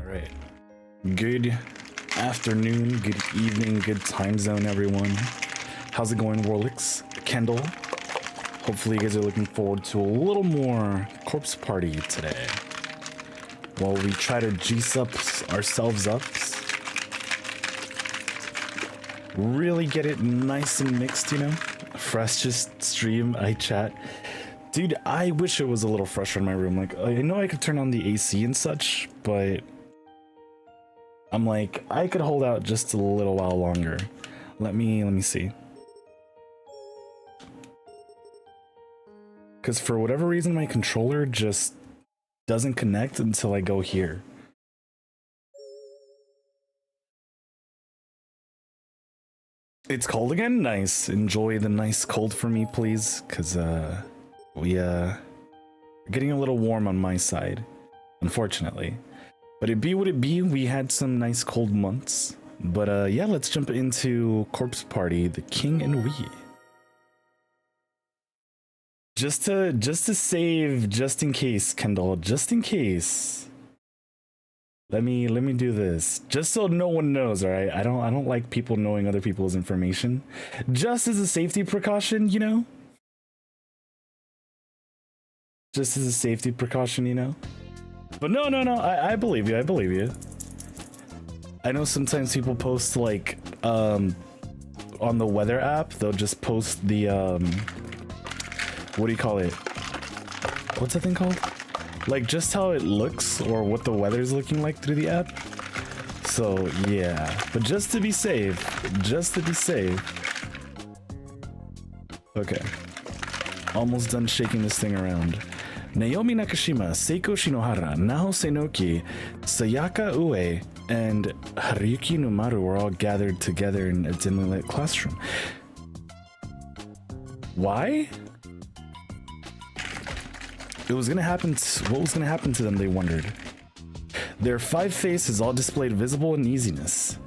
All right. Good afternoon, good evening, good time zone, everyone. How's it going, Warlix? Kendall? Hopefully you guys are looking forward to a little more corpse party today. While we try to juice up ourselves up. Really get it nice and mixed, you know? Freshest stream, I chat. Dude, I wish it was a little fresher in my room. Like, I know I could turn on the AC and such, but I'm like, I could hold out just a little while longer. Let me see. Because for whatever reason, my controller just doesn't connect until I go here. It's cold again? Nice. Enjoy the nice cold for me, please. Because, we're getting a little warm on my side, unfortunately. But it be what it be, we had some nice cold months. But yeah, let's jump into Corpse Party, The King and We. Just to save, just in case, Kendall, just in case. Let me do this. Just so no one knows, all right? I don't like people knowing other people's information. Just as a safety precaution, you know? Just as a safety precaution, you know? But no, I believe you, I believe you. I know sometimes people post like, on the weather app, they'll just post the, what do you call it? What's that thing called? Like just how it looks or what the weather's looking like through the app. So yeah, but just to be safe, Okay. Almost done shaking this thing around. Naomi Nakashima, Seiko Shinohara, Nao Senoki, Sayaka Ue, and Haruki Numaru were all gathered together in a dimly lit classroom. Why? What was gonna happen to them, they wondered. Their 5 faces all displayed visible uneasiness.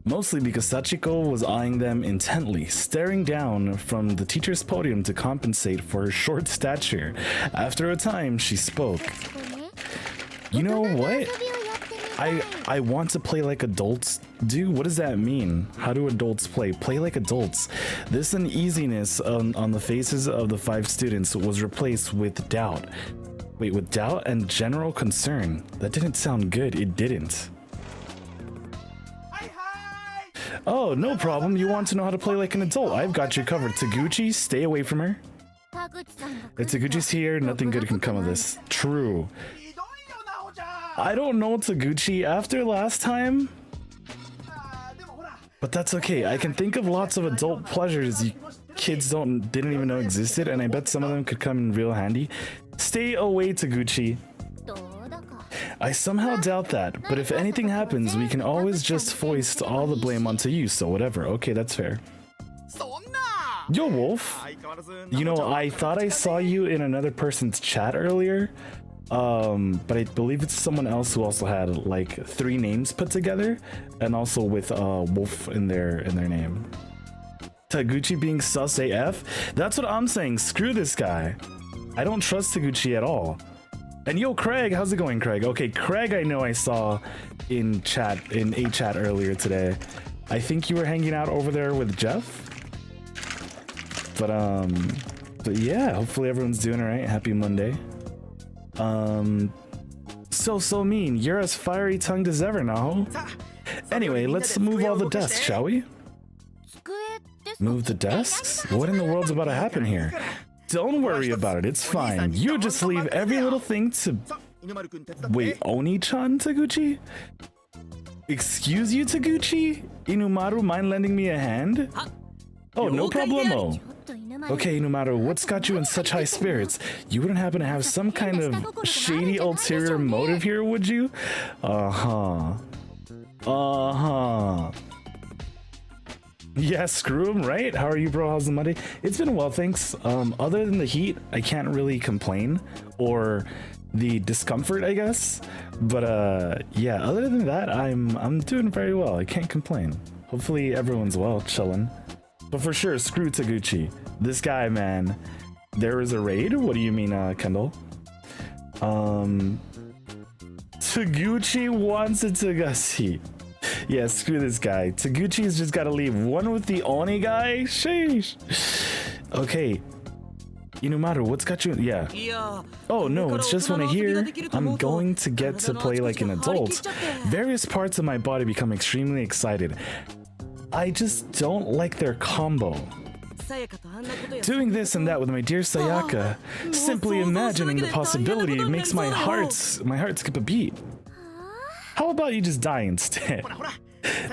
Mostly because Sachiko was eyeing them intently, staring down from the teacher's podium to compensate for her short stature. After a time, she spoke. You know what? I want to play like adults do. What does that mean? How do adults play? Play like adults. This uneasiness on the faces of the 5 students was replaced with doubt. Wait, with doubt and general concern. That didn't sound good. It didn't. Oh, no problem. You want to know how to play like an adult. I've got you covered. Taguchi, stay away from her. If Taguchi's here, nothing good can come of this. True. I don't know Taguchi after last time. But that's okay. I can think of lots of adult pleasures you kids didn't even know existed, and I bet some of them could come in real handy. Stay away, Taguchi. I somehow doubt that, but if anything happens, we can always just foist all the blame onto you, so whatever. Okay, that's fair. Yo, Wolf. You know, I thought I saw you in another person's chat earlier, but I believe it's someone else who also had like 3 names put together, and also with Wolf in their name. Taguchi being sus AF? That's what I'm saying. Screw this guy. I don't trust Taguchi at all. And yo, Craig, how's it going, Craig? Okay, Craig, I know I saw in a chat earlier today. I think you were hanging out over there with Jeff. But yeah, hopefully everyone's doing all right. Happy Monday. So mean. You're as fiery tongued as ever, Naho. Anyway, let's move all the desks, shall we? Move the desks? What in the world's about to happen here? Don't worry about it, it's fine. You just leave every little thing to... Wait, Oni-chan, Taguchi? Excuse you, Taguchi? Inumaru, mind lending me a hand? Oh, no problemo. Okay, Inumaru, what's got you in such high spirits? You wouldn't happen to have some kind of shady ulterior motive here, would you? Uh-huh. Yeah, screw him, right? How are you, bro? How's the Monday? It's been well, thanks. Other than the heat, I can't really complain, or the discomfort, I guess. But yeah, other than that, I'm doing very well. I can't complain. Hopefully everyone's well, chilling. But for sure, screw Taguchi. This guy, man. There is a raid? What do you mean, Kendall? Taguchi wants a Tagashi. Yeah, screw this guy. Taguchi's just gotta leave. One with the Oni guy? Sheesh. Okay. Inumaru, what's got you? Yeah. Oh no, it's just when I hear I'm going to get to play like an adult, various parts of my body become extremely excited. I just don't like their combo. Doing this and that with my dear Sayaka, simply imagining the possibility makes my heart skip a beat. How about you just die instead?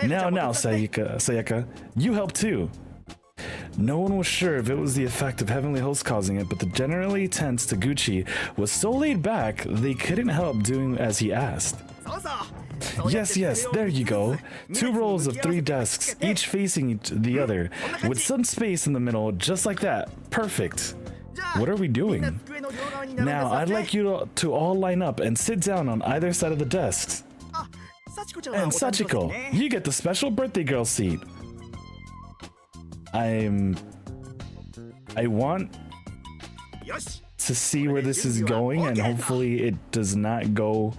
Now, Sayaka, you help too. No one was sure if it was the effect of Heavenly Host causing it, but the generally tense Taguchi was so laid back they couldn't help doing as he asked. Yes, there you go. 2 rows of 3 desks, each facing the other, with some space in the middle, just like that. Perfect. What are we doing? Now, I'd like you to all line up and sit down on either side of the desks. And Sachiko, you get the special birthday girl seat. I want to see where this is going, and hopefully it does not go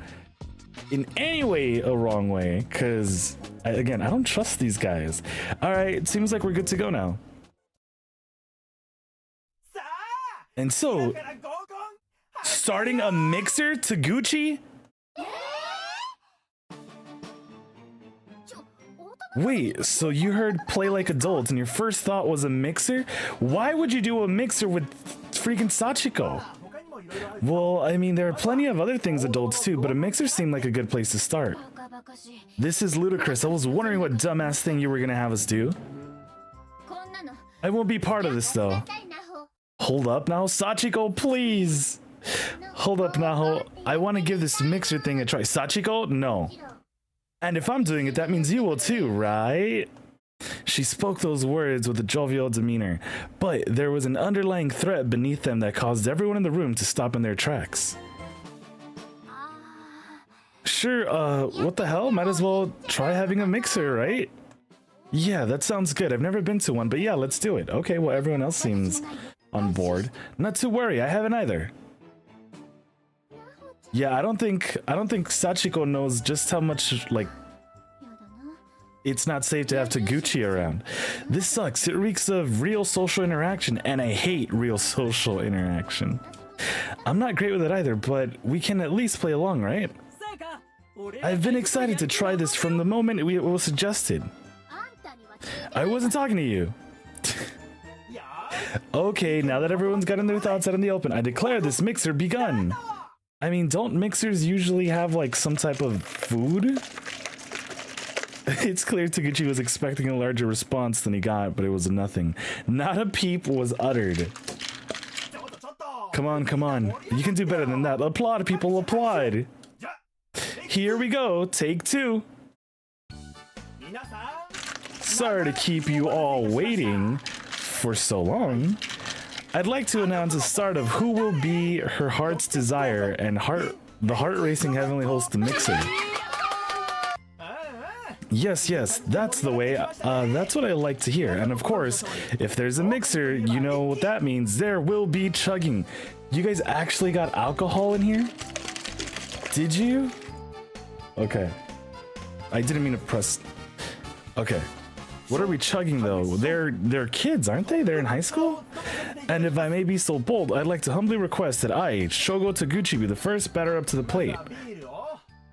in any way a wrong way, because again, I don't trust these guys. All right, it seems like we're good to go now. And so, starting a mixer, Taguchi? Wait, so you heard play like adults and your first thought was a mixer? Why would you do a mixer with freaking Sachiko? Well, I mean, there are plenty of other things adults too, but a mixer seemed like a good place to start. This is ludicrous. I was wondering what dumbass thing you were gonna have us do. I won't be part of this though. Hold up now, Sachiko, please. Hold up now. I want to give this mixer thing a try. Sachiko? No. And if I'm doing it, that means you will too, right? She spoke those words with a jovial demeanor, but there was an underlying threat beneath them that caused everyone in the room to stop in their tracks. Sure, what the hell? Might as well try having a mixer, right? Yeah, that sounds good. I've never been to one, but yeah, let's do it. Okay, well, everyone else seems on board. Not to worry, I haven't either. Yeah, I don't think Sachiko knows just how much, like, it's not safe to have Taguchi around. This sucks. It reeks of real social interaction, and I hate real social interaction. I'm not great with it either, but we can at least play along, right? I've been excited to try this from the moment it was suggested. I wasn't talking to you. Okay, now that everyone's gotten their thoughts out in the open, I declare this mixer begun. I mean, don't mixers usually have, like, some type of food? It's clear Taguchi was expecting a larger response than he got, but it was nothing. Not a peep was uttered. Come on. You can do better than that. Applaud, people, applaud. Here we go, take 2. Sorry to keep you all waiting for so long. I'd like to announce the start of who will be her heart's desire and the heart-racing heavenly host, the mixer. Yes, that's the way. That's what I like to hear. And of course, if there's a mixer, you know what that means. There will be chugging. You guys actually got alcohol in here? Did you? Okay. I didn't mean to press. Okay. What are we chugging though? They're kids, aren't they? They're in high school? And if I may be so bold, I'd like to humbly request that I, Shogo Taguchi, be the first batter up to the plate.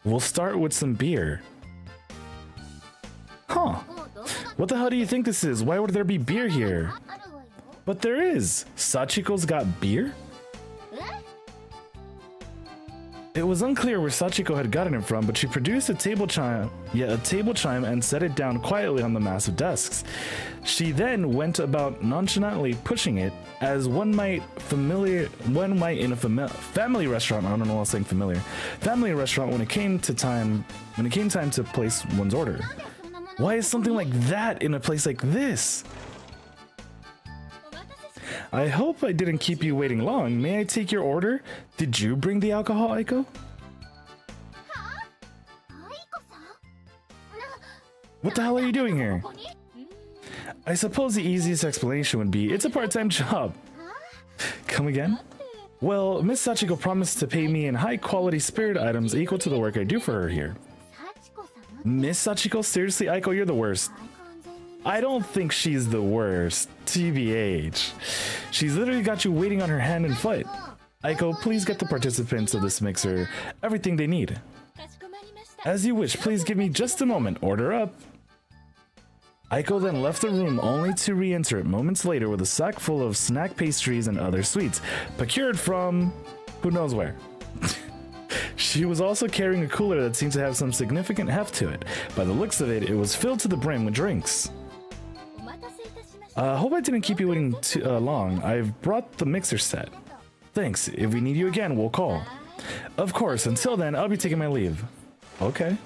We'll start with some beer. Huh. What the hell do you think this is? Why would there be beer here? But there is. Sachiko's got beer? It was unclear where Sachiko had gotten it from, but she produced a table chime and set it down quietly on the massive desks. She then went about nonchalantly pushing it, as one might in a family restaurant. I don't know why I was saying familiar. Family restaurant when it came time to place one's order. Why is something like that in a place like this? I hope I didn't keep you waiting long. May I take your order? Did you bring the alcohol, Aiko? What the hell are you doing here? I suppose the easiest explanation would be, it's a part-time job. Come again? Well, Miss Sachiko promised to pay me in high-quality spirit items equal to the work I do for her here. Miss Sachiko? Seriously, Aiko, you're the worst. I don't think she's the worst, TBH. She's literally got you waiting on her hand and foot. Aiko, please get the participants of this mixer everything they need. As you wish, please give me just a moment. Order up. Aiko then left the room only to re-enter it moments later with a sack full of snack pastries and other sweets, procured from who knows where. She was also carrying a cooler that seemed to have some significant heft to it. By the looks of it, it was filled to the brim with drinks. Hope I didn't keep you waiting too long. I've brought the mixer set. Thanks. If we need you again, we'll call. Of course, until then, I'll be taking my leave. Okay.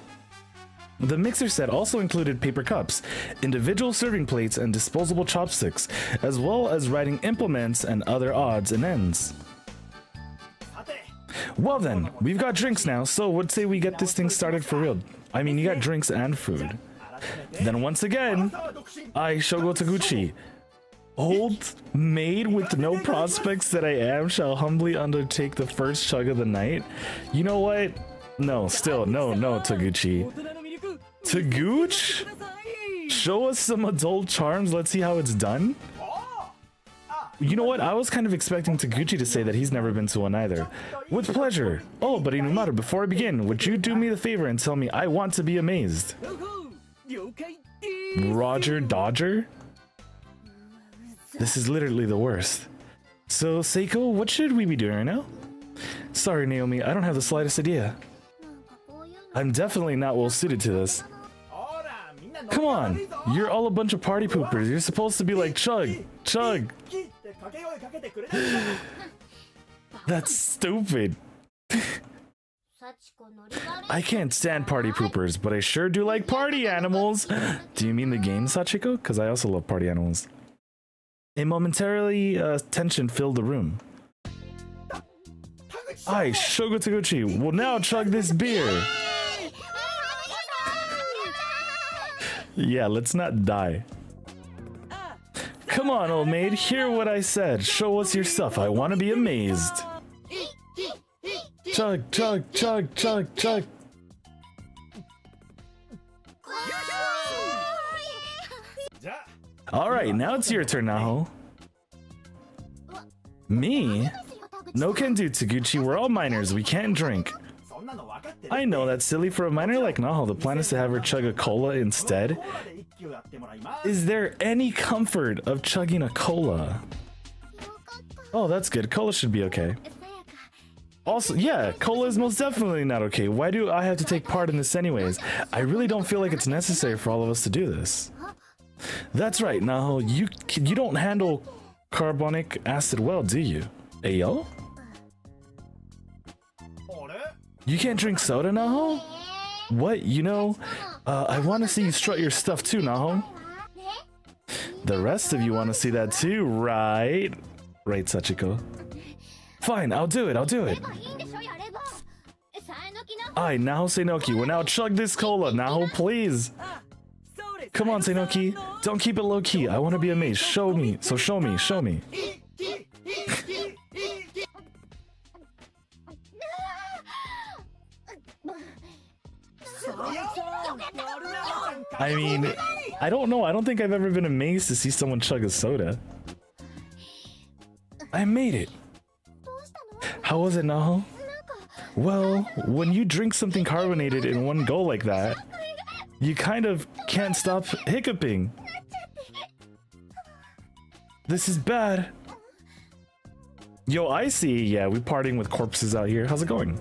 The mixer set also included paper cups, individual serving plates, and disposable chopsticks, as well as writing implements and other odds and ends. Well then, we've got drinks now, so would say we get this thing started for real. I mean, you got drinks and food. Then once again, I, Shogo Taguchi, old maid with no prospects that I am, shall humbly undertake the first chug of the night. You know what? No, still, no, Taguchi. Taguchi? Show us some adult charms, let's see how it's done? You know what? I was kind of expecting Taguchi to say that he's never been to one either. With pleasure. Oh, but Inumaru, before I begin, would you do me the favor and tell me I want to be amazed? Roger Dodger? This is literally the worst. So, Seiko, what should we be doing right now? Sorry, Naomi, I don't have the slightest idea. I'm definitely not well suited to this. Come on, you're all a bunch of party poopers. You're supposed to be like chug, chug. That's stupid. I can't stand party poopers, but I sure do like party animals. Do you mean the game, Sachiko? Because I also love party animals. A momentarily tension filled the room. I, Shogo Taguchi, will now chug this beer. Yeah, let's not die. Come on, old maid, hear what I said. Show us your stuff. I want to be amazed. Chug, chug, chug, chug, chug. Alright, now it's your turn, Naho. Me? No can do, Taguchi. We're all minors. We can't drink. I know that's silly. For a minor like Naho, the plan is to have her chug a cola instead. Is there any comfort of chugging a cola? Oh, that's good. Cola should be okay. Also, yeah, cola is most definitely not okay. Why do I have to take part in this anyways? I really don't feel like it's necessary for all of us to do this. That's right, Naho. You don't handle carbonic acid well, do you? Ayo? You can't drink soda, Naho? What? You know, I want to see you strut your stuff too, Naho. The rest of you want to see that too, right? Right, Sachiko. Fine, I'll do it. Aye, Naho Seinoki, we'll now chug this cola. Naho, please. Come on, Seinoki. Don't keep it low key. I want to be amazed. Show me. So show me. I mean, I don't know. I don't think I've ever been amazed to see someone chug a soda. I made it. How was it, Naho? Well, when you drink something carbonated in one go like that, you kind of can't stop hiccuping. This is bad. Yo, I see. Yeah, we partying with corpses out here. How's it going?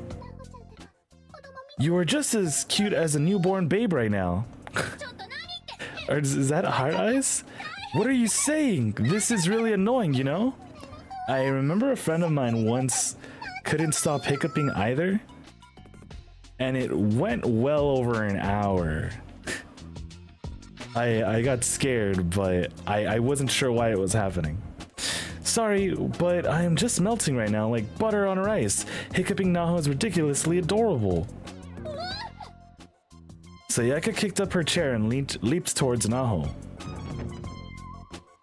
You are just as cute as a newborn babe right now. Or is that hard eyes? What are you saying? This is really annoying, you know? I remember a friend of mine once couldn't stop hiccuping either. And it went well over an hour. I got scared, but I wasn't sure why it was happening. Sorry, but I am just melting right now like butter on rice. Hiccuping Naho is ridiculously adorable. Sayaka kicked up her chair and leaped towards Naho.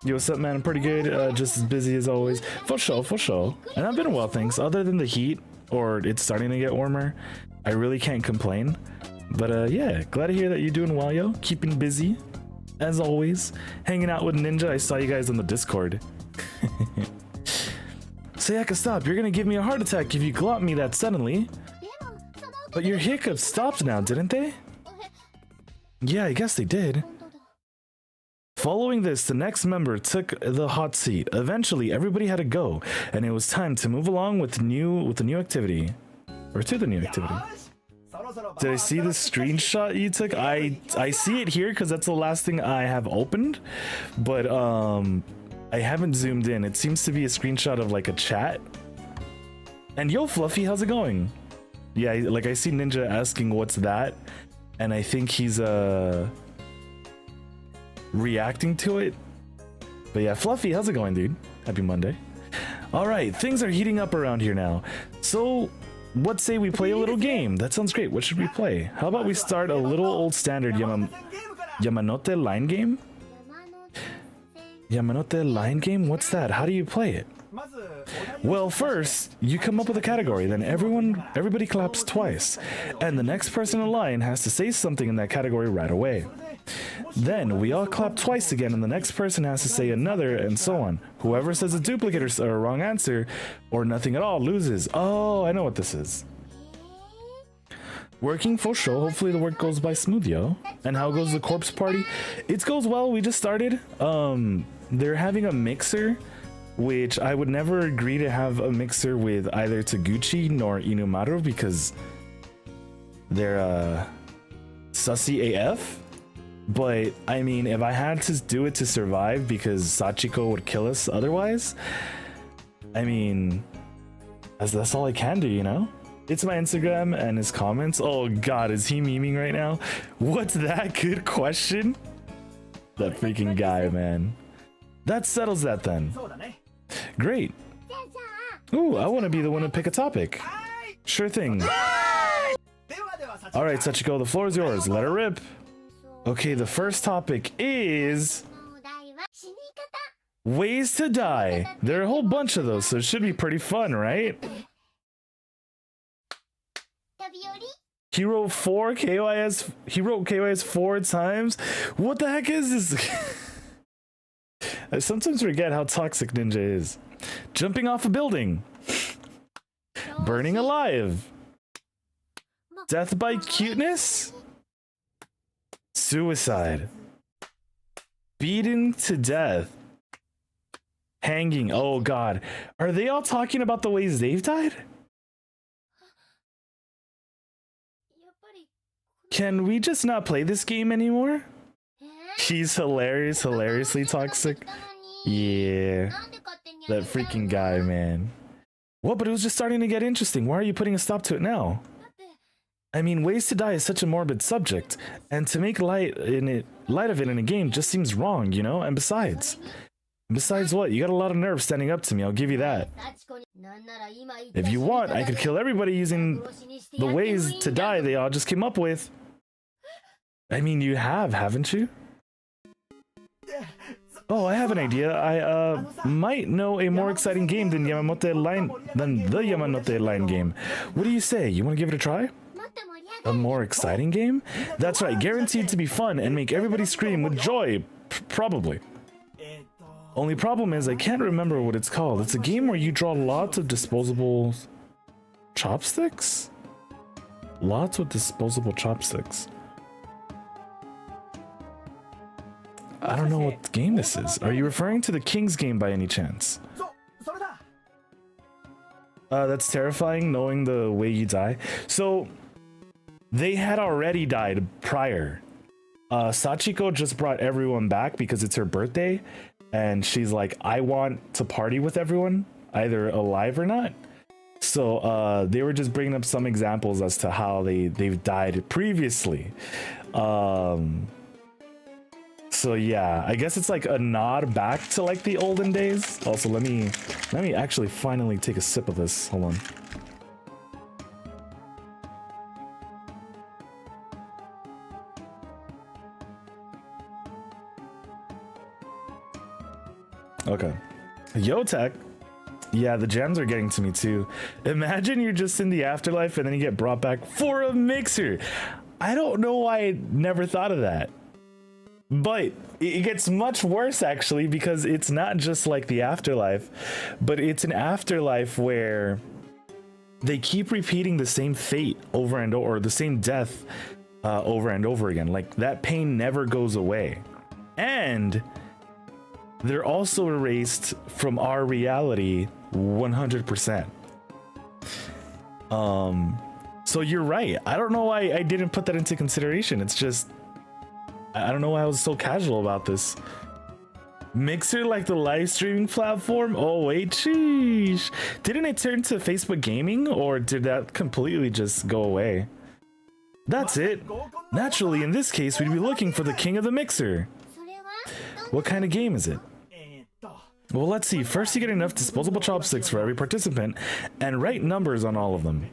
Yo, what's up, man? I'm pretty good. Just as busy as always. For sure, for sure. And I've been well, thanks. Other than the heat, or it's starting to get warmer, I really can't complain. But yeah, glad to hear that you're doing well, yo. Keeping busy, as always. Hanging out with Ninja. I saw you guys on the Discord. Sayaka, stop. You're gonna give me a heart attack if you glop me that suddenly. But your hiccups stopped now, didn't they? Yeah, I guess they did. Following this, the next member took the hot seat. Eventually, everybody had to go, and it was time to move along with the new activity, or to the new activity. Did I see the screenshot you took? I see it here because that's the last thing I have opened, but I haven't zoomed in. It seems to be a screenshot of like a chat. And yo, Fluffy, how's it going? Yeah, like I see Ninja asking what's that, and I think he's reacting to it. But yeah, Fluffy, how's it going, dude? Happy Monday. All right, things are heating up around here now. So what say we play a little game? That sounds great. What should we play? How about we start a little old standard Yamanote line game? Yamanote line game? What's that? How do you play it? Well, first, you come up with a category, then everybody claps twice, and the next person in line has to say something in that category right away. Then we all clap twice again, and the next person has to say another, and so on. Whoever says a duplicate or a wrong answer, or nothing at all, loses. Oh, I know what this is. Working for sure. Hopefully the work goes by smooth, yo. And how goes the corpse party? It goes well. We just started. They're having a mixer, which I would never agree to have a mixer with either Taguchi nor Inumaru because they're sussy AF. But I mean, if I had to do it to survive because Sachiko would kill us otherwise, I mean, that's all I can do, you know? It's my Instagram and his comments. Oh god, is he memeing right now? What's that? Good question. That freaking guy, man. That settles that then. Great. Ooh, I want to be the one to pick a topic. Sure thing. Alright, Sachiko, the floor is yours. Let her rip. Okay, the first topic is ways to die. There are a whole bunch of those, so it should be pretty fun, right? He wrote KYS 4 times? What the heck is this? I sometimes forget how toxic Ninja is. Jumping off a building. Burning alive. Death by cuteness? Suicide. Beaten to death. Hanging. Oh god. Are they all talking about the ways they've died? Can we just not play this game anymore? He's hilarious, hilariously toxic. Yeah. That freaking guy, man. What? But it was just starting to get interesting. Why are you putting a stop to it now? I mean, ways to die is such a morbid subject, and to make light of it in a game just seems wrong, you know? And besides what? You got a lot of nerve standing up to me, I'll give you that. If you want, I could kill everybody using the ways to die they all just came up with. I mean, you have, haven't you? Oh, I have an idea. I might know a more exciting game than the Yamanote line game. What do you say? You want to give it a try? A more exciting game? That's right, guaranteed to be fun and make everybody scream with joy. Probably. Only problem is I can't remember what it's called. It's a game where you draw lots of disposable chopsticks? Lots of disposable chopsticks. I don't know what game this is. Are you referring to the King's game by any chance? That's terrifying, knowing the way you die. So, they had already died prior. Sachiko just brought everyone back because it's her birthday. And she's like, I want to party with everyone, either alive or not. So they were just bringing up some examples as to how they've died previously. So yeah, I guess it's like a nod back to like the olden days. Also, let me actually finally take a sip of this. Hold on. Okay. Yotek. Yeah, the gems are getting to me too. Imagine you're just in the afterlife and then you get brought back for a mixer. I don't know why I never thought of that. But it gets much worse actually, because it's not just like the afterlife, but it's an afterlife where they keep repeating the same fate over and over, or the same death over and over again. Like that pain never goes away. And they're also erased from our reality 100%. So you're right. I don't know why I didn't put that into consideration. It's just, I don't know why I was so casual about this. Mixer, like the live streaming platform? Oh wait, sheesh. Didn't it turn to Facebook Gaming, or did that completely just go away? That's it. Naturally, in this case, we'd be looking for the king of the mixer. What kind of game is it? Well, let's see. First, you get enough disposable chopsticks for every participant and write numbers on all of them.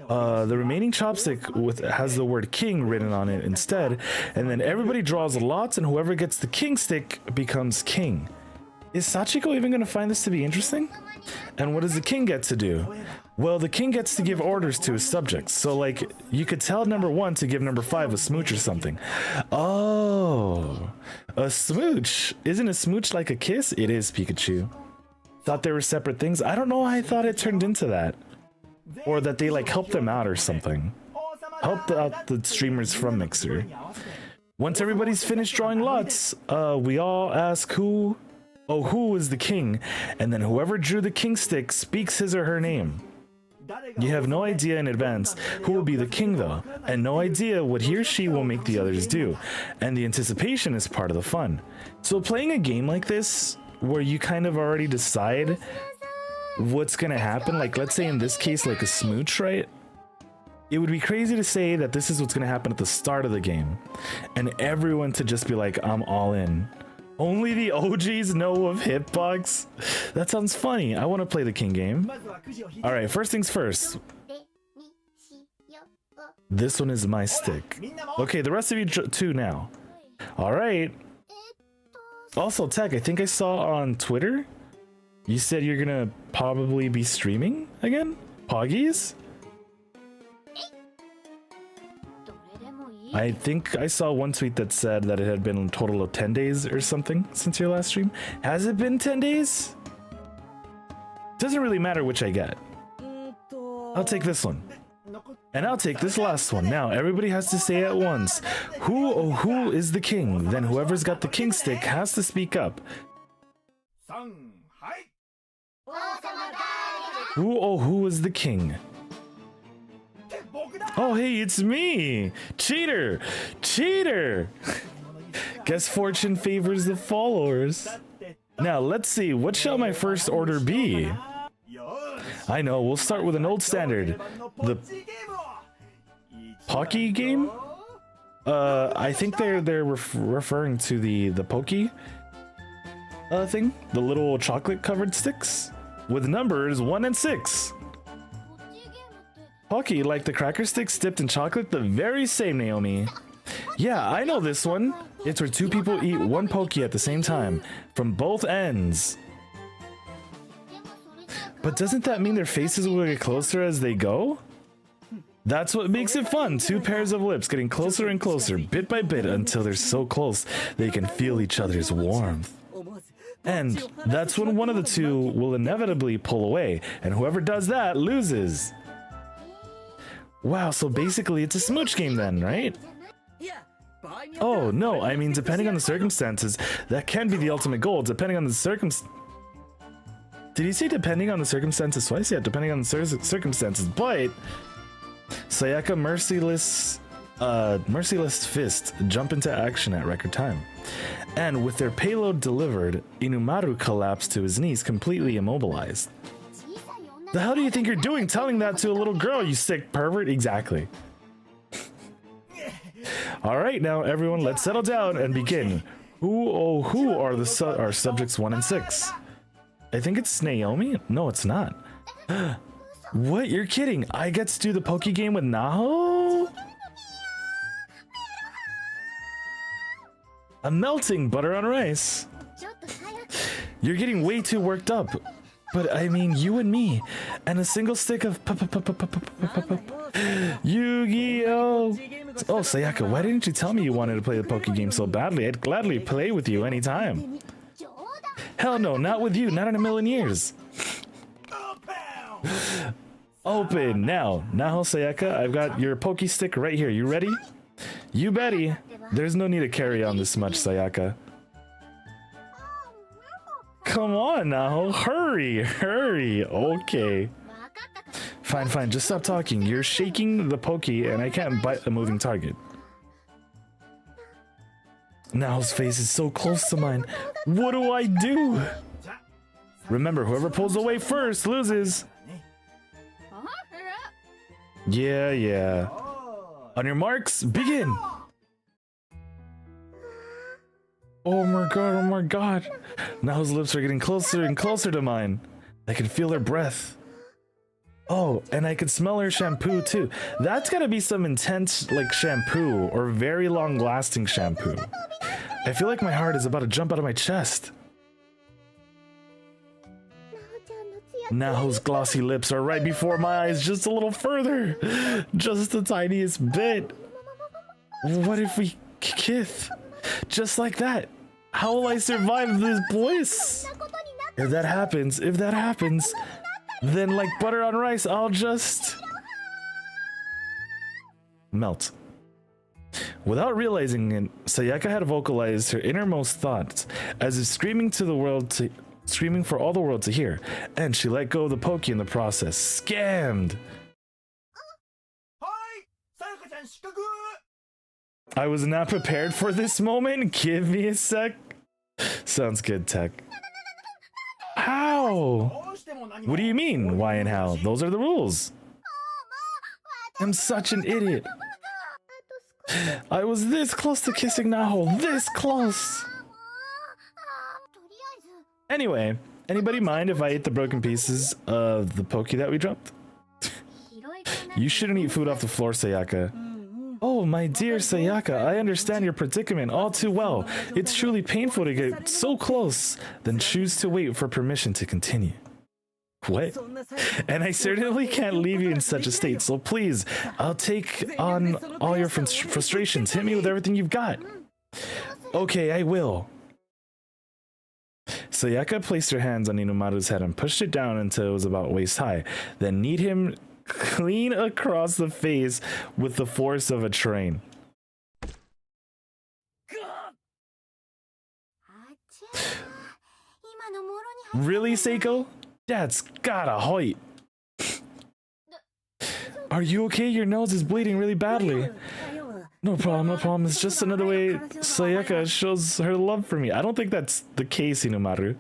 The remaining chopstick has the word king written on it instead, and then everybody draws lots, and whoever gets the king stick becomes king. Is Sachiko even going to find this to be interesting? And what does the king get to do? Well, the king gets to give orders to his subjects. So, like, you could tell number 1 to give number 5 a smooch or something. Oh, a smooch. Isn't a smooch like a kiss? It is, Pikachu. Thought they were separate things. I don't know why I thought it turned into that. Or that they, like, helped them out or something. Helped out the streamers from Mixer. Once everybody's finished drawing lots, we all ask who is the king, and then whoever drew the king stick speaks his or her name. You have no idea in advance who will be the king though, and no idea what he or she will make the others do, and the anticipation is part of the fun. So playing a game like this, where you kind of already decide what's gonna happen, like let's say in this case like a smooch, right? It would be crazy to say that this is what's gonna happen at the start of the game, and everyone to just be like, I'm all in. Only the OGs know of Hitbox? That sounds funny. I want to play the king game. Alright, first things first. This one is my stick. Okay, the rest of you too now. Alright. Also, Tech, I think I saw on Twitter, you said you're gonna probably be streaming again? Poggies? I think I saw one tweet that said that it had been a total of 10 days or something since your last stream. Has it been 10 days? Doesn't really matter which I get. I'll take this one. And I'll take this last one. Now, everybody has to say at once, who is the king? Then whoever's got the king stick has to speak up. Who is the king? Oh, hey, it's me! Cheater! Cheater! Guess fortune favors the followers. Now, let's see, what shall my first order be? I know, we'll start with an old standard. The Pocky game? I think they're referring to the Pocky thing. The little chocolate-covered sticks with numbers 1 and 6. Pocky, like the cracker sticks dipped in chocolate, the very same, Naomi. Yeah, I know this one. It's where two people eat one Pocky at the same time, from both ends. But doesn't that mean their faces will get closer as they go? That's what makes it fun. Two pairs of lips getting closer and closer, bit by bit, until they're so close they can feel each other's warmth. And that's when one of the two will inevitably pull away, and whoever does that loses. Wow, so basically it's a smooch game then, right? Oh, no, I mean, depending on the circumstances, that can be the ultimate goal, depending on the Did he say depending on the circumstances twice? Yeah, depending on the circumstances, but Sayaka merciless fist jump into action at record time. And with their payload delivered, Inumaru collapsed to his knees, completely immobilized. The hell do you think you're doing telling that to a little girl, you sick pervert? Exactly. Alright, now everyone, let's settle down and begin. Who are the subjects 1 and 6? I think it's Naomi? No, it's not. What? You're kidding? I get to do the Poke game with Naho? I'm melting butter on rice. You're getting way too worked up. But I mean, you and me, and a single stick of Yu-Gi-Oh! Oh, Sayaka, why didn't you tell me you wanted to play the Poke game so badly? I'd gladly play with you anytime. Hell no, not with you, not in a million years. Open now. Now, Sayaka, I've got your Poke stick right here. You ready? You betty. There's no need to carry on this much, Sayaka. Come on now, hurry, hurry. Okay. Fine, fine, just stop talking. You're shaking the Poke and I can't bite a moving target. Nao's face is so close to mine. What do I do? Remember, whoever pulls away first loses. Yeah. On your marks, begin. Oh my god. Nao's lips are getting closer and closer to mine. I can feel her breath. Oh, and I can smell her shampoo too. That's gotta be some intense, like, shampoo or very long-lasting shampoo. I feel like my heart is about to jump out of my chest. Nao's glossy lips are right before my eyes, just a little further. Just the tiniest bit. What if we kiss? Just like that. How will I survive this bliss? If that happens, then like butter on rice, I'll just melt. Without realizing it, Sayaka had vocalized her innermost thoughts, as if screaming for all the world to hear, and she let go of the Poke in the process. Scammed! I was not prepared for this moment. Give me a sec. Sounds good, Tech. How? What do you mean, why and how? Those are the rules. I'm such an idiot. I was this close to kissing Naho. This close. Anyway, anybody mind if I ate the broken pieces of the Poke that we dropped? You shouldn't eat food off the floor, Sayaka. Oh, my dear Sayaka, I understand your predicament all too well. It's truly painful to get so close, then choose to wait for permission to continue. What? And I certainly can't leave you in such a state, so please, I'll take on all your frustrations. Hit me with everything you've got. Okay, I will. Sayaka placed her hands on Inumaru's head and pushed it down until it was about waist high, then kneed him clean across the face with the force of a train. Really, Seiko? That's gotta hurt. Are you okay? Your nose is bleeding really badly. No problem, no problem. It's just another way Sayaka shows her love for me. I don't think that's the case, Inumaru.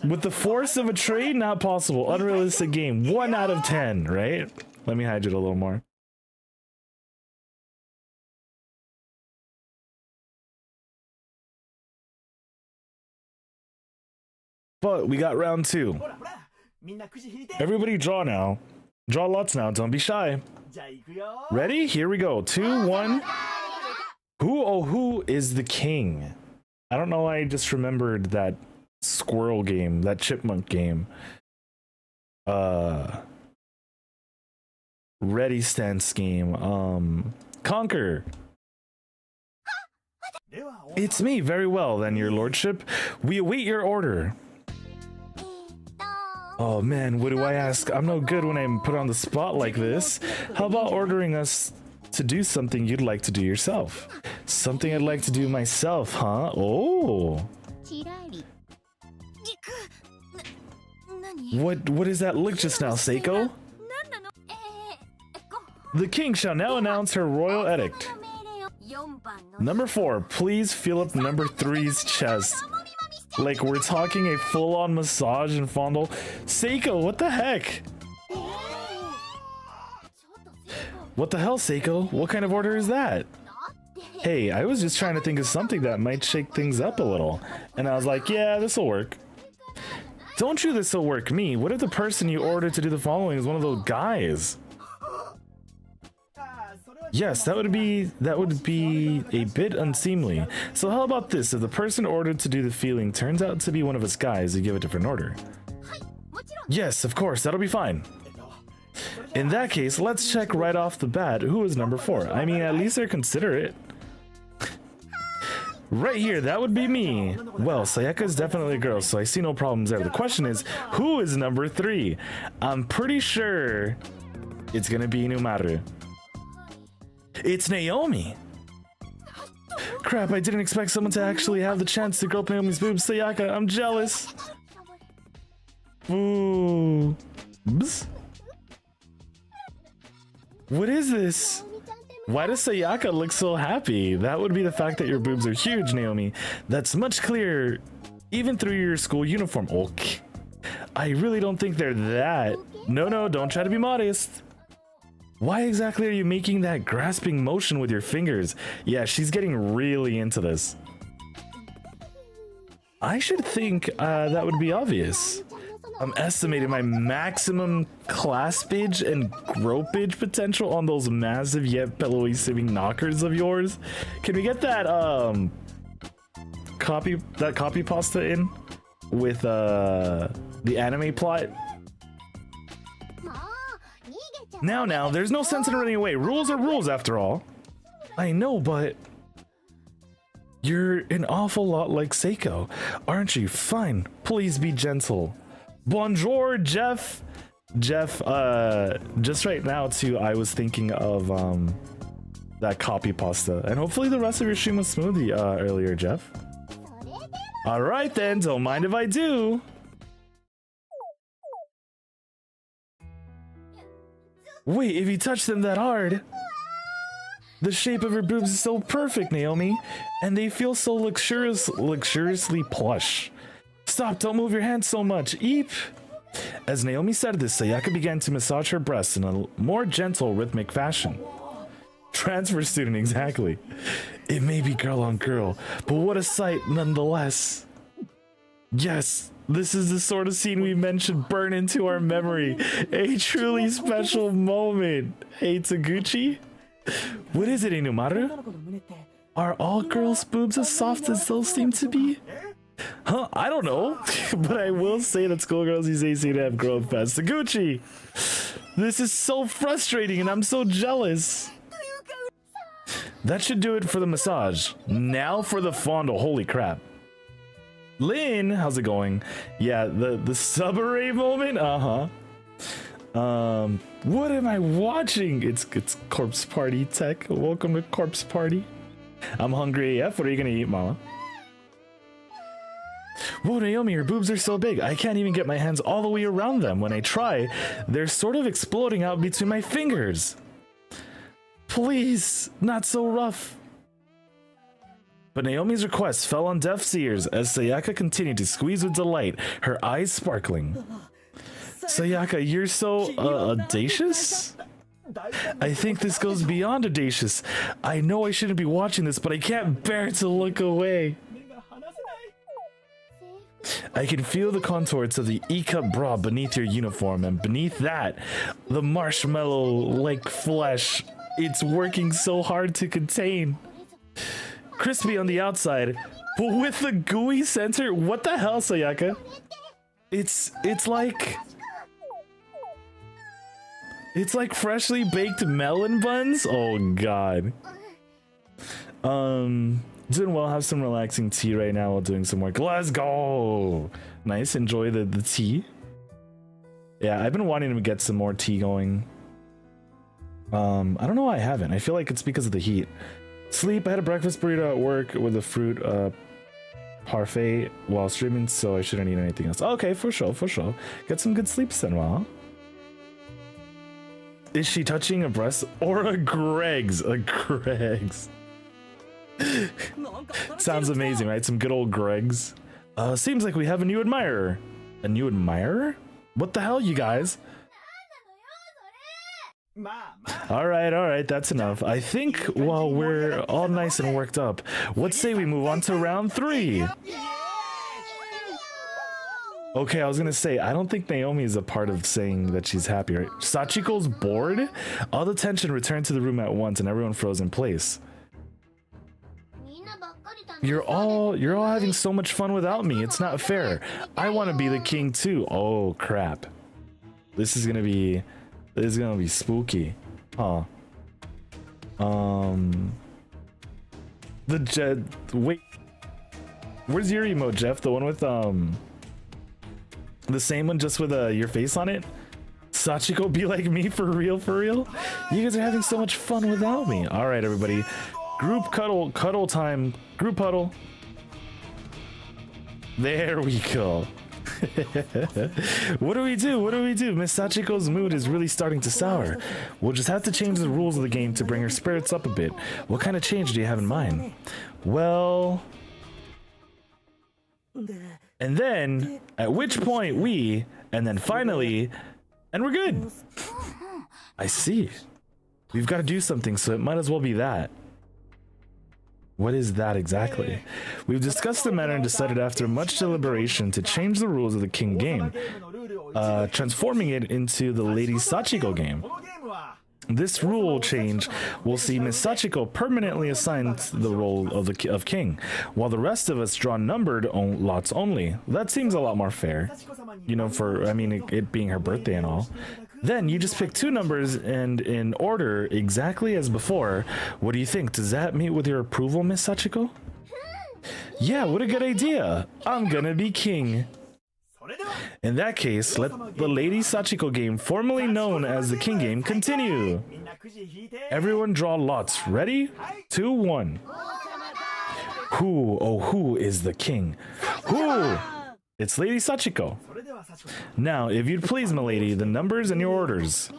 With the force of a train, not possible. Unrealistic game. 1 out of 10, right? Let me hide it a little more. But we got round 2. Everybody draw now. Draw lots now. Don't be shy. Ready? Here we go. 2, 1. Who is the king? I don't know why I just remembered that squirrel game, that chipmunk game. Ready stance game. Conquer. It's me. Very well, then, your lordship. We await your order. Oh man, what do I ask? I'm no good when I'm put on the spot like this. How about ordering us to do something you'd like to do yourself? Something I'd like to do myself, huh? Oh. What is that look just now, Seiko? The king shall now announce her royal edict. Number 4, please feel up number 3's chest. Like we're talking a full-on massage and fondle. Seiko, what the heck? What the hell, Seiko? What kind of order is that? Hey, I was just trying to think of something that might shake things up a little. And I was like, yeah, this'll work. Don't you this'll work me? What if the person you ordered to do the following is one of those guys? Yes, that would be a bit unseemly. So how about this? If the person ordered to do the feeling turns out to be one of us guys, you give a different order. Yes, of course, that'll be fine. In that case, let's check right off the bat who is number 4. I mean, at least they're considerate. Right here, that would be me. Well, Sayaka is definitely a girl, so I see no problems there. The question is, who is number 3? I'm pretty sure it's gonna be Inumaru. It's Naomi! Crap, I didn't expect someone to actually have the chance to grope Naomi's boobs. Sayaka, I'm jealous. Ooh. Bzz. What is this? Why does Sayaka look so happy? That would be the fact that your boobs are huge, Naomi. That's much clearer, even through your school uniform. Okay. I really don't think they're that. No, don't try to be modest. Why exactly are you making that grasping motion with your fingers? Yeah, she's getting really into this. I should think that would be obvious. I'm estimating my maximum claspage and gropage potential on those massive yet pillowy seeming knockers of yours. Can we get that copy pasta in with the anime plot? Now, there's no sense in running away. Rules are rules after all. I know, but you're an awful lot like Seiko, aren't you? Fine, please be gentle. Bonjour, Jeff. Jeff, just right now too, I was thinking of that copy pasta, and hopefully the rest of your stream was smoothie earlier, Jeff. All right then, don't mind if I do. Wait, if you touch them that hard. The shape of her boobs is so perfect, Naomi, and they feel so luxuriously plush. Stop, don't move your hands so much. Eep! As Naomi said this, Sayaka began to massage her breasts in a more gentle, rhythmic fashion. Transfer student, exactly. It may be girl on girl, but what a sight nonetheless. Yes, this is the sort of scene we mentioned burn into our memory. A truly special moment. Hey, Taguchi? What is it, Inumaru? Are all girls' boobs as soft as those seem to be? Huh? I don't know, but I will say that schoolgirls these days seem to have grown fast. Taguchi! This is so frustrating and I'm so jealous. That should do it for the massage. Now for the fondle. Holy crap. Lynn, how's it going? Yeah, the sub-array moment? What am I watching? It's Corpse Party Tech. Welcome to Corpse Party. I'm hungry AF. What are you gonna eat, mama? Whoa, Naomi, your boobs are so big. I can't even get my hands all the way around them. When I try, they're sort of exploding out between my fingers. Please, not so rough. But Naomi's request fell on deaf ears as Sayaka continued to squeeze with delight, her eyes sparkling. Sayaka, you're so audacious? I think this goes beyond audacious. I know I shouldn't be watching this, but I can't bear to look away. I can feel the contours of the E-cup bra beneath your uniform, and beneath that, the marshmallow-like flesh. It's working so hard to contain. Crispy on the outside, but with the gooey center. What the hell, Sayaka? It's like freshly baked melon buns. Oh god. Doing well, have some relaxing tea right now while doing some work. Let's go! Nice, enjoy the tea. Yeah, I've been wanting to get some more tea going. I don't know why I haven't. I feel like it's because of the heat. Sleep, I had a breakfast burrito at work with a fruit parfait while streaming, so I shouldn't eat anything else. Okay, for sure. Get some good sleeps then, well. Is she touching a breast or a Greg's? A Greg's. Sounds amazing, right? Some good old Greg's. Seems like we have a new admirer. A new admirer? What the hell, you guys? All right, that's enough. I think while we're all nice and worked up, let's say we move on to round 3. Okay, I was gonna say, I don't think Naomi is a part of saying that she's happy, right? Sachiko's bored? All the tension returned to the room at once and everyone froze in place. You're all having so much fun without me. It's not fair. I want to be the king too. Oh crap. This is gonna be spooky. Huh. Wait. Where's your emote, Jeff? The one with the same one, just with your face on it? Sachiko be like me for real, for real? You guys are having so much fun without me. All right, everybody. Group cuddle time. Group huddle. There we go. What do we do? What do we do? Miss Sachiko's mood is really starting to sour. We'll just have to change the rules of the game to bring her spirits up a bit. What kind of change do you have in mind? Well... And then, at which point we, and then finally, and we're good. I see. We've got to do something, so it might as well be that. What is that exactly? We've discussed the matter and decided after much deliberation to change the rules of the King game, transforming it into the Lady Sachiko game. This rule change will see Miss Sachiko permanently assigned the role of king, while the rest of us draw numbered lots only. That seems a lot more fair, you know, for, I mean, it being her birthday and all. Then you just pick two numbers and in order exactly as before. What do you think? Does that meet with your approval, Miss Sachiko? Yeah, what a good idea. I'm gonna be king. In that case, let the Lady Sachiko game, formerly known as the King game, continue. Everyone draw lots. Ready? 2, 1. Who is the king? Who? It's Lady Sachiko. Now, if you'd please, milady, the numbers and your orders.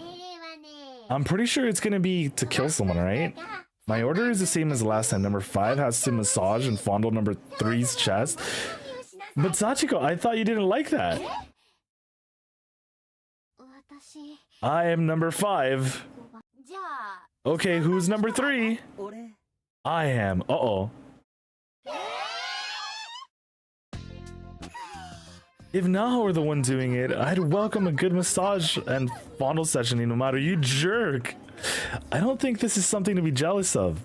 I'm pretty sure it's gonna be to kill someone, right? My order is the same as last time. Number 5 has to massage and fondle number 3's chest. But Sachiko, I thought you didn't like that. I am number 5. Okay, who's number 3? I am. Uh-oh. If Naho were the one doing it, I'd welcome a good massage and fondle session, Inumaru. You jerk. I don't think this is something to be jealous of.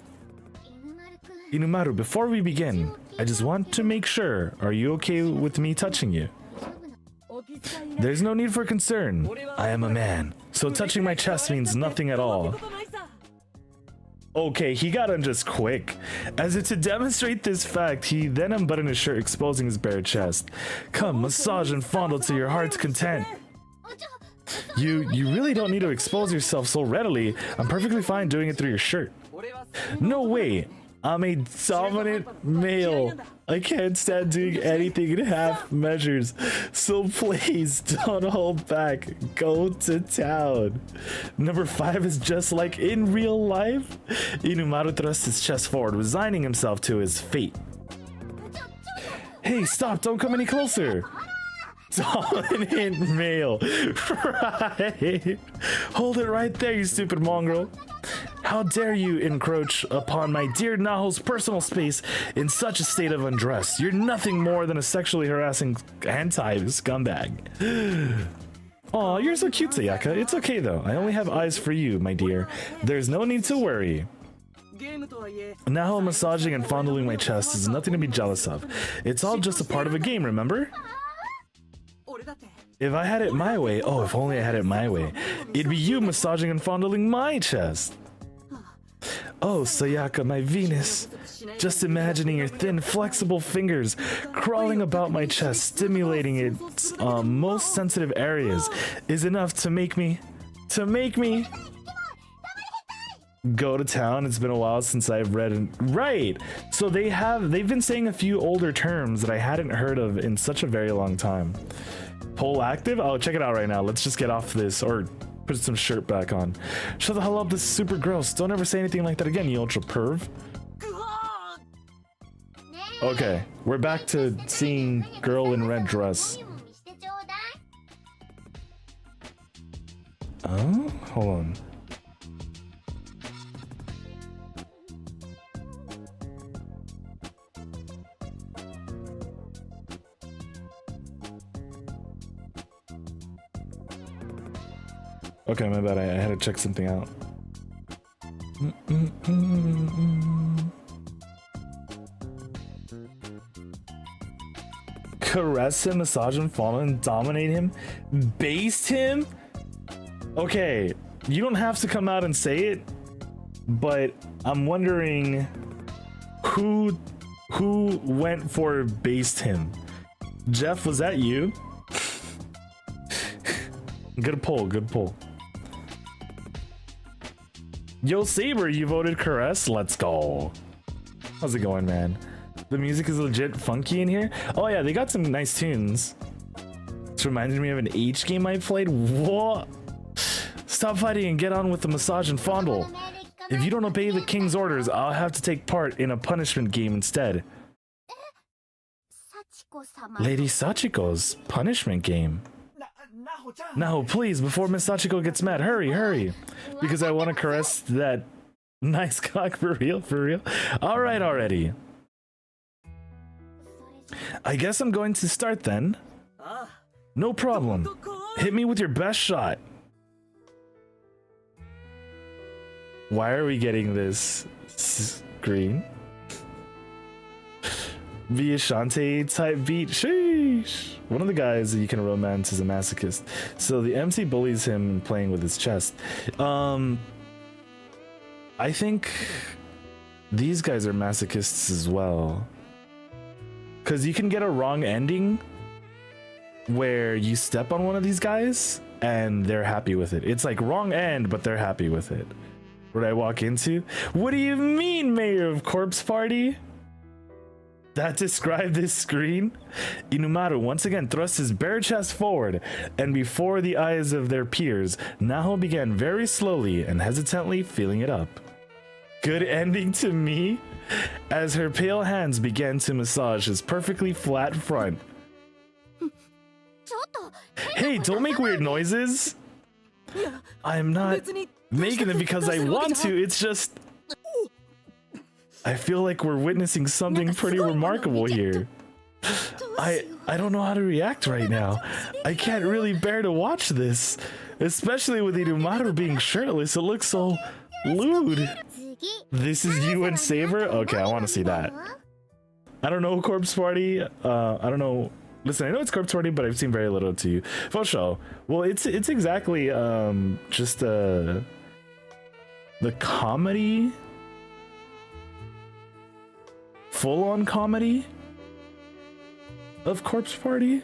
Inumaru, before we begin, I just want to make sure, are you okay with me touching you? There's no need for concern. I am a man, so touching my chest means nothing at all. Okay, he got undressed quick. As if to demonstrate this fact, he then unbuttoned his shirt, exposing his bare chest. Come, massage and fondle to your heart's content. You really don't need to expose yourself so readily. I'm perfectly fine doing it through your shirt. No way. I'm a dominant male. I can't stand doing anything in half measures. So please don't hold back. Go to town. Number 5 is just like in real life. Inumaru thrust his chest forward, resigning himself to his fate. Hey, stop. Don't come any closer. Dominant male. Right. Hold it right there, you stupid mongrel. How dare you encroach upon my dear Naho's personal space in such a state of undress? You're nothing more than a sexually harassing hentai scumbag. Aw, you're so cute, Sayaka. It's okay though. I only have eyes for you, my dear. There's no need to worry. Naho massaging and fondling my chest is nothing to be jealous of. It's all just a part of a game, remember? If I had it my way, oh, if only I had it my way, it'd be you massaging and fondling my chest. Oh, Sayaka, my Venus. Just imagining your thin, flexible fingers crawling about my chest, stimulating its most sensitive areas, is enough to make me go to town. It's been a while since I've read right. So they've been saying a few older terms that I hadn't heard of in such a very long time. Poll active? Oh, check it out right now. Let's just get off this, or put some shirt back on. Shut the hell up, this is super gross. Don't ever say anything like that again, you ultra perv. Okay, we're back to seeing girl in red dress. Oh, hold on. Okay, my bad. I had to check something out. Caress him, massage him, follow him, dominate him, baste him? Okay, you don't have to come out and say it, but I'm wondering who went for based him. Jeff, was that you? Good pull, good pull. Yo, Saber, you voted caress? Let's go. How's it going, man? The music is legit funky in here. Oh yeah, they got some nice tunes. This reminded me of an H game I played. What? Stop fighting and get on with the massage and fondle. If you don't obey the king's orders, I'll have to take part in a punishment game instead. Lady Sachiko's punishment game. Now, please, before Miss Sachiko gets mad, hurry, hurry. Because I want to caress that nice cock for real, for real. All right, already. I guess I'm going to start then. No problem. Hit me with your best shot. Why are we getting this screen? Viashante type beat. Sheesh. One of the guys that you can romance is a masochist. So the MC bullies him playing with his chest. I think these guys are masochists as well. Because you can get a wrong ending where you step on one of these guys and they're happy with it. It's like wrong end, but they're happy with it. What I walk into? What do you mean, Mayor of Corpse Party? That described this screen? Inumaru once again thrust his bare chest forward, and before the eyes of their peers, Naho began very slowly and hesitantly filling it up. Good ending to me? As her pale hands began to massage his perfectly flat front. Hey, don't make weird noises! I'm not making them because I want to, it's just... I feel like we're witnessing something pretty remarkable here. I don't know how to react right now. I can't really bear to watch this. Especially with Inumaru being shirtless, it looks so lewd. This is you and Saber? Okay, I want to see that. I don't know Corpse Party. I don't know. Listen, I know it's Corpse Party, but I've seen very little to you. For sure. Well, it's exactly just the comedy, full-on comedy of Corpse Party.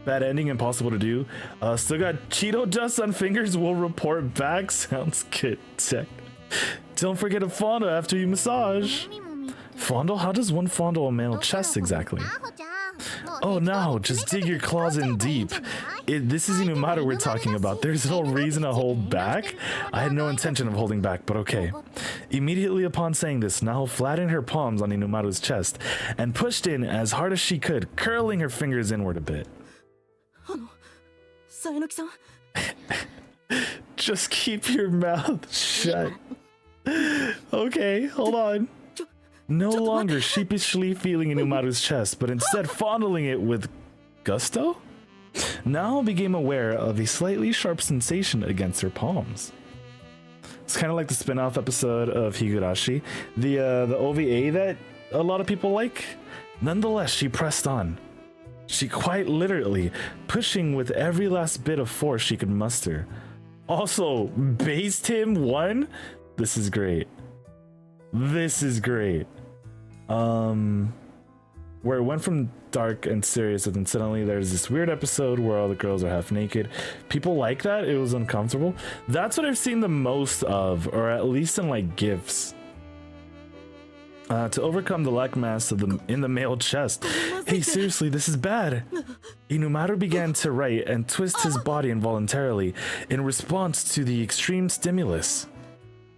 Bad ending, impossible to do. Still got Cheeto dust on fingers. Will report back. Sounds good. Check. Don't forget to fondle after you massage. Fondle? How does one fondle a male chest exactly? Oh no, just dig your claws in deep. This is Inumaru we're talking about. There's no reason to hold back. I had no intention of holding back, but okay. Immediately upon saying this, Naho flattened her palms on Inumaru's chest and pushed in as hard as she could, curling her fingers inward a bit. Just keep your mouth shut. Okay, hold on. No longer sheepishly feeling Inumaru's chest, but instead fondling it with gusto? Now became aware of a slightly sharp sensation against her palms. It's kind of like the spin-off episode of Higurashi, the OVA that a lot of people like. Nonetheless, she pressed on. She quite literally pushing with every last bit of force she could muster. Also, based him one? This is great. This is great. Where it went from dark and serious and then suddenly there's this weird episode where all the girls are half naked. People like that. It was uncomfortable. That's what I've seen the most of, or at least in like GIFs. To overcome the lack mass of in the male chest. Hey, seriously, this is bad. Inumaru began to write and twist his body involuntarily in response to the extreme stimulus.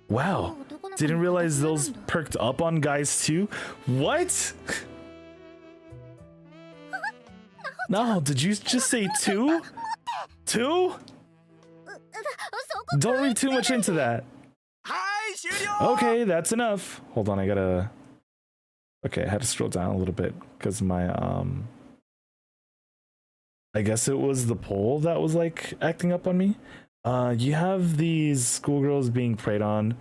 Wow, didn't realize those perked up on guys too? What? No, did you just say two? Two? Don't read too much into that. Okay, that's enough. Hold on, I gotta... Okay, I had to scroll down a little bit because my, I guess it was the poll that was like acting up on me. You have these schoolgirls being preyed on.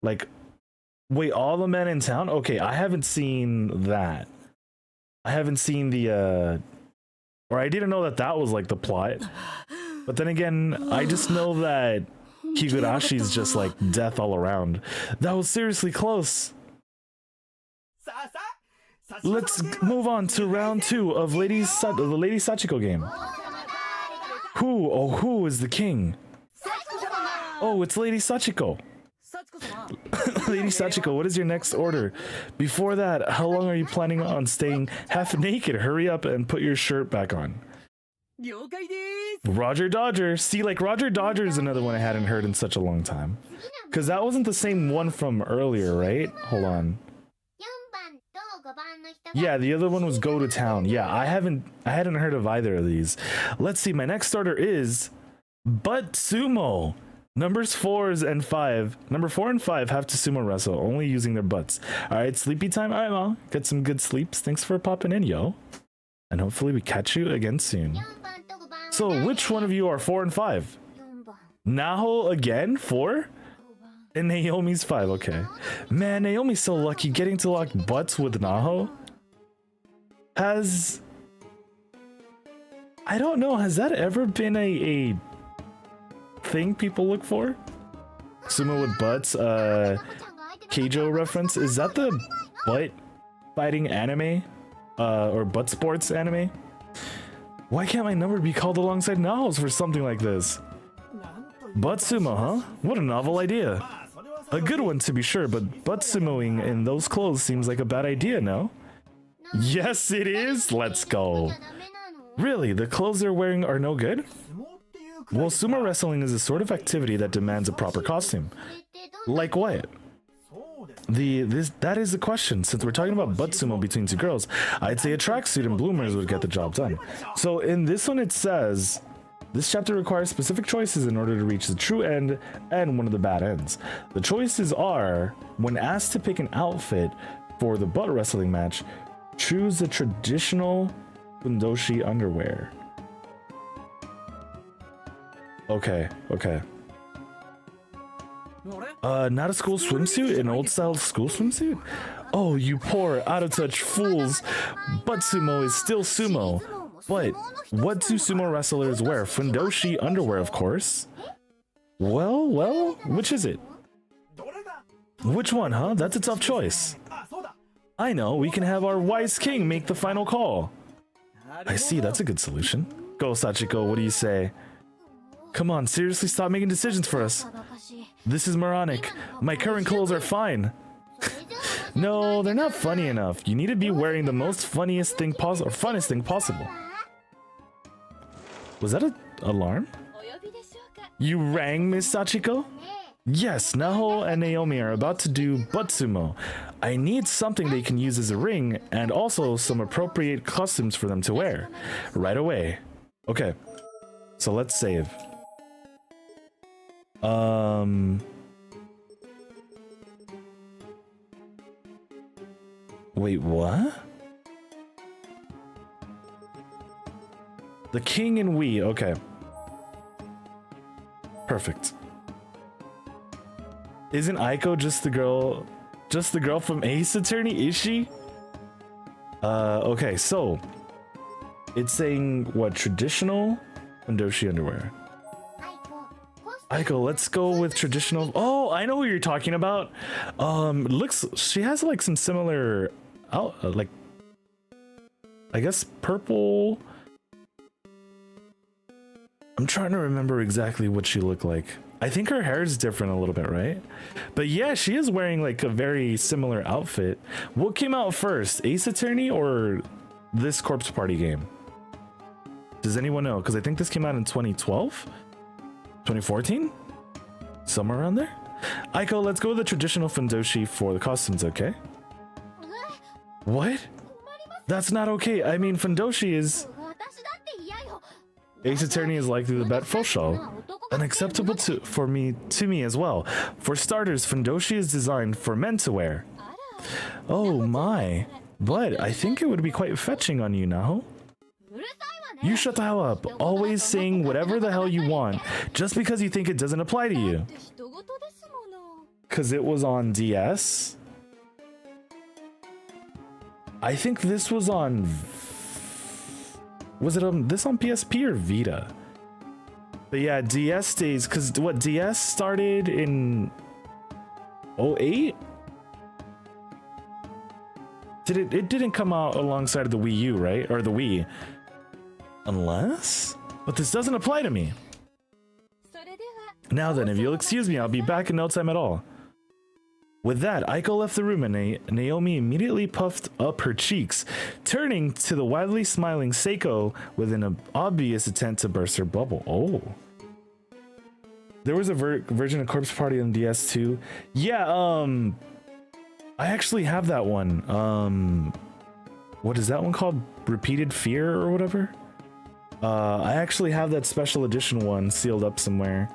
Like, wait, all the men in town? Okay, I haven't seen that. I haven't seen the, or I didn't know that that was like the plot. But then again, I just know that Higurashi is just like death all around. That was seriously close. Let's move on to round 2 of the Lady Sachiko game. Who is the king? Oh, it's Lady Sachiko. Lady Sachiko, what is your next order? Before that, how long are you planning on staying half naked? Hurry up and put your shirt back on. Roger Dodger. See, like, Roger Dodger is another one I hadn't heard in such a long time. Because that wasn't the same one from earlier, right? Hold on. Yeah, the other one was Go to Town. Yeah, I hadn't heard of either of these. Let's see, my next order is Butt Sumo. Numbers 4 and 5. Number 4 and 5 have to sumo wrestle, only using their butts. Alright, sleepy time. Alright, Mom. Get some good sleeps. Thanks for popping in, yo. And hopefully we catch you again soon. So, which one of you are 4 and 5? Naho again? 4? And Naomi's 5, okay. Man, Naomi's so lucky getting to lock butts with Naho. I don't know, has that ever been a thing people look for? Sumo with butts, Keijo reference. Is that the butt fighting anime? Or butt sports anime? Why can't my number be called alongside Naho's for something like this? Butt sumo, huh? What a novel idea. A good one to be sure, but butt sumoing in those clothes seems like a bad idea, no? Yes, it is! Let's go. Really? The clothes they're wearing are no good? Well, sumo wrestling is a sort of activity that demands a proper costume. Like what? That is the question. Since we're talking about butt sumo between 2 girls, I'd say a tracksuit and bloomers would get the job done. So in this one it says, this chapter requires specific choices in order to reach the true end and one of the bad ends. The choices are, when asked to pick an outfit for the butt wrestling match, choose the traditional fundoshi underwear. Okay. Not a school swimsuit? An old-style school swimsuit? Oh, you poor, out-of-touch fools. Butt sumo is still sumo. But what do sumo wrestlers wear? Fundoshi underwear, of course. Well, which is it? Which one, huh? That's a tough choice. I know, we can have our wise king make the final call. I see, that's a good solution. Go, Sachiko, what do you say? Come on, seriously, stop making decisions for us. This is moronic. My current clothes are fine. No, they're not funny enough. You need to be wearing the most funnest thing possible. Was that an alarm? You rang, Miss Sachiko? Yes, Naho and Naomi are about to do butt sumo. I need something they can use as a ring, and also some appropriate costumes for them to wear. Right away. Okay, so let's save. Wait, what? The king and we, okay. Perfect. Isn't Aiko just the girl from Ace Attorney, is she? Okay, so it's saying what, traditional fundoshi underwear. Aiko, let's go with traditional. Oh, I know who you're talking about. She has like some similar like, I guess purple. I'm trying to remember exactly what she looked like. I think her hair is different a little bit, right? But yeah, she is wearing like a very similar outfit. What came out first, Ace Attorney or this Corpse Party game? Does anyone know? Because I think this came out in 2012, 2014, somewhere around there. Aiko, let's go with the traditional fundoshi for the costumes, okay? What? That's not okay. I mean, fundoshi is... Ace Attorney is likely the bet for show. Unacceptable to me as well. For starters, fundoshi is designed for men to wear. Oh my. But I think it would be quite fetching on you, Naho. You shut the hell up. Always saying whatever the hell you want just because you think it doesn't apply to you. Because it was on DS? I think this was on... Was it on this on PSP or Vita? But yeah, DS days, because what, DS started in 08? It didn't come out alongside of the Wii U, right? Or the Wii. Unless? But this doesn't apply to me. Now then, if you'll excuse me, I'll be back in no time at all. With that, Aiko left the room and Naomi immediately puffed up her cheeks, turning to the wildly smiling Seiko with an obvious attempt to burst her bubble. Oh. There was a version of Corpse Party on DS too. Yeah, I actually have that one. What is that one called? Repeated Fear or whatever? I actually have that special edition one sealed up somewhere.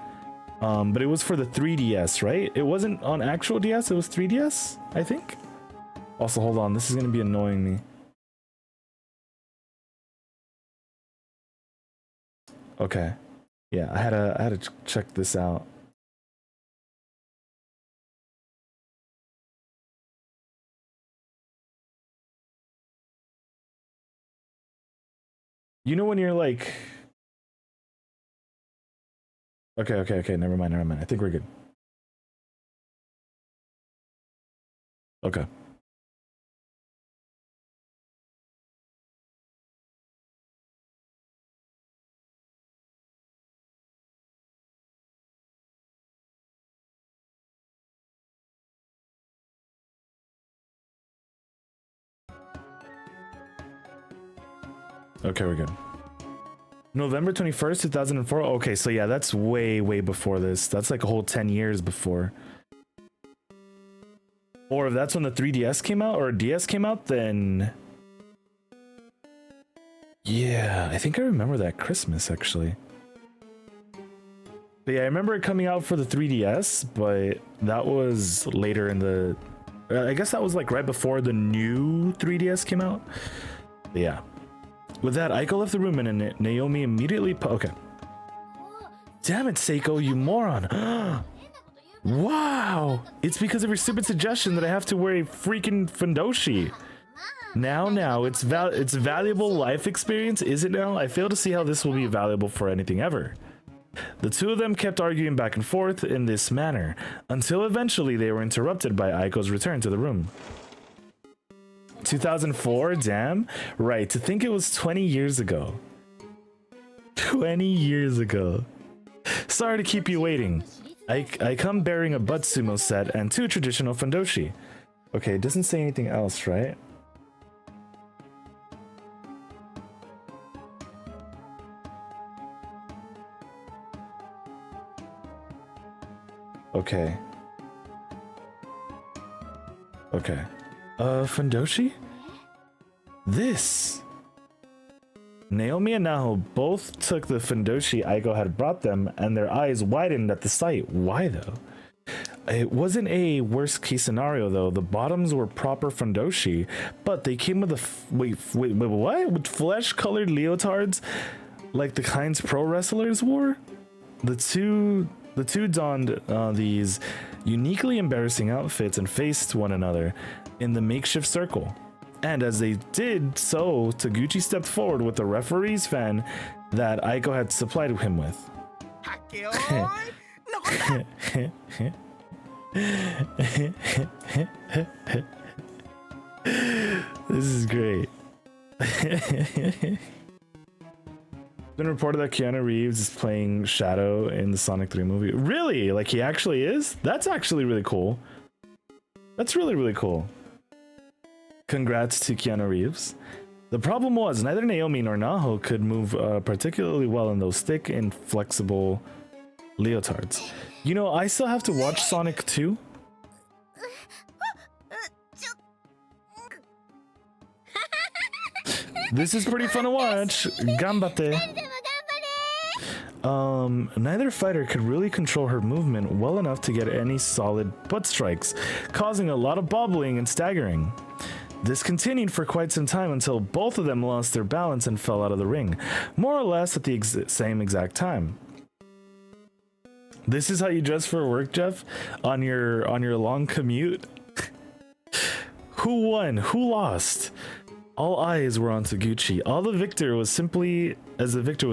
But it was for the 3DS, right? It wasn't on actual DS, it was 3DS, I think. Also, hold on, this is gonna be annoying me. Okay. Yeah, I had to check this out. You know when you're like... Okay, never mind. I think we're good. Okay. Okay, we're good. November 21st, 2004. Okay, so yeah, that's way before this. That's like a whole 10 years before. Or if that's when the 3DS came out or DS came out, then... Yeah, I think I remember that Christmas, actually. But yeah, I remember it coming out for the 3DS, but that was later in the... I guess that was like right before the new 3DS came out. But yeah. With that, Aiko left the room and Naomi immediately... Okay. Damn it, Seiko, you moron. Wow! It's because of your stupid suggestion that I have to wear a freaking fundoshi. Now, it's valuable life experience, is it now? I fail to see how this will be valuable for anything ever. The two of them kept arguing back and forth in this manner, until eventually they were interrupted by Aiko's return to the room. 2004, damn. Right, to think it was 20 years ago. 20 years ago. Sorry to keep you waiting. I come bearing a Butsumo set and 2 traditional fundoshi. Okay, it doesn't say anything else, right? Okay. Okay. Fundoshi? This! Naomi and Naho both took the fundoshi Aiko had brought them, and their eyes widened at the sight. Why, though? It wasn't a worst case scenario, though. The bottoms were proper fundoshi, but they came with wait, what? With flesh-colored leotards, like the kinds pro wrestlers wore? The two donned these uniquely embarrassing outfits and faced one another in the makeshift circle. And as they did so, Taguchi stepped forward with the referee's fan that Aiko had supplied him with. This is great. It's been reported that Keanu Reeves is playing Shadow in the Sonic 3 movie. Really? Like he actually is? That's actually really cool. That's really cool. Congrats to Keanu Reeves. The problem was neither Naomi nor Naho could move particularly well in those thick and flexible leotards. You know, I still have to watch Sonic 2. This is pretty fun to watch. Ganbatte. Neither fighter could really control her movement well enough to get any solid butt strikes, causing a lot of bobbling and staggering. This continued for quite some time until both of them lost their balance and fell out of the ring, more or less at the same exact time. This is how you dress for work, Jeff? On your long commute? Who won? Who lost? All eyes were on Taguchi. The victor was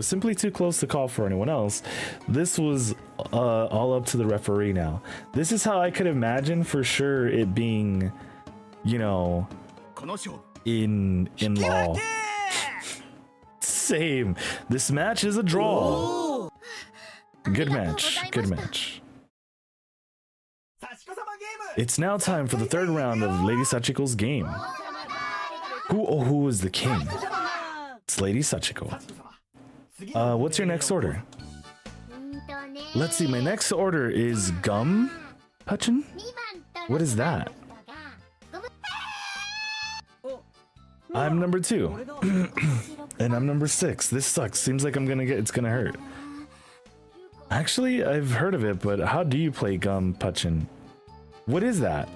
simply too close to call for anyone else. This was all up to the referee now. This is how I could imagine for sure it being, you know, in law. Same. This match is a draw. Good match. Good match. It's now time for the third round of Lady Sachiko's game. Who is the king? It's Lady Sachiko. What's your next order? Let's see, my next order is Gum Puchin? What is that? I'm number 2. And I'm number 6. This sucks. Seems like it's gonna hurt. Actually, I've heard of it, but how do you play Gum Puchin? What is that?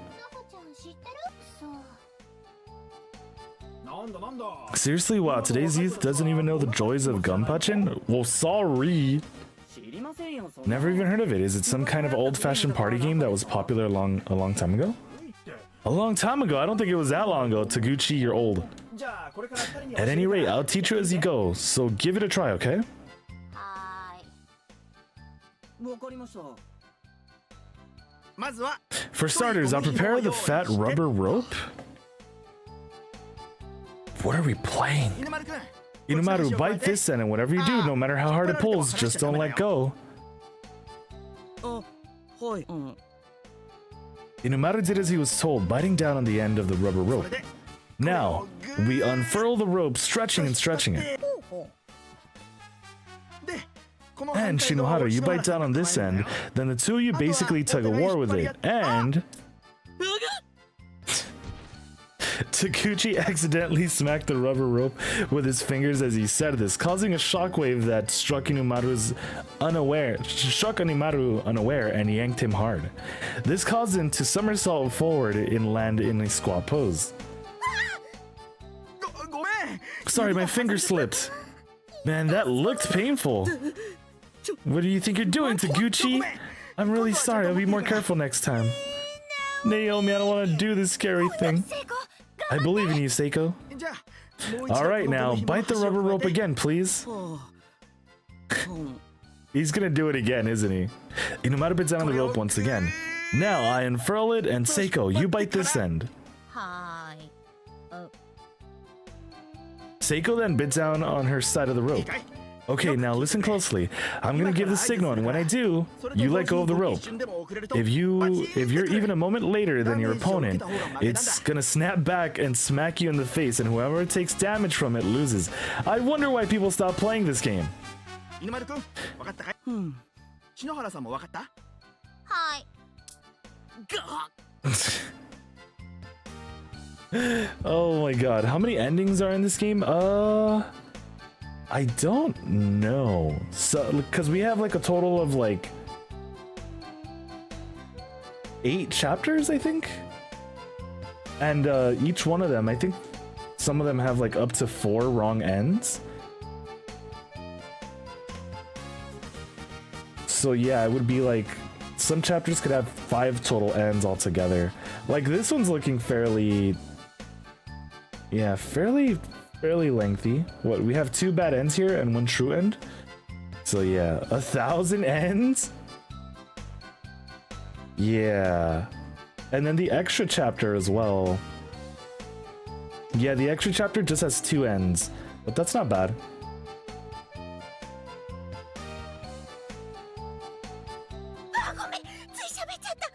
Seriously, wow, today's youth doesn't even know the joys of Gum Puchin? Well, sorry. Never even heard of it. Is it some kind of old-fashioned party game that was popular a long time ago? A long time ago? I don't think it was that long ago. Taguchi, you're old. At any rate, I'll teach you as you go, so give it a try, okay? For starters, I'll prepare the fat rubber rope. What are we playing? Inumaru, bite this end, and whatever you do, no matter how hard it pulls, just don't let go. Inumaru did as he was told, biting down on the end of the rubber rope. Now, we unfurl the rope, stretching and stretching it. And Shinohara, you bite down on this end, then the two of you basically tug a war with it, and... Taguchi accidentally smacked the rubber rope with his fingers as he said this, causing a shockwave that struck Inumaru unaware and yanked him hard. This caused him to somersault forward and land in a squat pose. Sorry, my finger slipped. Man, that looked painful. What do you think you're doing, Taguchi? I'm really sorry, I'll be more careful next time. Naomi, I don't want to do this scary thing. I believe in you, Seiko. Alright now, bite the rubber rope again, please. He's gonna do it again, isn't he? Inumaru bits down on the rope once again. Now I unfurl it, and Seiko, you bite this end. Seiko then bits down on her side of the rope. Okay, now listen closely. I'm gonna give the signal, and when I do, you let go of the rope. If you're even a moment later than your opponent, it's gonna snap back and smack you in the face, and whoever takes damage from it loses. I wonder why people stop playing this game. Oh my god, how many endings are in this game? I don't know. So, because we have like a total of like 8 chapters, I think. And each one of them, I think some of them have like up to 4 wrong ends. So yeah, it would be like some chapters could have 5 total ends altogether. Like this one's looking fairly, yeah, fairly lengthy. What, we have 2 bad ends here and 1 true end? So yeah, 1,000 ends? Yeah. And then the extra chapter as well. Yeah, the extra chapter just has 2 ends, but that's not bad.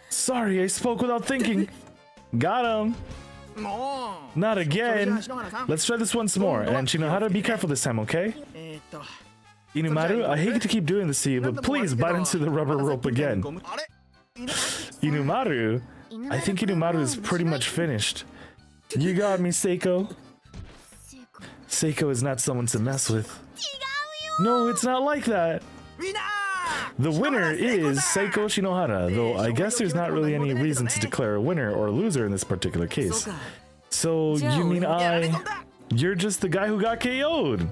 Sorry, I spoke without thinking. Got him. Not again. Let's try this once more, and Shinohara, be careful this time, okay? Inumaru, I hate to keep doing this to you, but please bite into the rubber rope again. Inumaru? I think Inumaru is pretty much finished. You got me, Seiko. Seiko is not someone to mess with. No, it's not like that. The winner is Seiko Shinohara, though I guess there's not really any reason to declare a winner or loser in this particular case. So you mean you're just the guy who got KO'd.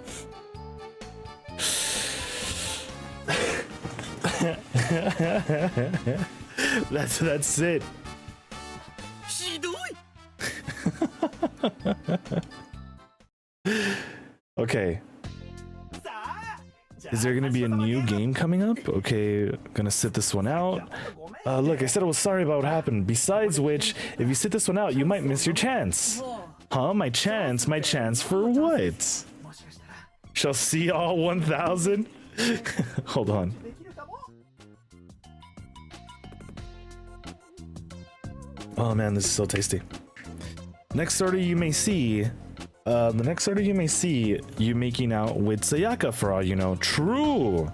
That's it. Okay. Is there gonna be a new game coming up? Okay, gonna sit this one out. Look, I said I was sorry about what happened. Besides which, if you sit this one out, you might miss your chance. Huh? My chance? My chance for what? Shall see all 1,000? Hold on. Oh man, this is so tasty. Next order you may see, you making out with Sayaka for all you know. True!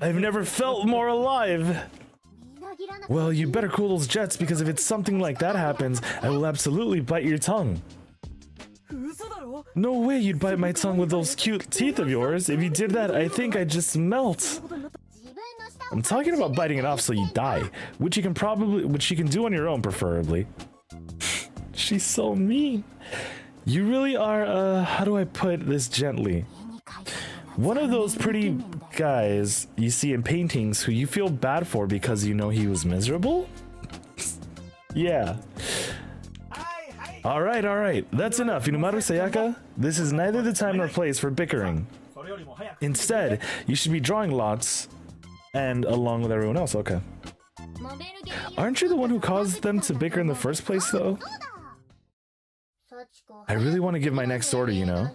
I've never felt more alive! Well, you better cool those jets, because if it's something like that happens, I will absolutely bite your tongue. No way you'd bite my tongue with those cute teeth of yours. If you did that, I think I'd just melt. I'm talking about biting it off so you die, which you can do on your own, preferably. She's so mean. You really are, how do I put this gently? One of those pretty guys you see in paintings who you feel bad for because you know he was miserable? Yeah. Alright, that's enough, Inumaru Sayaka. This is neither the time nor place for bickering. Instead, you should be drawing lots, and along with everyone else, okay. Aren't you the one who caused them to bicker in the first place, though? I really want to give my next order, you know.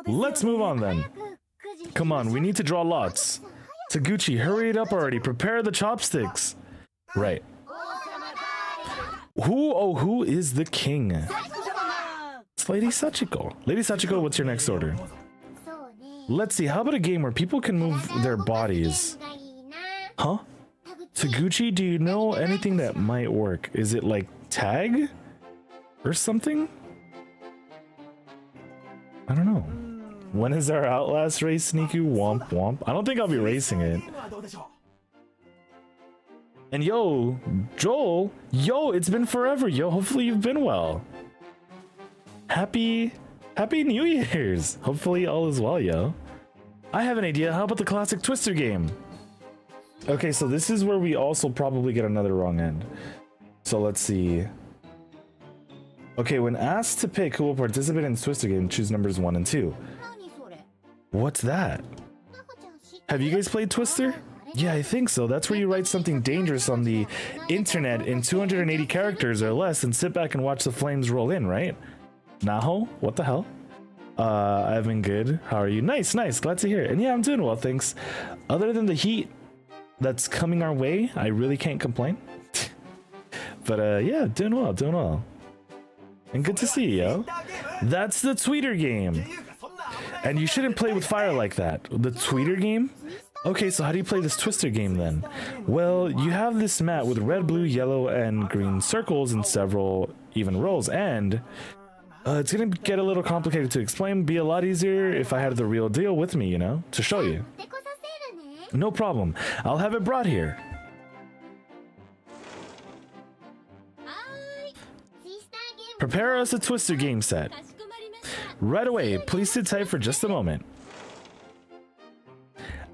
Let's move on then. Come on, we need to draw lots. Taguchi, hurry it up already. Prepare the chopsticks. Right. Who is the king? It's Lady Sachiko. Lady Sachiko, what's your next order? Let's see, how about a game where people can move their bodies? Huh? Taguchi, do you know anything that might work? Is it like tag? Or something? I don't know. When is our Outlast race, Sneaku? Womp womp. I don't think I'll be racing it. And yo, Joel, yo, it's been forever, yo. Hopefully you've been well. Happy New Year's. Hopefully all is well, yo. I have an idea. How about the classic Twister game? Okay, so this is where we also probably get another wrong end. So let's see. Okay, when asked to pick who will participate in Twister game, choose numbers 1 and 2. What's that? Have you guys played Twister? Yeah, I think so. That's where you write something dangerous on the internet in 280 characters or less and sit back and watch the flames roll in, right? Naho? What the hell? I've been good. How are you? Nice. Glad to hear it. And yeah, I'm doing well, thanks. Other than the heat that's coming our way, I really can't complain. But yeah, doing well. And good to see you, yo. That's the Tweeter game. And you shouldn't play with fire like that. The Tweeter game? Okay, so how do you play this Twister game then? Well, you have this mat with red, blue, yellow, and green circles in several even rows, and it's gonna get a little complicated to explain. Be a lot easier if I had the real deal with me, you know, to show you. No problem. I'll have it brought here. Prepare us a Twister game set. Right away, please sit tight for just a moment.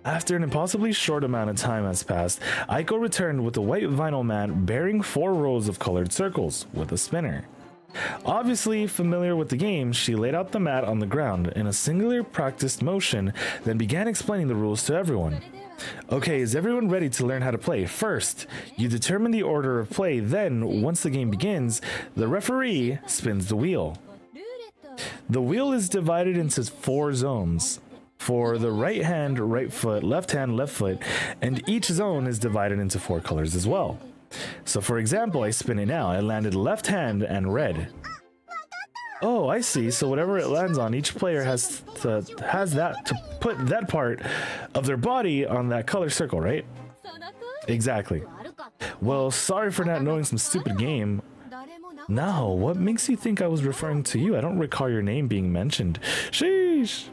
After an impossibly short amount of time has passed, Aiko returned with a white vinyl mat bearing 4 rows of colored circles with a spinner. Obviously familiar with the game, she laid out the mat on the ground in a singular practiced motion, then began explaining the rules to everyone. Okay, is everyone ready to learn how to play? First, you determine the order of play, then, once the game begins, the referee spins the wheel. The wheel is divided into 4 zones. For the right hand, right foot, left hand, left foot, and each zone is divided into 4 colors as well. So for example, I spin it now, I landed left hand and red. Oh, I see. So whatever it lands on, each player has to put that part of their body on that color circle, right? Exactly. Well, sorry for not knowing some stupid game. Now, what makes you think I was referring to you? I don't recall your name being mentioned. Sheesh.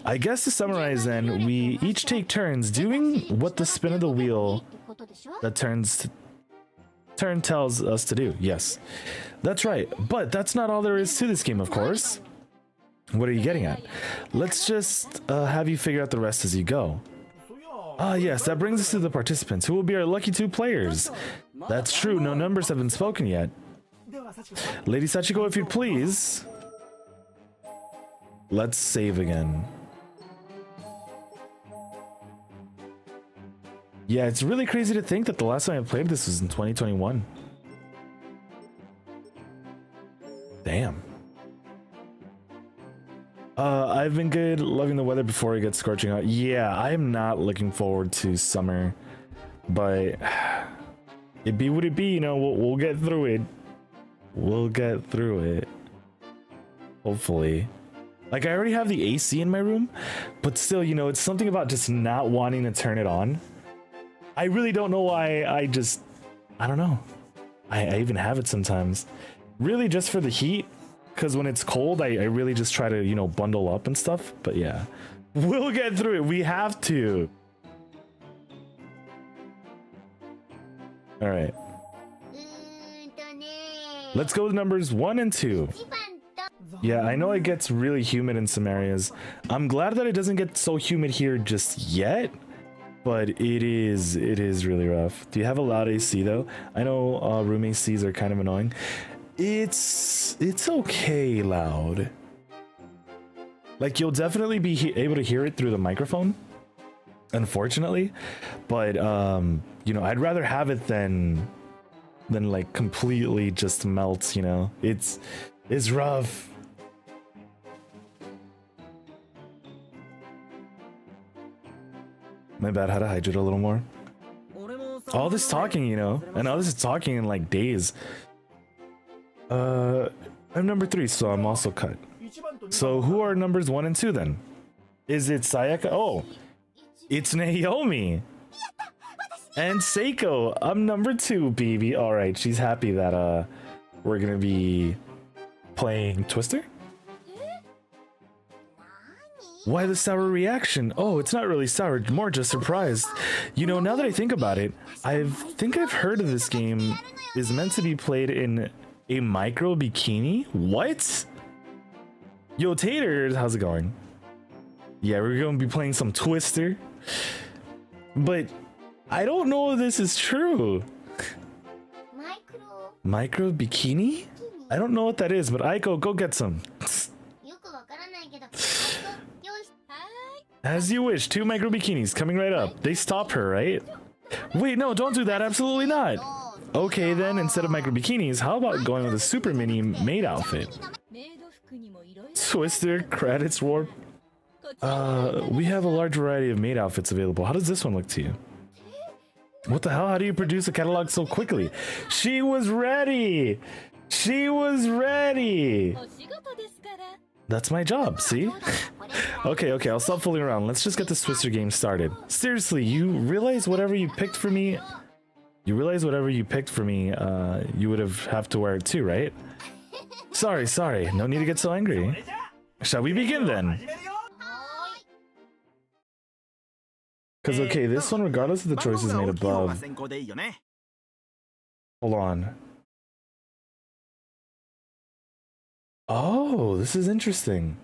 I guess to summarize then, we each take turns doing what the spin of the wheel that turn tells us to do. Yes, that's right. But that's not all there is to this game, of course. What are you getting at? Let's just have you figure out the rest as you go. Ah, yes, that brings us to the participants, who will be our lucky 2 players. That's true, no numbers have been spoken yet. Lady Sachiko, if you'd please. Let's save again. Yeah, it's really crazy to think that the last time I played this was in 2021. Damn. I've been good, loving the weather before it gets scorching hot. Yeah, I'm not looking forward to summer, but it be what it be, you know, we'll get through it. We'll get through it. Hopefully. Like, I already have the AC in my room, but still, you know, it's something about just not wanting to turn it on. I really don't know why. I don't know. I even have it sometimes. Really just for the heat. Because when it's cold, I really just try to, you know, bundle up and stuff. But yeah, we'll get through it. We have to. All right. Let's go with numbers 1 and 2. Yeah, I know it gets really humid in some areas. I'm glad that it doesn't get so humid here just yet. But it is really rough. Do you have a loud AC though? I know room ACs are kind of annoying. It's okay loud. Like, you'll definitely be able to hear it through the microphone, unfortunately. But you know, I'd rather have it than like completely just melt, you know. It's rough. My bad, how to hydrate a little more. All this talking, you know, and all this talking in like days. I'm number 3, so I'm also cut. So who are numbers 1 and 2 then? Is it Sayaka? Oh, it's Naomi and Seiko. I'm number 2, baby. All right, she's happy that we're gonna be playing Twister. Why the sour reaction? Oh, it's not really sour, more just surprised. You know, now that I think about it, I think I've heard of this game is meant to be played in a micro bikini? What? Yo, Taters, how's it going? Yeah, we're gonna be playing some Twister. But I don't know if this is true. Micro bikini? I don't know what that is, but Aiko, go get some. As you wish, 2 micro bikinis coming right up. They stop her, right? Wait, no, don't do that, absolutely not. Okay then, instead of micro bikinis, how about going with a super mini maid outfit? Twister, credits, warp. We have a large variety of maid outfits available. How does this one look to you? What the hell? How do you produce a catalog so quickly? She was ready! She was ready! That's my job, see? Okay, I'll stop fooling around. Let's just get this Twister game started. Seriously, you realize whatever you picked for me... You would have to wear it too, right? Sorry. No need to get so angry. Shall we begin then? Because, okay, this one, regardless of the choices made above... Hold on. Oh, this is interesting.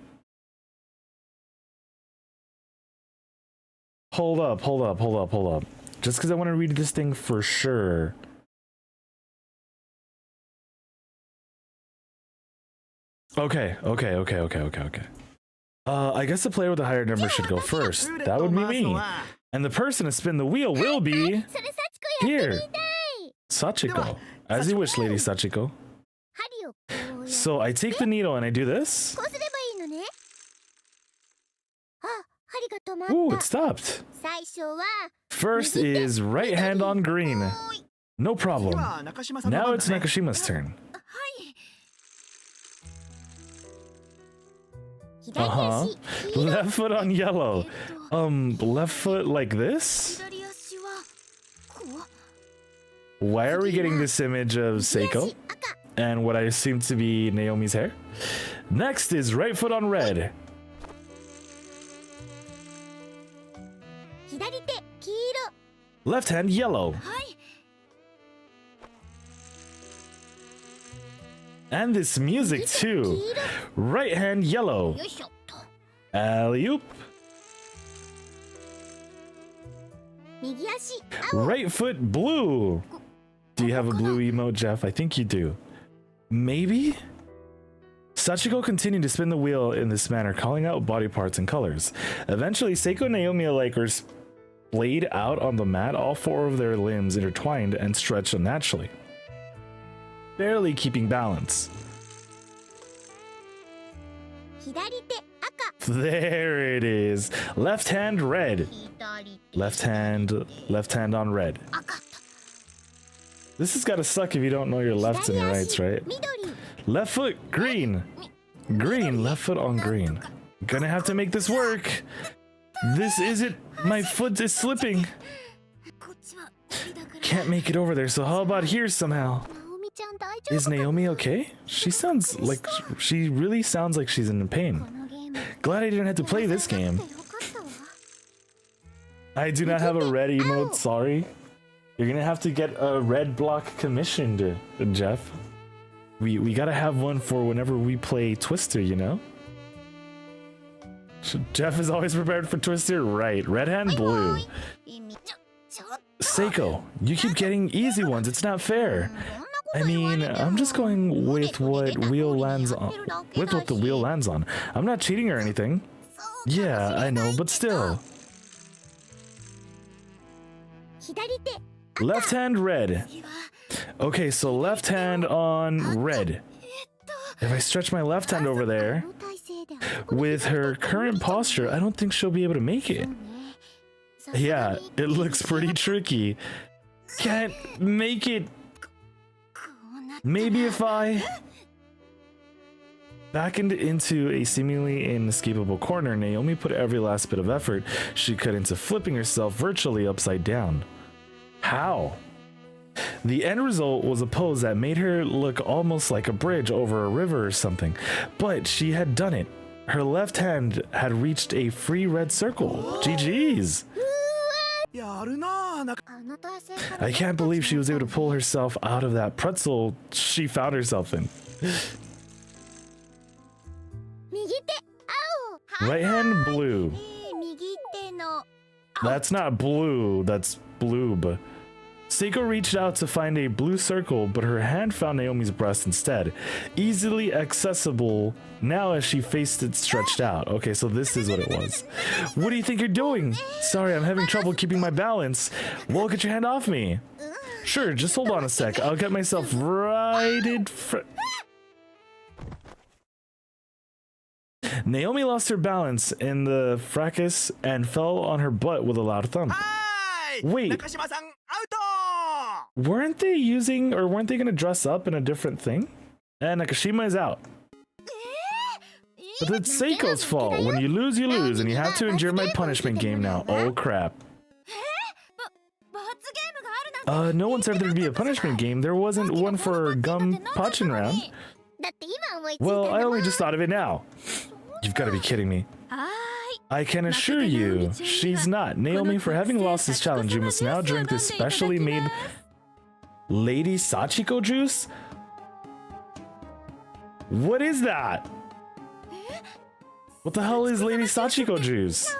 Hold up. Just because I want to read this thing for sure. Okay. I guess the player with the higher number should go first. That would be me. And the person to spin the wheel will be... Here. Sachiko. As you wish, Lady Sachiko. So I take the needle and I do this. Ooh, it stopped. First is right hand on green. No problem. Now it's Nakashima's turn. Left foot on yellow. Left foot like this? Why are we getting this image of Seiko? And what I assume to be Naomi's hair? Next is right foot on red. Left hand yellow. And this music too. Right hand yellow. Alley-oop. Right foot blue. Do you have a blue emote, Jeff? I think you do. Maybe? Sachiko continued to spin the wheel in this manner, calling out body parts and colors. Eventually, Seiko and Naomi alike were splayed out on the mat, all four of their limbs intertwined and stretched unnaturally, barely keeping balance. There it is. Left hand red. Left hand on red. This has got to suck if you don't know your lefts and your rights, right? Left foot green. Green, left foot on green. Gonna have to make this work. This isn't. My foot is slipping. Can't make it over there, so how about here somehow? Is Naomi okay? She really sounds like she's in pain. Glad I didn't have to play this game. I do not have a red emote, sorry. You're gonna have to get a red block commissioned, Jeff. We gotta have one for whenever we play Twister, you know? Jeff is always prepared for Twister, right? Red hand blue. Seiko, you keep getting easy ones, it's not fair. I mean, I'm just going with what the wheel lands on. I'm not cheating or anything. Yeah, I know, but still. Left hand red. Okay, so left hand on red. If I stretch my left hand over there, with her current posture, I don't think she'll be able to make it. Yeah, it looks pretty tricky. Can't make it. Maybe if I back into a seemingly inescapable corner, Naomi put every last bit of effort she could into flipping herself virtually upside down. How? The end result was a pose that made her look almost like a bridge over a river or something, but she had done it. Her left hand had reached a free red circle. GG's. I can't believe she was able to pull herself out of that pretzel she found herself in. Right hand blue. That's not blue, that's bloob. Seiko reached out to find a blue circle, but her hand found Naomi's breast instead. Easily accessible now as she faced it stretched out. Okay, so this is what it was. What do you think you're doing? Sorry, I'm having trouble keeping my balance. Well, get your hand off me. Sure, just hold on a sec. I'll get myself righted. Naomi lost her balance in the fracas and fell on her butt with a loud thump. Wait. Weren't they going to dress up in a different thing? And Nakashima is out. But it's Seiko's fault. When you lose, and you have to endure my punishment game now. Oh crap. No one said there'd be a punishment game. There wasn't one for Gum Pachin round. Well, I only just thought of it now. You've got to be kidding me. I can assure you, she's not. Naomi, for having lost this challenge, you must now drink this specially made Lady Sachiko juice? What is that? What the hell is Lady Sachiko juice?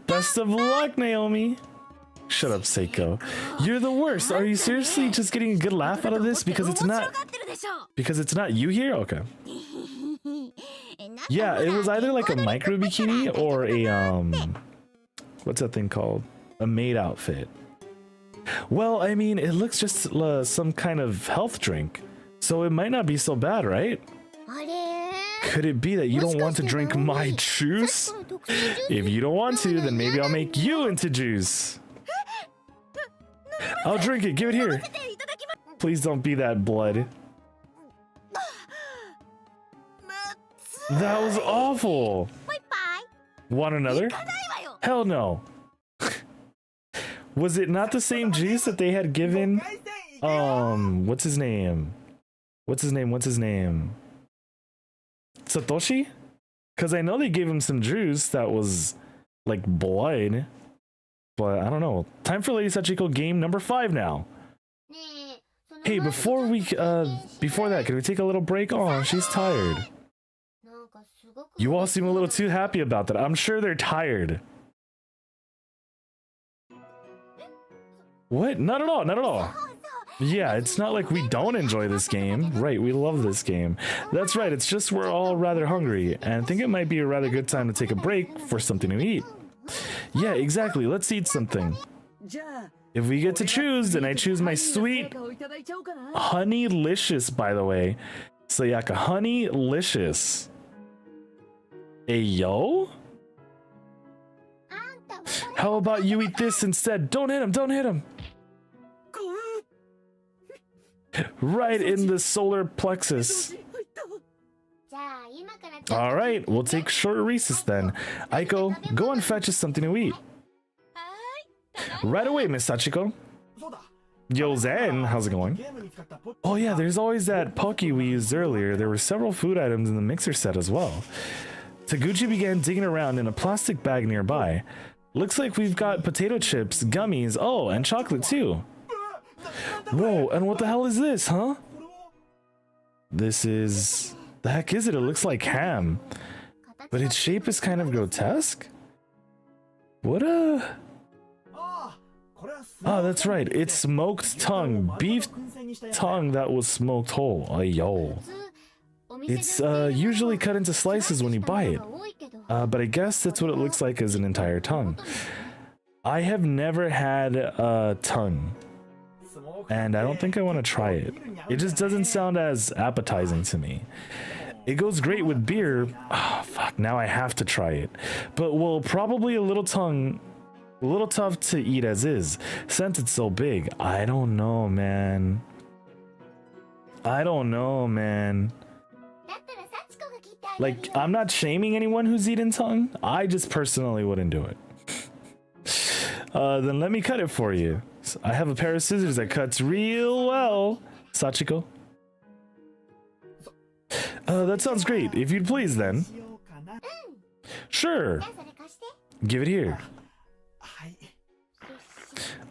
Best of luck, Naomi. Shut up, Seiko. You're the worst. Are you seriously just getting a good laugh out of this? Because it's not you here? Okay. Yeah, it was either like a micro bikini or a what's that thing called? A maid outfit. Well, I mean, it looks just some kind of health drink, so it might not be so bad, right? Could it be that you don't want to drink my juice? If you don't want to, then maybe I'll make you into juice. I'll drink it. Give it here. Please don't be that blood. That was awful. Want another? Hell no. Was it not the same juice that they had given? What's his name? Satoshi? Because I know they gave him some juice that was like blood. But I don't know. Time for Lady Sachiko game number 5 now. Hey, before that, can we take a little break? Oh, she's tired. You all seem a little too happy about that. I'm sure they're tired. What? Not at all, not at all. Yeah, it's not like we don't enjoy this game. Right, we love this game. That's right, it's just we're all rather hungry and think it might be a rather good time to take a break for something to eat. Yeah, exactly, let's eat something. If we get to choose, then I choose my sweet Honeylicious, by the way. Sayaka, Honeylicious. Ayo? How about you eat this instead? Don't hit him, don't hit him. Right in the solar plexus. Alright, we'll take short recess then. Aiko, go and fetch us something to eat. Right away, Miss Sachiko. Yo, Zen, how's it going? Oh yeah, there's always that Poke we used earlier. There were several food items in the mixer set as well. Taguchi began digging around in a plastic bag nearby. Looks like we've got potato chips, gummies, oh, and chocolate too. Whoa, and what the hell is this, huh? This is... the heck is it? It looks like ham. But its shape is kind of grotesque? What a... oh, that's right. It's smoked tongue. Beef tongue that was smoked whole. Ayo. It's usually cut into slices when you buy it. But I guess that's what it looks like as an entire tongue. I have never had a tongue. And I don't think I want to try it. It just doesn't sound as appetizing to me. It goes great with beer. Oh, fuck, now I have to try it. But, well, probably a little tough to eat as is, since it's so big. I don't know, man. Like, I'm not shaming anyone who's eaten tongue. I just personally wouldn't do it. Then let me cut it for you. I have a pair of scissors that cuts real well, Sachiko. That sounds great. If you'd please, then. Sure. Give it here.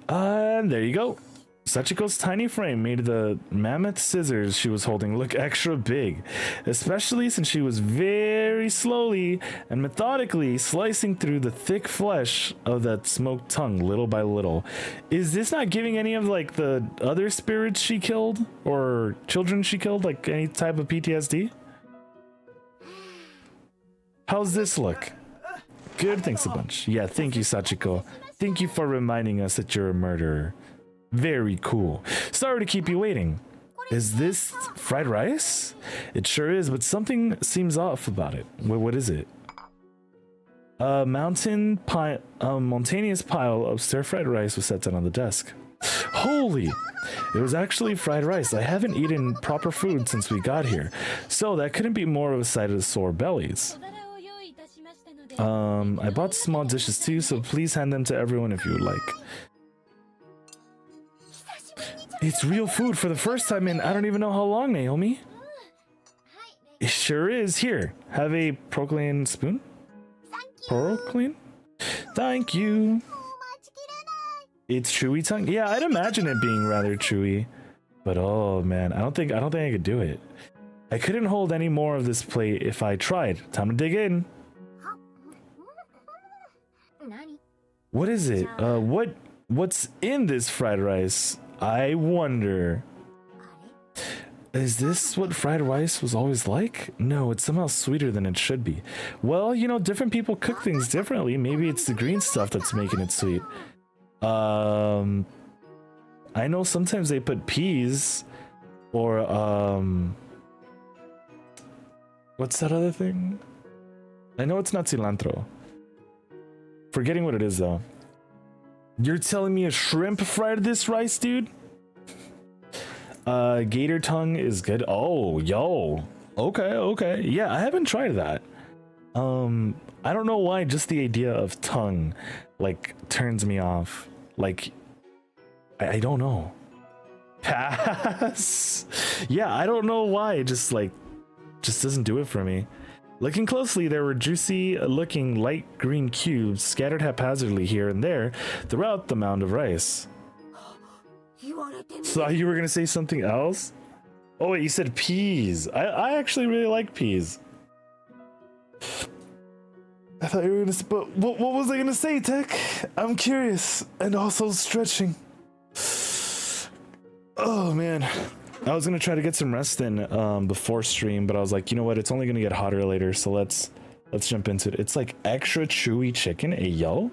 And there you go. Sachiko's tiny frame made the mammoth scissors she was holding look extra big, especially since she was very slowly and methodically slicing through the thick flesh of that smoked tongue little by little. Is this not giving any of like the other spirits she killed or children she killed like any type of PTSD? How's this look? Good, thanks a bunch. Yeah, thank you, Sachiko. Thank you for reminding us that you're a murderer. Very cool. Sorry to keep you waiting. Is this fried rice? It sure is, but something seems off about it. What is it? A mountainous pile of stir-fried rice was set down on the desk. Holy! It was actually fried rice. I haven't eaten proper food since we got here, so that couldn't be more of a sight of sore bellies. I bought small dishes too, so please hand them to everyone if you would like. It's real food for the first time in I don't even know how long, Naomi. It sure is. Here, have a Proclean spoon? Proclean? Thank you. It's chewy tongue. Yeah, I'd imagine it being rather chewy. But oh man, I don't think I could do it. I couldn't hold any more of this plate if I tried. Time to dig in. What is it? What's in this fried rice? I wonder. Is this what fried rice was always like? No, it's somehow sweeter than it should be. Well, you know, different people cook things differently. Maybe it's the green stuff that's making it sweet. I know sometimes they put peas or what's that other thing? I know it's not cilantro. Forgetting what it is though. You're telling me a shrimp fried this rice, dude? Gator tongue is good. Oh, yo. Okay. Yeah, I haven't tried that. I don't know why just the idea of tongue, like, turns me off. Like, I don't know. Pass. Yeah, I don't know why. It just, like, just doesn't do it for me. Looking closely, there were juicy looking light green cubes scattered haphazardly here and there throughout the mound of rice. Thought you were gonna say something else? Oh wait, you said peas. I actually really like peas. I thought you were gonna say, but what was I gonna say, Tech? I'm curious and also stretching. Oh man. I was gonna try to get some rest in before stream, but I was like, you know what? It's only gonna get hotter later, so let's jump into it. It's like extra chewy chicken, yo.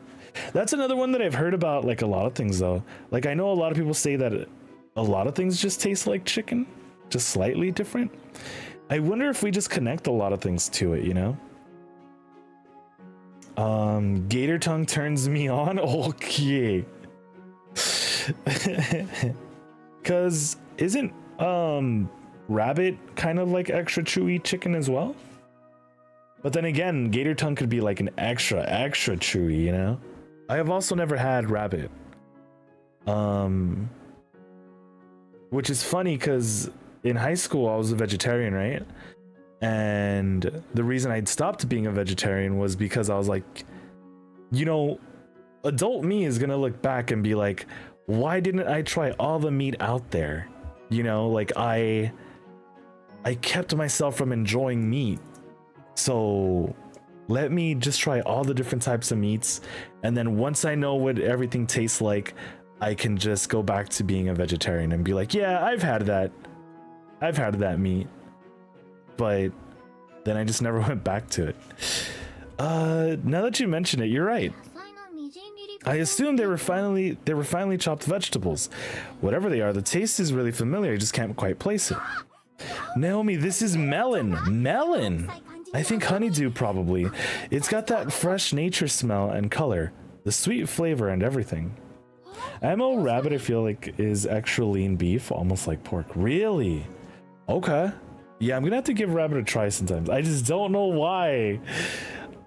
That's another one that I've heard about, like a lot of things though. Like I know a lot of people say that a lot of things just taste like chicken, just slightly different. I wonder if we just connect a lot of things to it, you know? Gator tongue turns me on. Okay. Cause isn't rabbit kind of like extra chewy chicken as well? But then again, gator tongue could be like an extra chewy, you know? I have also never had rabbit. Which is funny because in high school I was a vegetarian, right? And the reason I'd stopped being a vegetarian was because I was like, you know, adult me is gonna look back and be like, why didn't I try all the meat out there? You know, like I kept myself from enjoying meat. So let me just try all the different types of meats. And then once I know what everything tastes like, I can just go back to being a vegetarian and be like, yeah, I've had that meat. But then I just never went back to it. Now that you mention it, you're right. I assume they were finally chopped vegetables. Whatever they are, the taste is really familiar. I just can't quite place it. Naomi, this is melon. Melon. I think honeydew probably. It's got that fresh nature smell and color, the sweet flavor and everything. Ammo rabbit, I feel like, is extra lean beef, almost like pork. Really? Okay. Yeah, I'm gonna have to give rabbit a try sometimes. I just don't know why.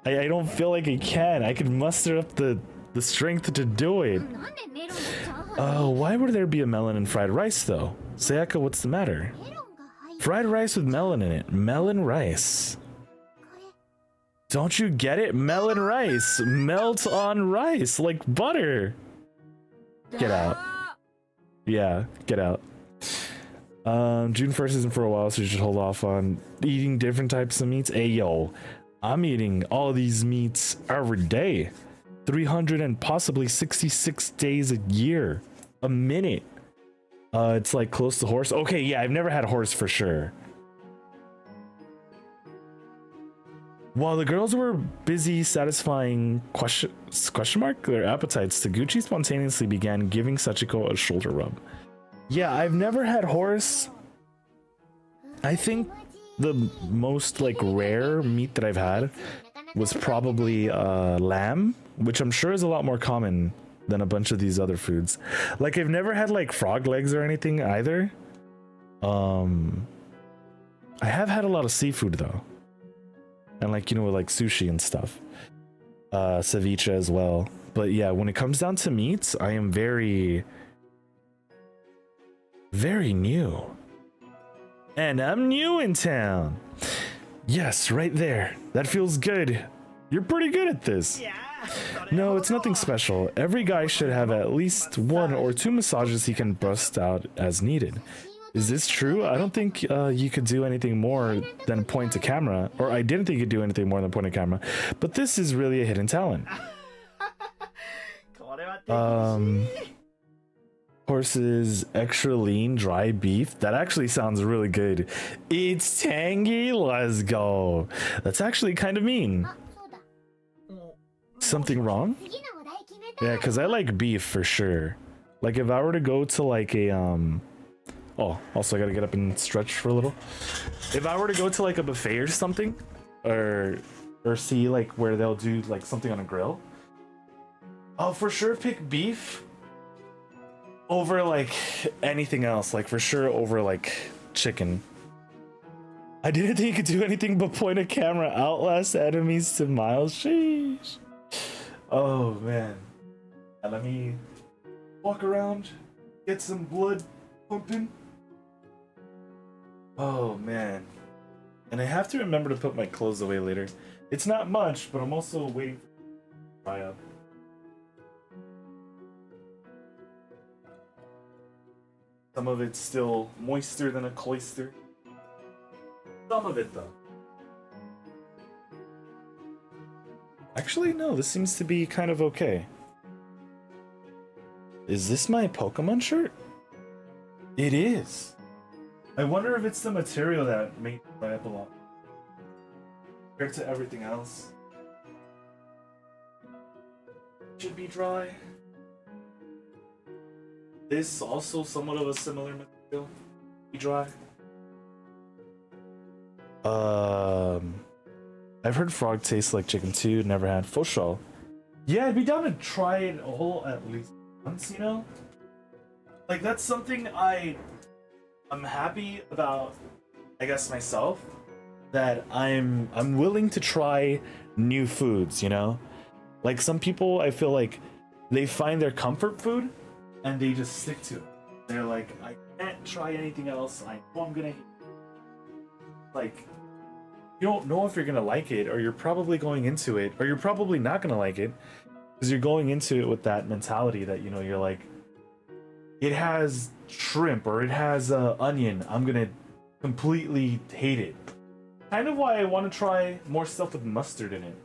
I don't feel like I can. I could muster up the strength to do it. Why would there be a melon in fried rice though? Sayaka, what's the matter? Fried rice with melon in it. Melon rice. Don't you get it? Melon rice. Melt on rice like butter. Get out. Yeah, get out. June 1st isn't for a while, so you should hold off on eating different types of meats. Hey, yo, I'm eating all these meats every day. 300 and possibly 66 days a year. A minute. It's like close to horse. Okay, yeah, I've never had horse for sure. While the girls were busy satisfying question mark their appetites, Taguchi spontaneously began giving Sachiko a shoulder rub. Yeah, I've never had horse. I think the most like rare meat that I've had was probably lamb, which I'm sure is a lot more common than a bunch of these other foods. Like I've never had like frog legs or anything either. I have had a lot of seafood though. And like, you know, like sushi and stuff. Ceviche as well. But yeah, when it comes down to meats, I am very new. And I'm new in town. Yes, right there. That feels good. You're pretty good at this. No, it's nothing special. Every guy should have at least 1 or 2 massages he can bust out as needed. Is this true? I don't think you could do anything more than point a camera. Or I didn't think you could do anything more than point a camera. But this is really a hidden talent. Horses, extra lean, dry beef. That actually sounds really good. It's tangy. Let's go. That's actually kind of mean. Something wrong? Yeah, because I like beef for sure. Like if I were to go to like a oh, also I gotta get up and stretch for a little. If I were to go to like a buffet or something, or see like where they'll do like something on a grill, I'll for sure pick beef over like anything else. Like for sure over like chicken. I didn't think you could do anything but point a camera, outlast enemies to miles. Sheesh. Oh man. Now let me walk around, get some blood pumping. Oh man. And I have to remember to put my clothes away later. It's not much, but I'm also waiting for it to dry up. Some of it's still moister than a cloister. Some of it, though. Actually, no, this seems to be kind of okay. Is this my Pokemon shirt? It is. I wonder if it's the material that made it dry up a lot. Compared to everything else. Should be dry. This also somewhat of a similar material. Be dry. I've heard frog tastes like chicken too. Never had Foshal. Yeah, I'd be down to try it a whole at least once, you know? Like that's something I'm happy about, I guess myself, that I'm willing to try new foods, you know? Like some people I feel like they find their comfort food and they just stick to it. They're like, I can't try anything else. I know I'm gonna hate it. Like you don't know if you're gonna like it, or you're probably going into it, or you're probably not gonna like it, because you're going into it with that mentality that, you know, you're like, it has shrimp or it has onion, I'm gonna completely hate it. Kind of why I want to try more stuff with mustard in it,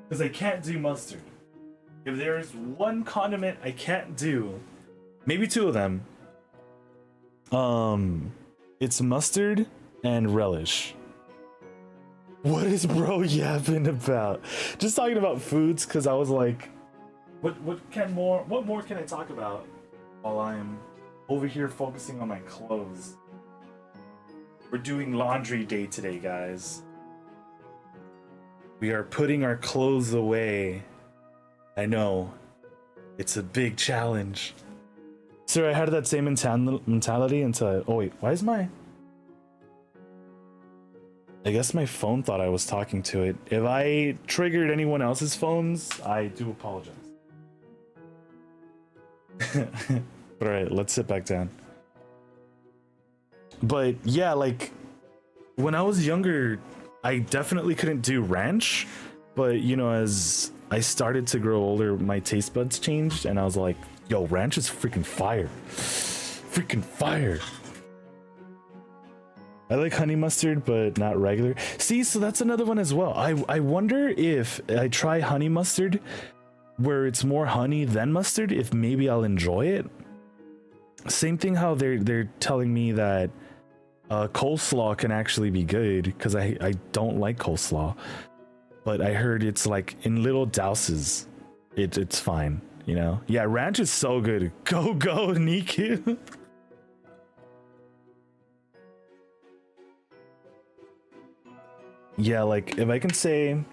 because I can't do mustard. If there's one condiment I can't do, maybe two of them, it's mustard and relish. What is bro yapping about? Just talking about foods, because I was like, what more can I talk about while I'm over here focusing on my clothes? We're doing laundry day today, guys. We are putting our clothes away. I know, it's a big challenge. Sir, I had that same mentality until oh wait, why is my... I guess my phone thought I was talking to it. If I triggered anyone else's phones, I do apologize. But alright, let's sit back down. But yeah, like, when I was younger, I definitely couldn't do ranch. But, you know, as I started to grow older, my taste buds changed, and I was like, yo, ranch is freaking fire. Freaking fire. I like honey mustard, but not regular. See, so that's another one as well. I wonder if I try honey mustard, where it's more honey than mustard, if maybe I'll enjoy it. Same thing how they're telling me that coleslaw can actually be good, because I don't like coleslaw. But I heard it's like in little douses, it's fine, you know? Yeah, ranch is so good. Go, Niku. Yeah, like if I can say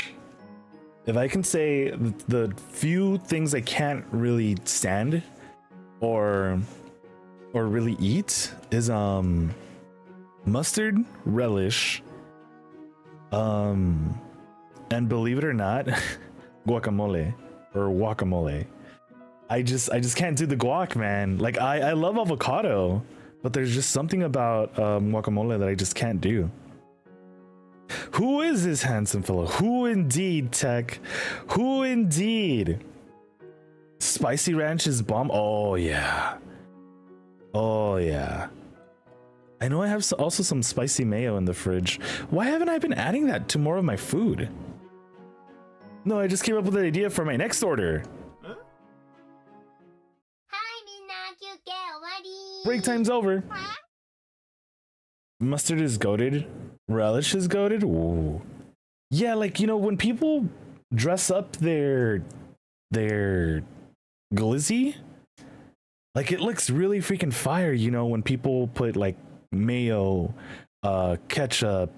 the few things I can't really stand or really eat is mustard, relish, and believe it or not, guacamole. I just can't do the guac, man. Like I love avocado, but there's just something about guacamole that I just can't do. Who is this handsome fellow? Who indeed, Tech? Who indeed? Spicy ranch is bomb. Oh yeah. Oh yeah. I know I have also some spicy mayo in the fridge. Why haven't I been adding that to more of my food? No, I just came up with an idea for my next order. Huh? Break time's over. Mustard is goated. Relish is goated. Ooh. Yeah, like, you know, when people dress up their glizzy, like it looks really freaking fire, you know, when people put like mayo, ketchup,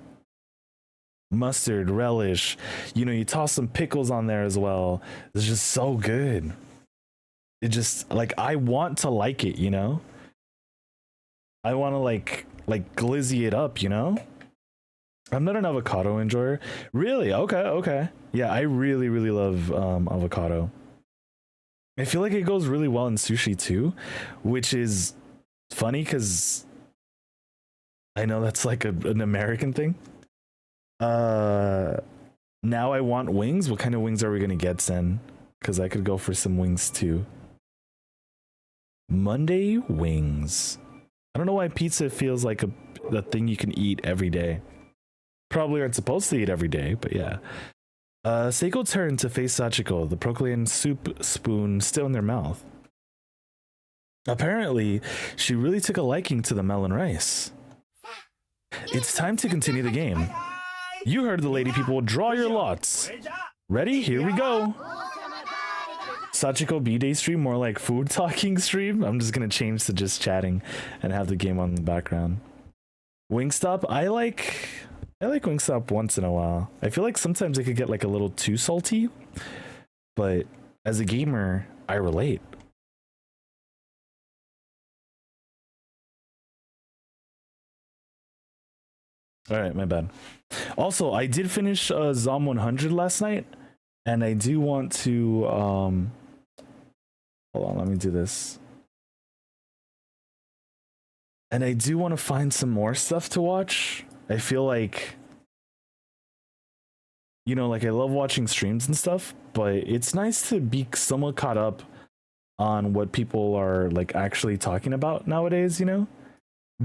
mustard, relish, you know, you toss some pickles on there as well. It's just so good. It just, like, I want to like it, you know? I want to like glizzy it up, you know? I'm not an avocado enjoyer. Really? Okay. Yeah, I really love avocado. I feel like it goes really well in sushi too, which is funny because I know that's like an American thing, Now I want wings. What kind of wings are we gonna get, Sen? Because I could go for some wings too. Monday wings. I don't know why pizza feels like a thing you can eat every day. Probably aren't supposed to eat every day, but yeah. Seiko turned to face Sachiko, the Proclean soup spoon still in their mouth. Apparently, she really took a liking to the melon rice. It's time to continue the game. You heard the lady people. Draw your lots. Ready? Here we go. Sachiko B-Day stream, more like food talking stream. I'm just gonna change to just chatting and have the game on the background. Wingstop, I like Wingstop once in a while. I feel like sometimes it could get like a little too salty, but as a gamer, I relate. All right, my bad. Also, I did finish Zom 100 last night, and I do want to hold on, let me do this. And I do want to find some more stuff to watch. I feel like, you know, like I love watching streams and stuff, but it's nice to be somewhat caught up on what people are like actually talking about nowadays, you know?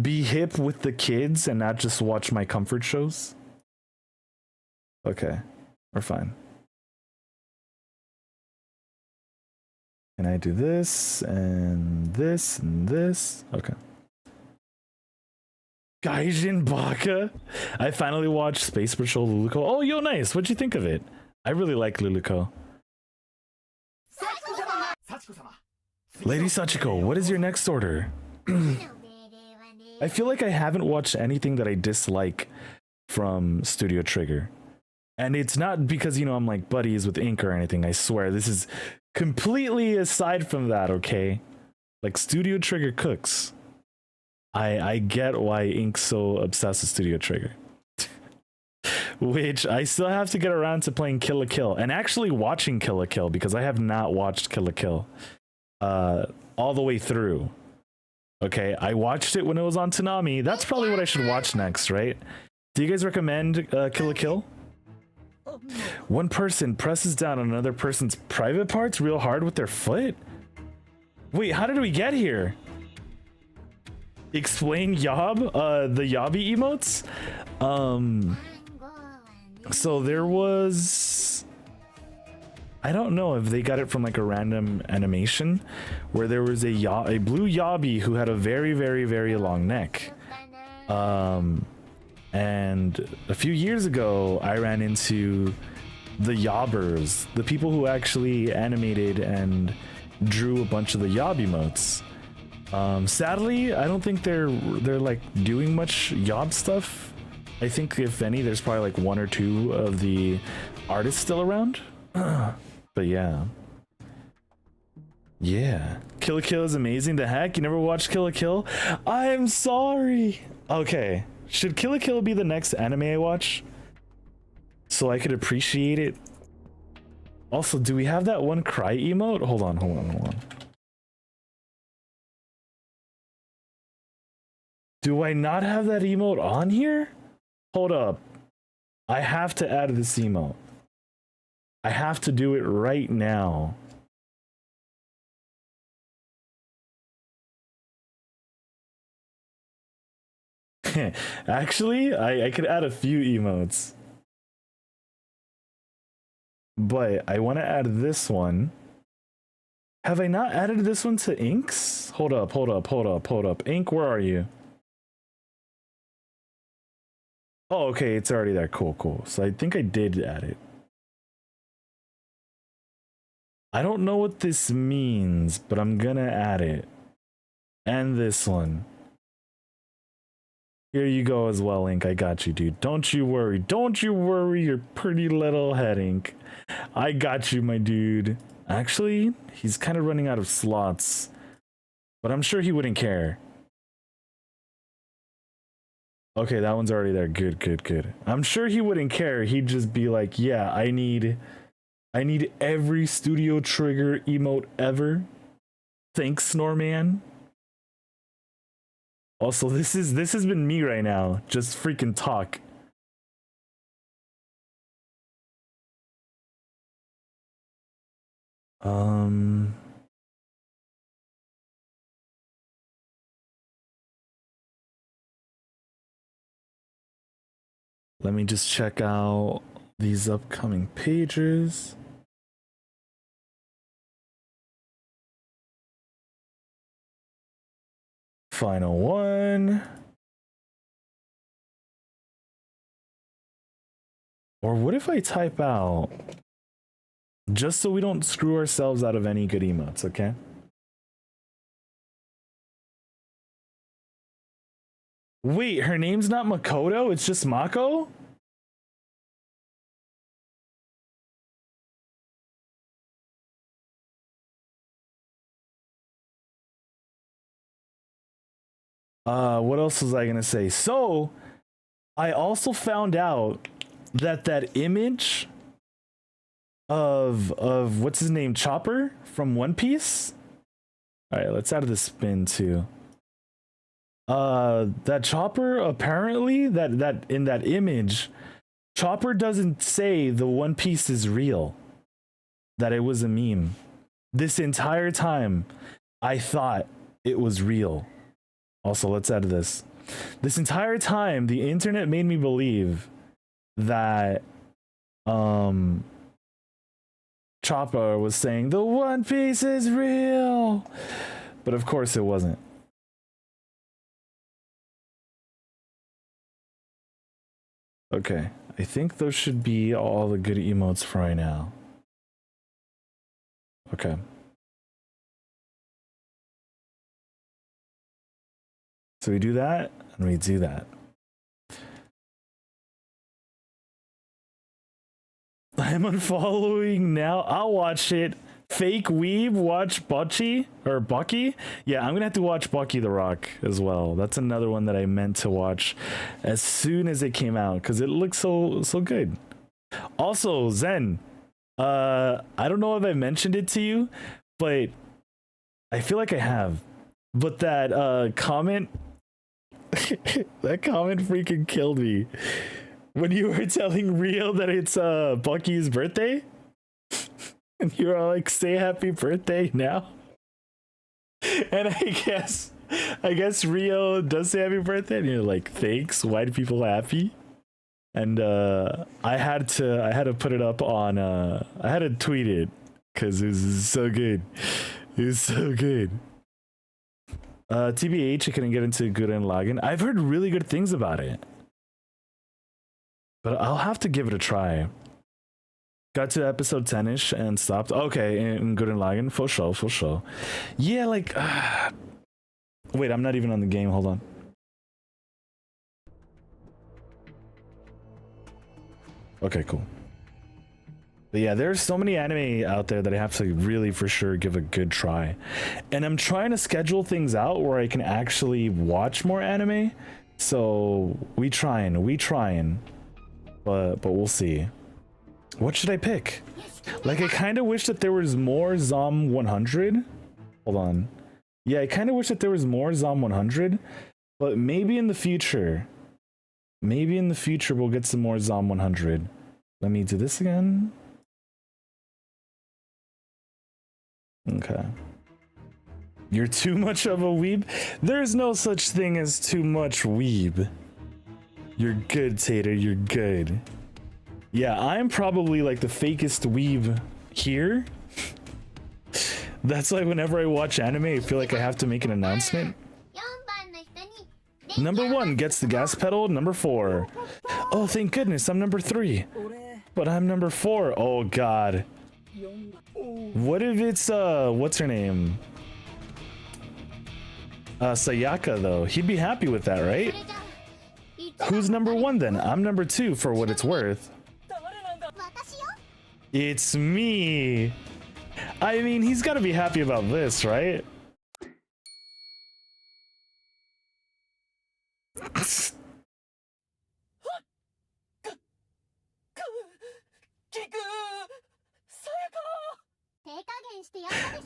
Be hip with the kids and not just watch my comfort shows. Okay, we're fine. Can I do this and this and this? Okay. Gaijin Baka. I finally watched Space Patrol Luluko. Oh, yo, nice. What'd you think of it? I really like Luluko. Lady Sachiko, what is your next order? I feel like I haven't watched anything that I dislike from Studio Trigger. And it's not because, you know, I'm like buddies with Ink or anything. I swear, this is completely aside from that, okay? Like, Studio Trigger cooks. I get why Ink's so obsessed with Studio Trigger. Which I still have to get around to playing Kill la Kill and actually watching Kill la Kill, because I have not watched Kill la Kill all the way through. Okay, I watched it when it was on Toonami. That's probably what I should watch next, right? Do you guys recommend Kill la Kill? One person presses down on another person's private parts real hard with their foot? Wait, how did we get here? Explain Yob, the Yobby emotes? So there was... I don't know if they got it from like a random animation where there was a blue Yobby who had a very, very, very long neck. And a few years ago, I ran into the Yobbers, the people who actually animated and drew a bunch of the Yob emotes. Sadly, I don't think they're like doing much Yob stuff. I think if any, there's probably like one or two of the artists still around. But yeah. Yeah. Kill la Kill is amazing. The heck? You never watched Kill la Kill? I'm sorry. Okay. Should Kill la Kill be the next anime I watch? So I could appreciate it. Also, do we have that one cry emote? Hold on. Do I not have that emote on here? Hold up. I have to add this emote. I have to do it right now. Actually, I could add a few emotes. But I want to add this one. Have I not added this one to Inks? Hold up. Ink, where are you? Oh, okay, it's already there. Cool. So I think I did add it. I don't know what this means, but I'm gonna add it. And this one. Here you go as well, Ink. I got you, dude. Don't you worry, your pretty little head, Ink. I got you, my dude. Actually, he's kind of running out of slots, but I'm sure he wouldn't care. Okay, that one's already there. Good. I'm sure he wouldn't care. He'd just be like, yeah, I need every Studio Trigger emote ever. Thanks, Snorman. Also, this has been me right now. Just freaking talk. Let me just check out these upcoming pages. Final one. Or what if I type out, just so we don't screw ourselves out of any good emotes, okay? Wait, her name's not Makoto, it's just Mako? What else was I gonna say? So, I also found out that image of what's his name, Chopper from One Piece. All right, let's add the spin too. That Chopper, apparently that in that image, Chopper doesn't say the One Piece is real, that it was a meme. This entire time, I thought it was real. Also, let's add this. This entire time, the internet made me believe that Chopper was saying the One Piece is real, but of course it wasn't. Okay, I think those should be all the good emotes for right now. Okay. So we do that, and we do that. I'm unfollowing now. I'll watch it. Fake weeb, watch Bucky or Bucky. Yeah, I'm gonna have to watch Bucky the Rock as well. That's another one that I meant to watch as soon as it came out because it looks so good. Also, Zen, I don't know if I mentioned it to you, but I feel like I have. But that comment, that comment freaking killed me. When you were telling Rio that it's Bucky's birthday, and you were like, "Say happy birthday now," and I guess Rio does say happy birthday, and you're like, "Thanks, white people happy," and I had to put it up on I had to tweet it because it was so good. It was so good. TBH, I couldn't get into Gurren Lagann. I've heard really good things about it, but I'll have to give it a try. Got to episode 10-ish and stopped. Okay, in Gurren Lagann, for sure. Yeah, like, wait, I'm not even on the game. Hold on. Okay, cool. But yeah, there's so many anime out there that I have to really for sure give a good try. And I'm trying to schedule things out where I can actually watch more anime. So we trying. But we'll see. What should I pick? Like, I kind of wish that there was more Zom 100. Hold on. Yeah, I kind of wish that there was more Zom 100. But maybe in the future. Maybe in the future we'll get some more Zom 100. Let me do this again. Okay. You're too much of a weeb? There's no such thing as too much weeb. You're good, Tater. You're good. Yeah, I'm probably like the fakest weeb here. That's why whenever I watch anime, I feel like I have to make an announcement. Number 1 gets the gas pedal. Number 4. Oh, thank goodness, I'm number 3. But I'm number 4. Oh, God. What if it's, what's her name? Sayaka, though. He'd be happy with that, right? Who's number 1 then? I'm number 2 for what it's worth. It's me. I mean, he's got to be happy about this, right?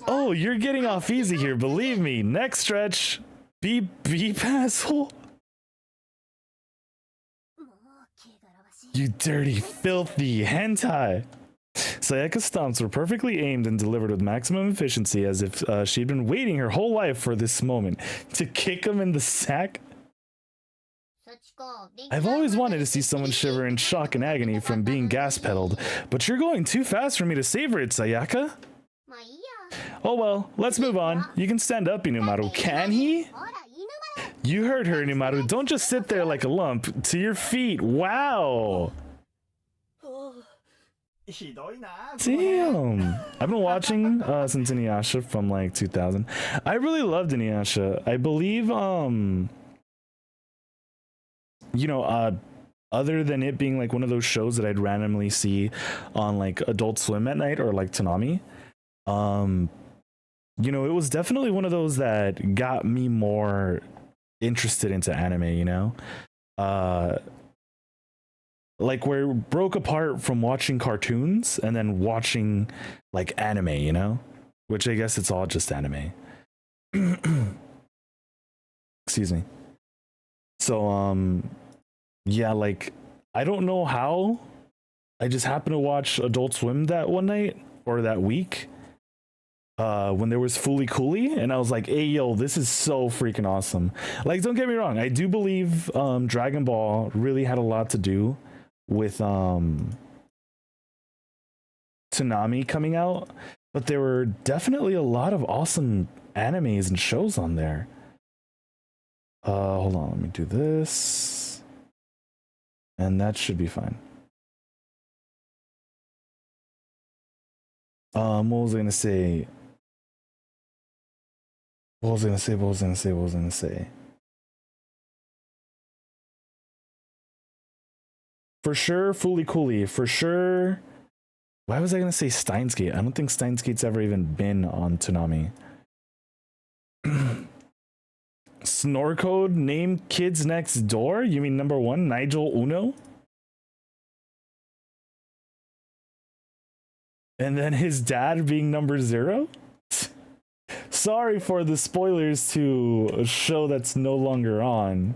Oh, you're getting off easy here, believe me. Next stretch. Beep, asshole. You dirty, filthy hentai. Sayaka's stomps were perfectly aimed and delivered with maximum efficiency, as if she'd been waiting her whole life for this moment to kick him in the sack. I've always wanted to see someone shiver in shock and agony from being gas-pedaled, but you're going too fast for me to savor it, Sayaka. Oh well, let's move on. You can stand up, Inumaru. Can he? You heard her, Inumaru. Don't just sit there like a lump. To your feet. Wow. Damn. I've been watching since Inuyasha from like 2000. I really loved Inuyasha. I believe you know, other than it being like one of those shows that I'd randomly see on like Adult Swim at night or like Toonami, you know, it was definitely one of those that got me more interested into anime, you know? Like where it broke apart from watching cartoons and then watching like anime, you know? Which I guess it's all just anime. Excuse me. So yeah, like I don't know how I just happened to watch Adult Swim that one night or that week when there was Fooly Cooly, and I was like, hey yo, this is so freaking awesome. Like, don't get me wrong, I do believe Dragon Ball really had a lot to do with Toonami coming out, but there were definitely a lot of awesome animes and shows on there. Hold on, let me do this. And that should be fine. What was I gonna say? What was I gonna say? For sure, Fooly Cooly. For sure. Why was I gonna say Steins Gate? I don't think Steins Gate's ever even been on Toonami. Snorcode named Kids Next Door? You mean number 1, Nigel Uno? And then his dad being number 0? Sorry for the spoilers to a show that's no longer on.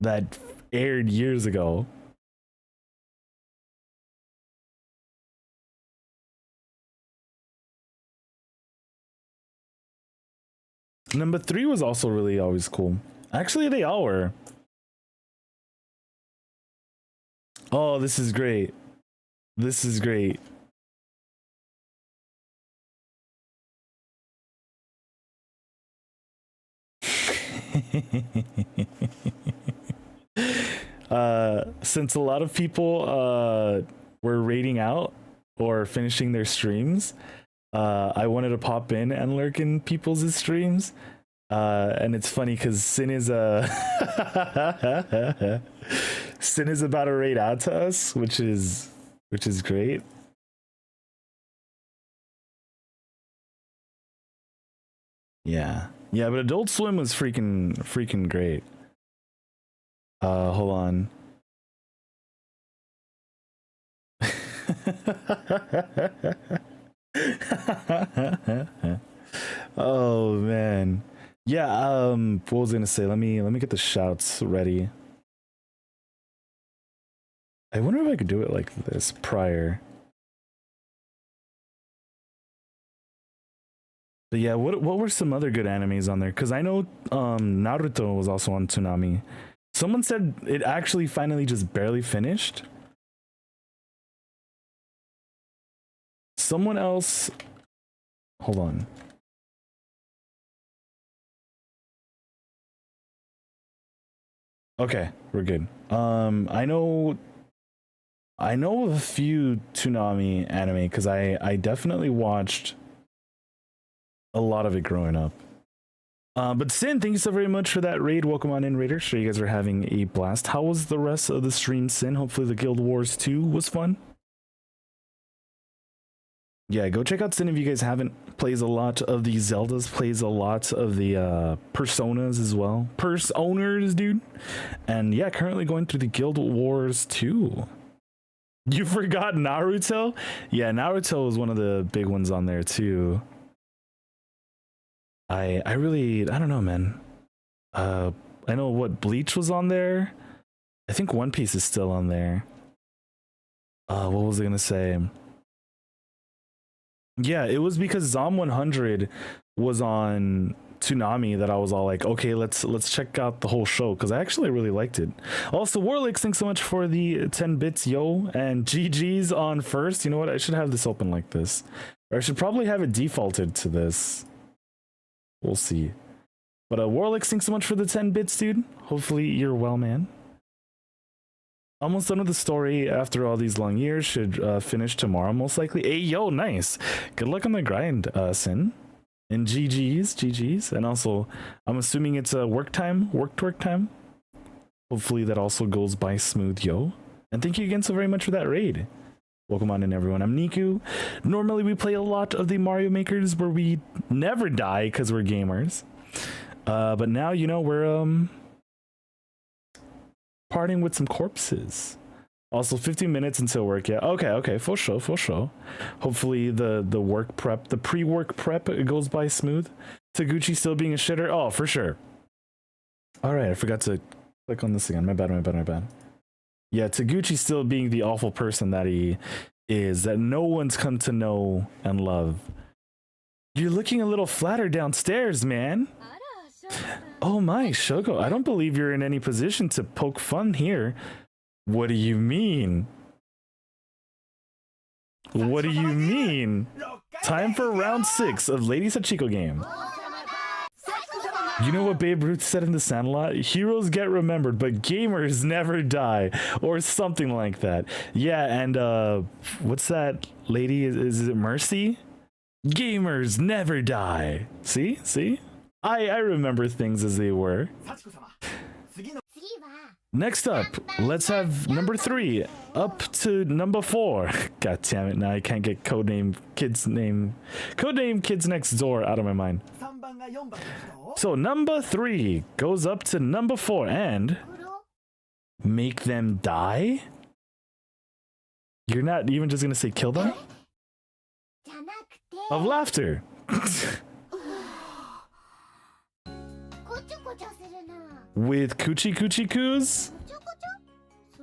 That aired years ago. Number 3 was also really always cool. Actually, they all were. Oh, this is great. This is great. Since a lot of people were raiding out or finishing their streams, I wanted to pop in and lurk in people's streams, and it's funny because Sin is Sin is about to raid out to us, which is great. Yeah, but Adult Swim was freaking great. Hold on. Oh man, yeah. What was I gonna say? Let me get the shouts ready. I wonder if I could do it like this prior. But yeah, what were some other good animes on there? Because I know Naruto was also on Toonami. Someone said it actually finally just barely finished. Someone else, hold on. Okay, we're good. I know a few Toonami anime because I definitely watched a lot of it growing up. But Sin, thank you so very much for that raid. Welcome on in, Raider. Sure you guys are having a blast. How was the rest of the stream, Sin? Hopefully the Guild Wars 2 was fun. Yeah, go check out Sin if you guys haven't. Plays a lot of the Zeldas, plays a lot of the Personas as well. Personas, dude. And yeah, currently going through the Guild Wars 2. You forgot Naruto? Yeah, Naruto was one of the big ones on there too. I don't know, man. I know what Bleach was on there. I think One Piece is still on there. What was I gonna say? Yeah, it was because Zom 100 was on Toonami that I was all like, okay, let's check out the whole show, because I actually really liked it. Also, Warlix, thanks so much for the 10 bits, yo, and GG's on first. You know what? I should have this open like this, or I should probably have it defaulted to this. We'll see. But Warlix, thanks so much for the 10 bits, dude. Hopefully you're well, man. Almost done with the story after all these long years. Should finish tomorrow, most likely. Hey, yo, nice. Good luck on the grind, Sin. And GG's. And also, I'm assuming it's a work time. Hopefully that also goes by smooth, yo. And thank you again so very much for that raid. Welcome on in, everyone. I'm Niku. Normally, we play a lot of the Mario Makers where we never die because we're gamers. But now, you know, we're partying with some corpses. Also 15 minutes until work. Yeah, okay, for sure. Hopefully the work prep, the pre-work prep, it goes by smooth. Taguchi still being a shitter. Oh, for sure. All right, I forgot to click on this again. My bad. Yeah, Taguchi still being the awful person that he is, that no one's come to know and love. You're looking a little flatter downstairs, man. Oh my, Shogo, I don't believe you're in any position to poke fun here. What do you mean? What do you mean? Time for round 6 of Lady Sachiko game. You know what Babe Ruth said in The Sandlot? Heroes get remembered, but gamers never die. Or something like that. Yeah, and what's that lady? Is it Mercy? Gamers never die. See? I remember things as they were. Next up, let's have number 3 up to number 4. God damn it, now I can't get Codename Kids Next Door out of my mind. So number 3 goes up to number 4 and make them die? You're not even just gonna say kill them? Of laughter. With coochie coochie coos?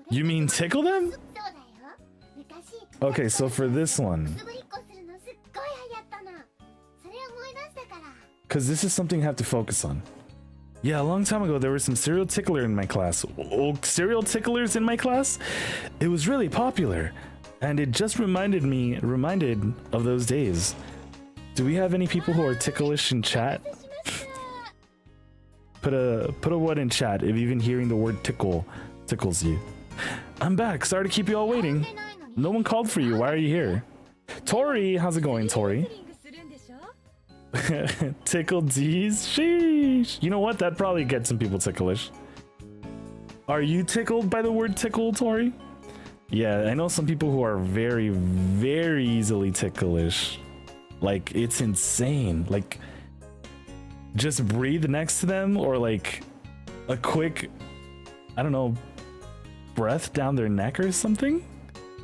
You mean tickle them? Okay, so for this one, because this is something I have to focus on. Yeah, a long time ago there was some serial tickler in my class. Oh, serial ticklers in my class? It was really popular, and it just reminded of those days. Do we have any people who are ticklish in chat? Put a what in chat if even hearing the word tickle tickles you. I'm back. Sorry to keep you all waiting. No one called for you. Why are you here? Tori, how's it going, Tori? Tickle D's? Sheesh. You know what? That probably gets some people ticklish. Are you tickled by the word tickle, Tori? Yeah, I know some people who are very, very easily ticklish. Like, it's insane. Like, just breathe next to them, or like a quick, I don't know, breath down their neck or something,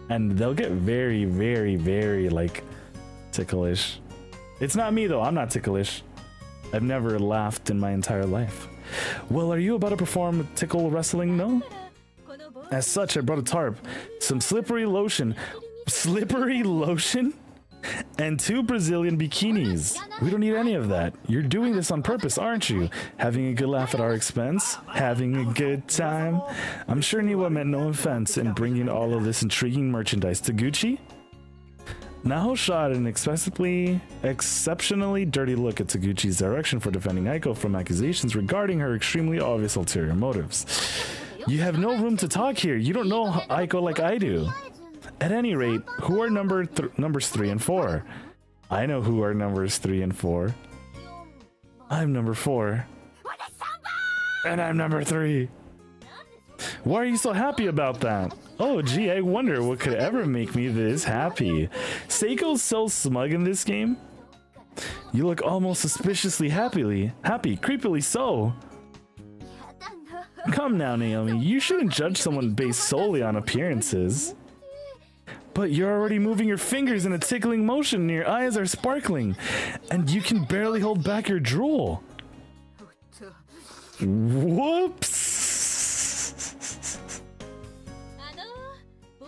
and they'll get very, very, very like ticklish. It's not me though, I'm not ticklish. I've never laughed in my entire life. Well, are you about to perform tickle wrestling? No? As such, I brought a tarp, some slippery lotion, and 2 Brazilian bikinis. We don't need any of that. You're doing this on purpose, aren't you? Having a good laugh at our expense? Having a good time? I'm sure Niwa meant no offense in bringing all of this intriguing merchandise to Gucci. Naho shot an exceptionally dirty look at Taguchi's direction for defending Aiko from accusations regarding her extremely obvious ulterior motives. You have no room to talk here. You don't know Aiko like I do. At any rate, who are numbers 3 and 4? I know who are numbers 3 and 4. I'm number 4. And I'm number 3. Why are you so happy about that? Oh gee, I wonder what could ever make me this happy. Seiko's so smug in this game. You look almost suspiciously happy, creepily so. Come now, Naomi, you shouldn't judge someone based solely on appearances. But you're already moving your fingers in a tickling motion and your eyes are sparkling, and you can barely hold back your drool. Whoops!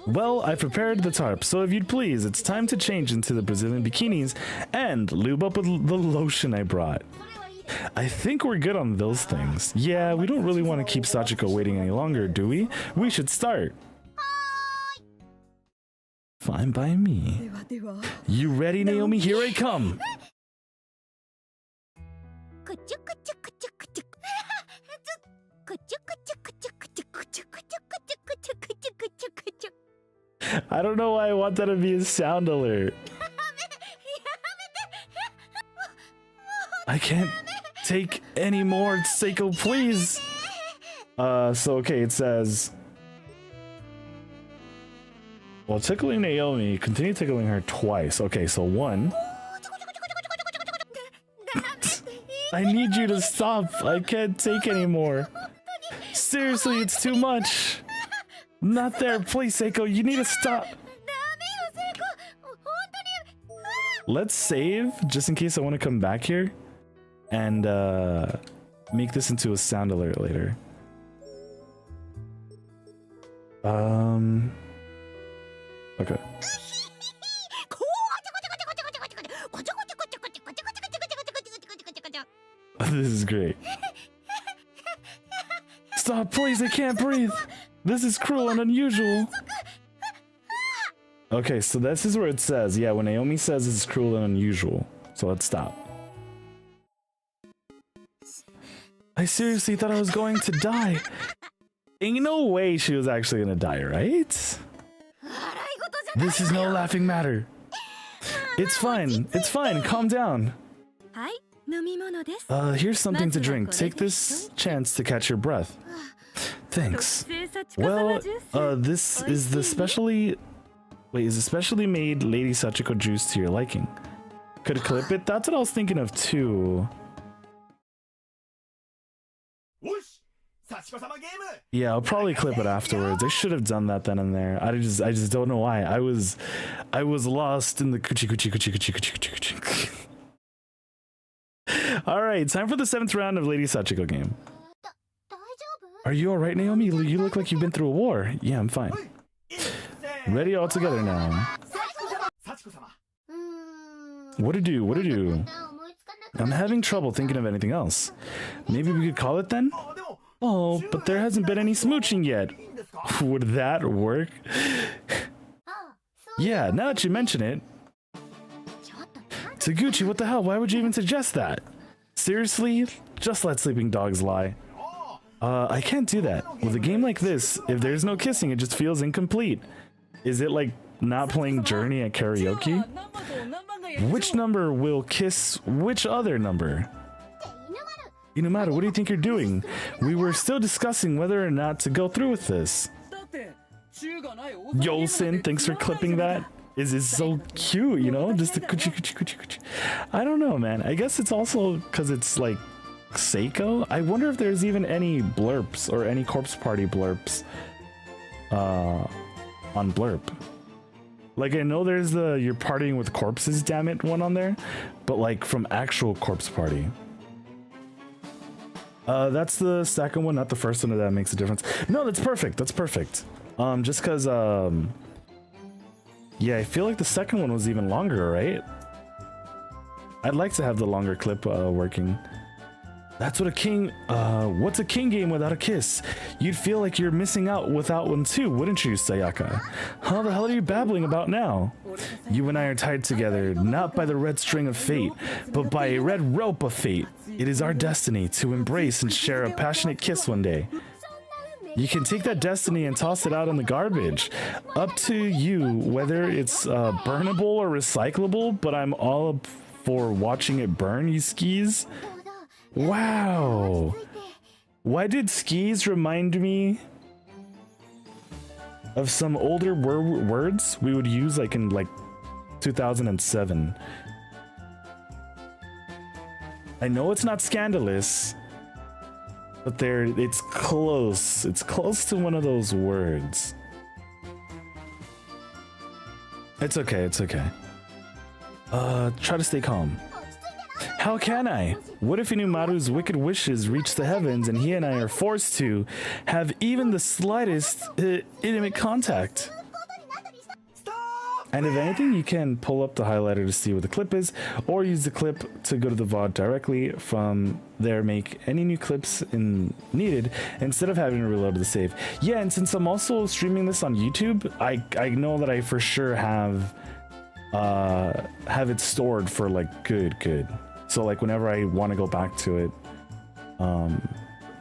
Well, I prepared the tarp, so if you'd please, it's time to change into the Brazilian bikinis and lube up with the lotion I brought. I think we're good on those things. Yeah, we don't really want to keep Sachiko waiting any longer, do we? We should start. Fine by me. You ready, Naomi? Here I come. I don't know why I want that to be a sound alert. I can't take any more, Seiko, please. So okay, it says, well, tickling Naomi, continue tickling her twice. Okay, so 1. I need you to stop. I can't take anymore. Seriously, it's too much. Not there, please, Seiko. You need to stop. Let's save just in case I want to come back here and make this into a sound alert later. Okay. This is great. Stop, please, I can't breathe. This is cruel and unusual. Okay, so this is where it says, yeah, when Naomi says it's cruel and unusual. So let's stop. I seriously thought I was going to die. Ain't no way she was actually gonna die, right? This is no laughing matter. It's fine, calm down. Here's something to drink. Take this chance to catch your breath. Thanks. Well, this is the specially made Lady Sachiko juice to your liking. Could clip it? That's what I was thinking of too. Yeah, I'll probably clip it afterwards. I should have done that then and there. I just don't know why. I was lost in the coochie. All right, time for the 7th round of Lady Sachiko game. Are you all right, Naomi? You look like you've been through a war. Yeah, I'm fine. Ready all together now. What to do? I'm having trouble thinking of anything else. Maybe we could call it then? Oh, but there hasn't been any smooching yet. Would that work? Yeah, now that you mention it. Taguchi, what the hell? Why would you even suggest that? Seriously? Just let sleeping dogs lie. I can't do that. With a game like this, if there's no kissing, it just feels incomplete. Is it like not playing Journey at karaoke? Which number will kiss which other number? Inumaru, what do you think you're doing? We were still discussing whether or not to go through with this. Yosin, thanks for clipping that. Is so cute, you know? Just the coochie. I don't know, man. I guess it's also because it's like Seiko. I wonder if there's even any blurps or any Corpse Party blurps on Blurp. Like, I know there's the "you're partying with corpses, damn it" one on there, but like from actual Corpse Party. That's the second one, not the first one, if that makes a difference. No, that's perfect. Just because yeah, I feel like the second one was even longer, right? I'd like to have the longer clip working. That's what what's a king game without a kiss? You'd feel like you're missing out without one too, wouldn't you, Sayaka? How the hell are you babbling about now? You and I are tied together, not by the red string of fate, but by a red rope of fate. It is our destiny to embrace and share a passionate kiss one day. You can take that destiny and toss it out in the garbage. Up to you whether it's burnable or recyclable, but I'm all up for watching it burn, you skis. Wow. Why did skis remind me of some older words we would use like in 2007? I know it's not scandalous, but it's close. It's close to one of those words. It's okay. Try to stay calm. How can I? What if Inumaru's wicked wishes reach the heavens and he and I are forced to have even the slightest intimate contact? And if anything, you can pull up the highlighter to see what the clip is, or use the clip to go to the VOD directly from there, make any new clips needed instead of having to reload the save. Yeah, and since I'm also streaming this on YouTube, I know that I for sure have it stored for like good. So like whenever I want to go back to it,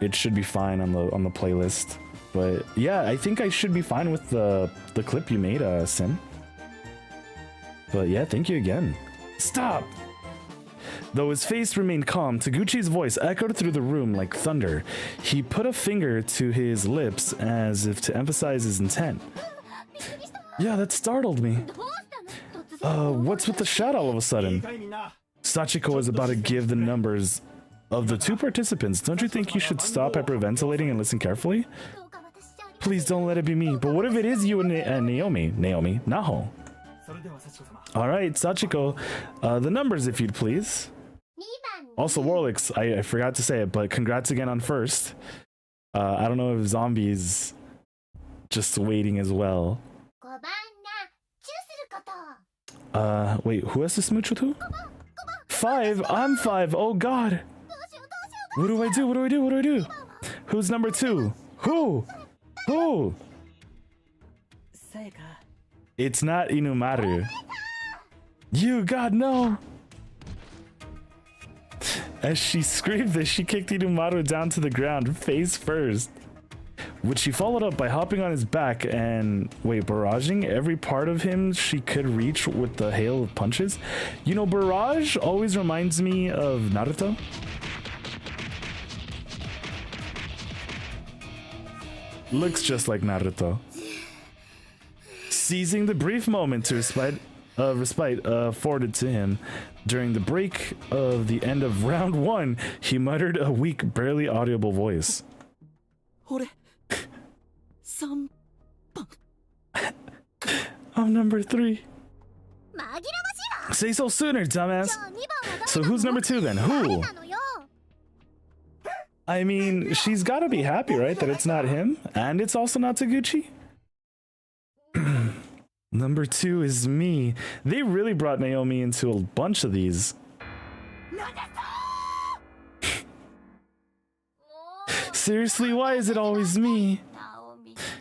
it should be fine on the playlist. But yeah, I think I should be fine with the clip you made, Sim. But yeah, thank you again. Stop! Though his face remained calm, Taguchi's voice echoed through the room like thunder. He put a finger to his lips as if to emphasize his intent. Yeah, that startled me. What's with the shout all of a sudden? Sachiko is about to give the numbers of the two participants. Don't you think you should stop hyperventilating and listen carefully? Please don't let it be me. But what if it is you and Naomi? Naho. Alright, Sachiko, the numbers if you'd please. Also, Warlix, I forgot to say it, but congrats again on first. I don't know if Zombie's just waiting as well. Wait, who has to smooch with who? 5? I'm 5, oh god! What do I do? Who's number 2? Who? It's not Inumaru. You, god, no! As she screamed this, she kicked Inumaru down to the ground, face first. Which she followed up by hopping on his back and, barraging every part of him she could reach with the hail of punches. You know, barrage always reminds me of Naruto. Looks just like Naruto. Seizing the brief moment to respite afforded to him during the break of the end of round 1, he muttered a weak, barely audible voice. I'm number 3. Say so sooner, dumbass. So who's number 2 then? Who? I mean, she's gotta be happy, right, that it's not him, and it's also not Taguchi? Number 2 is me. They really brought Naomi into a bunch of these. Seriously, why is it always me?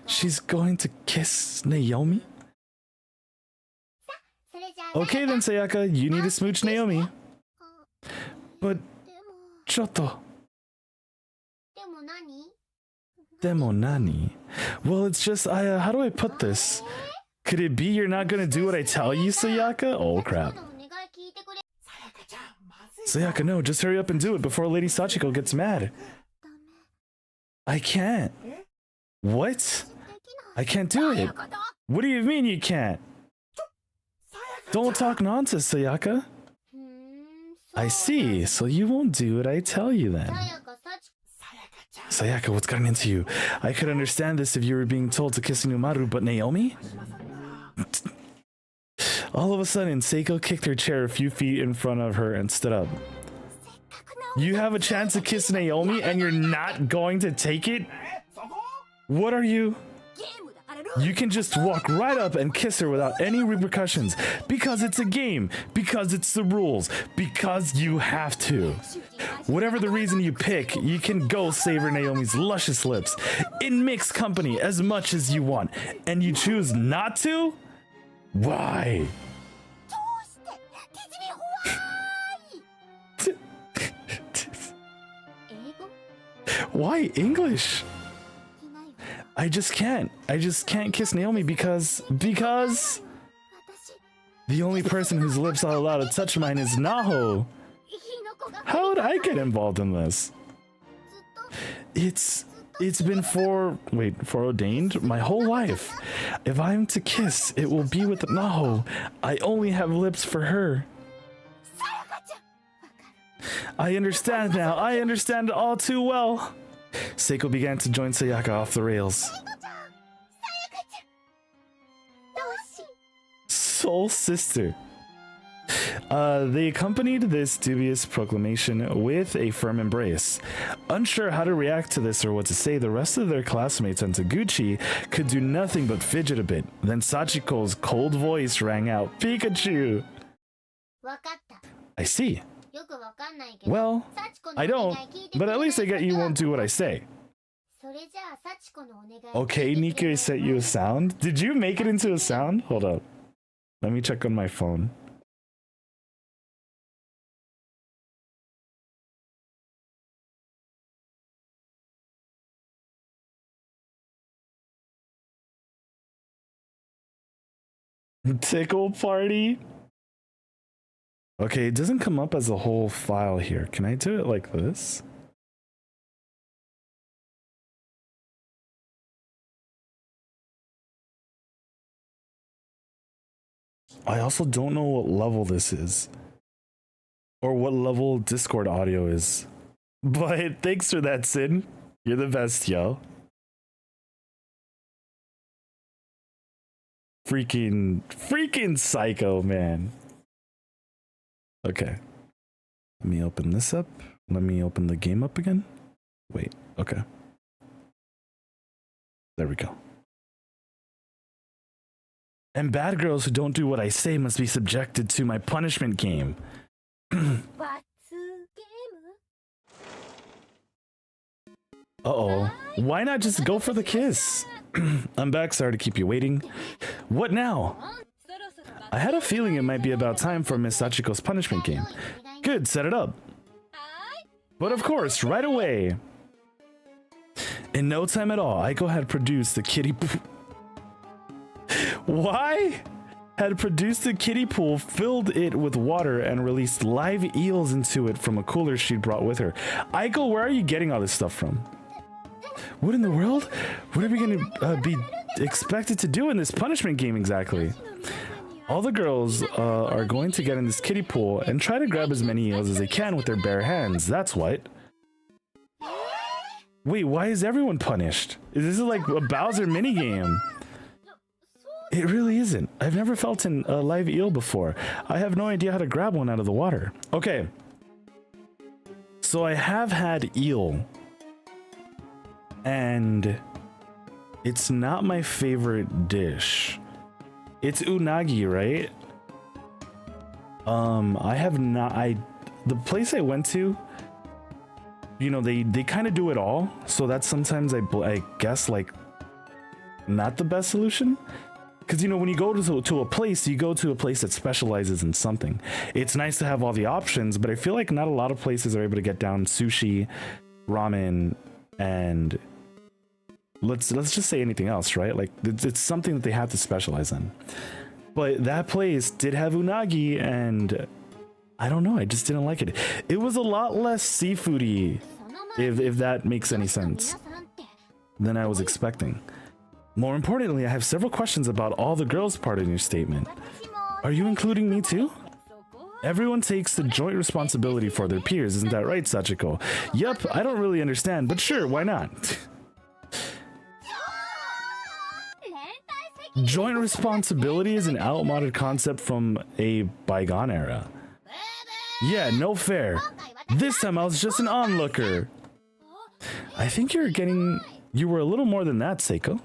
She's going to kiss Naomi? Okay then, Sayaka, you need to smooch Naomi. But, Chotto. Demo nani? Well, it's just, how do I put this? Could it be you're not gonna do what I tell you, Sayaka? Oh crap. Sayaka, no, just hurry up and do it before Lady Sachiko gets mad. I can't. What? I can't do it. What do you mean you can't? Don't talk nonsense, Sayaka. I see, so you won't do what I tell you then. Sayaka, what's gotten into you? I could understand this if you were being told to kiss Inumaru, but Naomi? All of a sudden, Seiko kicked her chair a few feet in front of her and stood up. You have a chance to kiss Naomi and you're not going to take it? What are you? You can just walk right up and kiss her without any repercussions. Because it's a game. Because it's the rules. Because you have to. Whatever the reason you pick, you can go savor Naomi's luscious lips in mixed company as much as you want. And you choose not to? Why? Why English? I just can't kiss Naomi because the only person whose lips are allowed to touch mine is Naho. How would I get involved in this? It's been foreordained my whole life. If I'm to kiss, it will be with Naho. I only have lips for her. I understand now. I understand all too well. Seiko began to join Sayaka off the rails. Soul sister. They accompanied this dubious proclamation with a firm embrace. Unsure how to react to this or what to say, the rest of their classmates and Taguchi could do nothing but fidget a bit. Then Sachiko's cold voice rang out, "Pikachu!" I see. Well, I don't, but at least I get you won't do what I say. Okay, Nikkei sent you a sound. Did you make it into a sound? Hold up. Let me check on my phone. Tickle party. Okay, it doesn't come up as a whole file here. Can I do it like this? I also don't know what level this is. Or what level Discord audio is. But thanks for that, Sin. You're the best, yo. Freaking psycho, man. Okay. Let me open this up. Let me open the game up again. Wait, okay. There we go. And bad girls who don't do what I say must be subjected to my punishment game. Uh-oh. Why not just go for the kiss? I'm back, sorry to keep you waiting. What now? I had a feeling it might be about time for Miss Sachiko's punishment game. Good, set it up. But of course, right away. In no time at all, Aiko had produced the kiddie pool. Why? Had produced the kiddie pool, filled it with water, and released live eels into it from a cooler she'd brought with her. Aiko, where are you getting all this stuff from? What in the world? What are we going to be expected to do in this punishment game exactly? All the girls are going to get in this kiddie pool and try to grab as many eels as they can with their bare hands. That's what. Wait, why is everyone punished? This is like a Bowser minigame. It really isn't. I've never felt in a live eel before. I have no idea how to grab one out of the water. Okay. So I have had eel. And it's not my favorite dish. It's unagi, right? I have not, the place I went to, you know, they kind of do it all. So that's sometimes I guess like not the best solution. Because, you know, when you go to a place, you go to a place that specializes in something. It's nice to have all the options, but I feel like not a lot of places are able to get down sushi, ramen, and let's just say anything else, right? Like it's something that they have to specialize in. But that place did have unagi, and I don't know, I just didn't like it. It was a lot less seafoody, if that makes any sense, than I was expecting. More importantly, I have several questions about all the girls part in your statement. Are you including me too? Everyone takes the joint responsibility for their peers, isn't that right, Sachiko? Yep, I don't really understand, but sure, why not? Joint responsibility is an outmoded concept from a bygone era. Yeah, no fair. This time I was just an onlooker. I think you were a little more than that, Seiko.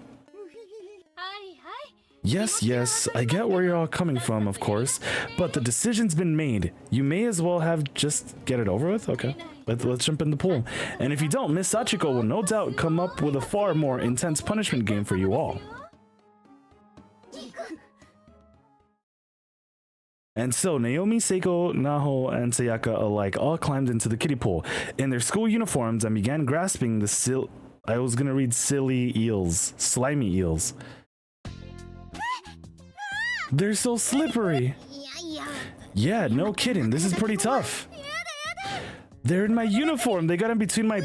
Yes, I get where you're all coming from, of course, but the decision's been made. You may as well have just get it over with. Okay, let's jump in the pool. And if you don't, Miss Sachiko will no doubt come up with a far more intense punishment game for you all. And so Naomi, Seiko, Naho, and Sayaka alike all climbed into the kiddie pool in their school uniforms and began grasping the silly eels, slimy eels. They're so slippery. Yeah, no kidding. This is pretty tough. They're in my uniform. They got in between my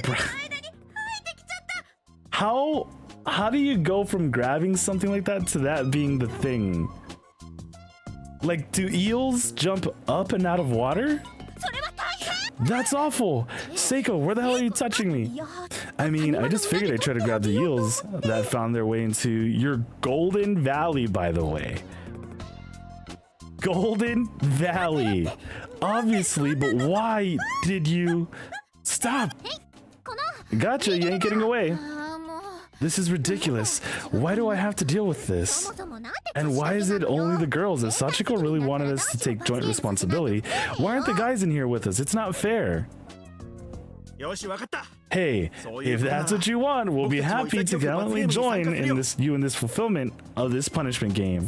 How do you go from grabbing something like that to that being the thing? Like, do eels jump up and out of water? That's awful. Seiko, where the hell are you touching me? I mean, I just figured I'd try to grab the eels that found their way into your Golden Valley, by the way. Golden Valley. Obviously, but why did you stop? Gotcha, you ain't getting away. This is ridiculous. Why do I have to deal with this? And why is it only the girls? If Sachiko really wanted us to take joint responsibility, why aren't the guys in here with us? It's not fair. Hey, if that's what you want, we'll be happy to gallantly join in this fulfillment of this punishment game.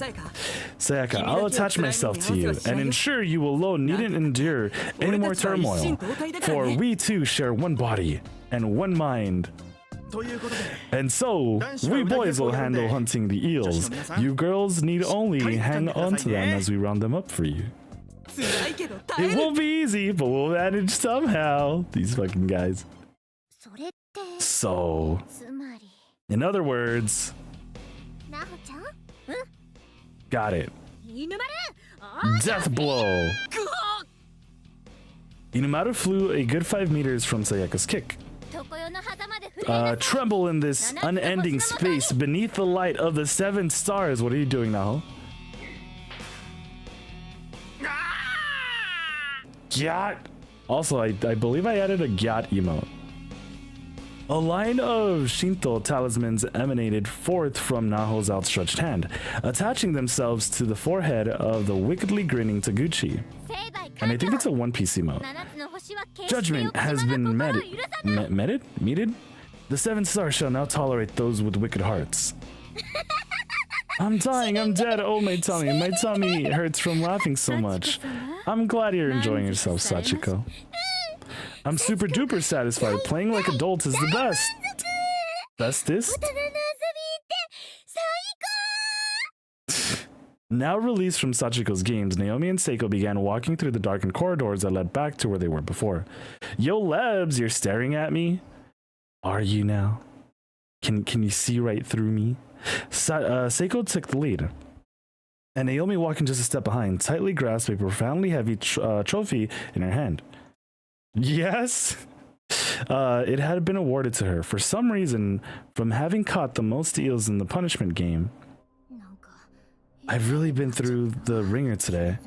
Sayaka, I'll attach myself to you and ensure you alone needn't endure any more turmoil. For we too share one body and one mind. And so, we boys will handle hunting the eels. You girls need only hang on to them as we round them up for you. It won't be easy, but we'll manage somehow. These fucking guys. So, in other words, got it. Death blow. Inumaru flew a good 5 meters from Sayaka's kick. Tremble in this unending space beneath the light of the 7 stars. What are you doing now? Gyat. Also, I believe I added a Gyat emote. A line of Shinto talismans emanated forth from Naho's outstretched hand, attaching themselves to the forehead of the wickedly grinning Taguchi. And I think it's a One Piece emote. Judgment has been meted? The 7 stars shall now tolerate those with wicked hearts. I'm dying, I'm dead. Oh, my tummy hurts from laughing so much. I'm glad you're enjoying yourself, Sachiko. I'm super duper satisfied. Playing like adults is the best. Bestest? Now released from Sachiko's games, Naomi and Seiko began walking through the darkened corridors that led back to where they were before. Yo, Lebs, you're staring at me? Are you now? Can you see right through me? Seiko took the lead, and Naomi, walking just a step behind, tightly grasped a profoundly heavy trophy in her hand. Yes! It had been awarded to her, for some reason, from having caught the most eels in the punishment game. I've really been through the ringer today.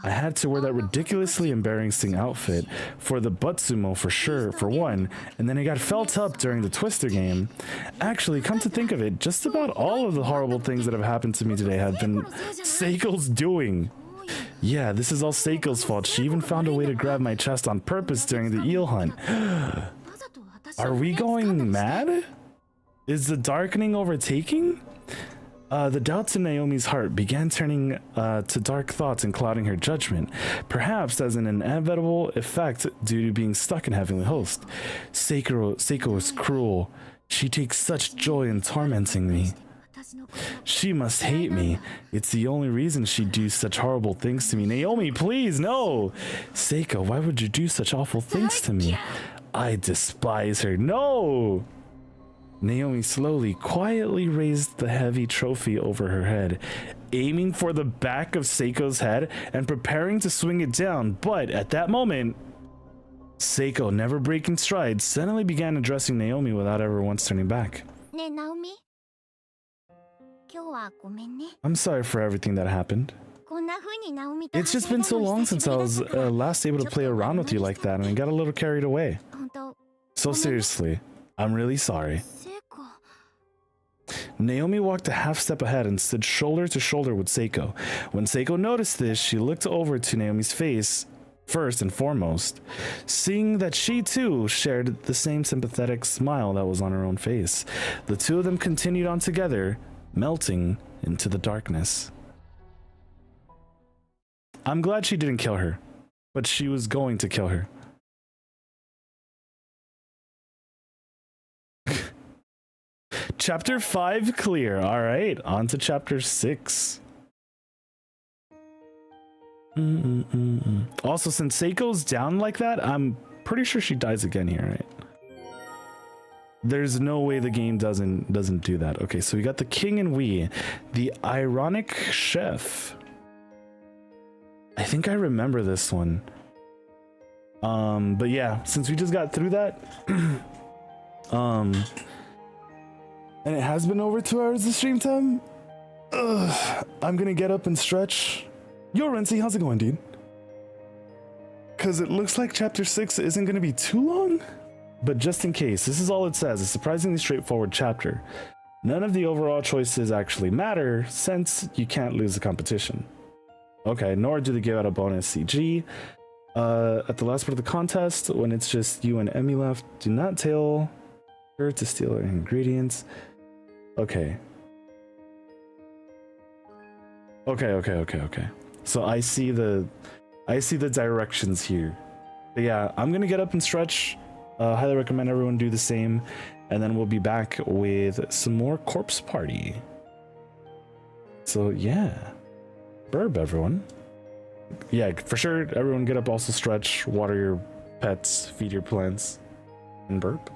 I had to wear that ridiculously embarrassing outfit for the Butsumo for sure, for one, and then I got felt up during the Twister game. Actually, come to think of it, just about all of the horrible things that have happened to me today have been Seiko's doing. Yeah, this is all Seiko's fault. She even found a way to grab my chest on purpose during the eel hunt. Are we going mad? Is the darkening overtaking? The doubts in Naomi's heart began turning to dark thoughts and clouding her judgment, perhaps as an inevitable effect due to being stuck in Heavenly Host. Seiko is cruel. She takes such joy in tormenting me. She must hate me. It's the only reason she'd do such horrible things to me. Naomi, please, no! Seiko, why would you do such awful things to me? I despise her. No! Naomi slowly, quietly raised the heavy trophy over her head, aiming for the back of Seiko's head and preparing to swing it down. But at that moment, Seiko, never breaking stride, suddenly began addressing Naomi without ever once turning back. I'm sorry for everything that happened. It's just been so long since I was last able to play around with you like that, and I got a little carried away. So seriously, I'm really sorry. Naomi walked a half step ahead and stood shoulder to shoulder with Seiko. When Seiko noticed this, she looked over to Naomi's face first and foremost, seeing that she too shared the same sympathetic smile that was on her own face. The two of them continued on together, melting into the darkness. I'm glad she didn't kill her, but she was going to kill her. Chapter 5 clear. All right, on to chapter 6. Also, since Seiko's down like that, I'm pretty sure she dies again here, right? There's no way the game doesn't do that. Okay, so we got the king and we, the ironic chef. I think I remember this one. But yeah, since we just got through that, and it has been over 2 hours of stream time, I'm gonna get up and stretch Yo, Renzi, how's it going, dude? Because it looks like chapter 6 isn't going to be too long, but just in case, this is all it says. A surprisingly straightforward chapter. None of the overall choices actually matter since you can't lose the competition. Okay, nor do they give out a bonus CG. At the last part of the contest, when it's just you and Emmy left, do not tell her to steal her ingredients. Okay. Okay. So I see the directions here. But yeah, I'm gonna get up and stretch. Highly recommend everyone do the same, and then we'll be back with some more corpse party. So yeah, burp everyone. Yeah, for sure. Everyone get up, also stretch, water your pets, feed your plants, and burp.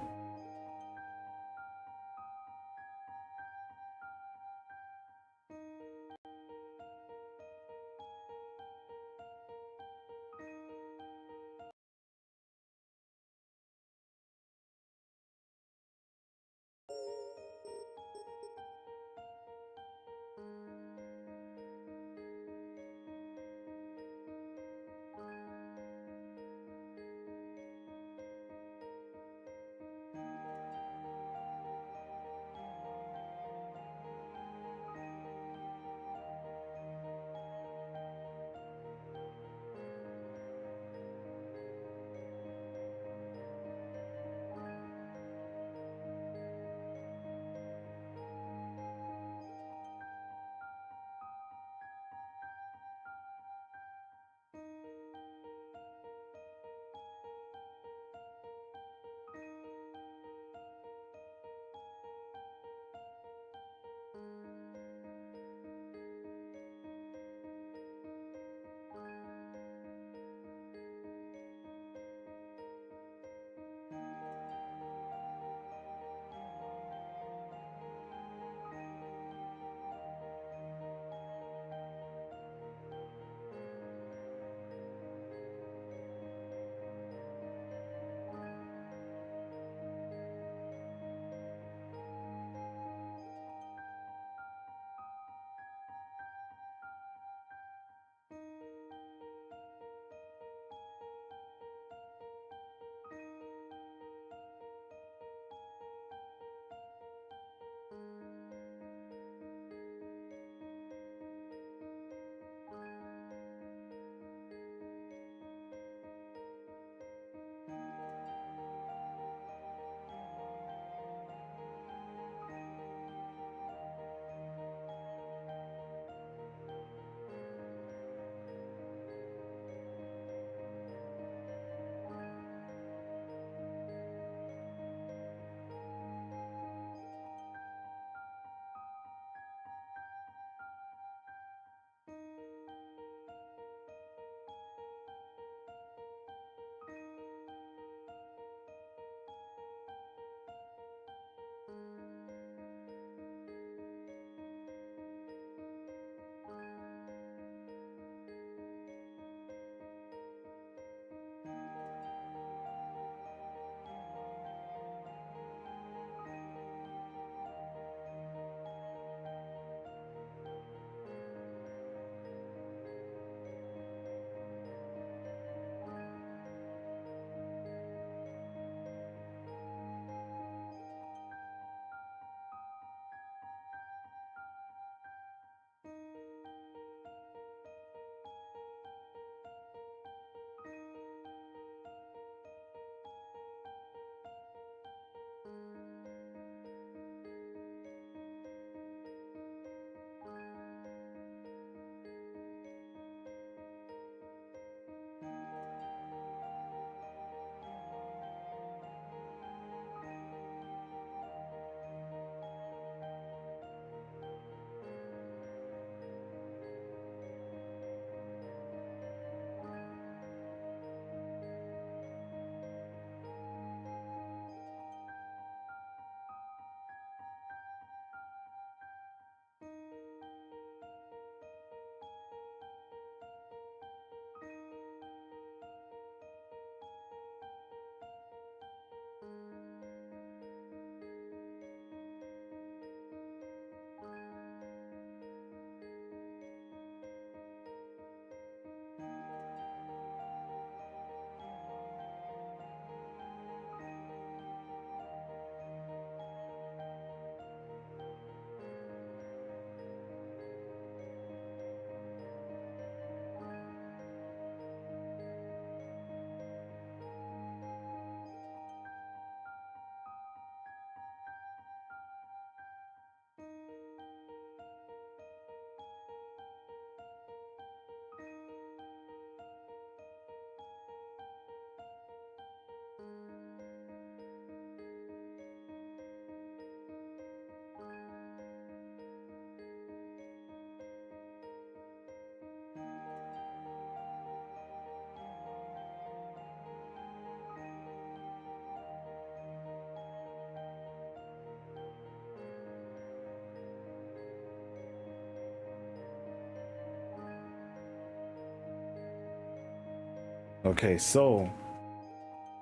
Okay, so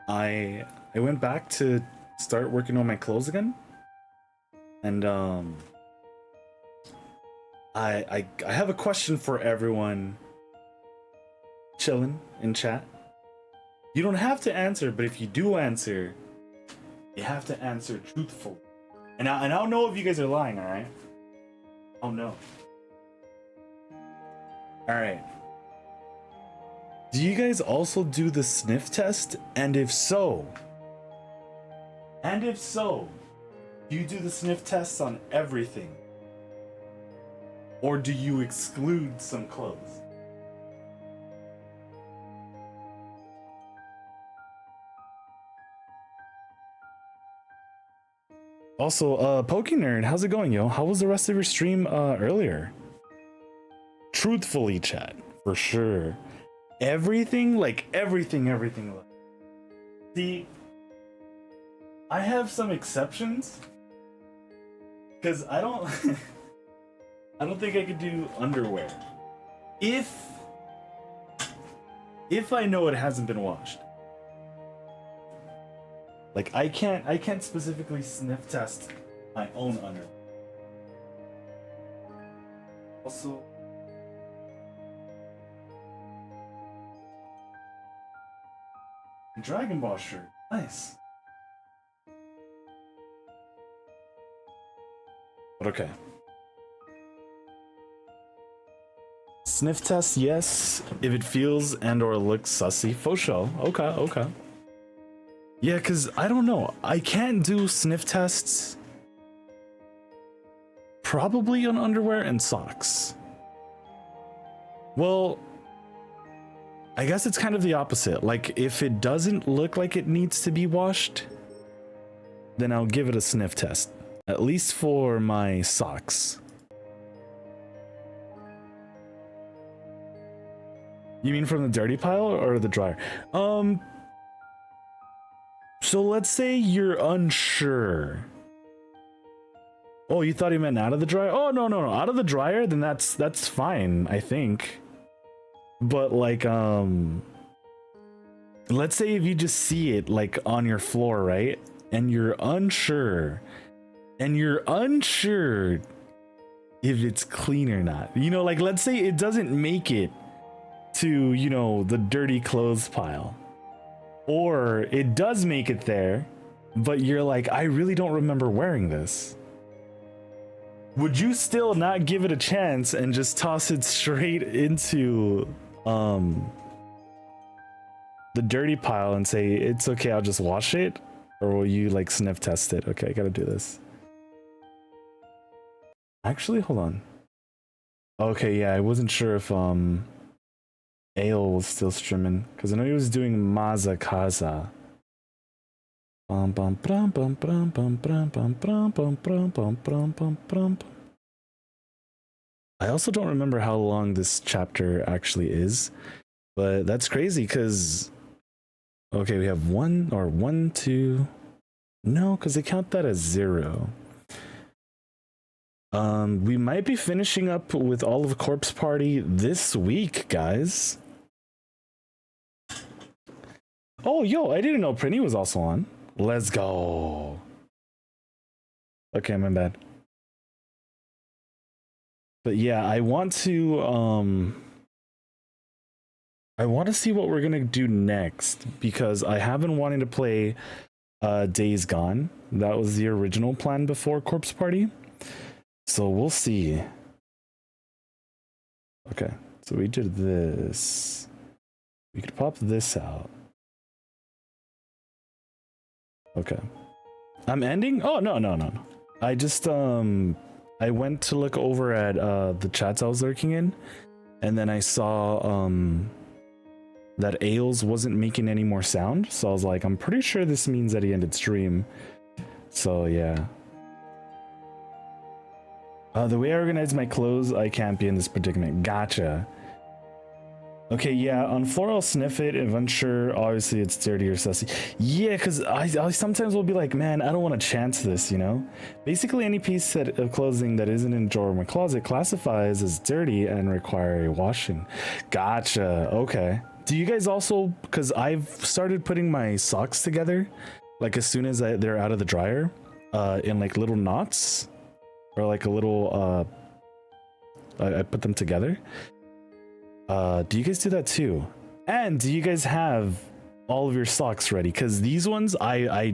I went back to start working on my clothes again, and I have a question for everyone chilling in chat. You don't have to answer, but if you do answer, you have to answer truthfully. And I don't know if you guys are lying, all right? Oh no. All right. Do you guys also do the sniff test? And if so, do you do the sniff tests on everything? Or do you exclude some clothes? Also, PokeNerd, how's it going, yo? How was the rest of your stream earlier? Truthfully, chat, for sure. Everything. See, I have some exceptions because I don't I don't think I could do underwear if I know it hasn't been washed. Like I can't specifically sniff test my own underwear. Also, Dragon Ball shirt, nice. But okay. Sniff test, yes, if it feels and or looks sussy. Faux show. Okay. Yeah, because I don't know. I can't do sniff tests probably on underwear and socks. Well, I guess it's kind of the opposite. Like, if it doesn't look like it needs to be washed, then I'll give it a sniff test. At least for my socks. You mean from the dirty pile or the dryer? So let's say you're unsure. Oh, you thought he meant out of the dryer? Oh, no. Out of the dryer, then that's fine, I think. But like, let's say if you just see it like on your floor, right? And you're unsure if it's clean or not. You know, like let's say it doesn't make it to, you know, the dirty clothes pile. Or it does make it there, but you're like, I really don't remember wearing this. Would you still not give it a chance and just toss it straight into the dirty pile and say, it's okay, I'll just wash it? Or will you like sniff test it? Okay, I gotta do this. Actually, hold on. Okay, yeah, I wasn't sure if Ale was still streaming because I know he was doing Maza Kaza. I also don't remember how long this chapter actually is, but that's crazy because okay, we have one, two. No, because they count that as 0. We might be finishing up with all of Corpse Party this week, guys. Oh, yo, I didn't know Prinny was also on. Let's go. Okay, my bad. But yeah, I want to see what we're gonna do next because I have been wanting to play Days Gone. That was the original plan before Corpse Party. So we'll see. Okay, so we did this. We could pop this out. Okay. I'm ending? Oh, no. I just, I went to look over at the chats I was lurking in, and then I saw that Ailes wasn't making any more sound, so I was like, I'm pretty sure this means that he ended stream. So, yeah. The way I organize my clothes, I can't be in this predicament. Gotcha. Okay, yeah, on floor I'll sniff it. If unsure, obviously it's dirty or sussy. Yeah, because I sometimes will be like, man, I don't want to chance this, you know? Basically, any piece of clothing that isn't in a drawer in my closet classifies as dirty and require a washing. Gotcha, okay. Do you guys also, because I've started putting my socks together, like as soon as they're out of the dryer, in like little knots, or like a little, I put them together. Do you guys do that too? And do you guys have all of your socks ready? Because these ones, I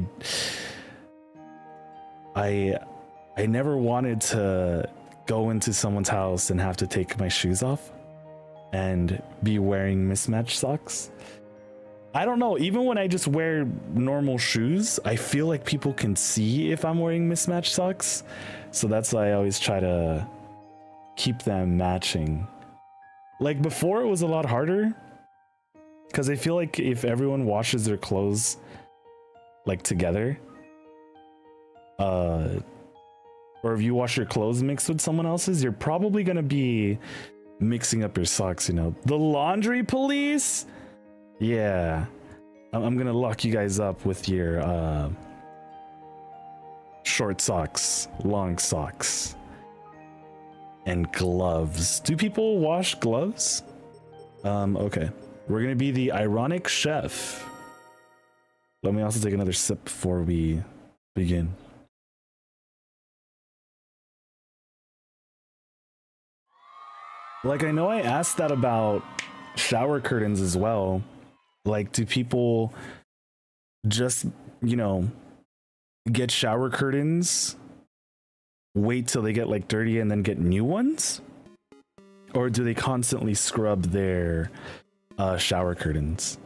never wanted to go into someone's house and have to take my shoes off and be wearing mismatched socks. I don't know, even when I just wear normal shoes, I feel like people can see if I'm wearing mismatched socks. So that's why I always try to keep them matching. Like before it was a lot harder, because I feel like if everyone washes their clothes like together, or if you wash your clothes mixed with someone else's, you're probably gonna be mixing up your socks, you know. The laundry police? Yeah. I'm gonna lock you guys up with your short socks, long socks, and gloves. Do people wash gloves? Okay. We're gonna be the ironic chef. Let me also take another sip before we begin. Like, I know I asked that about shower curtains as well. Like, do people just, you know, get shower curtains, wait till they get like dirty and then get new ones? Or do they constantly scrub their shower curtains?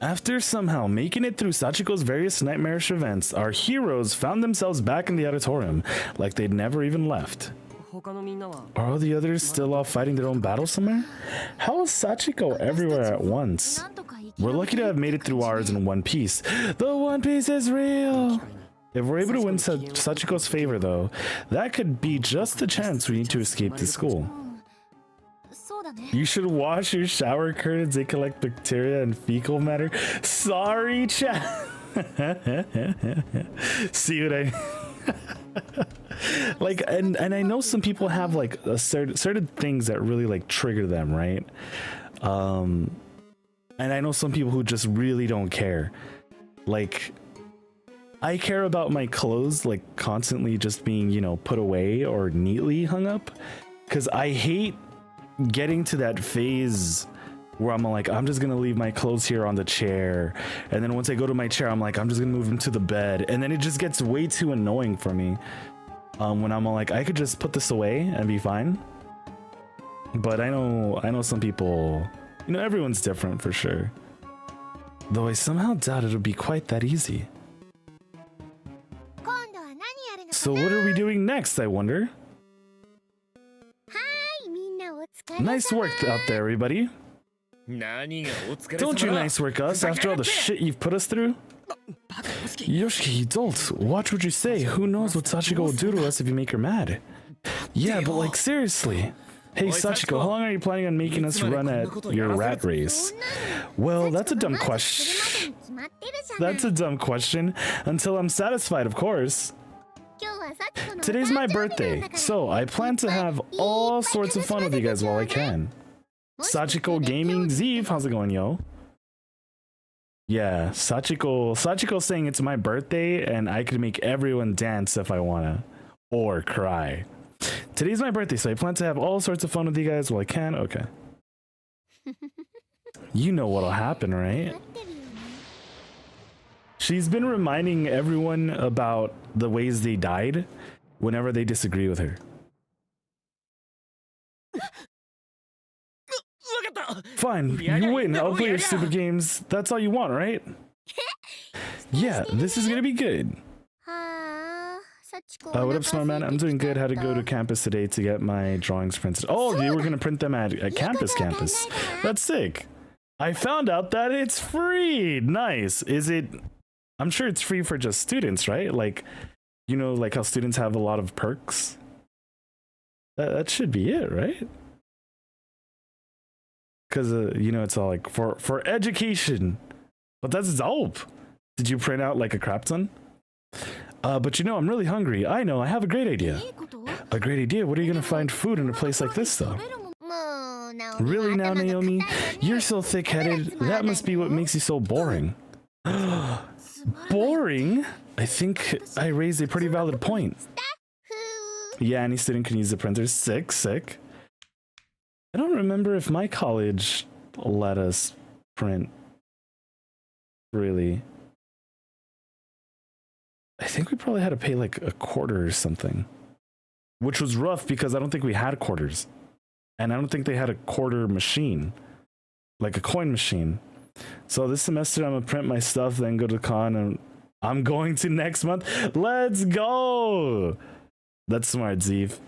After somehow making it through Sachiko's various nightmarish events, our heroes found themselves back in the auditorium, like they'd never even left. Are all the others still off fighting their own battle somewhere? How is Sachiko everywhere at once? We're lucky to have made it through ours in one piece. The One Piece is real! If we're able to win Sachiko's favor though, that could be just the chance we need to escape to school. You should wash your shower curtains, they collect bacteria and fecal matter. Sorry, chat. See what I like, and I know some people have like a certain things that really like trigger them, right? And I know some people who just really don't care. Like, I care about my clothes like constantly just being, you know, put away or neatly hung up, because I hate getting to that phase where I'm like, I'm just gonna leave my clothes here on the chair, and then once I go to my chair, I'm like, I'm just gonna move them to the bed, and then it just gets way too annoying for me. When I'm like, I could just put this away and be fine. But I know some people, you know, everyone's different for sure. Though I somehow doubt it'll be quite that easy. So what are we doing next, I wonder? Nice work out there, everybody. Don't you nice work us after all the shit you've put us through? Yoshiki, you dolt. Watch what you say. Who knows what Sachiko will do to us if you make her mad. Yeah, but like seriously. Hey Sachiko, how long are you planning on making us run at your rat race? Well, that's a dumb question. That's a dumb question. Until I'm satisfied, of course. Today's my birthday, so I plan to have all sorts of fun with you guys while I can. Sachiko Gaming Zeev, how's it going, yo? Yeah, Sachiko saying it's my birthday and I could make everyone dance if I wanna. Or cry. Today's my birthday, so I plan to have all sorts of fun with you guys while I can. Okay. You know what'll happen, right? She's been reminding everyone about the ways they died whenever they disagree with her. Fine, you win. I'll play your stupid games. That's all you want, right? Yeah, this is gonna be good. What up, Snowman? I'm doing good. Had to go to campus today to get my drawings printed. Oh, you were gonna print them at campus. That's sick. I found out that it's free. Nice. Is it? I'm sure it's free for just students, right? Like, you know, like how students have a lot of perks. That should be it, right? Because you know, it's all like for education. But that's dope. Did you print out like a crap ton? But you know, I'm really hungry. I know, I have a great idea. A great idea? What are you gonna find food in a place like this, though? Really now, Naomi? You're so thick-headed. That must be what makes you so boring. Boring? I think I raised a pretty valid point. Yeah, any student can use the printer. Sick. I don't remember if my college let us print. Really. I think we probably had to pay like a quarter or something. Which was rough because I don't think we had quarters. And I don't think they had a quarter machine. Like a coin machine. So this semester I'm gonna print my stuff, then go to con, and I'm going to next month. Let's go! That's smart, Zeev.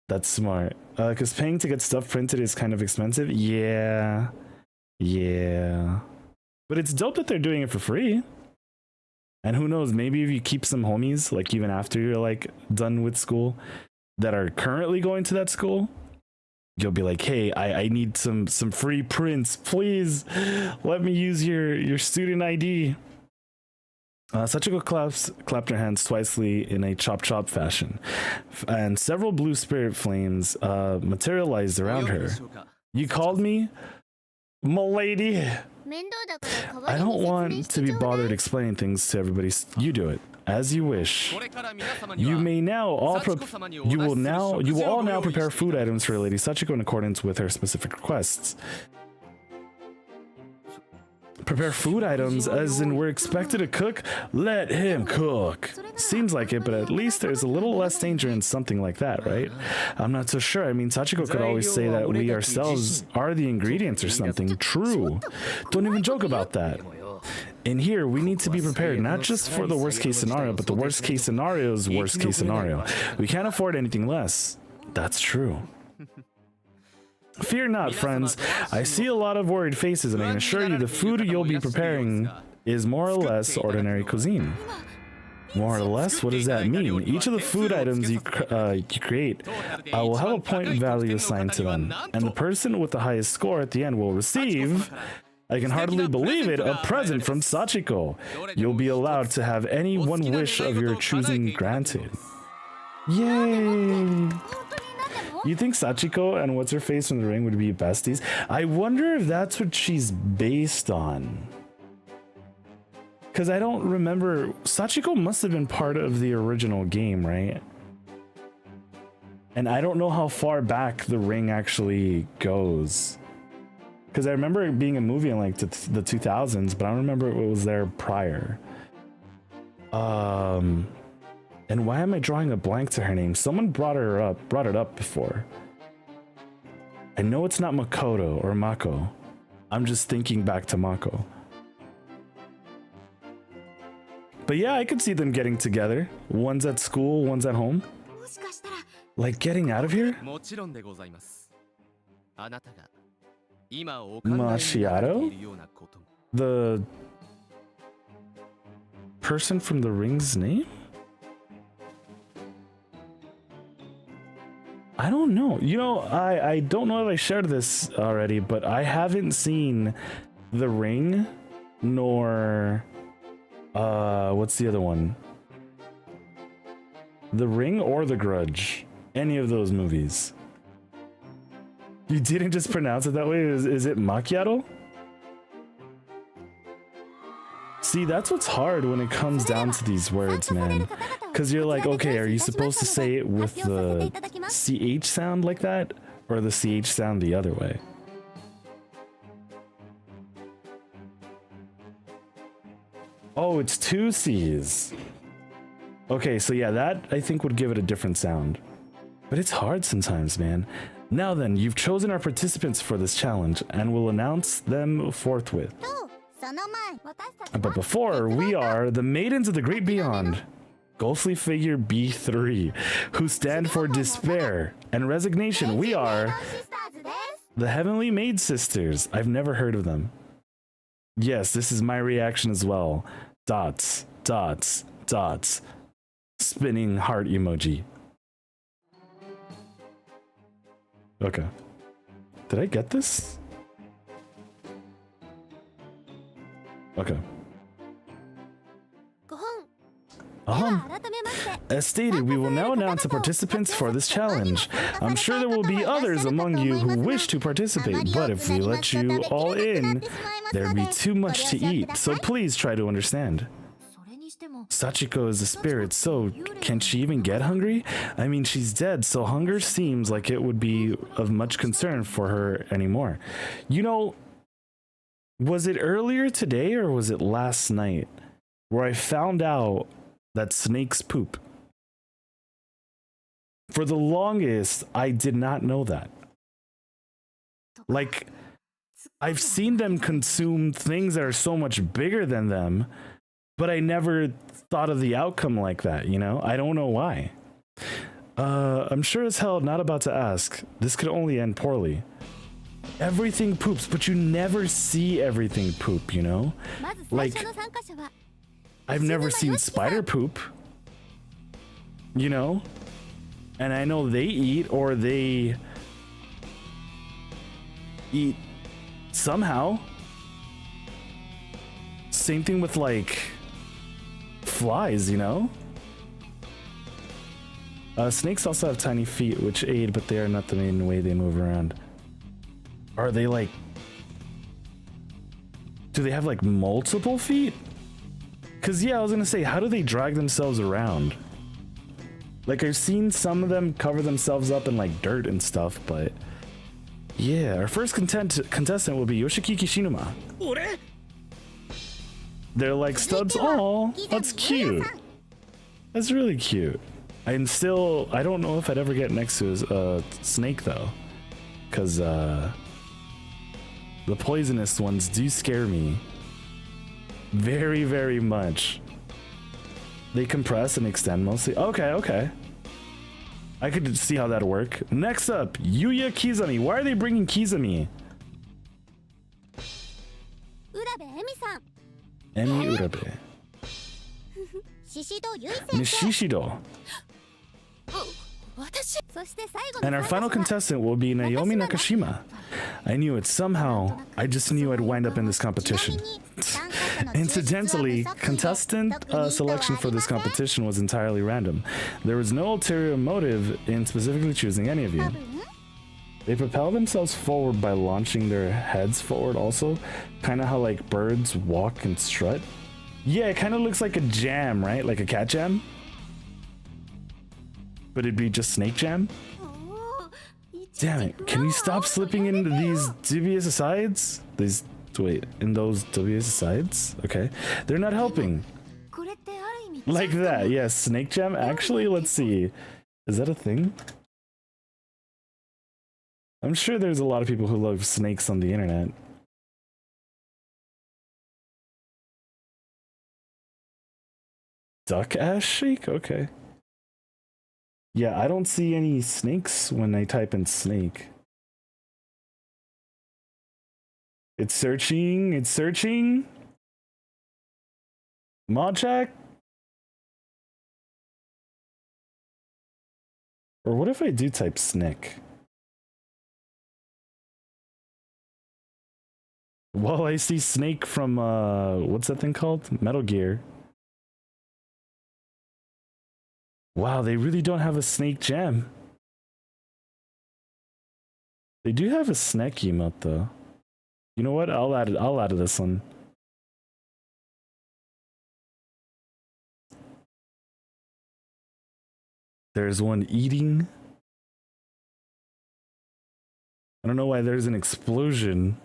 That's smart. Because paying to get stuff printed is kind of expensive. Yeah. But it's dope that they're doing it for free. And who knows, maybe if you keep some homies, like even after you're like done with school, that are currently going to that school, you'll be like, hey, I need some free prints. Please let me use your student ID. Sachiko clapped her hands twicely in a chop fashion, and several blue spirit flames materialized around her. You called me? M'lady? I don't want to be bothered explaining things to everybody. You do it as you wish. You will all now prepare food items for Lady Sachiko in accordance with her specific requests. Prepare food items, as in we're expected to cook? Let him cook. Seems like it, but at least there's a little less danger in something like that, right? I'm not so sure. I mean, Sachiko could always say that we ourselves are the ingredients or something. True. Don't even joke about that. In here, we need to be prepared, not just for the worst case scenario, but the worst case scenario's worst case scenario. We can't afford anything less. That's true. Fear not, friends. I see a lot of worried faces, and I can assure you the food you'll be preparing is more or less ordinary cuisine. More or less? What does that mean? Each of the food items you create will have a point value assigned to them, and the person with the highest score at the end will receive, I can hardly believe it, a present from Sachiko. You'll be allowed to have any one wish of your choosing granted. Yay! You think Sachiko and what's-her-face from The Ring would be besties? I wonder if that's what she's based on. Because I don't remember... Sachiko must have been part of the original game, right? And I don't know how far back The Ring actually goes. Because I remember it being a movie in like the 2000s, but I don't remember it was there prior. And why am I drawing a blank to her name? Someone brought it up before. I know it's not Makoto or Mako. I'm just thinking back to Mako. But yeah, I could see them getting together. One's at school, one's at home. Like getting out of here? Macchiato? The person from The Ring's name? I don't know. You know, I don't know if I shared this already, but I haven't seen The Ring, nor what's the other one? The Ring or The Grudge. Any of those movies. You didn't just pronounce it that way? Is it macchiato? See, that's what's hard when it comes down to these words, man. Because you're like, okay, are you supposed to say it with the CH sound like that? Or the CH sound the other way? Oh, it's two C's. Okay, so yeah, that I think would give it a different sound. But it's hard sometimes, man. Now then, you've chosen our participants for this challenge, and we'll announce them forthwith. But before, we are the Maidens of the Great Beyond. Ghostly figure B3, who stand for despair and resignation. We are the Heavenly Maid Sisters. I've never heard of them. Yes, this is my reaction as well. Dots, dots, dots. Spinning heart emoji. Okay. Did I get this? Okay. As stated, we will now announce the participants for this challenge. I'm sure there will be others among you who wish to participate, but if we let you all in, there'd be too much to eat, so please try to understand. Sachiko is a spirit, so can she even get hungry? I mean, she's dead, so hunger seems like it would be of much concern for her anymore. You know, was it earlier today or was it last night where I found out that snakes poop? For the longest, I did not know that. Like, I've seen them consume things that are so much bigger than them, but I never thought of the outcome like that, you know? I don't know why. I'm sure as hell not about to ask. This could only end poorly. Everything poops, but you never see everything poop, you know? Like, I've never seen spider poop, you know? And I know they eat, or they eat somehow. Same thing with, like, flies, you know? Snakes also have tiny feet, which aid, but they are not the main way they move around. Are they, like... Do they have, like, multiple feet? Because, yeah, I was gonna say, how do they drag themselves around? Like, I've seen some of them cover themselves up in, like, dirt and stuff, but... Yeah, our first contestant will be Yoshiki Kishinuma. They're like studs. Oh, that's cute. That's really cute. I don't know if I'd ever get next to a snake, though. Because, the poisonous ones do scare me. Very, very much. They compress and extend mostly. Okay. I could see how that'd work. Next up, Yuya Kizami. Why are they bringing Kizami? Emi Urabe. Miss Shishido. And our final contestant will be Naomi Nakashima. I knew it somehow. I just knew I'd wind up in this competition. Incidentally, contestant selection for this competition was entirely random. There was no ulterior motive in specifically choosing any of you. They propel themselves forward by launching their heads forward also. Kind of how like birds walk and strut. Yeah, it kind of looks like a jam, right? Like a cat jam? But it'd be just snake jam? Damn it, can you stop slipping into these dubious asides? In those dubious asides? Okay. They're not helping. Like that, yes, snake jam. Actually, let's see. Is that a thing? I'm sure there's a lot of people who love snakes on the internet. Duck ass shake? Okay. Yeah, I don't see any snakes when I type in snake. It's searching. Mod check? Or what if I do type snake? Well, I see Snake from, what's that thing called? Metal Gear. Wow, they really don't have a snake jam. They do have a snack emote, though. You know what? I'll add this one. There's one eating. I don't know why there's an explosion.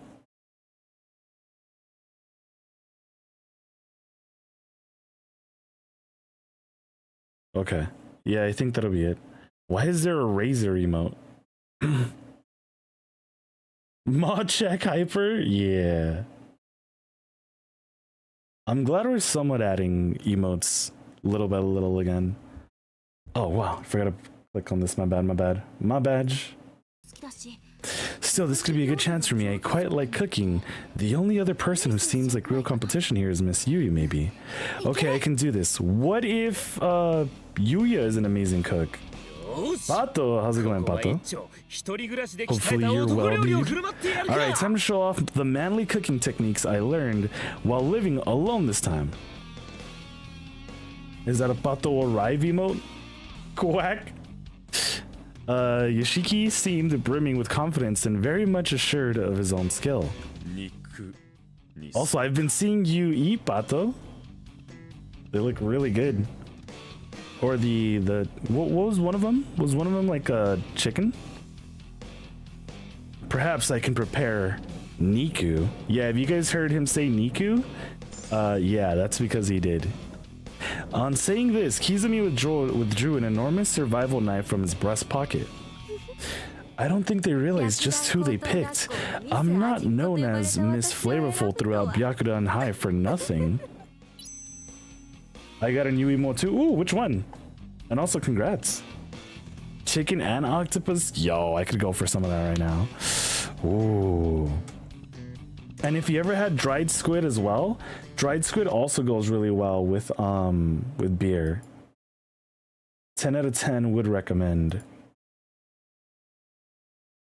Okay. Yeah, I think that'll be it. Why is there a razor emote? Mod check hyper? Yeah. I'm glad we're somewhat adding emotes little by little again. Oh, wow. I forgot to click on this. My bad. My badge. Still, this could be a good chance for me. I quite like cooking. The only other person who seems like real competition here is Miss Yui, maybe. Okay, I can do this. What if Yuya is an amazing cook? Pato, how's it going, Pato? Hopefully you're well, dude. Alright, time to show off the manly cooking techniques I learned while living alone this time. Is that a Pato arrive emote? Quack. Yoshiki seemed brimming with confidence and very much assured of his own skill. Also, I've been seeing you eat Pato. They look really good. Or what was one of them? Was one of them like a chicken? Perhaps I can prepare Niku. Yeah, have you guys heard him say Niku? Yeah, that's because he did. On saying this, Kizumi withdrew an enormous survival knife from his breast pocket. I don't think they realized just who they picked. I'm not known as Miss Flavorful throughout Byakugan High for nothing. I got a new emote too. Ooh, which one? And also congrats. Chicken and octopus? Yo, I could go for some of that right now. Ooh. And if you ever had dried squid as well, dried squid also goes really well with beer. 10 out of 10 would recommend.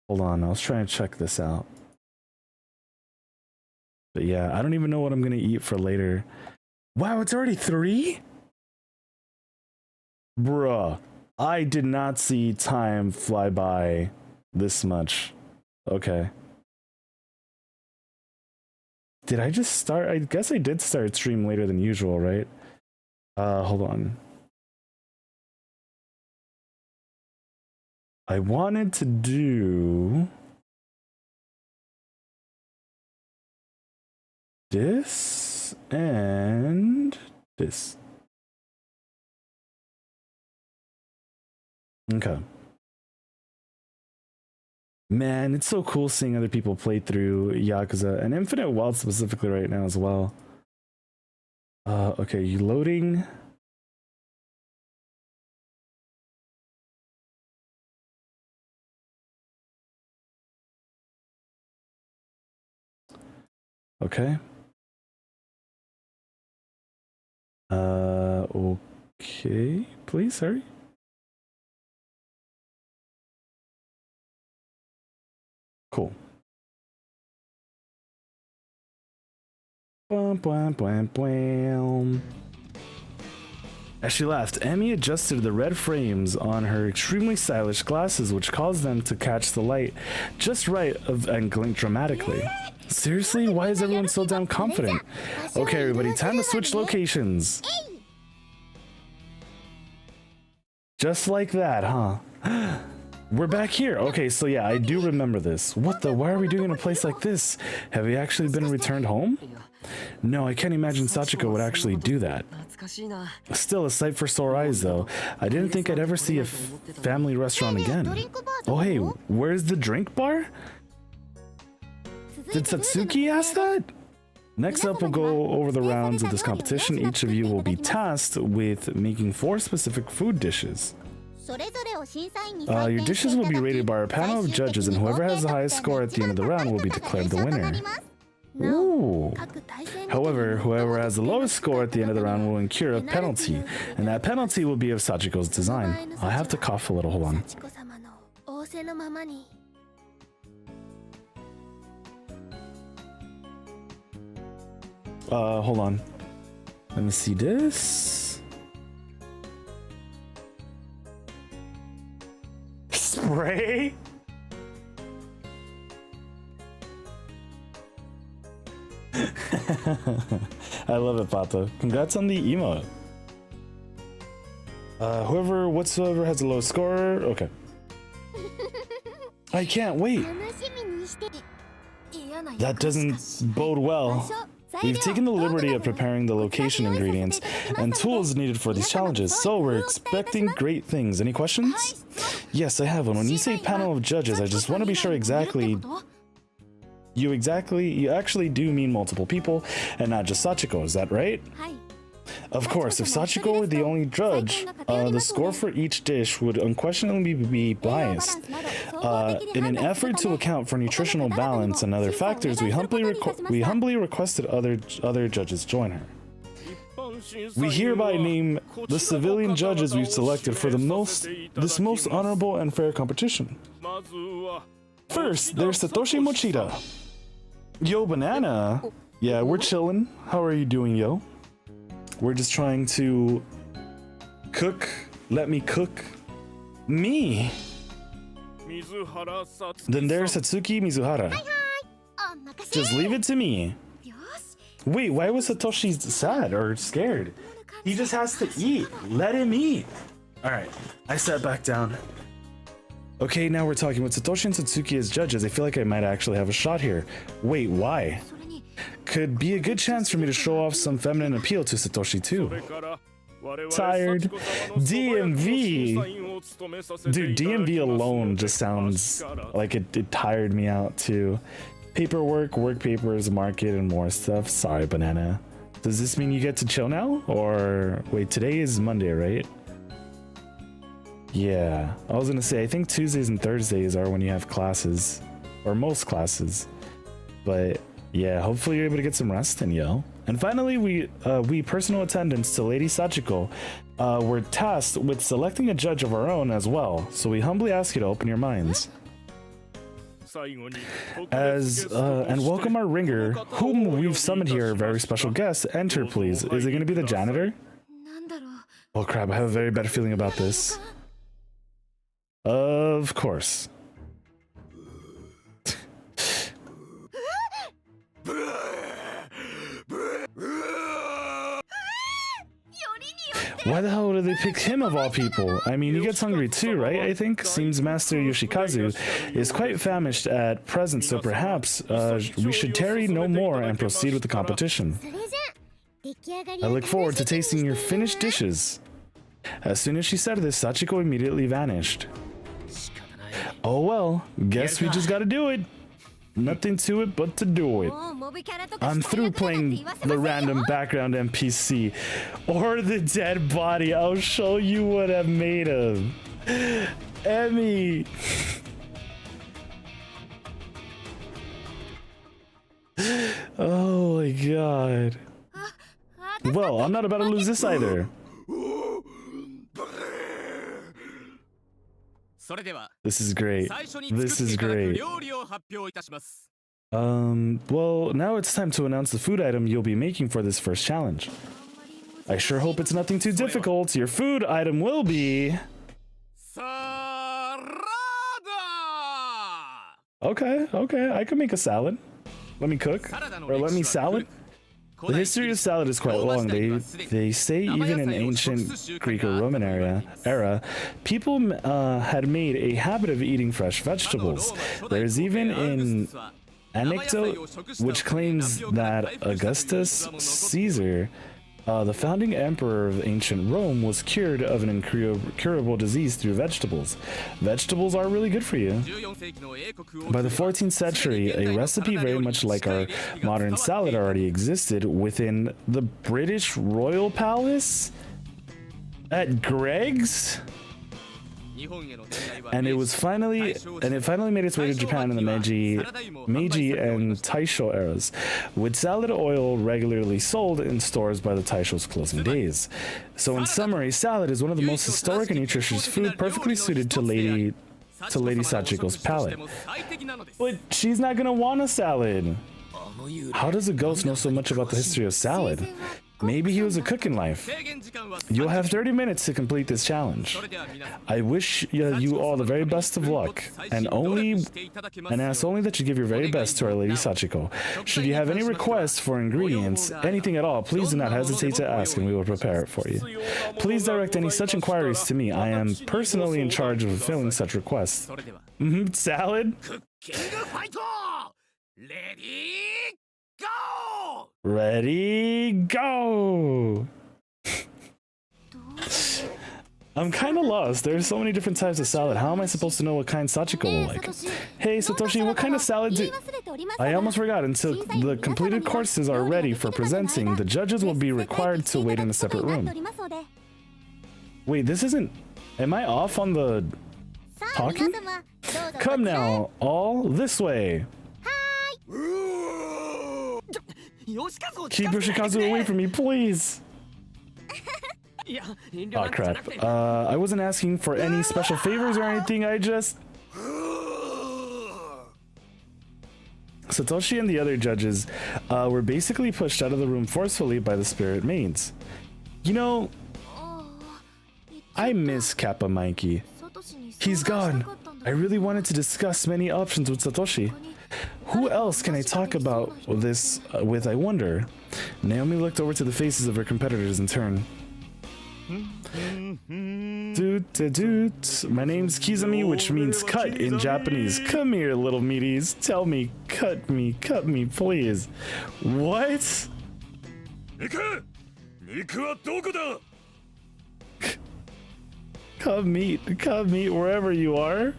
Hold on, I was trying to check this out. But yeah, I don't even know what I'm gonna eat for later. Wow, it's already 3? Bruh, I did not see time fly by this much. Okay. Did I just start? I guess I did start stream later than usual, right? Hold on. I wanted to do this and this. Okay. Man, it's so cool seeing other people play through Yakuza and Infinite Wealth specifically right now as well. Okay, you loading? Okay. Okay, please hurry. Cool. Bwam, bwam, bwam, bwam. As she laughed, Emmy adjusted the red frames on her extremely stylish glasses, which caused them to catch the light just right and glint dramatically. Seriously? Why is everyone so damn confident? Okay, everybody, time to switch locations. Just like that, huh? We're back here. Okay, so yeah, I do remember this. What the? Why are we doing in a place like this? Have we actually been returned home? No, I can't imagine Sachiko would actually do that. Still a sight for sore eyes, though. I didn't think I'd ever see a family restaurant again. Oh, hey, where's the drink bar? Did Satsuki ask that? Next up, we'll go over the rounds of this competition. Each of you will be tasked with making 4 specific food dishes. Your dishes will be rated by a panel of judges, and whoever has the highest score at the end of the round will be declared the winner. Ooh. However, whoever has the lowest score at the end of the round will incur a penalty, and that penalty will be of Sachiko's design. I have to cough a little, hold on. Hold on. Let me see this. Spray? I love it, Pato. Congrats on the emote. Whatsoever has the lowest score. Okay. I can't wait. That doesn't bode well. We've taken the liberty of preparing the location ingredients and tools needed for these challenges, so we're expecting great things. Any questions? Yes, I have one. When you say panel of judges, I just want to be sure you actually do mean multiple people and not just Sachiko, is that right? Of course, if Sachiko were the only judge, the score for each dish would unquestionably be biased. In an effort to account for nutritional balance and other factors, we humbly requested other judges join her. We hereby name the civilian judges we've selected for this most honorable and fair competition. First, there's Satoshi Mochida. Yo, Banana. Yeah, we're chilling. How are you doing, yo? We're just trying to Cook. Let me cook. Me? Then there's Satsuki Mizuhara. Just leave it to me. Wait, why was Satoshi sad or scared? He just has to eat. Let him eat. Alright, I sat back down. Okay, now we're talking with Satoshi and Satsuki as judges. I feel like I might actually have a shot here. Wait, why? Could be a good chance for me to show off some feminine appeal to Satoshi too. Tired. DMV. Dude, DMV alone just sounds like it tired me out too. Paperwork, work papers, market, and more stuff. Sorry, banana. Does this mean you get to chill now? Or wait, today is Monday, right? Yeah, I was gonna say, I think Tuesdays and Thursdays are when you have classes, or most classes. But yeah, hopefully you're able to get some rest in, yo. And finally, we personal attendants to Lady Sachiko were tasked with selecting a judge of our own as well. So we humbly ask you to open your minds. And welcome our ringer, whom we've summoned here, a very special guest. Enter, please. Is it going to be the janitor? Oh crap, I have a very bad feeling about this. Of course. Why the hell did they pick him of all people? I mean, he gets hungry too, right? I think. Seems Master Yoshikazu is quite famished at present, so perhaps we should tarry no more and proceed with the competition. I look forward to tasting your finished dishes. As soon as she said this, Sachiko immediately vanished. Oh well, guess we just gotta do it. Nothing to it but to do it. I'm through playing the random background NPC or the dead body. I'll show you what I'm made of. Emmy. Oh my god. Well, I'm not about to lose this either. This is great. This is great. Well, now it's time to announce the food item you'll be making for this first challenge. I sure hope it's nothing too difficult. Your food item will be... Okay, I can make a salad. Let me cook. Or let me salad. The history of salad is quite long. They say even in ancient Greek or Roman era, people had made a habit of eating fresh vegetables. There's even an anecdote which claims that Augustus Caesar, the founding emperor of ancient Rome, was cured of an incurable disease through vegetables. Vegetables are really good for you. By the 14th century, a recipe very much like our modern salad already existed within the British Royal Palace at Greg's. And it finally made its way to Japan in the Meiji and Taisho eras, with salad oil regularly sold in stores by the Taisho's closing days. So in summary, salad is one of the most historic and nutritious food, perfectly suited to Lady Sachiko's palate. But she's not gonna want a salad. How does a ghost know so much about the history of salad? Maybe he was a cook in life. You'll have 30 minutes to complete this challenge. I wish you all the very best of luck, and ask only that you give your very best to our Lady Sachiko. Should you have any requests for ingredients, anything at all, please do not hesitate to ask and we will prepare it for you. Please direct any such inquiries to me. I am personally in charge of fulfilling such requests. Salad? Ready, go! I'm kind of lost. There's so many different types of salad. How am I supposed to know what kind Sachiko will like? Hey, Satoshi, what kind of salad do... I almost forgot. Until the completed courses are ready for presenting, the judges will be required to wait in a separate room. Wait, this isn't... Am I off on the... talking? Come now, all this way. Keep Yoshikazu away from me, please. Oh crap. I wasn't asking for any special favors or anything, I just... Satoshi and the other judges were basically pushed out of the room forcefully by the spirit maids. You know, I miss Kappa Mikey. He's gone. I really wanted to discuss many options with Satoshi. Who else can I talk about this with, I wonder? Naomi looked over to the faces of her competitors in turn. Doot. My name's Kizami, which means cut in Japanese. Come here, little meaties. Tell me, cut me, please. What? Cut meat wherever you are.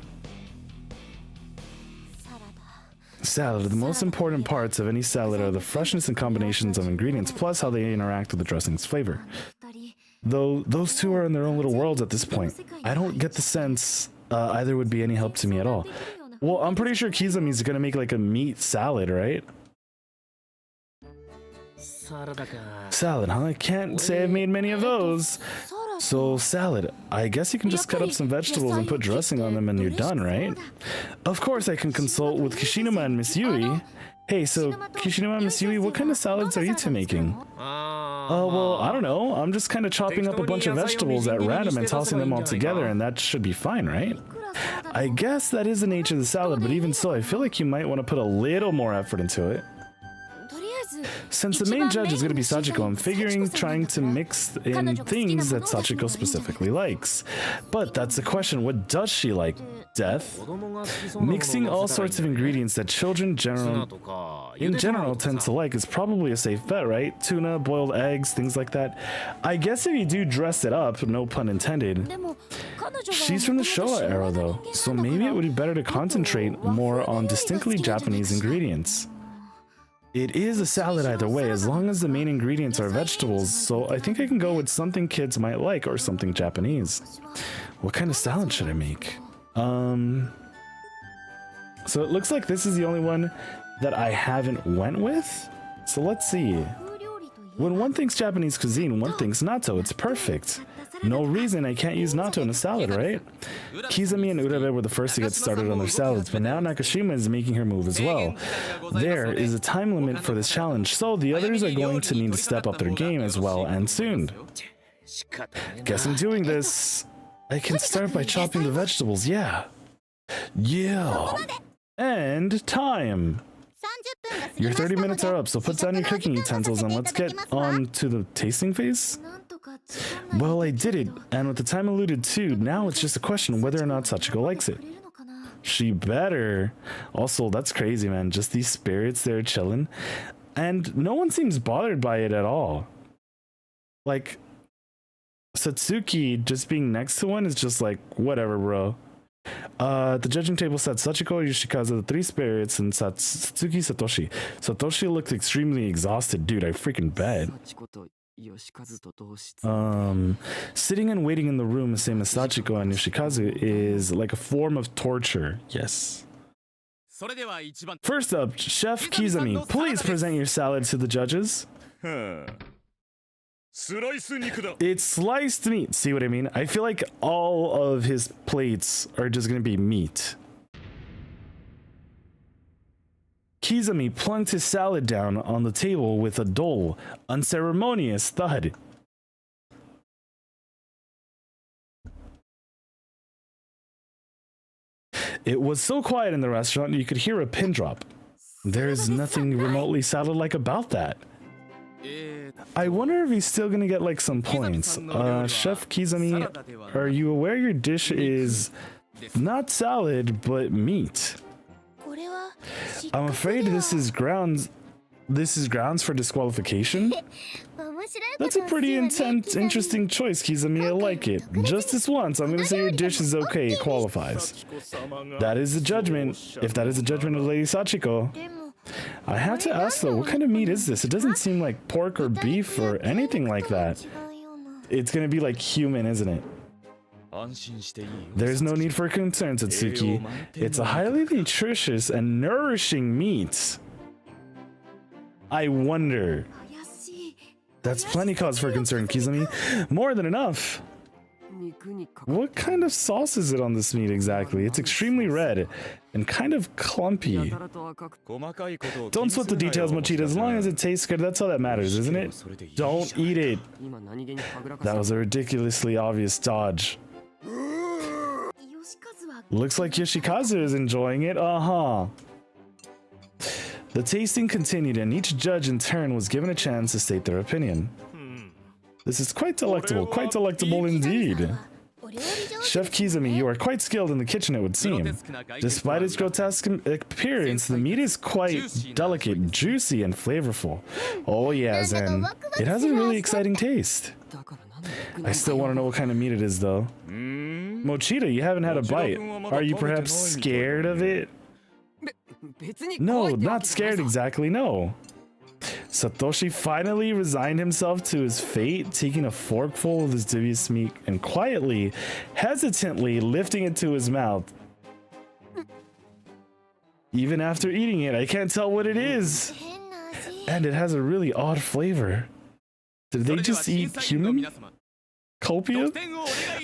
Salad. The most important parts of any salad are the freshness and combinations of ingredients, plus how they interact with the dressing's flavor. Though those two are in their own little worlds at this point, I don't get the sense either would be any help to me at all. Well, I'm pretty sure Kizami's gonna make like a meat salad, right? Salad, huh? I can't say I've made many of those. So salad, I guess you can just cut up some vegetables and put dressing on them and you're done, right? Of course I can consult with Kishinuma and Miss Yui. Hey, so Kishinuma and Miss Yui, what kind of salads are you two making? Well, I don't know. I'm just kind of chopping up a bunch of vegetables at random and tossing them all together, and that should be fine, right? I guess that is the nature of the salad, but even so, I feel like you might want to put a little more effort into it. Since the main judge is going to be Sachiko, I'm figuring trying to mix in things that Sachiko specifically likes. But that's the question, what does she like? Death? Mixing all sorts of ingredients that children in general tend to like is probably a safe bet, right? Tuna, boiled eggs, things like that. I guess if you do dress it up, no pun intended. She's from the Showa era though, so maybe it would be better to concentrate more on distinctly Japanese ingredients. It is a salad either way, as long as the main ingredients are vegetables, so I think I can go with something kids might like or something Japanese. What kind of salad should I make? So it looks like this is the only one that I haven't went with. So let's see. When one thinks Japanese cuisine, one thinks natto. It's perfect. No reason I can't use natto in a salad, right? Kizami and Urabe were the first to get started on their salads, but now Nakashima is making her move as well. There is a time limit for this challenge, so the others are going to need to step up their game as well, and soon. Guess I'm doing this. I can start by chopping the vegetables, yeah. And time. Your 30 minutes are up, so put down your cooking utensils and let's get on to the tasting phase. Well, I did it, and with the time alluded to, now it's just a question whether or not Sachiko likes it. She better. Also, that's crazy, man. Just these spirits there chilling. And no one seems bothered by it at all. Like, Satsuki just being next to one is just like, whatever, bro. The judging table said Sachiko, Yoshikazu, the three spirits, and Satsuki Satoshi. Satoshi looked extremely exhausted, dude. I freaking bet. Sitting and waiting in the room, same as Sachiko and Yoshikazu, is like a form of torture. Yes. First up, Chef Kizami, please present your salad to the judges. It's sliced meat. See what I mean? I feel like all of his plates are just gonna be meat. Kizami plunked his salad down on the table with a dull, unceremonious thud. It was so quiet in the restaurant you could hear a pin drop. There's nothing remotely salad-like about that. I wonder if he's still gonna get like some points. Chef Kizami, are you aware your dish is not salad, but meat? I'm afraid this is grounds for disqualification. That's a pretty interesting choice, Kizami. I like it. Just this once, I'm gonna say your dish is okay, it qualifies. That is the judgment. If that is the judgment of Lady Sachiko. I have to ask though, what kind of meat is this? It doesn't seem like pork or beef or anything like that. It's gonna be like human, isn't it? There's no need for concern, Satsuki. It's a highly nutritious and nourishing meat. I wonder. That's plenty cause for concern, Kizami. More than enough. What kind of sauce is it on this meat exactly? It's extremely red and kind of clumpy. Don't sweat the details, Mochita. As long as it tastes good, that's all that matters, isn't it? Don't eat it. That was a ridiculously obvious dodge. Looks like Yoshikazu is enjoying it. Uh-huh. The tasting continued, and each judge in turn was given a chance to state their opinion. This is quite delectable indeed. Chef Kizumi, you are quite skilled in the kitchen, it would seem. Despite its grotesque appearance, the meat is quite delicate, juicy, and flavorful. Oh yeah, Zen. It has a really exciting taste. I still want to know what kind of meat it is, though. Mochita, you haven't had a bite. Are you perhaps scared of it? No, not scared exactly, no. Satoshi finally resigned himself to his fate, taking a forkful of his dubious meat and quietly, hesitantly lifting it to his mouth. Even after eating it, I can't tell what it is. And it has a really odd flavor. Did they just eat human copia?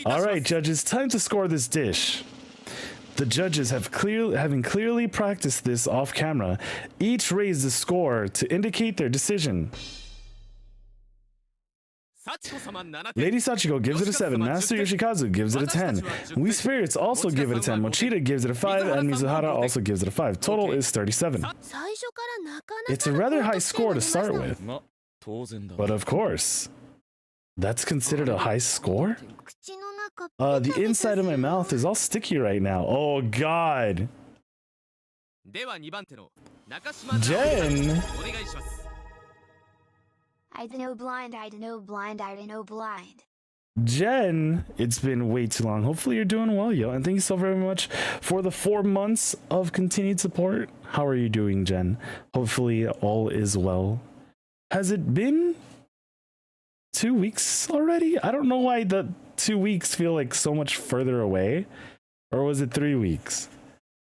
Alright, judges, time to score this dish. The judges having clearly practiced this off camera, each raised the score to indicate their decision. Lady Sachiko gives it a 7, Master Yoshikazu gives it a 10, We Spirits also give it a 10, Mochita gives it a 5, and Mizuhara also gives it a 5. Total is 37. It's a rather high score to start with. But of course, that's considered a high score? The inside of my mouth is all sticky right now. Oh god. Jen! I know blind, I know blind, I know blind. Jen, it's been way too long. Hopefully you're doing well, yo. And thank you so very much for the 4 months of continued support. How are you doing, Jen? Hopefully all is well. Has it been 2 weeks already? I don't know why the 2 weeks feel like so much further away. Or was it 3 weeks?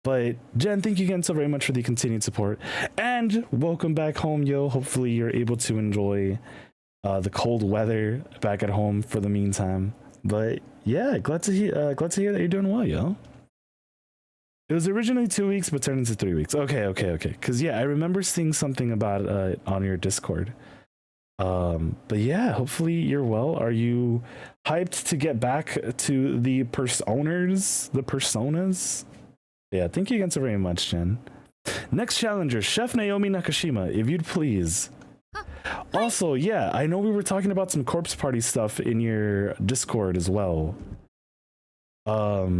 But Jen, thank you again so very much for the continued support. And welcome back home, yo. Hopefully you're able to enjoy the cold weather back at home for the meantime. But yeah, glad to hear that you're doing well, yo. It was originally 2 weeks, but turned into 3 weeks. Okay. Because yeah, I remember seeing something about it on your Discord. But yeah, hopefully you're well. Are you hyped to get back to the personas? Yeah, thank you again so very much, Jen. Next challenger, Chef Naomi Nakashima, if you'd please. Also, yeah, I know we were talking about some corpse party stuff in your Discord as well. I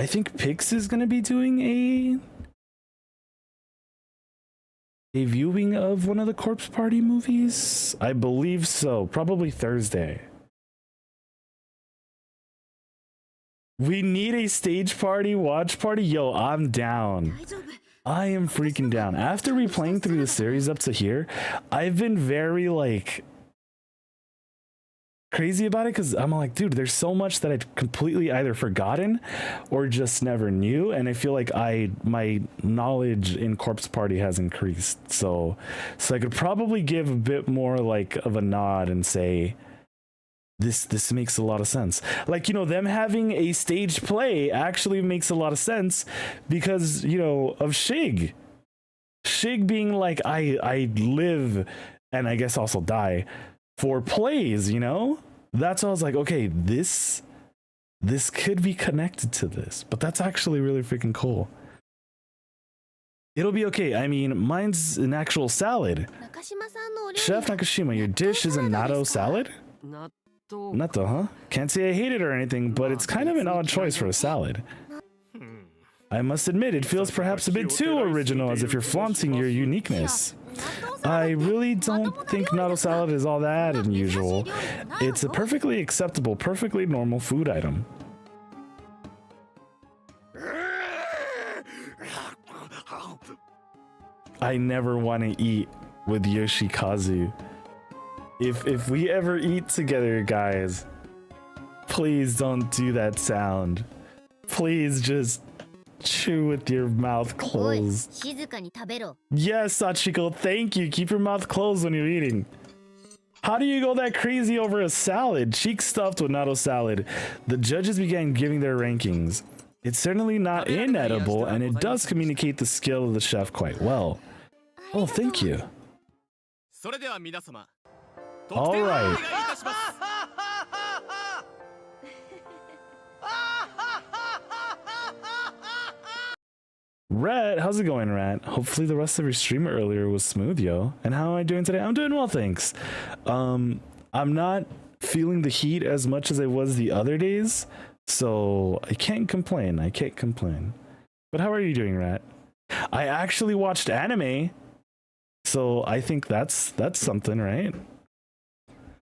think Pix is gonna be doing a viewing of one of the corpse party movies. I believe so, probably Thursday. We need a stage party, watch party. Yo, I'm down. I am freaking down. After replaying through the series up to here, I've been very like crazy about it because I'm like, dude, there's so much that I've completely either forgotten or just never knew, and I feel like my knowledge in corpse party has increased. So I could probably give a bit more like of a nod and say, This makes a lot of sense. Like, you know, them having a stage play actually makes a lot of sense because, you know, of Shig. Shig being like, I live and I guess also die for plays, you know? That's why I was like, okay, this could be connected to this, but that's actually really freaking cool. It'll be okay. I mean, mine's an actual salad. Chef Nakashima, your dish is a natto salad? Natto, huh? Can't say I hate it or anything, but it's kind of an odd choice for a salad. I must admit, it feels perhaps a bit too original, as if you're flaunting your uniqueness. I really don't think natto salad is all that unusual. It's a perfectly acceptable, perfectly normal food item. I never want to eat with Yoshikazu. If we ever eat together, guys, please don't do that sound. Please just chew with your mouth closed. Yes, Sachiko, thank you. Keep your mouth closed when you're eating. How do you go that crazy over a salad? Cheek stuffed with natto salad. The judges began giving their rankings. It's certainly not inedible, and it does communicate the skill of the chef quite well. Oh, thank you. All right. Rat, how's it going, Rat? Hopefully the rest of your stream earlier was smooth, yo. And how am I doing today? I'm doing well, thanks. I'm not feeling the heat as much as I was the other days, so I can't complain. I can't complain. But how are you doing, Rat? I actually watched anime, so I think that's something, right?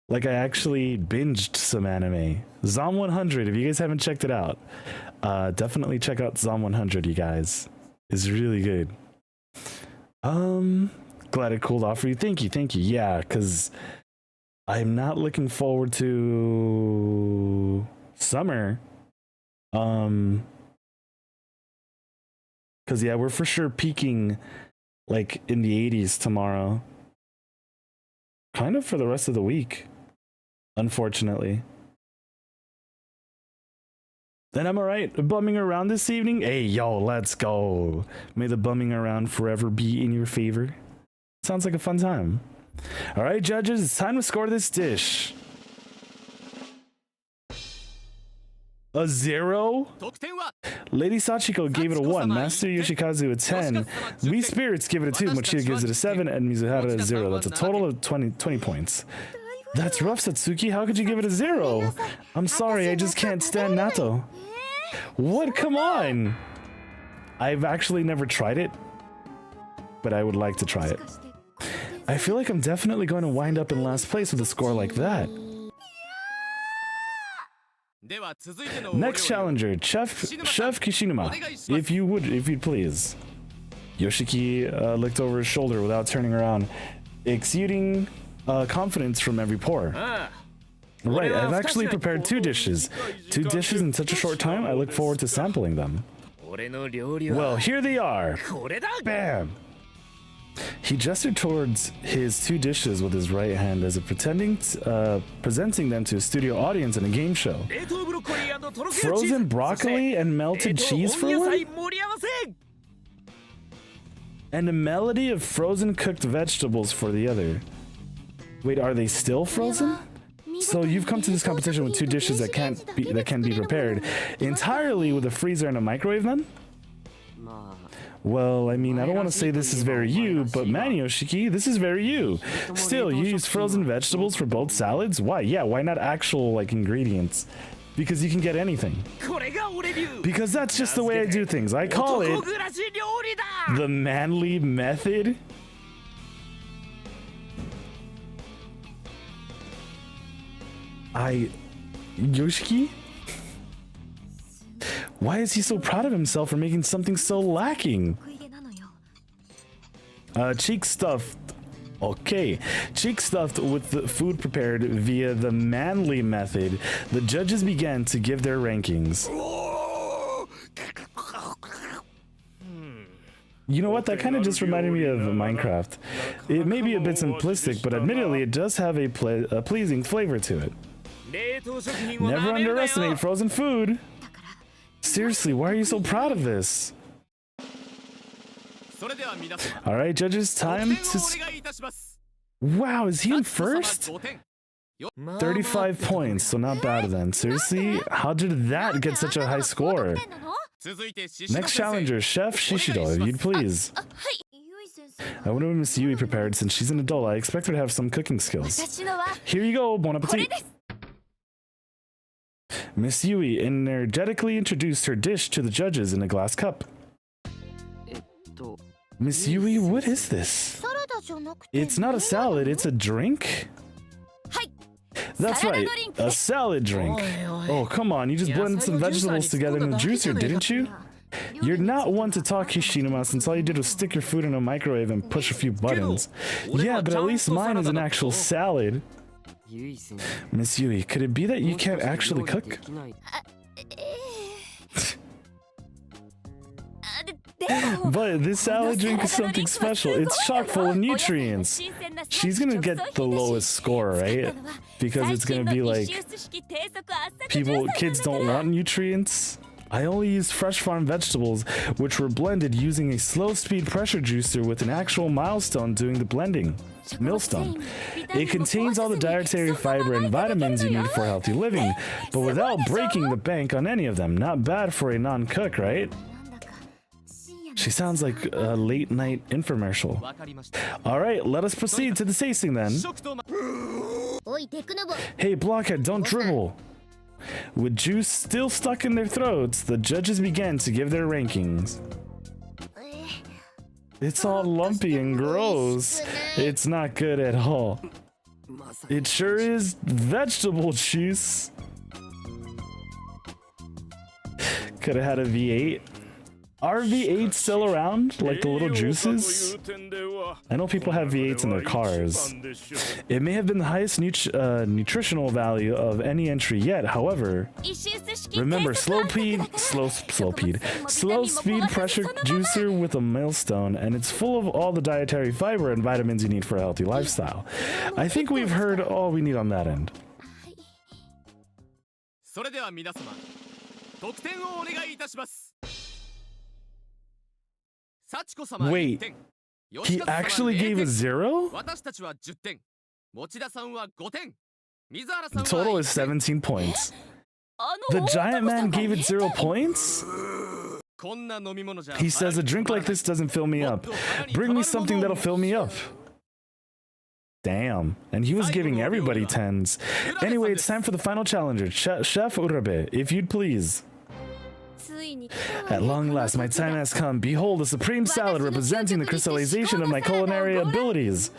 Like, I actually binged some anime. Zom 100, if you guys haven't checked it out, definitely check out Zom 100, you guys. It's really good. Glad it cooled off for you. Thank you. Yeah, because I'm not looking forward to summer. Because yeah, we're for sure peaking like in the 80s tomorrow. Kind of for the rest of the week, unfortunately. Then I'm alright. Bumming around this evening? Hey, yo, let's go. May the bumming around forever be in your favor. Sounds like a fun time. Alright, judges, it's time to score this dish. A 0? Lady Sachiko gave it a 1, Master Yoshikazu a 10, We Spirits give it a 2, Mochida gives it a 7, and Mizuhara a 0. That's a total of 20 points. That's rough, Satsuki. How could you give it a 0? I'm sorry, I just can't stand natto. What? Come on! I've actually never tried it, but I would like to try it. I feel like I'm definitely going to wind up in last place with a score like that. Next challenger, Chef Kishinuma. If you'd please. Yoshiki looked over his shoulder without turning around, exuding confidence from every pore. Right, I've actually prepared 2 dishes. 2 dishes in such a short time, I look forward to sampling them. Well, here they are. Bam! He gestured towards his 2 dishes with his right hand as if presenting them to a studio audience in a game show. Frozen broccoli and melted cheese for one? And a melody of frozen cooked vegetables for the other. Wait, are they still frozen? So you've come to this competition with 2 dishes that can be prepared entirely with a freezer and a microwave then? Well, I mean, I don't want to say this is very you, but man, Yoshiki, this is very you. Still, you use frozen vegetables for both salads? Why? Yeah, why not actual, like, ingredients? Because you can get anything. Because that's just the way I do things. I call it the manly method. Yoshiki? Why is he so proud of himself for making something so lacking? Cheek stuffed. Okay. Cheek stuffed with the food prepared via the manly method. The judges began to give their rankings. You know what? That kind of just reminded me of Minecraft. It may be a bit simplistic, but admittedly, it does have a pleasing flavor to it. Never underestimate frozen food. Seriously, why are you so proud of this? Alright, judges, time to... Wow, is he in first? 35 points, so not bad then. Seriously, how did that get such a high score? Next challenger, Chef Shishido, if you'd please. I wonder what Miss Yui prepared. Since she's an adult, I expect her to have some cooking skills. Here you go, bon appetit. Miss Yui energetically introduced her dish to the judges in a glass cup. Miss Yui, what is this? It's not a salad, it's a drink? That's right, a salad drink. Oh, come on, you just blended some vegetables together in the juicer, didn't you? You're not one to talk, Hishinuma, since all you did was stick your food in a microwave and push a few buttons. Yeah, but at least mine is an actual salad. Miss Yui, could it be that you can't actually cook? But this salad drink is something special. It's chock full of nutrients. She's gonna get the lowest score, right? Because it's gonna be like kids don't want nutrients. I only used fresh farm vegetables, which were blended using a slow speed pressure juicer with an actual milestone doing the blending. Millstone. It contains all the dietary fiber and vitamins you need for healthy living, but without breaking the bank on any of them. Not bad for a non-cook, right? She sounds like a late night infomercial. Alright, let us proceed to the tasting then. Hey Blockhead, don't dribble. With juice still stuck in their throats, the judges began to give their rankings. It's all lumpy and gross. It's not good at all. It sure is vegetable juice. Could have had a V8. Are V8s still around? Like the little juices? I know people have V8s in their cars. It may have been the highest nutritional value of any entry yet, however. Remember, slow speed pressure juicer with a millstone, and it's full of all the dietary fiber and vitamins you need for a healthy lifestyle. I think we've heard all we need on that end. Wait, he actually gave a 0? The total is 17 points. The giant man gave it 0 points? He says a drink like this doesn't fill me up. Bring me something that'll fill me up. Damn, and he was giving everybody 10s. Anyway, it's time for the final challenger, Chef Urabe, if you'd please. At long last, my time has come. Behold, a supreme salad representing the crystallization of my culinary abilities.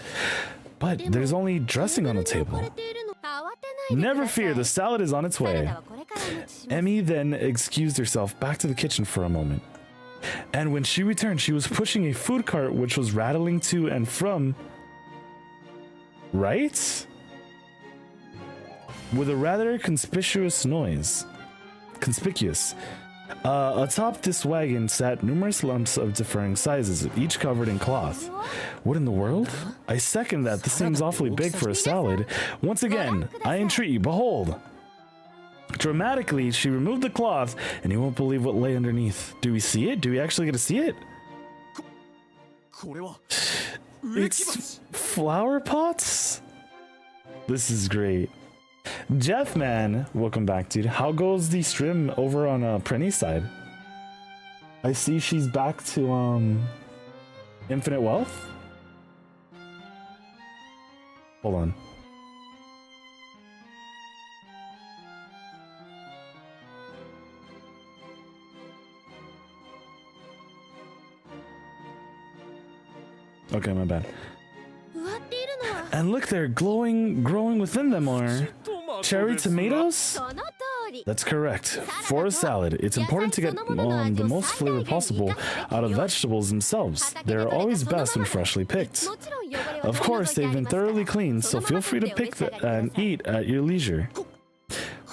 But there's only dressing on the table. Never fear, the salad is on its way. Emmy then excused herself back to the kitchen for a moment. And when she returned, she was pushing a food cart which was rattling to and from. Right? With a rather conspicuous noise. Conspicuous. Atop this wagon sat numerous lumps of differing sizes, each covered in cloth. What in the world? I second that. This seems awfully big for a salad. Once again, I entreat you, behold. Dramatically, she removed the cloth, and you won't believe what lay underneath. Do we see it? Do we actually get to see it? It's flower pots? This is great. Jeff man, welcome back, dude. How goes the stream over on Prenny's side? I see she's back to Infinite Wealth. Hold on. Okay, my bad. And look, they're growing within them are cherry tomatoes? That's correct. For a salad, it's important to get the most flavor possible out of vegetables themselves. They're always best when freshly picked. Of course, they've been thoroughly cleaned, so feel free to pick and eat at your leisure.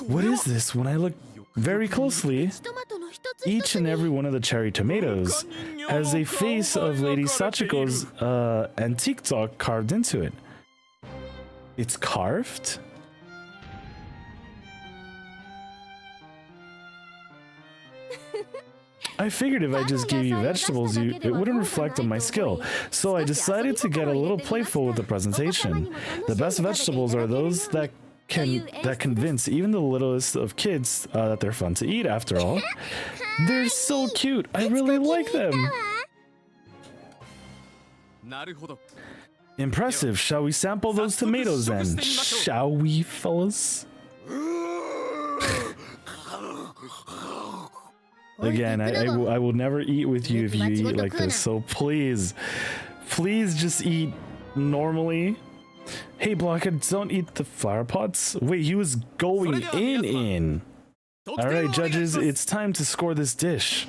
What is this? When I look very closely, each and every one of the cherry tomatoes has a face of Lady Sachiko's antique dog carved into it. It's carved? I figured if I just gave you vegetables, it wouldn't reflect on my skill, so I decided to get a little playful with the presentation. The best vegetables are those that convince even the littlest of kids that they're fun to eat, after all. They're so cute. I really like them. Impressive. Shall we sample those tomatoes then? Shall we, fellas? Again, I will never eat with you if you eat like this, so please just eat normally. Hey Blockhead, don't eat the flower pots. Wait, he was going in. Alright judges, it's time to score this dish.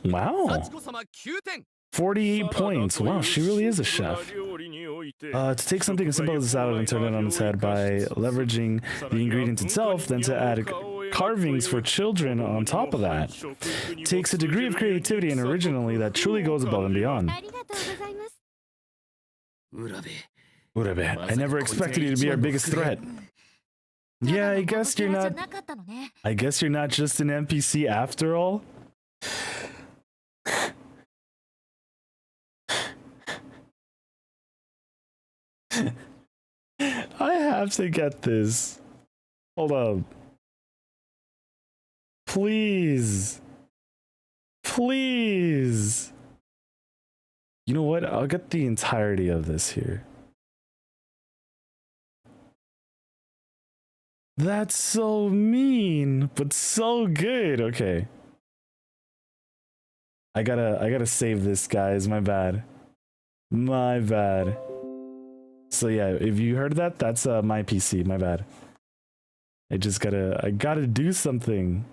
Wow. 48 points. Wow, she really is a chef. To take something as simple as a salad and turn it on its head by leveraging the ingredient itself, then to add carvings for children on top of that. Takes a degree of creativity and originality that truly goes above and beyond. ありがとうございます。 Urabe, I never expected you to be our biggest threat. Yeah, I guess you're not. I guess you're not just an NPC after all. I have to get this. Hold up. Please. Please. You know what? I'll get the entirety of this here. That's so mean, but so good. Okay. I gotta save this, guys. My bad. My bad. So yeah, if you heard that, that's my PC. My bad. I gotta do something.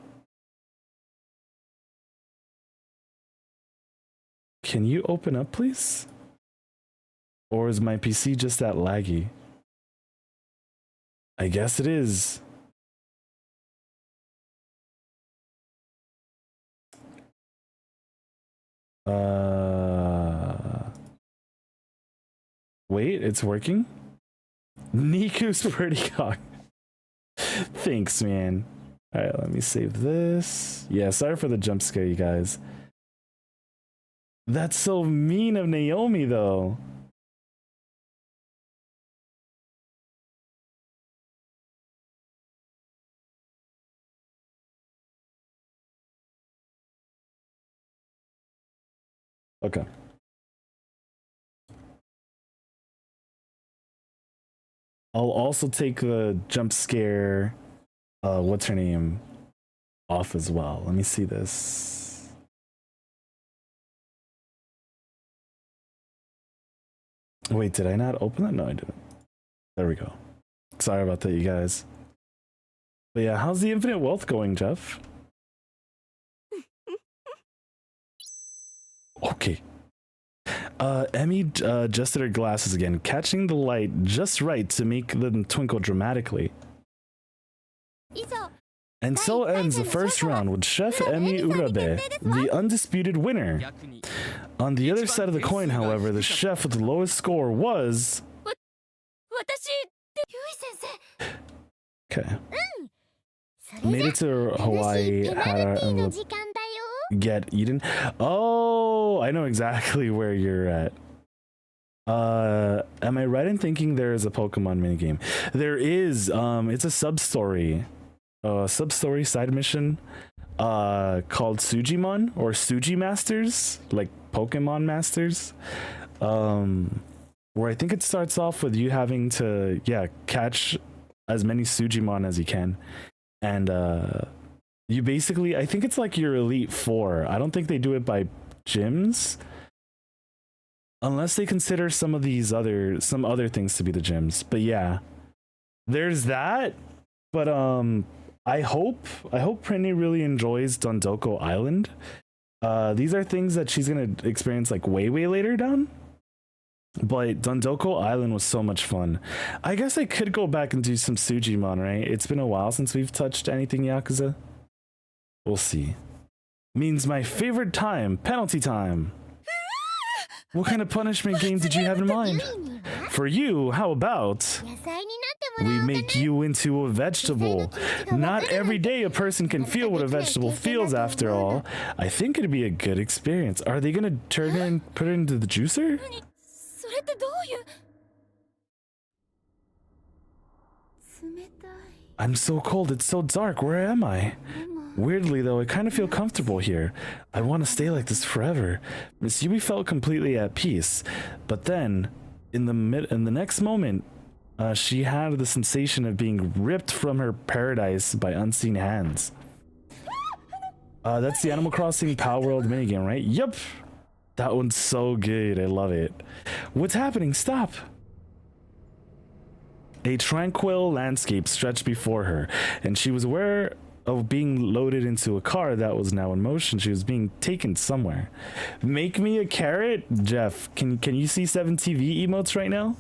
Can you open up, please? Or is my PC just that laggy? I guess it is. Wait, it's working? Niku's pretty cock. Thanks, man. Alright, let me save this. Yeah, sorry for the jump scare, you guys. That's so mean of Naomi, though. Okay. I'll also take the jump scare, what's her name, off as well. Let me see this. Wait, did I not open that? No, I didn't. There we go. Sorry about that, you guys. But yeah, how's the infinite wealth going, Jeff? Okay. Emmy adjusted her glasses again, catching the light just right to make them twinkle dramatically. And so ends the first round with Chef Emmy Urabe, the undisputed winner. On the other side of the coin, however, the chef with the lowest score was... Okay. Made it to Hawaii, had our envelope. Get eaten. Oh, I know exactly where you're at. Am I right in thinking there is a Pokemon minigame? There is. It's a sub-story. Sub-story side mission called Sujimon or Suji Masters, like Pokemon Masters. Where I think it starts off with you having to, catch as many Sujimon as you can. And you basically, I think it's like your Elite Four. I don't think they do it by gyms, unless they consider some other things to be the gyms. But yeah, there's that. But I hope Prinny really enjoys Dondoko Island. These are things that she's gonna experience like way later down. But Dondoko Island was so much fun. I guess I could go back and do some Sujimon, right? It's been a while since we've touched anything Yakuza. We'll see. Means my favorite time, penalty time. What kind of punishment game did you have in mind? For you, how about we make you into a vegetable? Not every day a person can feel what a vegetable feels after all. I think it'd be a good experience. Are they gonna turn her and put her into the juicer? I'm so cold, it's so dark, where am I? Weirdly though, I kind of feel comfortable here. I want to stay like this forever. Miss Yui felt completely at peace, but then, in the next moment, she had the sensation of being ripped from her paradise by unseen hands. That's the Animal Crossing Pal World minigame, right? Yup! That one's so good, I love it. What's happening? Stop! A tranquil landscape stretched before her, and she was aware of being loaded into a car that was now in motion. She was being taken somewhere. Make me a carrot? Jeff, can you see 7TV emotes right now?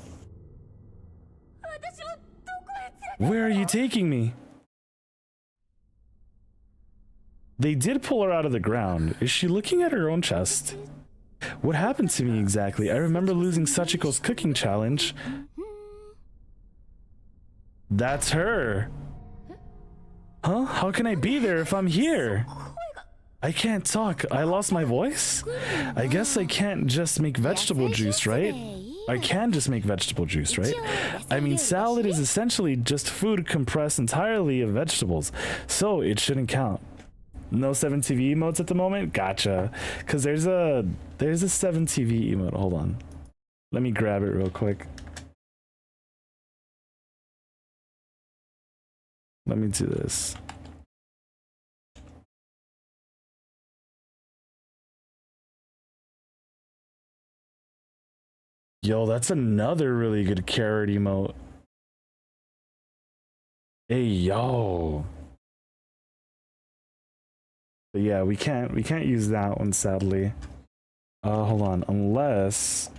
Where are you taking me? They did pull her out of the ground. Is she looking at her own chest? What happened to me exactly? I remember losing Sachiko's cooking challenge. That's her. Huh? How can I be there if I'm here? I can't talk. I lost my voice? I guess I can't just make vegetable juice, right? I can just make vegetable juice, right? I mean, salad is essentially just food compressed entirely of vegetables, so it shouldn't count. No 7TV emotes at the moment? Gotcha. Because there's a 7TV emote. Hold on. Let me grab it real quick. Let me do this. Yo, that's another really good carrot emote. Hey, yo. But yeah, we can't use that one, sadly. Hold on, unless...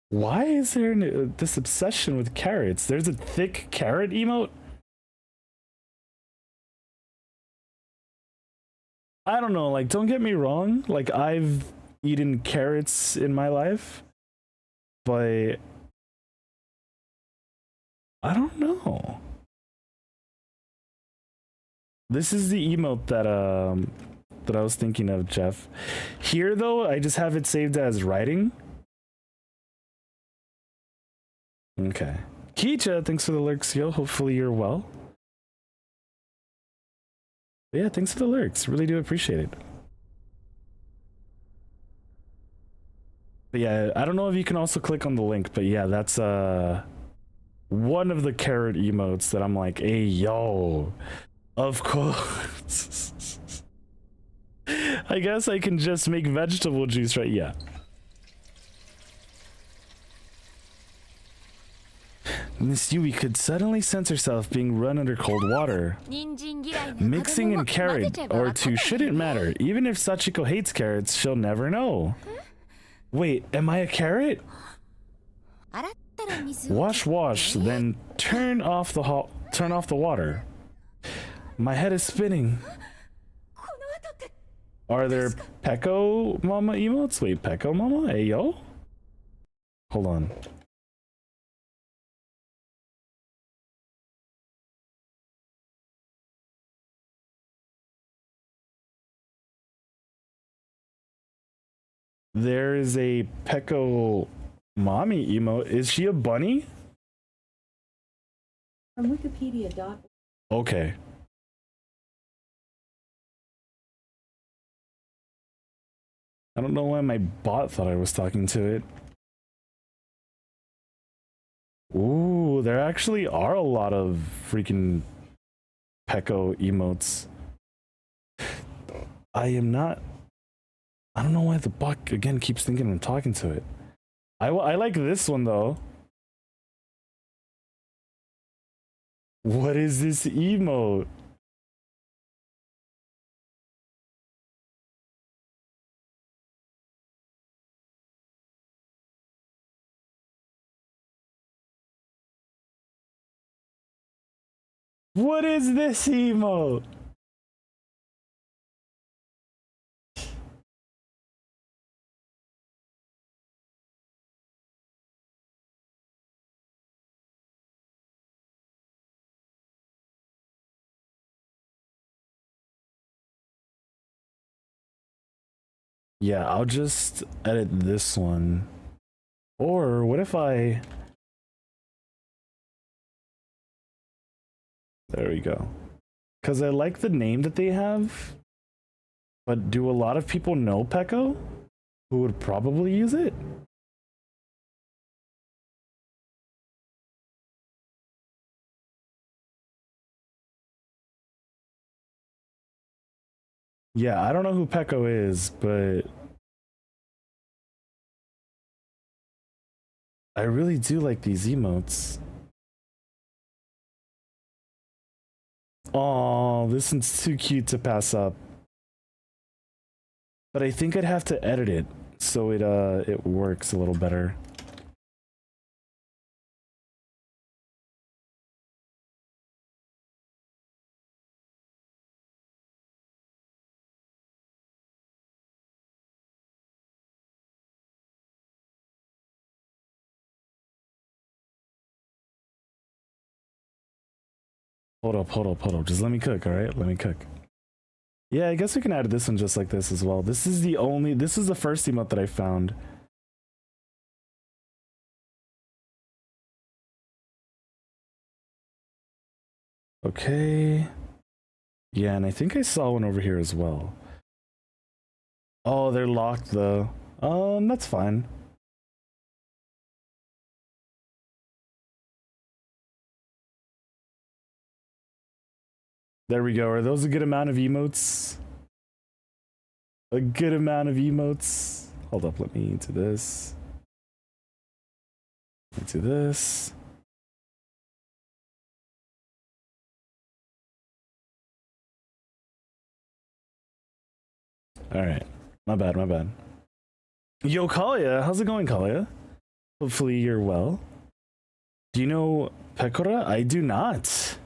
Why is there this obsession with carrots? There's a thick carrot emote? I don't know, like, don't get me wrong. Like, I've eaten carrots in my life, but I don't know. This is the emote that I was thinking of, Jeff. Here, though, I just have it saved as writing. Okay. Kicha, thanks for the lurks, yo. Hopefully you're well. But yeah, thanks for the lurks. Really do appreciate it. But yeah, I don't know if you can also click on the link, but yeah, that's one of the carrot emotes that I'm like, hey, yo. Of course. I guess I can just make vegetable juice, right? Yeah. Miss Yui could suddenly sense herself being run under cold water. Mixing in carrot or two shouldn't matter. Even if Sachiko hates carrots, she'll never know. Wait, am I a carrot? Wash, then turn off the water. My head is spinning. Are there Peko Mama emotes? Wait, Peko Mama? Hey, yo? Hold on. There is a Peko Mommy emote. Is she a bunny? From Wikipedia. Okay. I don't know why my bot thought I was talking to it. Ooh, there actually are a lot of freaking Peko emotes. I don't know why the bot again keeps thinking I'm talking to it. I like this one though. What is this emote? What is this emote? Yeah, I'll just edit this one. Or what if I... There we go. Because I like the name that they have. But do a lot of people know Peko? Who would probably use it? Yeah, I don't know who Peko is, but I really do like these emotes. Oh, this one's too cute to pass up. But I think I'd have to edit it so it works a little better. Hold up. Just let me cook, all right? Let me cook. Yeah, I guess we can add this one just like this as well. This is the first emote that I found. Okay. Yeah, and I think I saw one over here as well. Oh, they're locked though. That's fine. There we go. Are those a good amount of emotes? A good amount of emotes. Hold up, let me do this. Let me do this. All right. My bad. Yo, Kalia. How's it going, Kalia? Hopefully you're well. Do you know Pecora? I do not.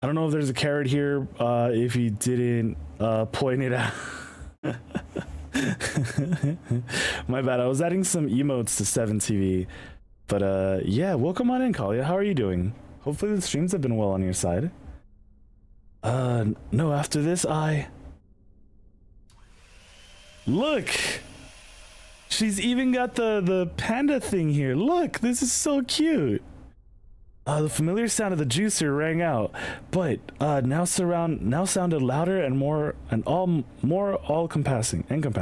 I don't know if there's a carrot here, if you didn't point it out. My bad. I was adding some emotes to 7TV. But yeah, welcome on in, Kalia. How are you doing? Hopefully the streams have been well on your side. No, after this, Look! She's even got the panda thing here. Look, this is so cute. The familiar sound of the juicer rang out, but now sounded louder and more all-encompassing. Look!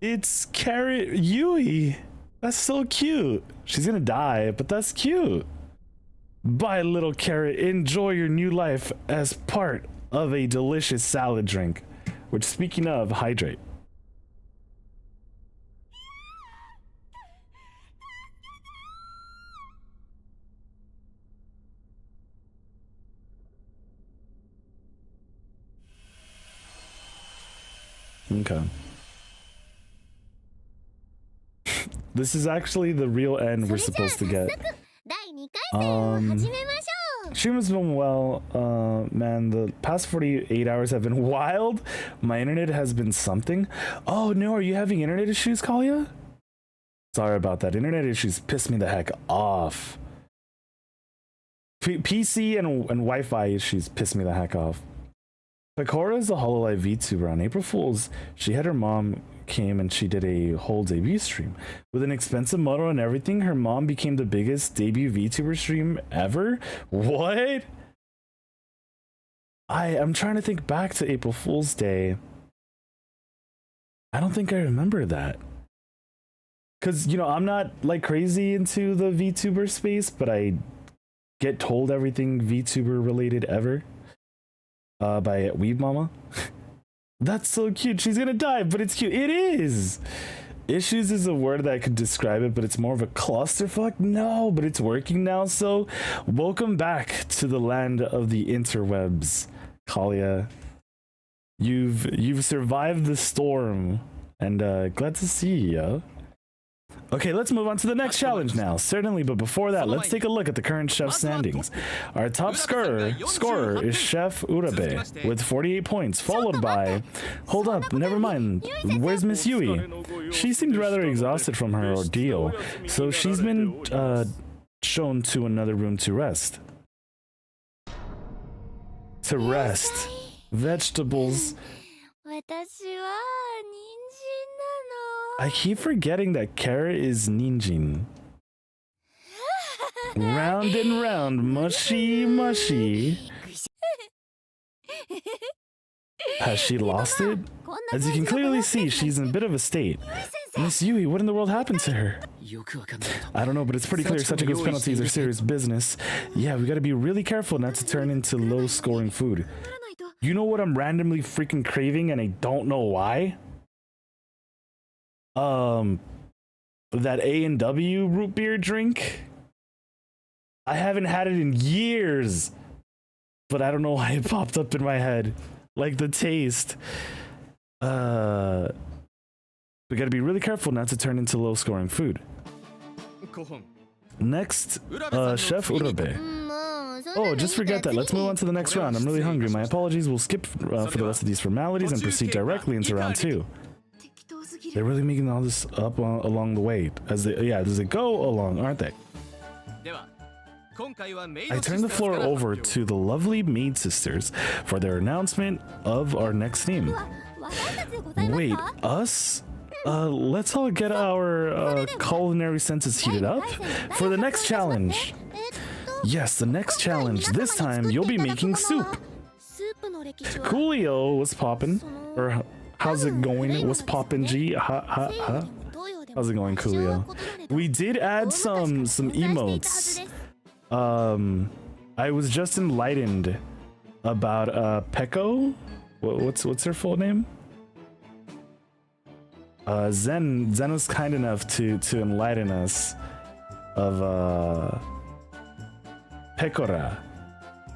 It's Carrot Yui. That's so cute. She's gonna die, but that's cute. Bye, little carrot. Enjoy your new life as part of a delicious salad drink. Which, speaking of, hydrate. Okay. This is actually the real end we're supposed to get. Stream has been well, man. The past 48 hours have been wild. My internet has been something. Oh no, are you having internet issues, Kalia? Sorry about that. Internet issues piss me the heck off. PC and Wi-Fi issues piss me the heck off. Pecora is a Hololive VTuber. On April Fool's, she had her mom came and she did a whole debut stream. With an expensive motor and everything, her mom became the biggest debut VTuber stream ever? What? I'm trying to think back to April Fool's Day. I don't think I remember that. Because, you know, I'm not like crazy into the VTuber space, but I get told everything VTuber related ever. By Weeb Mama. That's so cute. She's gonna die, but it's cute. It is. Issues is a word that I could describe it, but it's more of a clusterfuck. No, but it's working now. So, welcome back to the land of the interwebs, Kalia. You've survived the storm, and glad to see you. Okay, let's move on to the next challenge now. Certainly, but before that, let's take a look at the current chef standings. Our top scorer is Chef Urabe with 48 points, followed by... Hold up, never mind. Where's Miss Yui? She seemed rather exhausted from her ordeal, so she's been shown to another room to rest. Vegetables. I keep forgetting that carrot is ninjin. Round and round, mushy, mushy. Has she lost it? As you can clearly see, she's in a bit of a state. Miss Yui, what in the world happened to her? I don't know, but it's pretty clear such a good penalties are serious business. Yeah, we gotta be really careful not to turn into low-scoring food. You know what I'm randomly freaking craving and I don't know why? That A&W root beer drink. I haven't had it in years, but I don't know why it popped up in my head. Like the taste. We gotta be really careful not to turn into low-scoring food. Next, Chef Urabe. Oh, just forget that. Let's move on to the next round. I'm really hungry. My apologies. We'll skip for the rest of these formalities and proceed directly into round 2. They're really making all this up along the way as they go along, aren't they? I turn the floor over to the lovely Maid Sisters for their announcement of our next theme. Wait, us? Let's all get our culinary senses heated up for the next challenge. Yes, the next challenge. This time you'll be making soup. Coolio was poppin', or how's it going? Was poppin' G? How's it going, Coolio? We did add some emotes. I was just enlightened about Peko. What's her full name? Zen was kind enough to enlighten us of Pekora.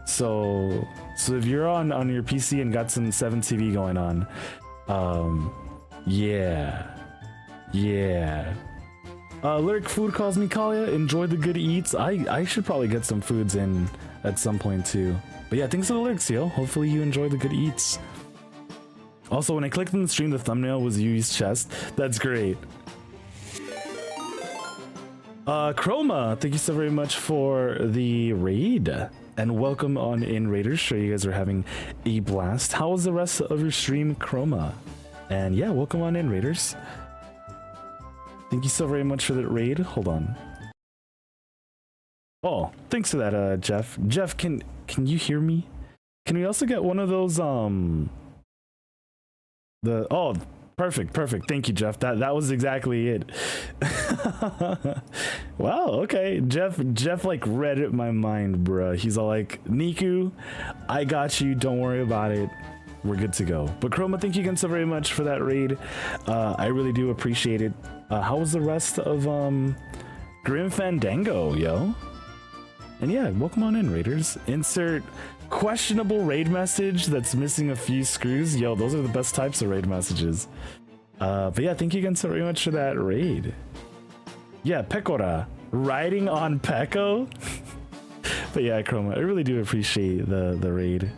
So if you're on your PC and got some 7TV going on, yeah. Lyric Food calls me Kalia. Enjoy the good eats. I should probably get some foods in at some point too. But yeah, thanks for the lyrics, yo. Hopefully you enjoy the good eats. Also, when I clicked on the stream, the thumbnail was Yui's chest. That's great. Chroma, thank you so very much for the raid. And welcome on in, Raiders. Sure you guys are having a blast. How was the rest of your stream, Chroma? And yeah, welcome on in, Raiders. Thank you so very much for that raid. Hold on. Oh, thanks for that, Jeff. Jeff, can you hear me? Can we also get one of those, oh, perfect. Thank you, Jeff. That was exactly it. Wow, okay. Jeff like read my mind, bruh. He's all like, Niku, I got you. Don't worry about it. We're good to go. But Chroma, thank you again so very much for that raid. I really do appreciate it. How was the rest of Grim Fandango, yo? And yeah, welcome on in, Raiders. Insert questionable raid message that's missing a few screws. Yo, those are the best types of raid messages. But yeah, thank you again so very much for that raid. Yeah, Pekora, riding on Peko. But yeah, Chroma, I really do appreciate the raid.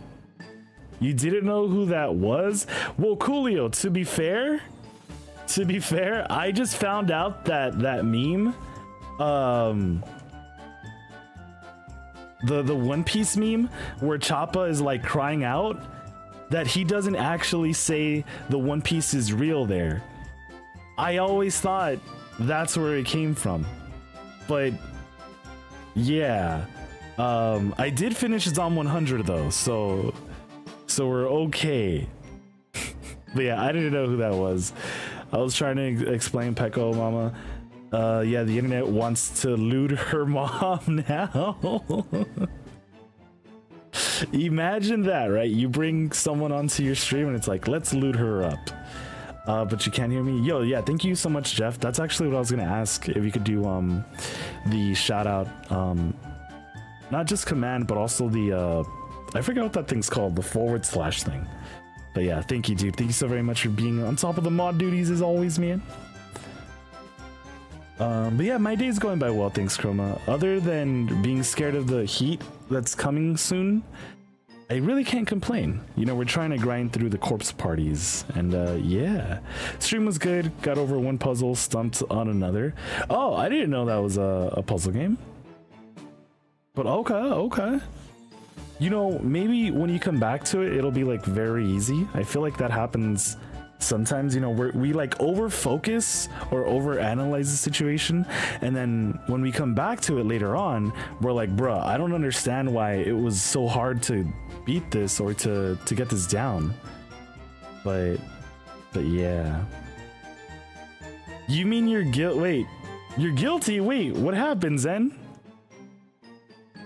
You didn't know who that was? Well, Coolio, to be fair, I just found out that meme, the One Piece meme where Choppa is like crying out, that he doesn't actually say the One Piece is real there. I always thought that's where it came from. But yeah, I did finish Zom 100 though, so we're okay. But yeah, I didn't know who that was. I was trying to explain Peko Mama. Yeah, the internet wants to loot her mom now. Imagine that, right? You bring someone onto your stream and it's like, let's loot her up. But you can't hear me. Yo, yeah, thank you so much, Jeff. That's actually what I was gonna ask, if you could do the shout out, not just command, but also the I forgot what that thing's called, the / thing. But yeah, thank you, dude. Thank you so very much for being on top of the mod duties as always, man. But yeah, my day's going by well, thanks, Chroma. Other than being scared of the heat that's coming soon, I really can't complain. You know, we're trying to grind through the corpse parties, and yeah. Stream was good, got over one puzzle, stumped on another. Oh, I didn't know that was a puzzle game. But okay. You know, maybe when you come back to it, it'll be like very easy. I feel like that happens sometimes, you know, we like over focus or over analyze the situation, and then when we come back to it later on, we're like, bruh, I don't understand why it was so hard to beat this or to get this down. But yeah. You mean you're guilty? Wait, what happened, Zen?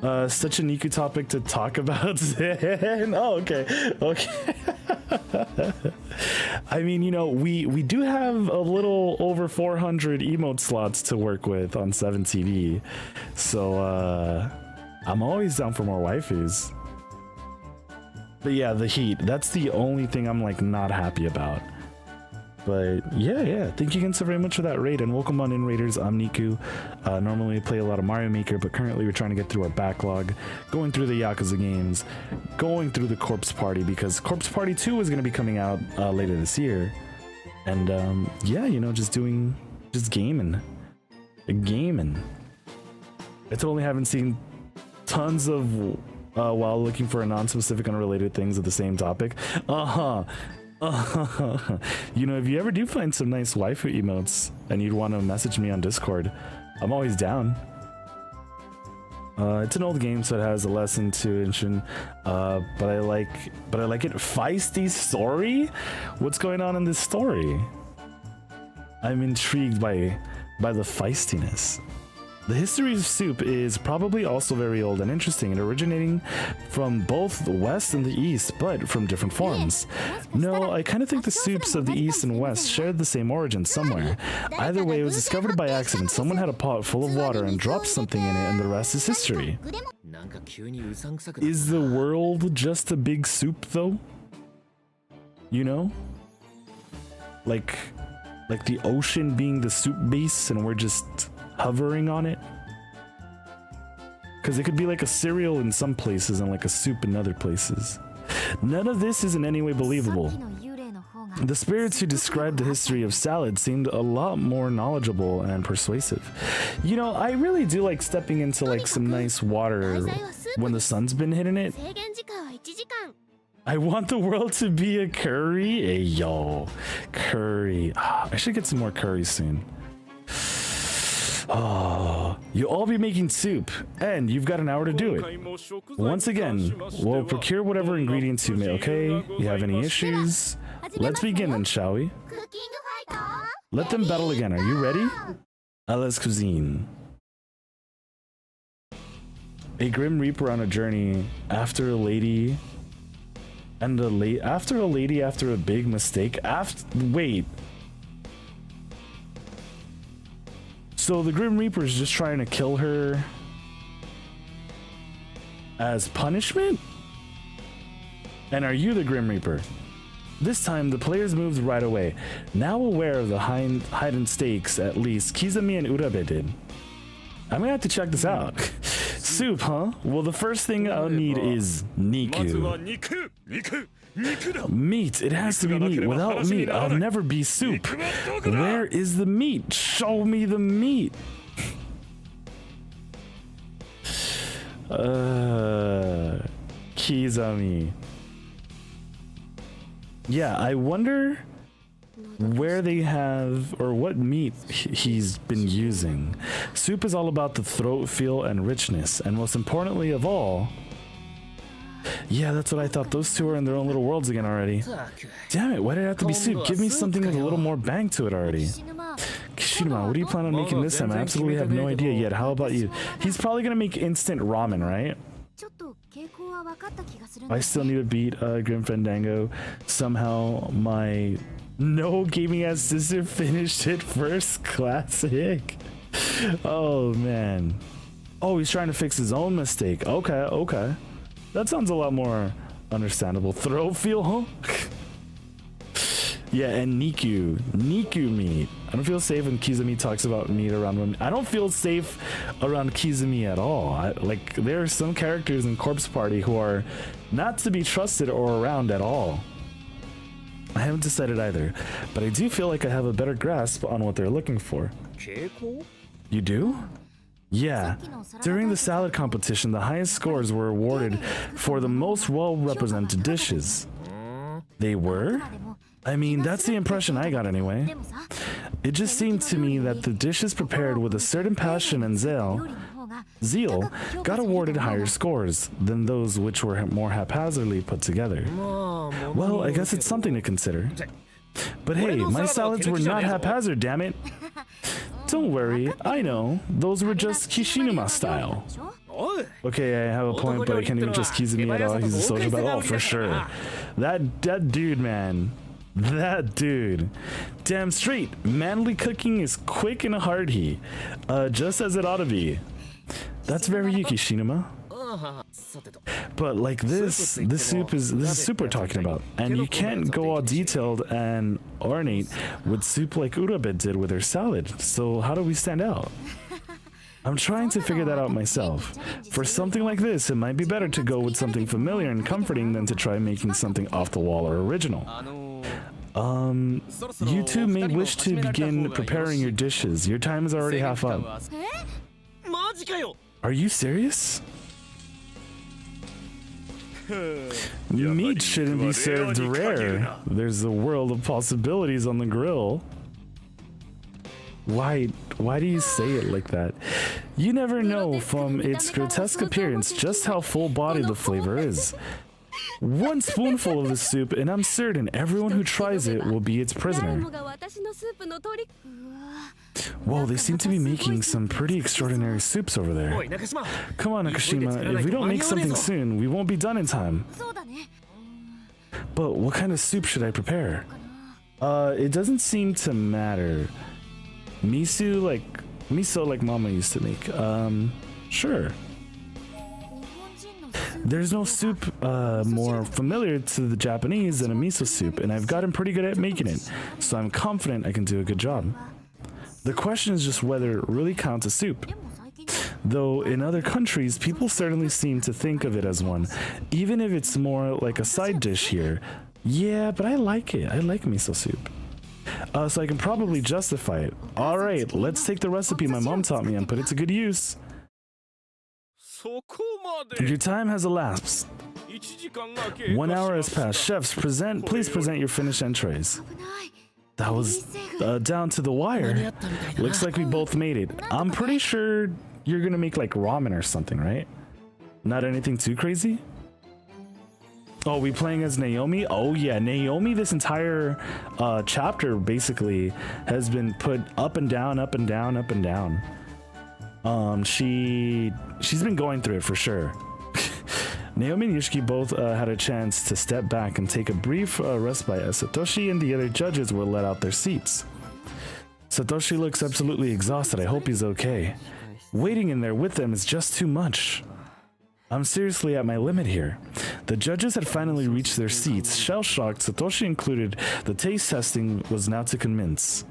Such a Niku topic to talk about, Zen. Oh, okay. I mean, you know, we do have a little over 400 emote slots to work with on 7TV, so I'm always down for more waifus. But yeah, the heat, that's the only thing I'm like not happy about. But yeah, thank you again so very much for that raid, and welcome on in, Raiders. I'm Niku. Normally I play a lot of Mario Maker, but currently we're trying to get through our backlog, going through the Yakuza games, going through the Corpse Party, because Corpse Party 2 is going to be coming out later this year. And yeah, you know, just gaming. I totally haven't seen tons of while looking for a non-specific unrelated things of the same topic. You know, if you ever do find some nice waifu emotes and you'd want to message me on Discord, I'm always down. It's an old game, so it has a less intuition, but I like it. Feisty story? What's going on in this story? I'm intrigued by the feistiness. The history of soup is probably also very old and interesting, and originating from both the West and the East, but from different forms. No, I kind of think the soups of the East and West shared the same origin somewhere. Either way, it was discovered by accident. Someone had a pot full of water and dropped something in it, and the rest is history. Is the world just a big soup, though? You know? Like the ocean being the soup base, and we're just hovering on it? Because it could be like a cereal in some places and like a soup in other places. None of this is in any way believable. The spirits who described the history of salad seemed a lot more knowledgeable and persuasive. You know, I really do like stepping into like some nice water when the sun's been hitting it. I want the world to be a curry. Hey, yo, curry. I should get some more curry soon. Oh, you'll all be making soup, and you've got an hour to do it. Once again, we'll procure whatever ingredients you may, okay? You have any issues? Let's begin then, shall we? Let them battle again. Are you ready? Allah's cuisine. A grim reaper on a journey after a lady after a big mistake. Wait. So the Grim Reaper is just trying to kill her as punishment? And are you the Grim Reaper? This time, the players moved right away. Now aware of the hidden stakes, at least, Kizami and Urabe did. I'm gonna have to check this out. Soup, huh? Well, the first thing I'll need is Niku. Meat. It has to be meat. Without meat, I'll never be soup. Where is the meat? Show me the meat. Kizami. Yeah, I wonder where they have or what meat he's been using. Soup is all about the throat feel and richness, and most importantly of all, yeah, that's what I thought. Those two are in their own little worlds again already. Damn it, why did it have to be soup? Give me something with a little more bang to it already. Kishinuma, what do you plan on making this time? I absolutely have no idea yet. How about you? He's probably gonna make instant ramen, right? I still need to beat Grim Fandango. Somehow my no gaming ass sister finished it first. Classic. Oh man. Oh, he's trying to fix his own mistake. Okay. That sounds a lot more understandable. Throat feel, huh? Yeah, and Niku meat. I don't feel safe when Kizami talks about meat around women. I don't feel safe around Kizami at all. Like, there are some characters in Corpse Party who are not to be trusted or around at all. I haven't decided either, but I do feel like I have a better grasp on what they're looking for. You do? Yeah, during the salad competition, the highest scores were awarded for the most well-represented dishes. They were? I mean, that's the impression I got anyway. It just seemed to me that the dishes prepared with a certain passion and zeal got awarded higher scores than those which were more haphazardly put together. Well, I guess it's something to consider. But hey, my salads were not haphazard, damn it. Don't worry, I know. Those were just Kishinuma style. Okay, I have a point, but I can't even just Kizumi at all. He's a social battle. Oh, for sure. That dude, man. That dude. Damn straight. Manly cooking is quick and hearty. Just as it ought to be. That's very you, Kishinuma. But like this soup is soup we're talking about, and you can't go all detailed and ornate with soup like Urabe did with her salad. So how do we stand out? I'm trying to figure that out myself. For something like this, it might be better to go with something familiar and comforting than to try making something off the wall or original. You two may wish to begin preparing your dishes. Your time is already half up. Are you serious? Meat shouldn't be served rare. There's a world of possibilities on the grill. Why do you say it like that? You never know from its grotesque appearance just how full-bodied the flavor is. One spoonful of the soup and I'm certain everyone who tries it will be its prisoner. Whoa, they seem to be making some pretty extraordinary soups over there. Come on, Nakashima, if we don't make something soon, we won't be done in time. But what kind of soup should I prepare? It doesn't seem to matter. Miso like Mama used to make. Sure. There's no soup more familiar to the Japanese than a miso soup, and I've gotten pretty good at making it, so I'm confident I can do a good job. The question is just whether it really counts as soup. Though in other countries, people certainly seem to think of it as one, even if it's more like a side dish here. Yeah, but I like it. I like miso soup. So I can probably justify it. Alright, let's take the recipe my mom taught me and put it to good use. Your time has elapsed. 1 hour has passed. Chefs, please present your finished entrees. That was down to the wire. Looks like we both made it. I'm pretty sure you're gonna make like ramen or something, right? Not anything too crazy? Oh, we playing as Naomi? Oh yeah, Naomi this entire chapter basically has been put up and down, up and down, up and down. She's been going through it for sure. Naomi and Yushiki both had a chance to step back and take a brief respite as Satoshi and the other judges were let out their seats. Satoshi looks absolutely exhausted. I hope he's okay. Waiting in there with them is just too much. I'm seriously at my limit here. The judges had finally reached their seats. Shell-shocked, Satoshi included, the taste testing was now to commence.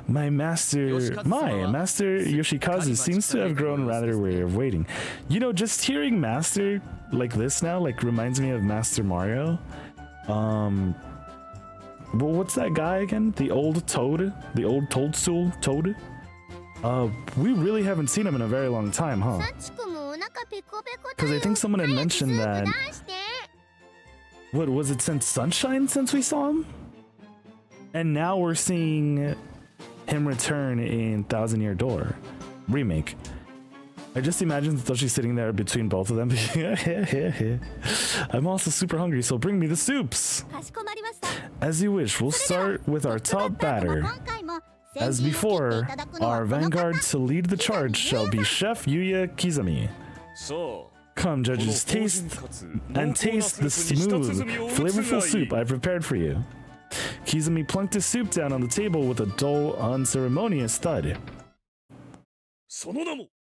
My master Yoshikazu seems to have grown rather weary of waiting. You know, just hearing master like this now, like, reminds me of Master Mario. Well, what's that guy again? The old Toad? The old Toadstool Toad? We really haven't seen him in a very long time, huh? Because I think someone had mentioned that... What, was it since Sunshine since we saw him? And now we're seeing him return in Thousand Year Door remake. I just imagine Satoshi sitting there between both of them. I'm also super hungry, so bring me the soups. As you wish, we'll start with our top batter. As before, our vanguard to lead the charge shall be Chef Yuya Kizami. Come, judges, taste the smooth, flavorful soup I prepared for you. Kizami plunked his soup down on the table with a dull, unceremonious thud.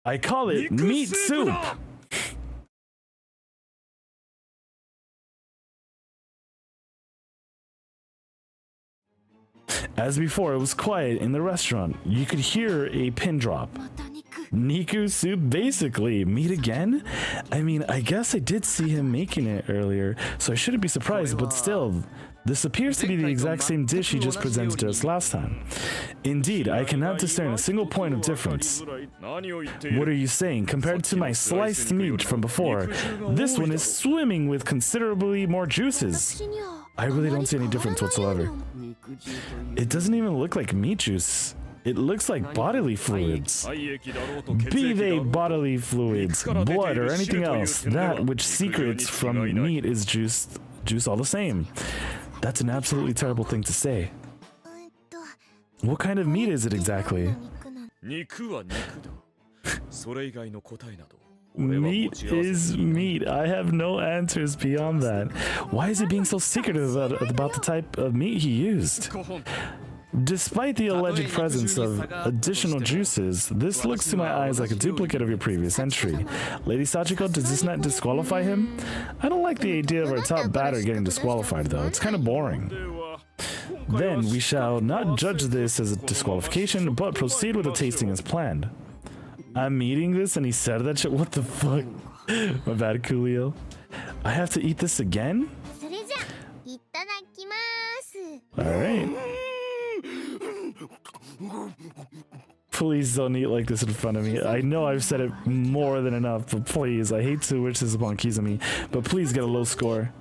I call it meat soup! As before, it was quiet in the restaurant. You could hear a pin drop. Niku soup, basically. Meat again? I mean, I guess I did see him making it earlier, so I shouldn't be surprised, but still, this appears to be the exact same dish he just presented to us last time. Indeed, I cannot discern a single point of difference. What are you saying? Compared to my sliced meat from before, this one is swimming with considerably more juices. I really don't see any difference whatsoever. It doesn't even look like meat juice. It looks like bodily fluids. Be they bodily fluids, blood, or anything else, that which secretes from meat is juice all the same. That's an absolutely terrible thing to say. What kind of meat is it exactly? Meat is meat. I have no answers beyond that. Why is he being so secretive about the type of meat he used? Despite the alleged presence of additional juices, this looks to my eyes like a duplicate of your previous entry. Lady Sachiko, does this not disqualify him? I don't like the idea of our top batter getting disqualified though, it's kind of boring. Then we shall not judge this as a disqualification, but proceed with the tasting as planned. I'm eating this and he said that shit? What the fuck? My bad, Coolio. I have to eat this again? Alright. Please don't eat like this in front of me. I know I've said it more than enough, but please, I hate to wish this upon Kizumi, but please get a low score.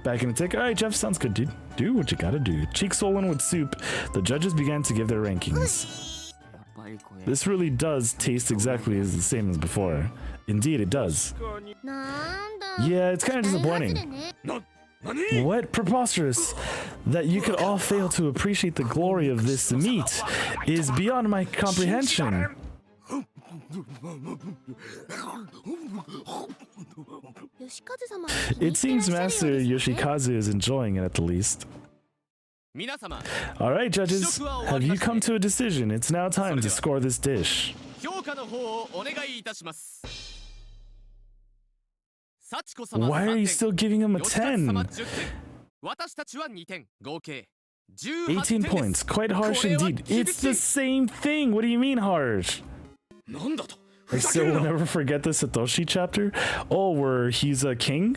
Back in the tick. Alright, Jeff, sounds good, dude. Do what you gotta do. Cheeks swollen with soup, the judges began to give their rankings. This really does taste exactly as the same as before. Indeed, it does. Yeah, it's kind of disappointing. What? Preposterous! That you could all fail to appreciate the glory of this meat is beyond my comprehension. It seems Master Yoshikazu is enjoying it at the least. Alright, judges, have you come to a decision? It's now time to score this dish. Why are you still giving him a 10? 18 points, quite harsh indeed. It's the same thing! What do you mean harsh? I still will never forget the Satoshi chapter. Oh, where he's a king?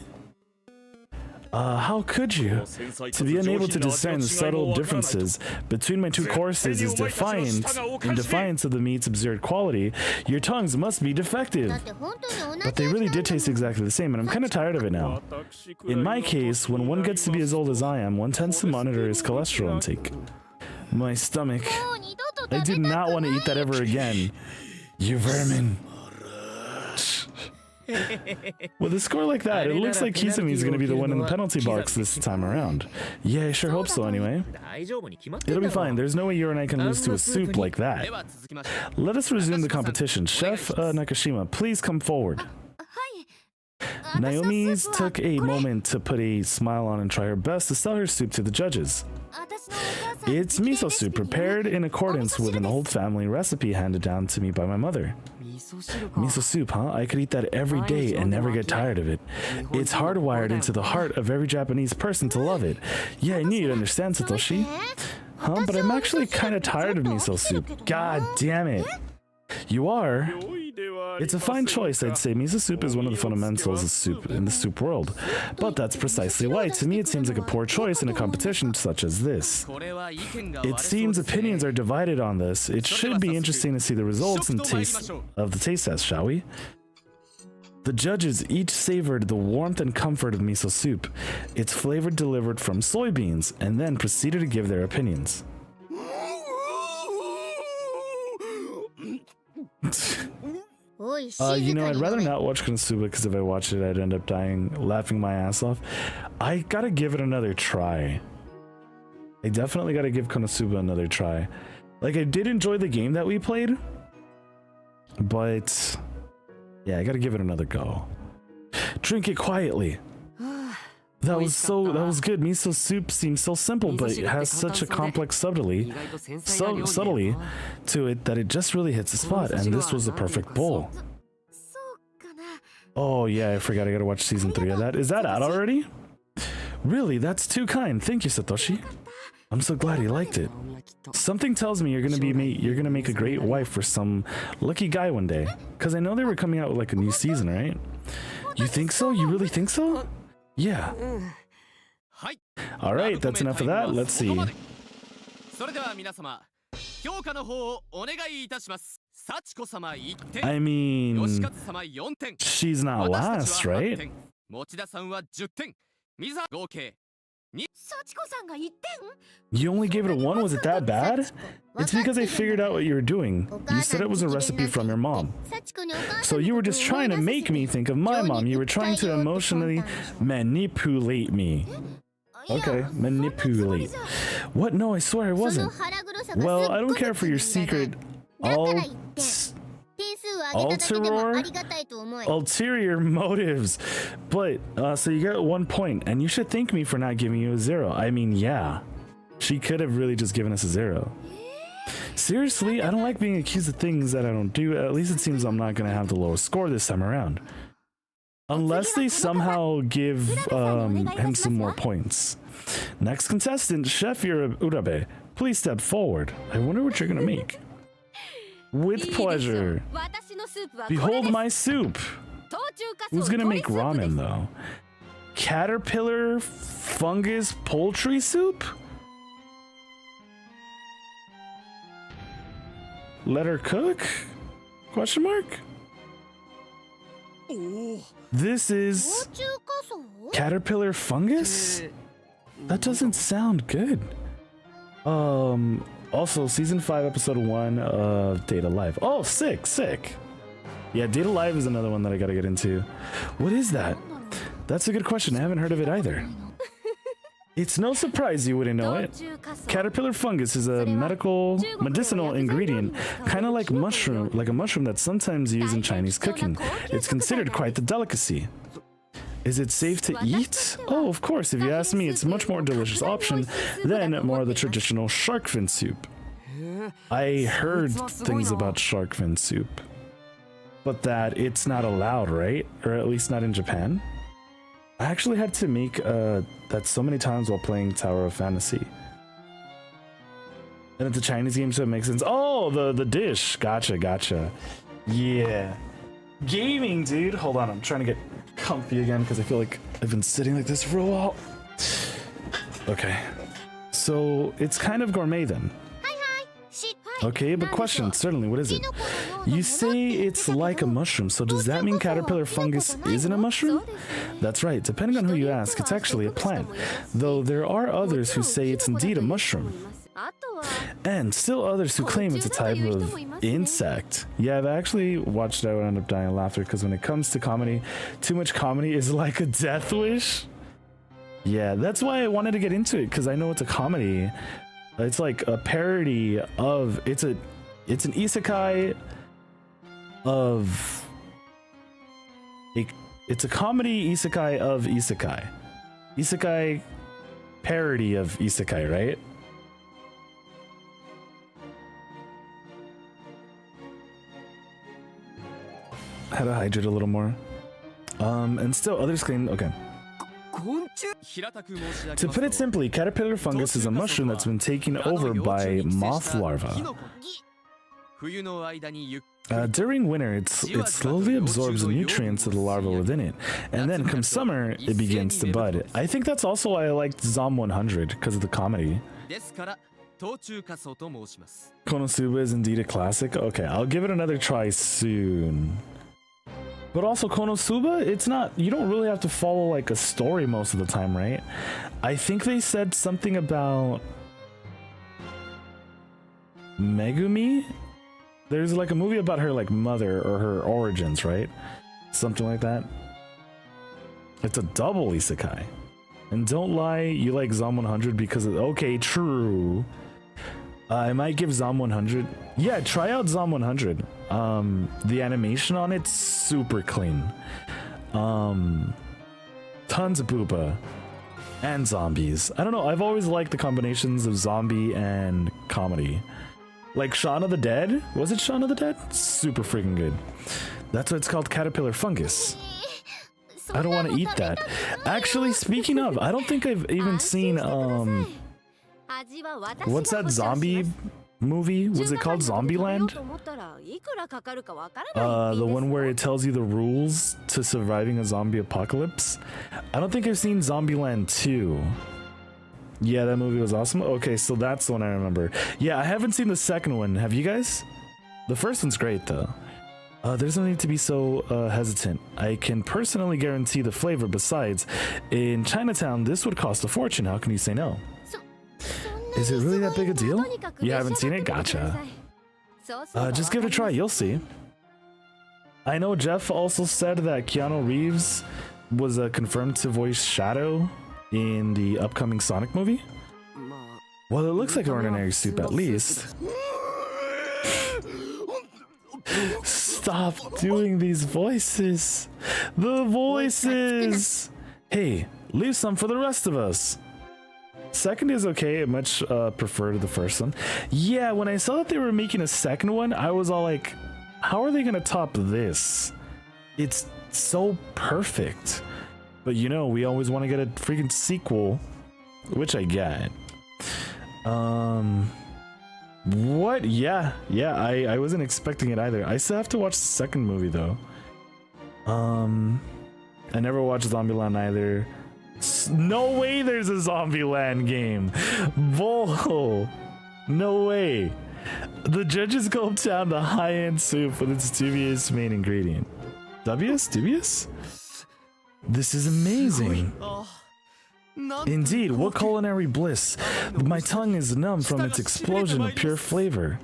How could you? To be unable to discern the subtle differences between my two courses is defiant. In defiance of the meat's absurd quality, your tongues must be defective. But they really did taste exactly the same, and I'm kind of tired of it now. In my case, when one gets to be as old as I am, one tends to monitor his cholesterol intake. My stomach. I do not want to eat that ever again. You vermin. With a score like that, it looks like Kizumi's gonna be the one in the penalty box this time around. Yeah, I sure hope so anyway. It'll be fine, there's no way you and I can lose to a soup like that. Let us resume the competition. Chef Nakashima, please come forward. Naomi's took a moment to put a smile on and try her best to sell her soup to the judges. It's miso soup prepared in accordance with an old family recipe handed down to me by my mother. Miso soup, huh? I could eat that every day and never get tired of it. It's hardwired into the heart of every Japanese person to love it. Yeah, I knew you'd understand, Satoshi. Huh? But I'm actually kind of tired of miso soup. God damn it. You are? It's a fine choice, I'd say. Miso soup is one of the fundamentals of soup in the soup world. But that's precisely why, to me, it seems like a poor choice in a competition such as this. It seems opinions are divided on this. It should be interesting to see the results and taste of the taste test, shall we? The judges each savored the warmth and comfort of miso soup, its flavor delivered from soybeans, and then proceeded to give their opinions. You know, I'd rather not watch Konosuba because if I watched it, I'd end up dying, laughing my ass off. I gotta give it another try. I definitely gotta give Konosuba another try. Like, I did enjoy the game that we played, but yeah, I gotta give it another go. Drink it quietly. That was good. Miso soup seems so simple, but it has such a complex subtlety to it that it just really hits the spot, and this was a perfect bowl. Oh yeah, I forgot I gotta watch season 3 of that. Is that out already? Really? That's too kind. Thank you, Satoshi. I'm so glad you liked it. Something tells me you're gonna make a great wife for some lucky guy one day. Cause I know they were coming out with like a new season, right? You think so? You really think so? Yeah. Alright, that's enough of that. Let's see. I mean, she's not last, right? You only gave it a 1? Was it that bad? It's because I figured out what you were doing. You said it was a recipe from your mom. So you were just trying to make me think of my mom. You were trying to emotionally manipulate me. Okay, manipulate. What? No, I swear I wasn't. Well, I don't care for your secret ulterior motives, but so you get 1 point, and you should thank me for not giving you a 0. I mean, yeah, she could have really just given us a 0. Seriously, I don't like being accused of things that I don't do. At least it seems I'm not gonna have the lowest score this time around, unless they somehow give him some more points. Next contestant, Chef Urabe, please step forward. I wonder what you're gonna make. With pleasure. Behold my soup. Who's gonna make ramen though? Caterpillar fungus poultry soup? Let her cook? Question mark? This is caterpillar fungus? That doesn't sound good. Also season 5 episode 1 of Data Live. Oh, sick. Yeah, Data Live is another one that I gotta get into. What is that? That's a good question. I haven't heard of it either. It's no surprise you wouldn't know it. Caterpillar fungus is a medicinal ingredient, kind of like a mushroom that's sometimes used in Chinese cooking. It's considered quite the delicacy. Is it safe to eat? Oh, of course. If you ask me, it's a much more delicious option than more of the traditional shark fin soup. I heard things about shark fin soup, but that it's not allowed, right? Or at least not in Japan. I actually had to make that so many times while playing Tower of Fantasy. And it's a Chinese game, so it makes sense. Oh, the dish. Gotcha. Yeah. Gaming, dude. Hold on, I'm trying to get comfy again because I feel like I've been sitting like this for a while. Okay. So it's kind of gourmet then. Okay, but question, certainly, what is it? You say it's like a mushroom, so does that mean caterpillar fungus isn't a mushroom? That's right, depending on who you ask, it's actually a plant. Though there are others who say it's indeed a mushroom. And still others who claim it's a type of insect. Yeah, I've actually watched it, I would end up dying of laughter, because when it comes to comedy, too much comedy is like a death wish. Yeah, that's why I wanted to get into it, because I know it's a comedy. It's like a parody of it's an isekai of it's a comedy isekai of isekai parody of isekai, right? Had to hydrate a little more. And still others claim, okay. To put it simply, caterpillar fungus is a mushroom that's been taken over by moth larvae. During winter, it slowly absorbs the nutrients of the larva within it, and then come summer, it begins to bud. I think that's also why I liked Zom 100, because of the comedy. Konosuba is indeed a classic. Okay, I'll give it another try soon. But also Konosuba, it's not, you don't really have to follow like a story most of the time, right? I think they said something about Megumi? There's like a movie about her like mother or her origins, right? Something like that. It's a double isekai. And don't lie, you like Zom 100 because of, okay, true. I might give Zom 100. Yeah, try out Zom 100. The animation on it's super clean. Tons of booba and zombies. I don't know, I've always liked the combinations of zombie and comedy. Like Shaun of the Dead? Was it Shaun of the Dead? Super freaking good. That's why it's called caterpillar fungus. I don't want to eat that. Actually, speaking of, I don't think I've even seen what's that zombie movie? Was it called Zombieland? The one where it tells you the rules to surviving a zombie apocalypse. I don't think I've seen Zombieland 2. Yeah, that movie was awesome. Okay, so that's the one I remember. Yeah, I haven't seen the second one. Have you guys? The first one's great though. There's no need to be so hesitant. I can personally guarantee the flavor. Besides, in Chinatown, this would cost a fortune. How can you say no? Is it really that big a deal? You haven't seen it? Gotcha. Just give it a try, you'll see. I know Jeff also said that Keanu Reeves was confirmed to voice Shadow in the upcoming Sonic movie. Well, it looks like ordinary soup at least. Stop doing these voices. The voices. Hey, leave some for the rest of us. Second is okay, I much prefer to the first one. Yeah, when I saw that they were making a second one, I was all like, how are they gonna top this? It's so perfect. But you know, we always want to get a freaking sequel, which I get. What? Yeah, I wasn't expecting it either. I still have to watch the second movie though. I never watched Zombieland either. No way there's a Zombieland game. Bull. No way. The judges gulped down the high-end soup with its dubious main ingredient. Dubious? This is amazing. Indeed, what culinary bliss. My tongue is numb from its explosion of pure flavor.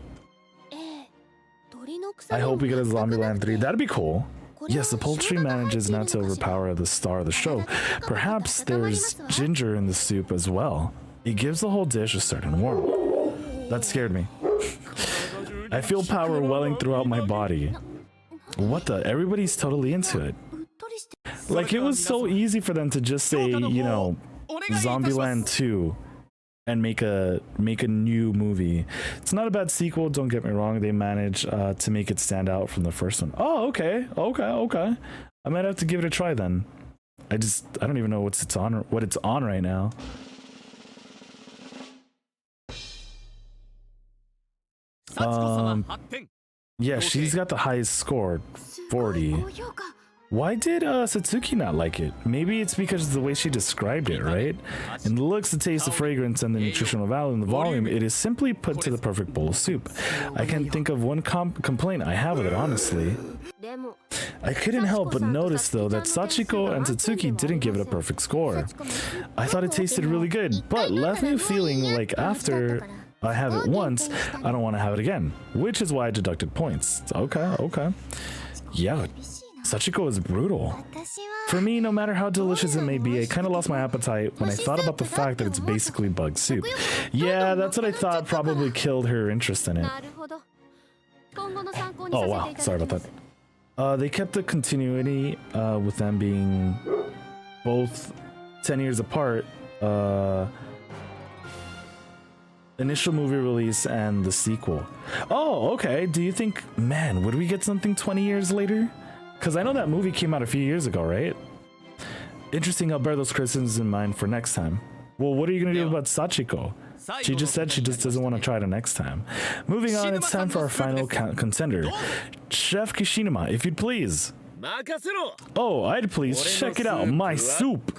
I hope we get a Zombieland 3. That'd be cool. Yes, the poultry manages not to overpower the star of the show. Perhaps there's ginger in the soup as well. It gives the whole dish a certain warmth. That scared me. I feel power welling throughout my body. What the? Everybody's totally into it. Like, it was so easy for them to just say, you know, Zombieland 2 and make a new movie. It's not a bad sequel, don't get me wrong. They managed to make it stand out from the first one. Oh, okay. I might have to give it a try then. I don't even know what it's on right now. Yeah, she's got the highest score, 40. Why did Satsuki not like it? Maybe it's because of the way she described it, right? In the looks, the taste, the fragrance, and the nutritional value and the volume, it is simply put to the perfect bowl of soup. I can't think of one complaint I have with it, honestly. I couldn't help but notice, though, that Sachiko and Satsuki didn't give it a perfect score. I thought it tasted really good, but left me feeling like after I have it once, I don't want to have it again, which is why I deducted points. Okay. Yeah. Sachiko is brutal. For me, no matter how delicious it may be, I kind of lost my appetite when I thought about the fact that it's basically bug soup. Yeah, that's what I thought probably killed her interest in it. Oh wow, sorry about that. They kept the continuity with them being both 10 years apart. Initial movie release and the sequel. Oh, okay. Do you think, man, would we get something 20 years later? Because I know that movie came out a few years ago, right? Interesting, I'll bear those criticisms in mind for next time. Well, what are you going to do about Sachiko? She just said she just doesn't want to try it next time. Moving on, it's time for our final contender. Chef Kishinuma, if you'd please. Oh, I'd please. Check it out. My soup.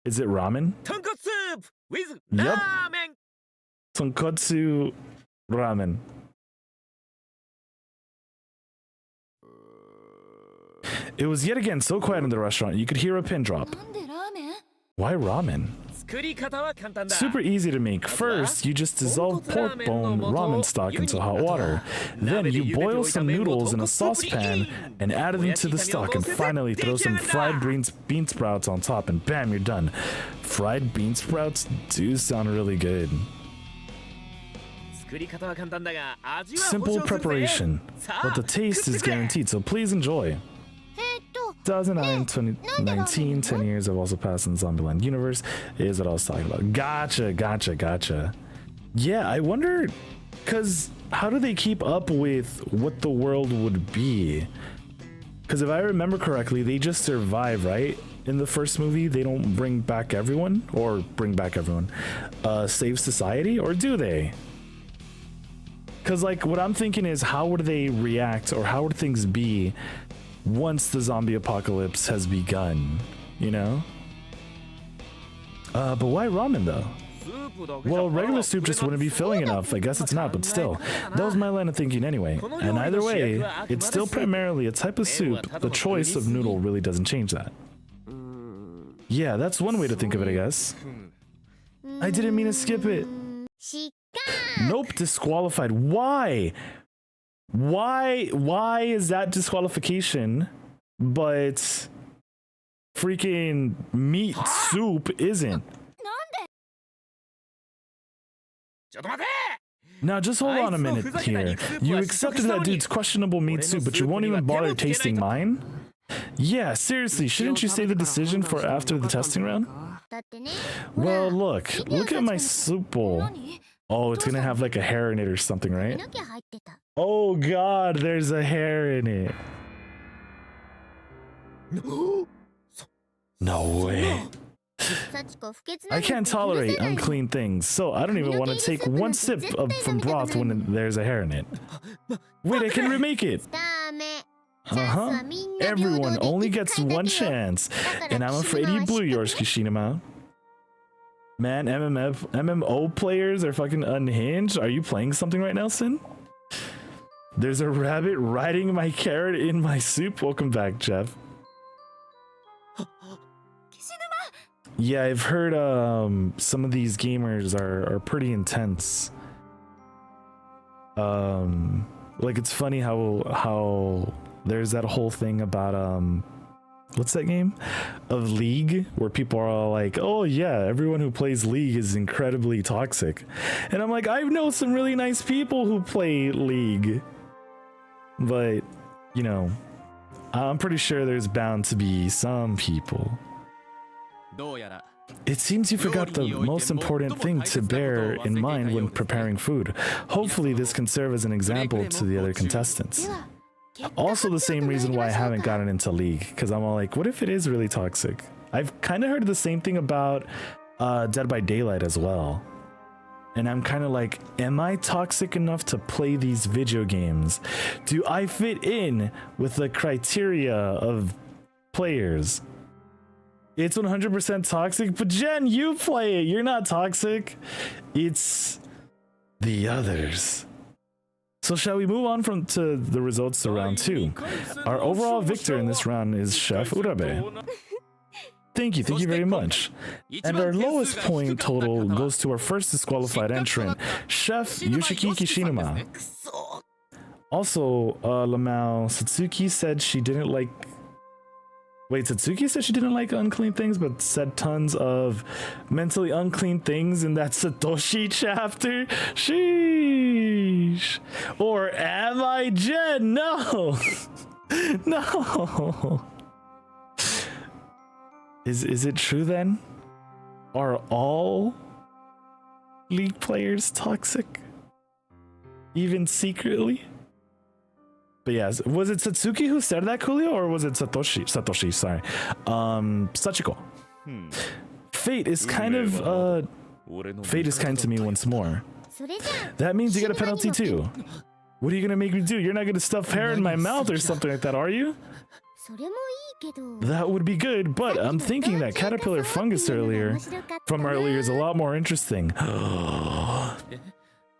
Is it ramen? Yep. Tonkotsu ramen. It was yet again so quiet in the restaurant, you could hear a pin drop. Why ramen? Super easy to make. First, you just dissolve pork bone ramen stock into hot water. Then you boil some noodles in a saucepan and add them to the stock, and finally throw some fried bean sprouts on top, and bam, you're done. Fried bean sprouts do sound really good. Simple preparation, but the taste is guaranteed, so please enjoy. 2009, 2019, 10 years have also passed in the Zombieland universe, is what I was talking about. Gotcha. Yeah, I wonder, because how do they keep up with what the world would be? Because if I remember correctly, they just survive, right? In the first movie, they don't bring back everyone, save society, or do they? Because, like, what I'm thinking is, how would they react, or how would things be once the zombie apocalypse has begun, you know? But why ramen, though? Well, regular soup just wouldn't be filling enough. I guess it's not, but still. That was my line of thinking anyway. And either way, it's still primarily a type of soup. The choice of noodle really doesn't change that. Yeah, that's one way to think of it, I guess. I didn't mean to skip it. Nope, disqualified. Why? Why is that disqualification, but freaking meat soup isn't? Now just hold on a minute here. You accepted that dude's questionable meat soup, but you won't even bother tasting mine? Yeah, seriously, shouldn't you save the decision for after the testing round? Well, look at my soup bowl. Oh, it's gonna have like a hair in it or something, right? Oh god, there's a hair in it. No way. I can't tolerate unclean things, so I don't even want to take one sip from broth when there's a hair in it. Wait, I can remake it. Everyone only gets one chance, and I'm afraid you blew yours, Kishinuma. Man, MMO players are fucking unhinged. Are you playing something right now, Sin? There's a rabbit riding my carrot in my soup. Welcome back, Jeff. Yeah, I've heard some of these gamers are pretty intense. Like it's funny how there's that whole thing about what's that game of League where people are all like, oh yeah, everyone who plays League is incredibly toxic, and I'm like, I know some really nice people who play League, but you know, I'm pretty sure there's bound to be some people. It seems you forgot the most important thing to bear in mind when preparing food. Hopefully this can serve as an example to the other contestants. Also the same reason why I haven't gotten into League, because I'm all like, what if it is really toxic? I've kind of heard the same thing about Dead by Daylight as well. And I'm kind of like, am I toxic enough to play these video games? Do I fit in with the criteria of players? It's 100% toxic, but Jen, you play it. You're not toxic. It's the others. So shall we move on to the results to round 2? Our overall victor in this round is Chef Urabe. Thank you very much. And our lowest point total goes to our first disqualified entrant, Chef Yoshiki Kishinuma. Also, Lamau Satsuki said she didn't like... Wait, Satsuki said she didn't like unclean things, but said tons of mentally unclean things in that Satoshi chapter? Sheesh. Or am I Jen? No. No. Is it true then? Are all League players toxic? Even secretly? But yes, was it Satsuki who said that, Coolio, or was it Satoshi, sorry. Sachiko. Fate is kind to me once more. That means you get a penalty too. What are you gonna make me do? You're not gonna stuff hair in my mouth or something like that, are you? That would be good, but I'm thinking that caterpillar fungus from earlier is a lot more interesting.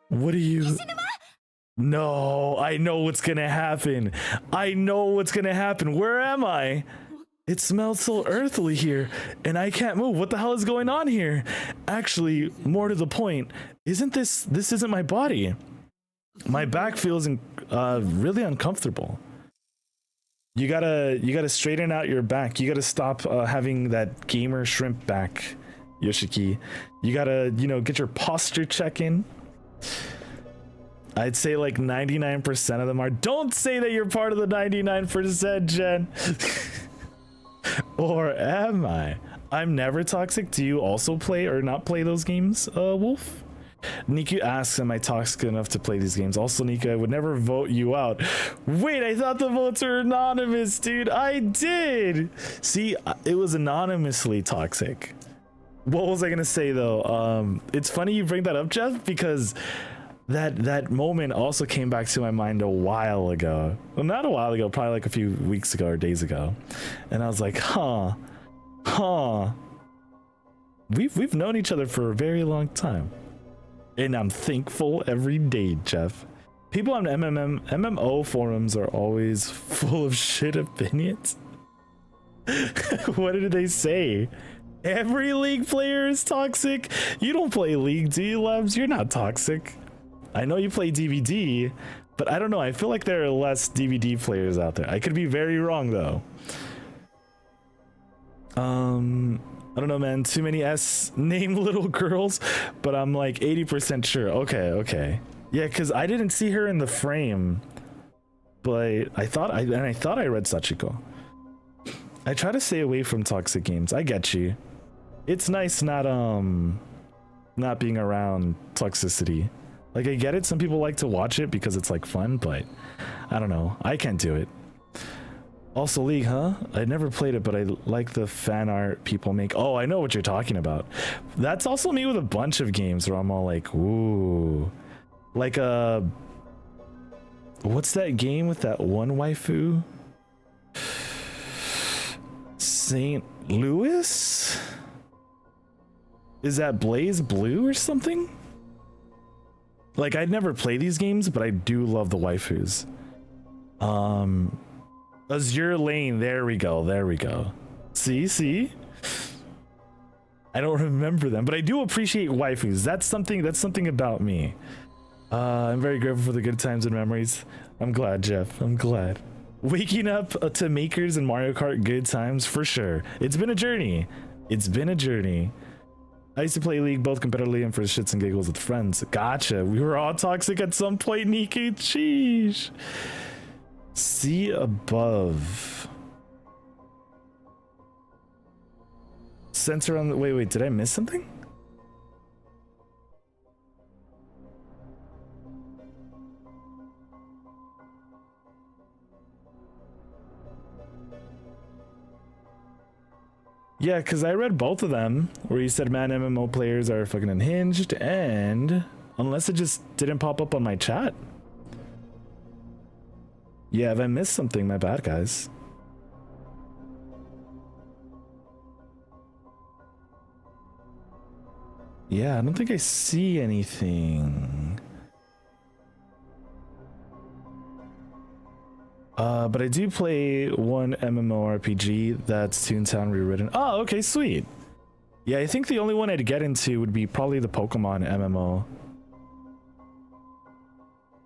What do you... No, I know what's gonna happen. Where am I? It smells so earthly here, and I can't move. What the hell is going on here? Actually, more to the point, this isn't my body. My back feels really uncomfortable. You gotta straighten out your back. You gotta stop having that gamer shrimp back, Yoshiki. You gotta, get your posture check in. I'd say like 99% of them are. Don't say that you're part of the 99%, Jen. Or am I? I'm never toxic. Do you also play or not play those games, Wolf? Niku asks, am I toxic enough to play these games? Also, Niku, I would never vote you out. Wait, I thought the votes were anonymous, dude. I did. See, it was anonymously toxic. What was I gonna say though? It's funny you bring that up, Jeff, because that moment also came back to my mind a while ago. Well, not a while ago, probably like a few weeks ago or days ago. And I was like, huh. We've known each other for a very long time. And I'm thankful every day, Jeff. People on MMO forums are always full of shit opinions. What did they say? Every League player is toxic? You don't play League, do you, Labs? You're not toxic. I know you play DVD, but I don't know. I feel like there are less DVD players out there. I could be very wrong, though. I don't know, man. Too many S-named little girls, but I'm like 80% sure. Okay. Yeah, because I didn't see her in the frame, but I thought I read Sachiko. I try to stay away from toxic games. I get you. It's nice not being around toxicity. Like, I get it. Some people like to watch it because it's like fun, but I don't know. I can't do it. Also, League, huh? I never played it, but I like the fan art people make. Oh, I know what you're talking about. That's also me with a bunch of games where I'm all like, ooh. Like, what's that game with that one waifu? St. Louis? Is that Blaze Blue or something? Like, I'd never play these games, but I do love the waifus. Azure Lane, there we go, there we go. See? I don't remember them, but I do appreciate waifus. That's something about me. I'm very grateful for the good times and memories. I'm glad, Jeff, I'm glad. Waking up to Makers and Mario Kart, good times for sure. It's been a journey. It's been a journey. I used to play League both competitively and for shits and giggles with friends. Gotcha. We were all toxic at some point, Niku. Sheesh. See above. Censor on the... Wait, did I miss something? Yeah, because I read both of them where you said, man, MMO players are fucking unhinged, and unless it just didn't pop up on my chat. Yeah, if I missed something, my bad, guys. Yeah, I don't think I see anything. But I do play one MMORPG that's Toontown Rewritten. Oh, okay, sweet. Yeah, I think the only one I'd get into would be probably the Pokemon MMO.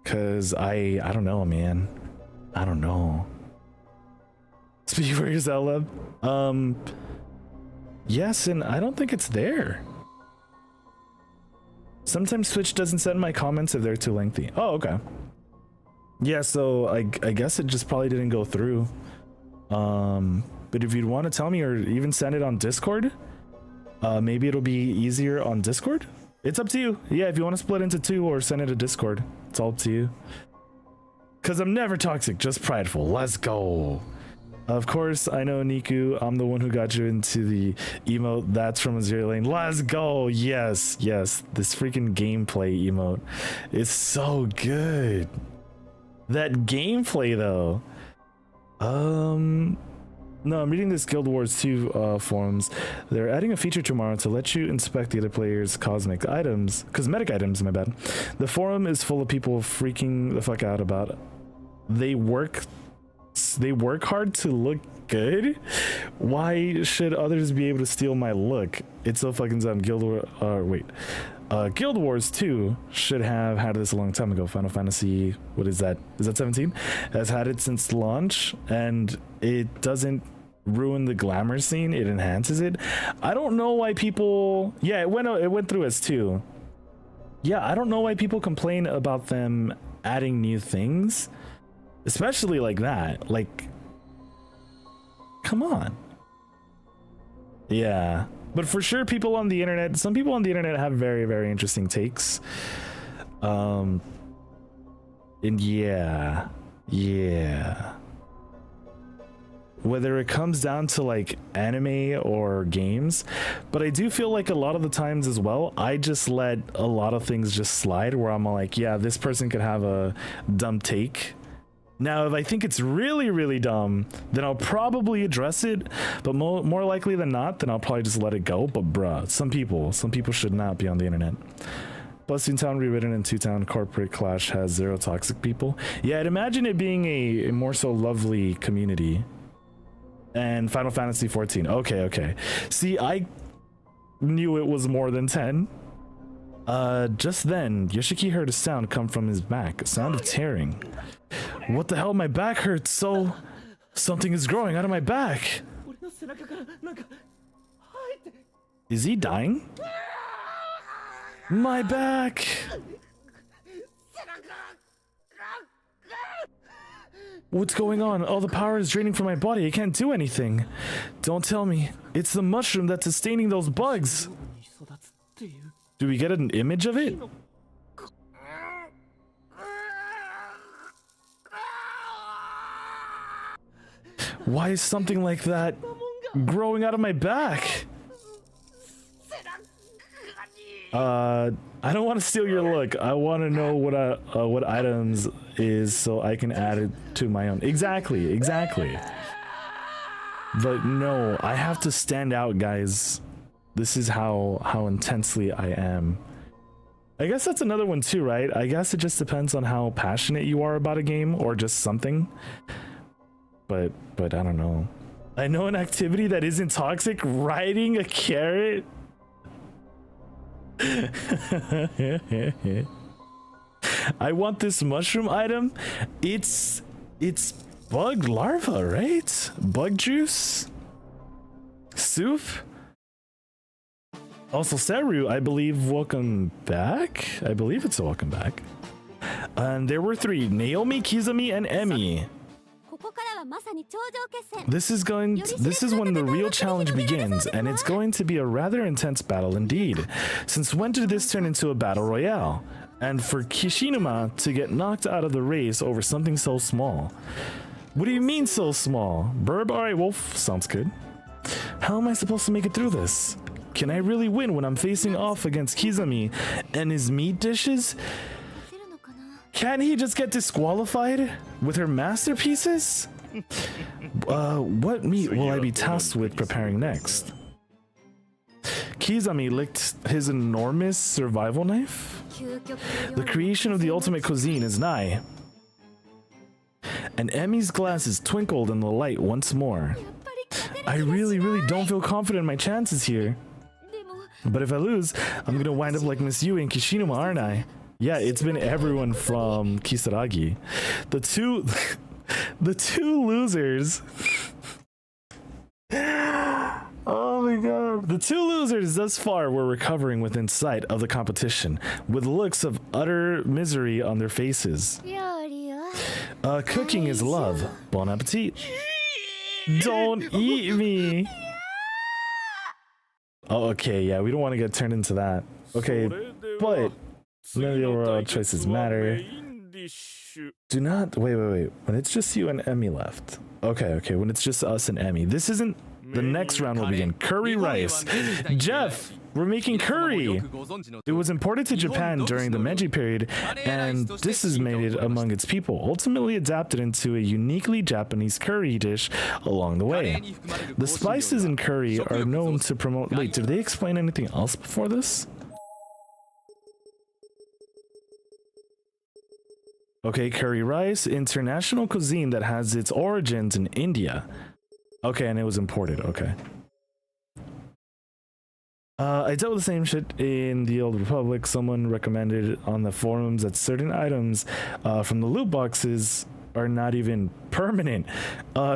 Cause I don't know, man. I don't know. Speak for yourself, Leb. Yes, and I don't think it's there. Sometimes Twitch doesn't send my comments if they're too lengthy. Oh, okay. Yeah, so I guess it just probably didn't go through. But if you'd want to tell me or even send it on Discord, maybe it'll be easier on Discord. It's up to you. Yeah, if you want to split into two or send it to Discord, it's all up to you. Cause I'm never toxic, just prideful. Let's go. Of course, I know, Niku, I'm the one who got you into the emote. That's from Azure Lane. Let's go. Yes. This freaking gameplay emote is so good. That gameplay though. No, I'm reading this Guild Wars 2 forums. They're adding a feature tomorrow to let you inspect the other player's cosmetic items, my bad. The forum is full of people freaking the fuck out about it. They work hard to look good. Why should others be able to steal my look? It's so fucking dumb. Guild Wars 2 should have had this a long time ago. Final Fantasy, what is that? Is that 17? Has had it since launch, and it doesn't ruin the glamour scene. It enhances it. I don't know why people... Yeah, it went through as 2. Yeah, I don't know why people complain about them adding new things, especially like that. Like, come on. Yeah. But for sure, people on the internet, some people on the internet have very, very interesting takes. And yeah. Whether it comes down to like anime or games, but I do feel like a lot of the times as well, I just let a lot of things just slide where I'm like, yeah, this person could have a dumb take. Now, if I think it's really, really dumb, then I'll probably address it, but more likely than not, then I'll probably just let it go. But bruh, some people should not be on the internet. Plus, Toontown Rewritten and Toontown Corporate Clash has 0 toxic people. Yeah, I'd imagine it being a more so lovely community. And Final Fantasy 14. Okay. See, I knew it was more than 10. Just then, Yoshiki heard a sound come from his back, a sound of tearing. What the hell? My back hurts so... Something is growing out of my back. Is he dying? My back! What's going on? All the power is draining from my body. I can't do anything. Don't tell me. It's the mushroom that's sustaining those bugs. Do we get an image of it? Why is something like that growing out of my back? I don't want to steal your look. I want to know what items is so I can add it to my own. Exactly. But no, I have to stand out, guys. This is how intensely I am. I guess that's another one too, right? I guess it just depends on how passionate you are about a game or just something. But I don't know. I know an activity that isn't toxic, riding a carrot. I want this mushroom item. It's bug larva, right? Bug juice? Soup? Also, Seru, I believe, welcome back. I believe it's a welcome back. And there were 3: Naomi, Kizami, and Emmy. This is when the real challenge begins, and it's going to be a rather intense battle indeed. Since when did this turn into a battle royale? And for Kishinuma to get knocked out of the race over something so small. What do you mean so small? Burb, alright, Wolf, sounds good. How am I supposed to make it through this? Can I really win when I'm facing off against Kizami and his meat dishes? Can't he just get disqualified with her masterpieces? What meat will I be tasked with preparing next? Kizami licked his enormous survival knife? The creation of the ultimate cuisine is nigh. And Emmy's glasses twinkled in the light once more. I really don't feel confident in my chances here. But if I lose, I'm gonna wind up like Miss Yui and Kishinuma, aren't I? Yeah, it's been everyone from Kisaragi. The two losers. Oh my god. The 2 losers thus far were recovering within sight of the competition, with looks of utter misery on their faces. Cooking is love. Bon appetit. Don't eat me. Oh, okay, yeah, we don't want to get turned into that. Okay, but none of the overall choices matter. Do not wait. When it's just you and Emmy left. Okay, when it's just us and Emmy. This isn't the next round will begin. Curry rice. Jeff, we're making curry. It was imported to Japan during the Meiji period and disseminated among its people, ultimately adapted into a uniquely Japanese curry dish along the way. The spices in curry are known to promote... Wait, did they explain anything else before this? Okay, curry rice, international cuisine that has its origins in India. Okay, and it was imported, okay. I dealt with the same shit in the Old Republic. Someone recommended on the forums that certain items from the loot boxes are not even permanent.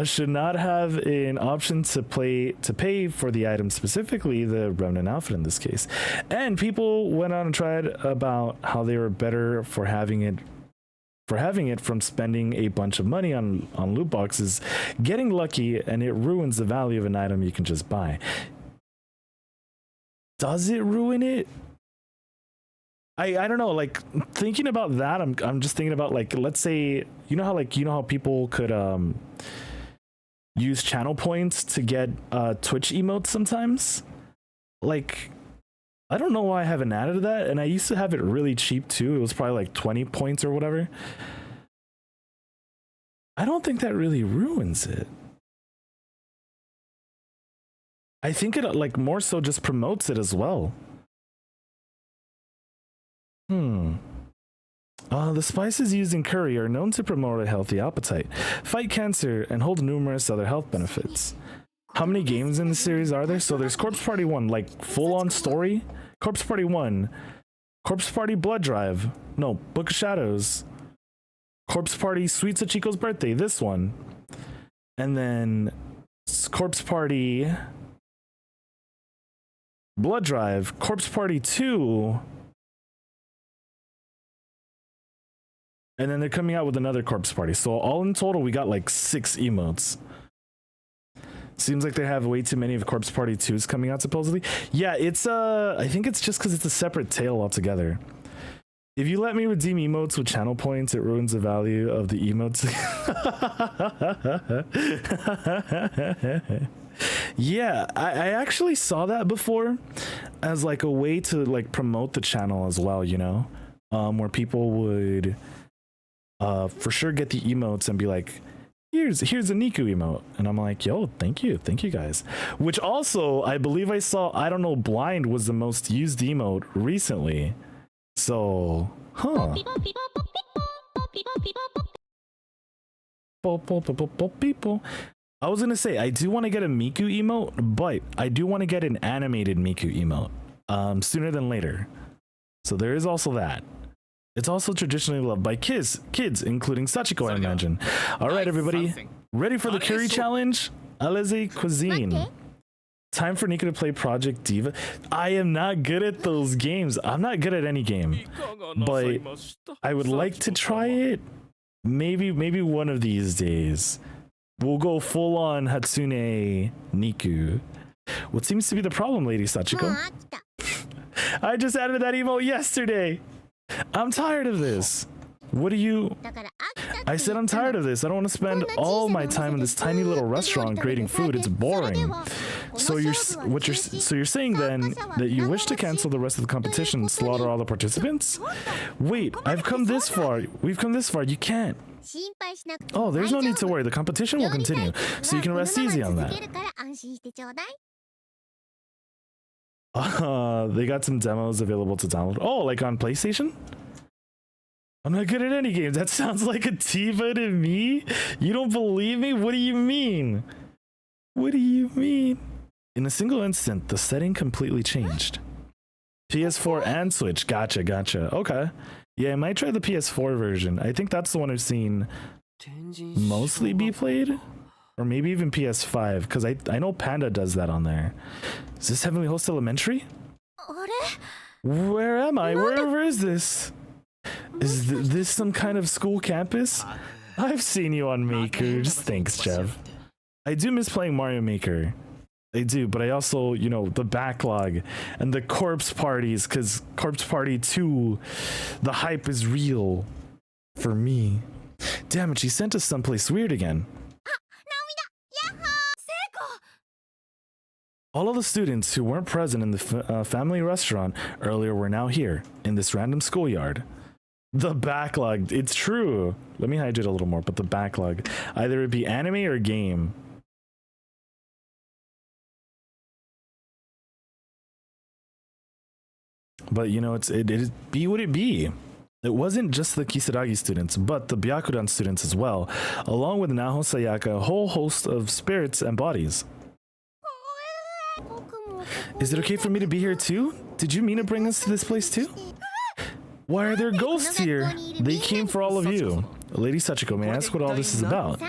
Should not have an option to pay for the item, specifically the Remnant outfit in this case. And people went on and tried about how they were better for having it from spending a bunch of money on loot boxes, getting lucky, and it ruins the value of an item you can just buy. Does it ruin it? I don't know, like thinking about that, I'm just thinking about, like, let's say, you know how people could use channel points to get Twitch emotes sometimes? Like, I don't know why I haven't added that, and I used to have it really cheap too. It was probably like 20 points or whatever. I don't think that really ruins it. I think it, like, more so just promotes it as well. The spices used in curry are known to promote a healthy appetite, fight cancer, and hold numerous other health benefits. How many games in the series are there? So there's Corpse Party 1, like full-on story. Corpse Party 1. Corpse Party Blood Drive. No, Book of Shadows. Corpse Party Sweet Sachiko's Birthday, this one. And then Corpse Party Blood Drive. Corpse Party 2. And then they're coming out with another Corpse Party. So all in total, we got like 6 emotes. Seems like they have way too many of Corpse Party 2s coming out, supposedly. Yeah, it's I think it's just because it's a separate tale altogether. If you let me redeem emotes with channel points, it ruins the value of the emotes. Yeah, I actually saw that before as like a way to like promote the channel as well, you know, where people would for sure get the emotes and be like, here's a Niku emote. And I'm like, yo, thank you guys. Which also, I believe I saw, I don't know, blind was the most used emote recently. So, huh. People. I was gonna say, I do want to get a Miku emote, but I do want to get an animated Miku emote sooner than later. So there is also that. It's also traditionally loved by kids, including Sachiko, I imagine. All right, everybody, ready for the curry challenge? Alize Cuisine. Time for Nico to play Project Diva. I am not good at those games. I'm not good at any game, but I would like to try it. Maybe one of these days. We'll go full on Hatsune Niku. What seems to be the problem, Lady Sachiko? I just added that emote yesterday. I'm tired of this. What do you... I said I'm tired of this. I don't want to spend all my time in this tiny little restaurant grading food. It's boring. So you're saying then that you wish to cancel the rest of the competition and slaughter all the participants? Wait, I've come this far. We've come this far. You can't. Oh, there's no need to worry. The competition will continue, so you can rest easy on that. They got some demos available to download. Oh, like on PlayStation? I'm not good at any games. That sounds like a diva to me. You don't believe me? What do you mean? What do you mean? In a single instant, the setting completely changed. PS4 and Switch. Gotcha. Okay. Yeah, I might try the PS4 version. I think that's the one I've seen mostly be played. Or maybe even PS5, because I know Panda does that on there. Is this Heavenly Host Elementary? Where am I? Wherever is this? Is this some kind of school campus? I've seen you on Maker. Just thanks, Jeff. I do miss playing Mario Maker. I do, but I also, you know, the backlog and the corpse parties, because Corpse Party 2, the hype is real for me. Damn it, she sent us someplace weird again. All of the students who weren't present in the family restaurant earlier were now here, in this random schoolyard. The backlog, it's true. Let me hydrate a little more, but the backlog. Either it be anime or game. But you know, it be what it be. It wasn't just the Kisaragi students, but the Byakudan students as well, along with Naho Sayaka, a whole host of spirits and bodies. Is it okay for me to be here too? Did you mean to bring us to this place too? Why are there ghosts here? They came for all of you. Lady Sachiko, may I ask what all this is about?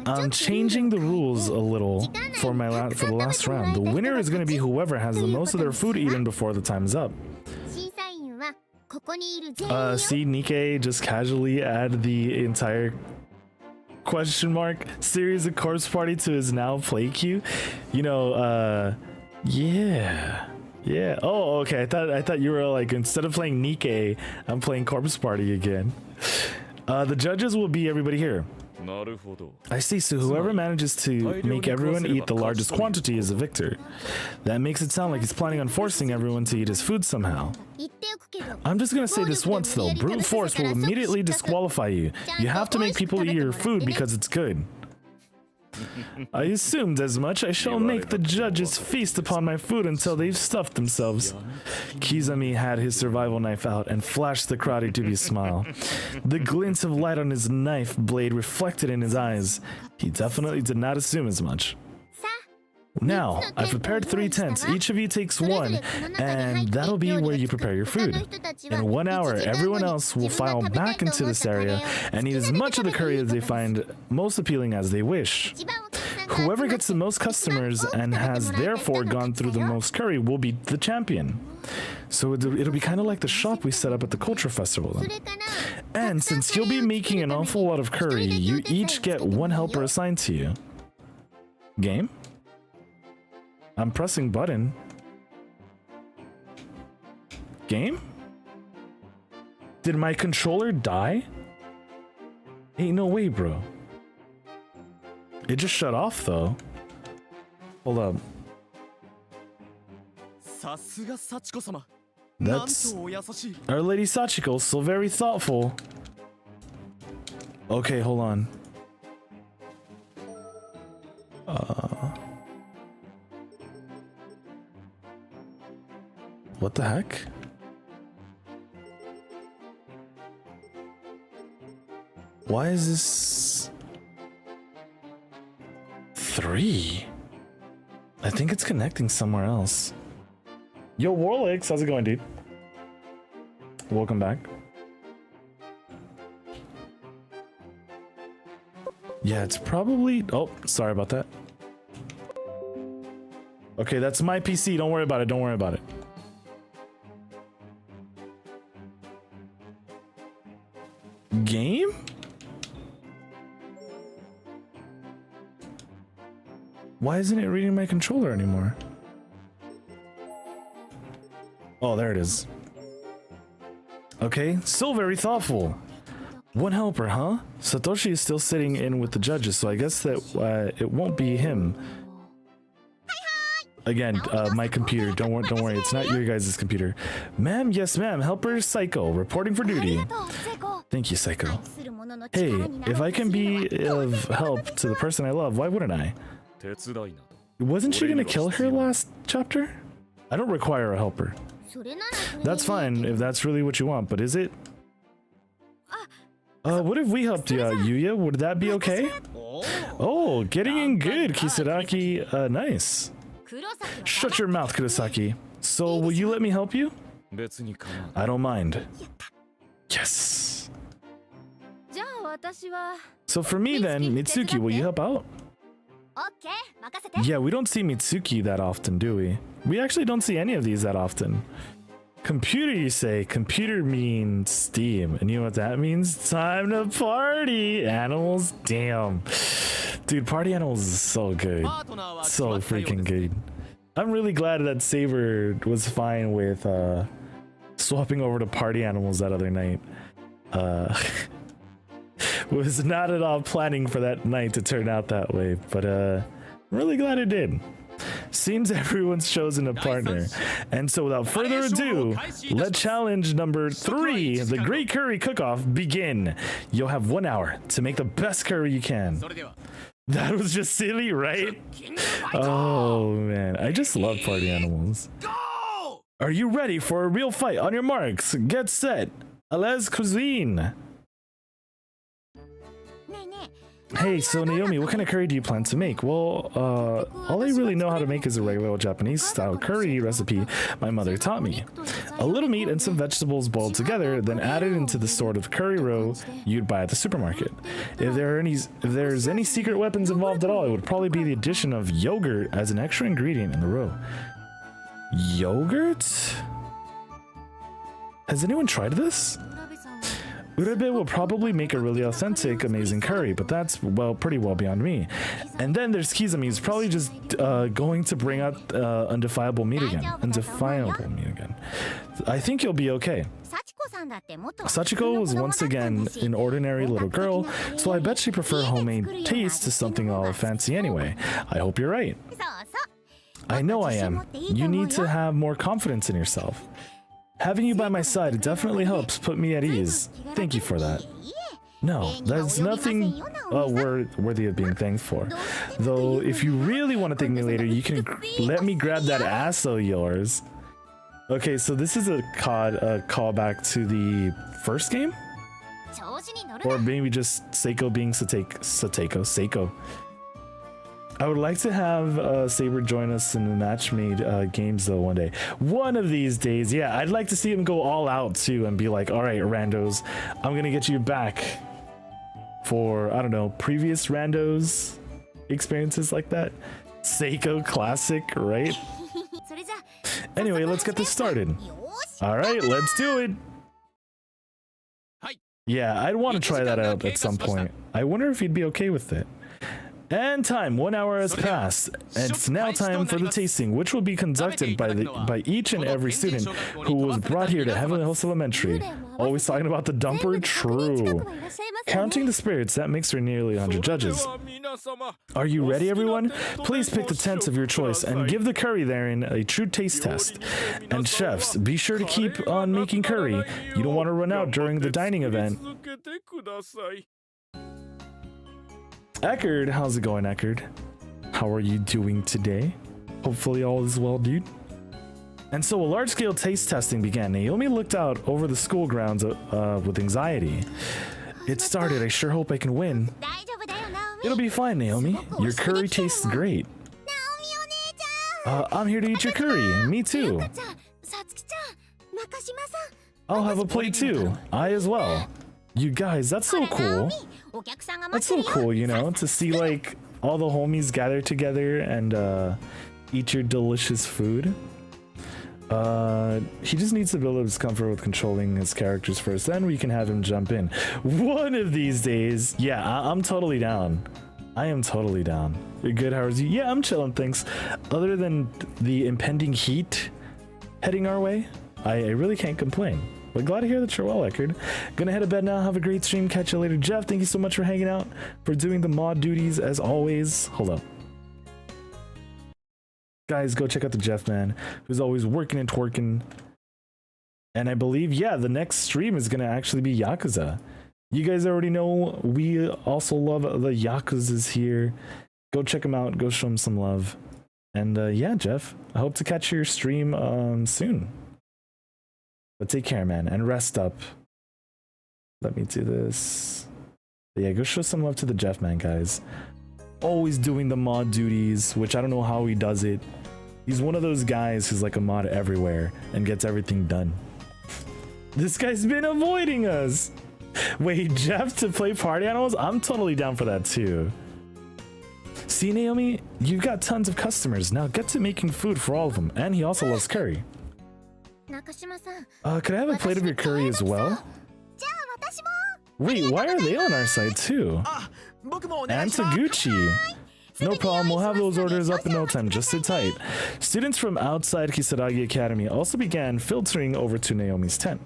I'm changing the rules a little for the last round. The winner is going to be whoever has the most of their food eaten before the time is up. See, Nikkei just casually add the entire question mark series of Corpse Party to his now play queue. You know, yeah. Oh, okay. I thought you were like, instead of playing Nikkei, I'm playing Corpse Party again. The judges will be everybody here. I see, so whoever manages to make everyone eat the largest quantity is a victor. That makes it sound like he's planning on forcing everyone to eat his food somehow. I'm just gonna say this once though, brute force will immediately disqualify you. You have to make people eat your food because it's good. I assumed as much. I shall make the judges feast upon my food until they've stuffed themselves. Kizami had his survival knife out and flashed the crowd a dubious smile. The glint of light on his knife blade reflected in his eyes. He definitely did not assume as much. Now, I've prepared 3 tents. Each of you takes one, and that'll be where you prepare your food. In 1 hour, everyone else will file back into this area and eat as much of the curry as they find most appealing as they wish. Whoever gets the most customers and has therefore gone through the most curry will be the champion. So it'll be kind of like the shop we set up at the Culture Festival then. And since you'll be making an awful lot of curry, you each get 1 helper assigned to you. Game? I'm pressing button. Game? Did my controller die? Ain't no way, bro. It just shut off though. Hold up. That's Our Lady Sachiko, so very thoughtful. Okay, hold on. What the heck? Why is this 3? I think it's connecting somewhere else. Yo, Warlix, how's it going, dude? Welcome back. Yeah, it's probably... Oh, sorry about that. Okay, that's my PC. Don't worry about it. Don't worry about it. Game? Why isn't it reading my controller anymore? Oh, there it is. Okay, still very thoughtful. One helper, huh? Satoshi is still sitting in with the judges, so I guess that it won't be him. Again, my computer. Don't worry. It's not your guys' computer. Ma'am, yes, ma'am. Helper Psycho, reporting for duty. Thank you, Psycho. Hey, if I can be of help to the person I love, why wouldn't I? Wasn't she gonna kill her last chapter? I don't require a helper. That's fine if that's really what you want, but is it? What if we helped you out, Yuya? Would that be okay? Oh, getting in good, Kisaraki. Nice. Shut your mouth, Kurosaki. So, will you let me help you? I don't mind. Yes. So for me then, Mitsuki, will you help out? Yeah, we don't see Mitsuki that often, do we? We actually don't see any of these that often. Computer, you say? Computer means Steam. And you know what that means? Time to party! Animals? Damn. Dude, Party Animals is so good. So freaking good. I'm really glad that Saber was fine with swapping over to Party Animals that other night. Was not at all planning for that night to turn out that way, but I'm really glad it did. Seems everyone's chosen a partner. And so without further ado, let challenge number 3, the Great Curry Cook-Off, begin. You'll have 1 hour to make the best curry you can. That was just silly, right? Oh man, I just love Party Animals. Are you ready for a real fight? On your marks, get set. Alez Cuisine. Hey, so Naomi, what kind of curry do you plan to make? Well, all I really know how to make is a regular Japanese style curry recipe my mother taught me. A little meat and some vegetables boiled together, then added into the sort of curry roe you'd buy at the supermarket. If there's any secret weapons involved at all, it would probably be the addition of yogurt as an extra ingredient in the roe. Yogurt? Has anyone tried this? Urebe will probably make a really authentic, amazing curry, but that's, well, pretty well beyond me. And then there's Kizami, who's probably just going to bring out undefiable meat again. Undefiable meat again. I think you'll be okay. Sachiko was once again an ordinary little girl, so I bet she prefer homemade taste to something all fancy anyway. I hope you're right. I know I am. You need to have more confidence in yourself. Having you by my side, it definitely helps put me at ease. Thank you for that. No, that's nothing worthy of being thanked for. Though, if you really want to thank me later, you can let me grab that ass of yours. Okay, so this is a callback to the first game? Or maybe just Seiko being Seiko. I would like to have Saber join us in the match-made games though one day. One of these days, yeah. I'd like to see him go all out too and be like, all right, randos, I'm gonna get you back for, I don't know, previous randos experiences like that. Seiko classic, right? Anyway, let's get this started. All right, let's do it. Yeah, I'd want to try that out at some point. I wonder if he'd be okay with it. And time, 1 hour has passed. And it's now time for the tasting, which will be conducted by each and every student who was brought here to Heavenly Host Elementary. Always talking about the dumper? True. Counting the spirits, that makes for nearly 100 judges. Are you ready, everyone? Please pick the tents of your choice and give the curry therein a true taste test. And chefs, be sure to keep on making curry. You don't want to run out during the dining event. Eckerd, how's it going, Eckerd? How are you doing today? Hopefully all is well, dude. And so a large-scale taste testing began. Naomi looked out over the school grounds with anxiety. It started. I sure hope I can win. It'll be fine, Naomi. Your curry tastes great. I'm here to eat your curry. Me too. I'll have a plate too. I as well. You guys, that's so cool. That's so cool, you know, to see like all the homies gather together and eat your delicious food. He just needs to build up his comfort with controlling his characters first, then we can have him jump in. One of these days. Yeah, I'm totally down. I am totally down. You're good, how is you? Yeah, I'm chilling, thanks. Other than the impending heat heading our way, I really can't complain. But glad to hear that you're well, Eckard. Gonna head to bed now. Have a great stream. Catch you later. Jeff, thank you so much for hanging out, for doing the mod duties as always. Hold up. Guys, go check out the Jeff man, who's always working and twerking. And I believe, yeah, the next stream is gonna actually be Yakuza. You guys already know we also love the Yakuzas here. Go check them out. Go show them some love. And yeah, Jeff, I hope to catch your stream soon. But take care, man, and rest up. Let me do this. But yeah, go show some love to the Jeff man, guys. Always doing the mod duties, which I don't know how he does it. He's one of those guys who's like a mod everywhere and gets everything done. This guy's been avoiding us. Wait, Jeff to play party animals? I'm totally down for that too. See, Naomi, you've got tons of customers. Now get to making food for all of them. And he also loves curry. Could I have a plate of your curry as well? Wait, why are they on our side too? And Taguchi. No problem, we'll have those orders up in no time, just sit tight. Students from outside Kisaragi Academy also began filtering over to Naomi's tent.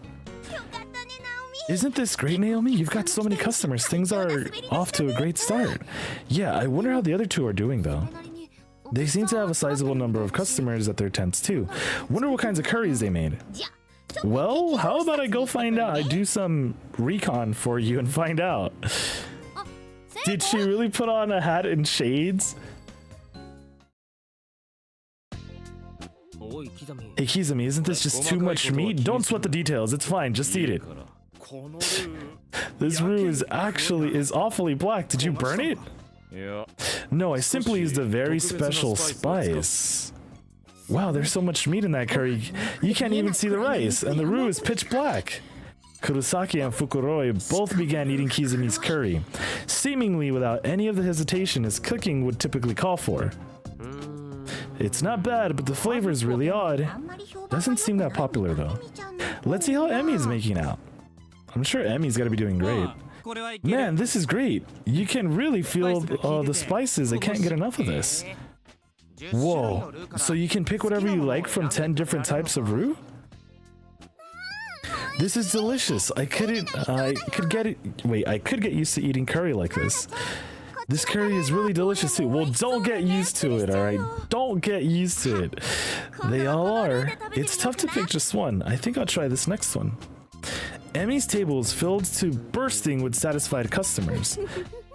Isn't this great, Naomi? You've got so many customers. Things are off to a great start. Yeah, I wonder how the other two are doing though. They seem to have a sizable number of customers at their tents too. Wonder what kinds of curries they made. Well, how about I go find out? I do some recon for you and find out. Did she really put on a hat and shades? Hey Kizumi, isn't this just too much meat? Don't sweat the details, it's fine, just eat it. This roux is awfully black. Did you burn it? No, I simply used a very special spice. Wow, there's so much meat in that curry. You can't even see the rice, and the roux is pitch black. Kurosaki and Fukuroi both began eating Kizumi's curry, seemingly without any of the hesitation his cooking would typically call for. It's not bad, but the flavor is really odd. Doesn't seem that popular though. Let's see how Emmy's making out. I'm sure Emmy's gotta be doing great. Man, this is great. You can really feel the spices. I can't get enough of this. Whoa, so you can pick whatever you like from 10 different types of roux? This is delicious. I could get used to eating curry like this. This curry is really delicious too. Well, don't get used to it, alright? Don't get used to it. They all are. It's tough to pick just one. I think I'll try this next one. Emmy's table is filled to bursting with satisfied customers.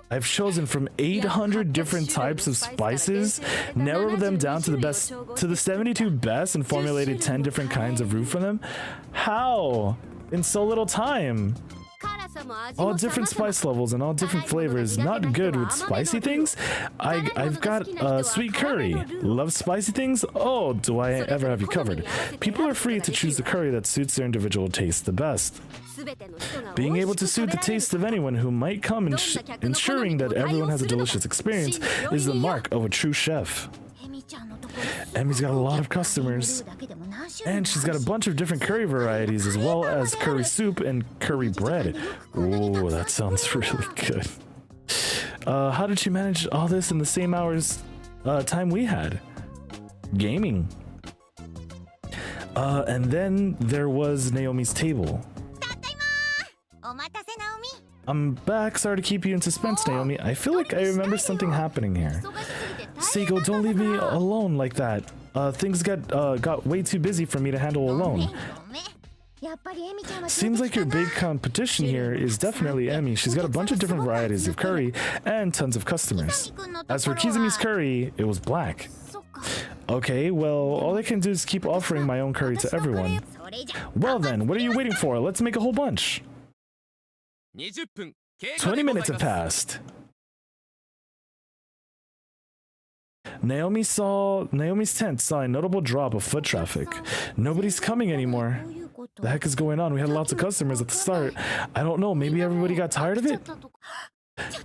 I've chosen from 800 different types of spices, narrowed them down to the 72 best, and formulated 10 different kinds of roux for them. How? In so little time? All different spice levels and all different flavors. Not good with spicy things. I've got sweet curry. Love spicy things? Oh, do I ever have you covered. People are free to choose the curry that suits their individual taste the best. Being able to suit the taste of anyone who might come, ensuring that everyone has a delicious experience, is the mark of a true chef. Emmy's got a lot of customers, and she's got a bunch of different curry varieties as well as curry soup and curry bread. Oh, that sounds really good. How did she manage all this in the same hours time we had? Gaming. And then there was Naomi's table. I'm back. Sorry to keep you in suspense, Naomi. I feel like I remember something happening here. Seiko, don't leave me alone like that. Things got way too busy for me to handle alone. Seems like your big competition here is definitely Emmy. She's got a bunch of different varieties of curry and tons of customers. As for Kizumi's curry, it was black. Okay, well, all I can do is keep offering my own curry to everyone. Well then, what are you waiting for? Let's make a whole bunch. 20 minutes have passed. Naomi's tent saw a notable drop of foot traffic. Nobody's coming anymore. The heck is going on? We had lots of customers at the start. I don't know, maybe everybody got tired of it?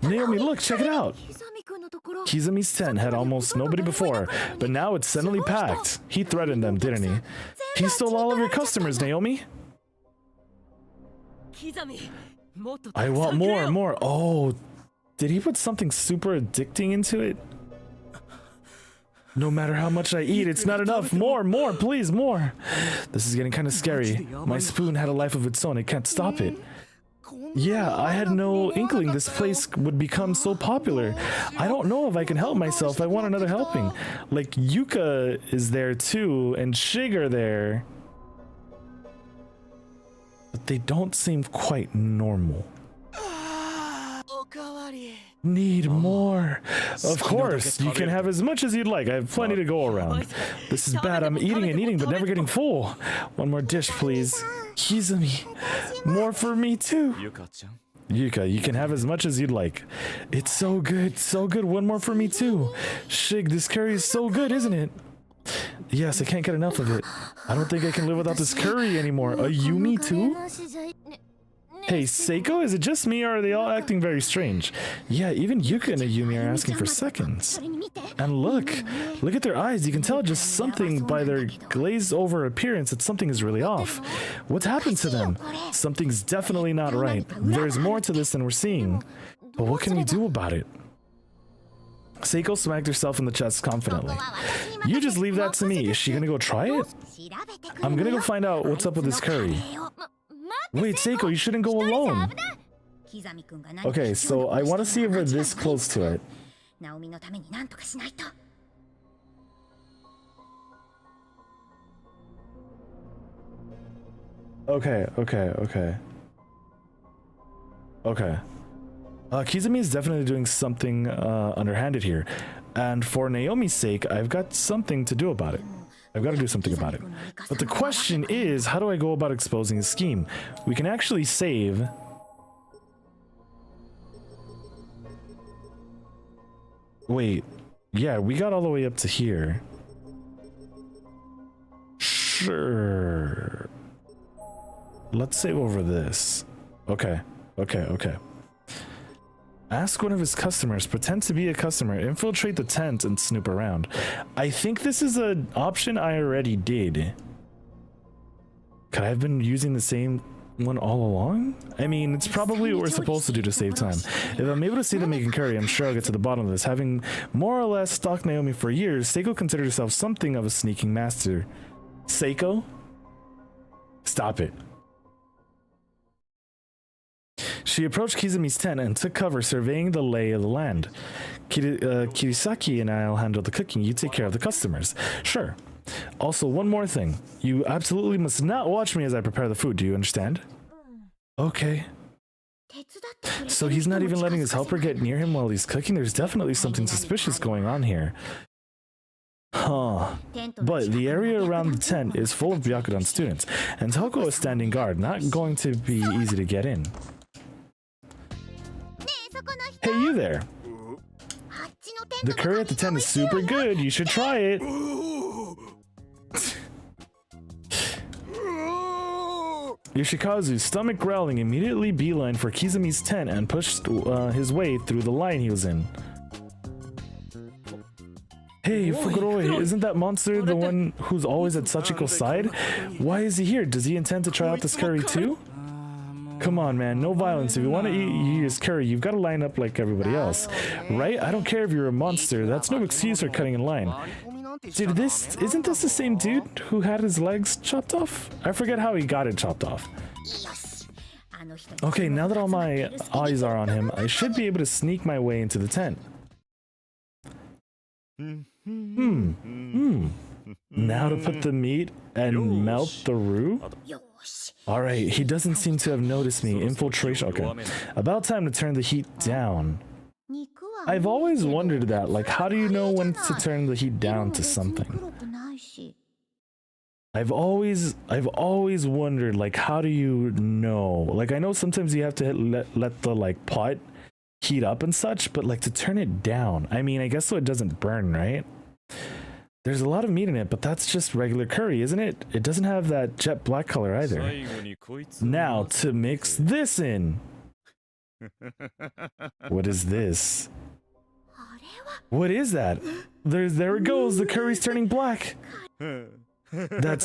Naomi, look, check it out. Kizumi's tent had almost nobody before, but now it's suddenly packed. He threatened them, didn't he? He stole all of your customers, Naomi. I want more and more. Oh, did he put something super addicting into it? No matter how much I eat, it's not enough. More, please, more. This is getting kind of scary. My spoon had a life of its own. It can't stop it. Yeah, I had no inkling this place would become so popular. I don't know if I can help myself. I want another helping. Like, Yuka is there too, and Shig are there. But they don't seem quite normal. Need more. Of course, you can have as much as you'd like. I have plenty to go around. This is bad. I'm eating and eating, but never getting full. One more dish, please. Kizumi, more for me too. Yuka, you can have as much as you'd like. It's so good, so good. One more for me too. Shig, this curry is so good, isn't it? Yes, I can't get enough of it. I don't think I can live without this curry anymore. Yumi too? Hey, Seiko, is it just me or are they all acting very strange? Yeah, even Yuka and Ayumi are asking for seconds. And look at their eyes. You can tell just something by their glazed over appearance that something is really off. What's happened to them? Something's definitely not right. There's more to this than we're seeing. But what can we do about it? Seiko smacked herself in the chest confidently. You just leave that to me. Is she gonna go try it? I'm gonna go find out what's up with this curry. Wait, Seiko, you shouldn't go alone. Okay, so I want to see if we're this close to it. Okay. Kizumi is definitely doing something underhanded here. And for Naomi's sake, I've got something to do about it. I've got to do something about it. But the question is, how do I go about exposing the scheme? We can actually save. Wait. Yeah, we got all the way up to here. Sure. Let's save over this. Okay. Ask one of his customers, pretend to be a customer, infiltrate the tent and snoop around. I think this is an option I already did. Could I have been using the same one all along? I mean, it's probably what we're supposed to do to save time. If I'm able to see them making curry, I'm sure I'll get to the bottom of this. Having more or less stalked Naomi for years, Seiko considered herself something of a sneaking master. Seiko? Stop it. She approached Kizumi's tent and took cover, surveying the lay of the land. Kirisaki and I'll handle the cooking. You take care of the customers. Sure. Also, one more thing. You absolutely must not watch me as I prepare the food. Do you understand? Okay. So he's not even letting his helper get near him while he's cooking? There's definitely something suspicious going on here. Huh. But the area around the tent is full of Byakudan students, and Toko is standing guard. Not going to be easy to get in. Hey, you there. The curry at the tent is super good. You should try it. Yoshikazu's stomach growling, immediately beeline for Kizumi's tent and pushed his way through the line he was in. Hey, Fuguroi, isn't that monster the one who's always at Sachiko's side? Why is he here? Does he intend to try out this curry too? Come on, man, no violence. If you want to eat his curry, you've got to line up like everybody else, right? I don't care if you're a monster. That's no excuse for cutting in line. Dude, isn't this the same dude who had his legs chopped off? I forget how he got it chopped off. Okay, now that all my eyes are on him, I should be able to sneak my way into the tent. Now to put the meat and melt the roux? Alright, he doesn't seem to have noticed me. Infiltration. Okay. About time to turn the heat down. I've always wondered that, like, how do you know when to turn the heat down to something? I've always wondered, like, how do you know? Like, I know sometimes you have to let the like pot heat up and such, but like to turn it down, I mean, I guess so it doesn't burn, right? There's a lot of meat in it, but that's just regular curry, isn't it? It doesn't have that jet black color either. Now to mix this in. What is this? What is that? There it goes. The curry's turning black. That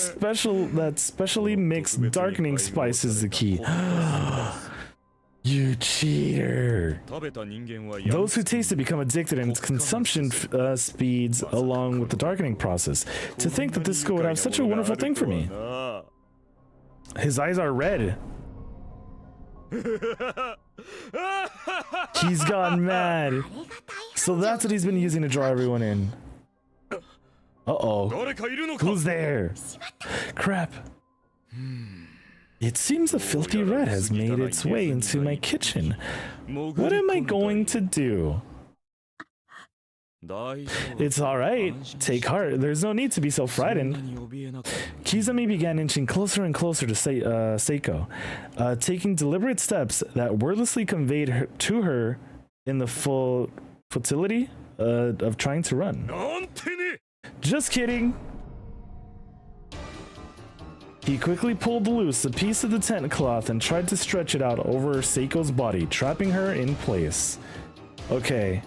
specially mixed darkening spice is the key. You cheater. Those who taste it become addicted and its consumption speeds along with the darkening process. To think that this would have such a wonderful thing for me. His eyes are red. He's gone mad. So that's what he's been using to draw everyone in. Uh-oh. Who's there? Crap. It seems a filthy rat has made its way into my kitchen. What am I going to do? It's alright. Take heart. There's no need to be so frightened. Kizami began inching closer and closer to Seiko, taking deliberate steps that wordlessly conveyed to her in the futility of trying to run. Just kidding. He quickly pulled loose a piece of the tent cloth and tried to stretch it out over Seiko's body, trapping her in place. Okay.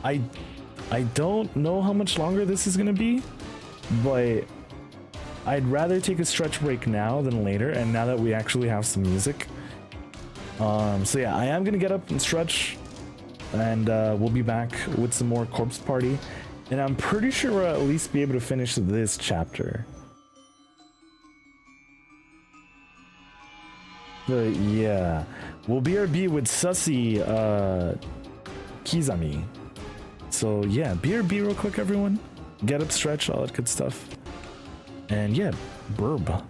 I don't know how much longer this is gonna be, but I'd rather take a stretch break now than later, and now that we actually have some music. So yeah, I am gonna get up and stretch, and we'll be back with some more Corpse Party, and I'm pretty sure we'll at least be able to finish this chapter. But yeah, we'll BRB with Sussy Kizami. So yeah, BRB real quick, everyone. Get up, stretch, all that good stuff. And yeah, burb.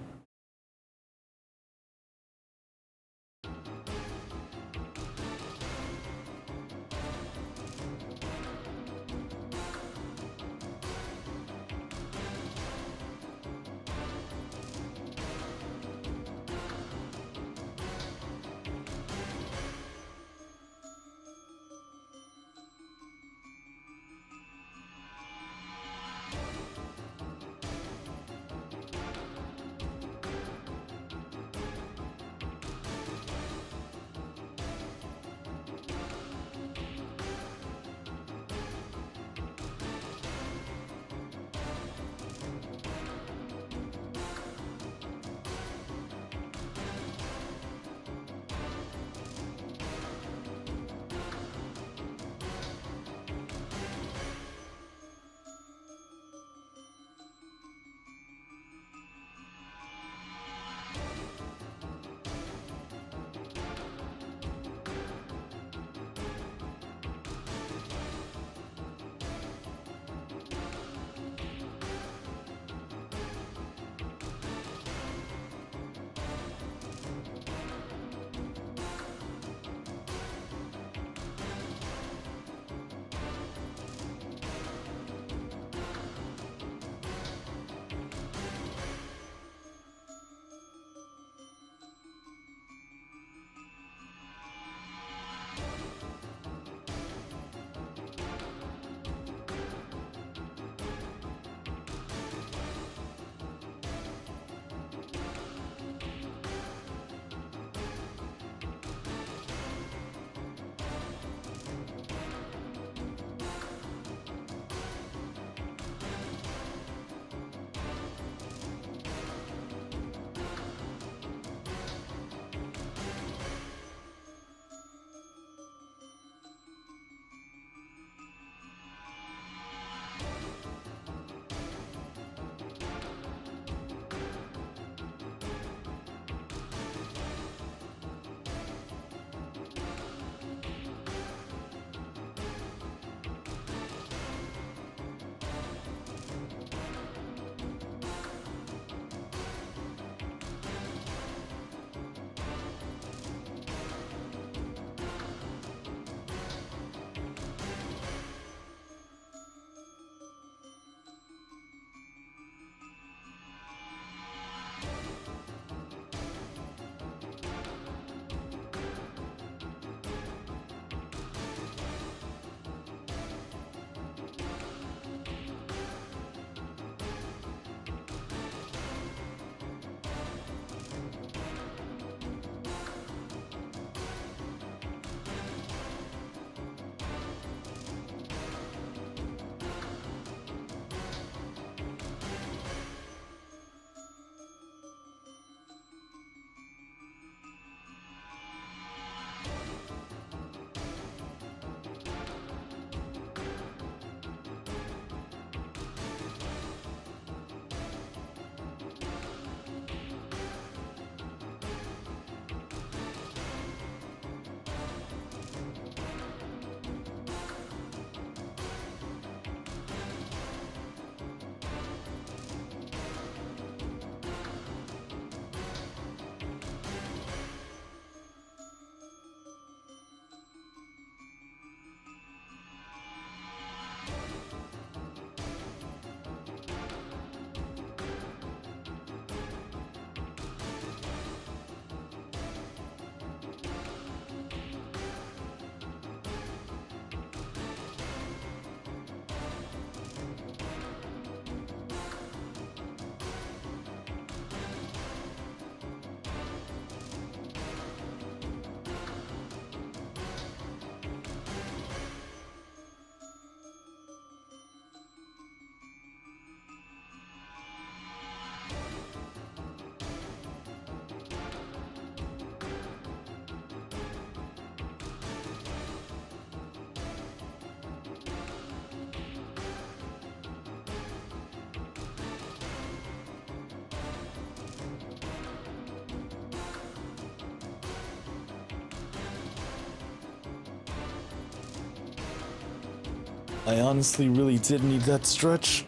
I honestly really did need that stretch.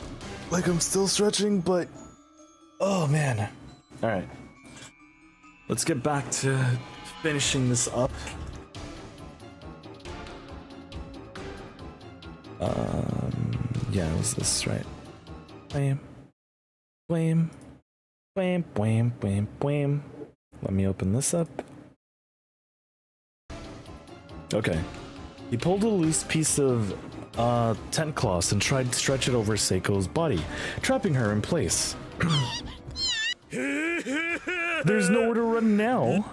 Like I'm still stretching, but oh man. All right. Let's get back to finishing this up. Yeah, it was this, right? Wham. Wham. Wham, wham, wham, wham. Let me open this up. Okay. He pulled a loose piece of tent cloth and tried to stretch it over Seiko's body, trapping her in place. There's nowhere to run now.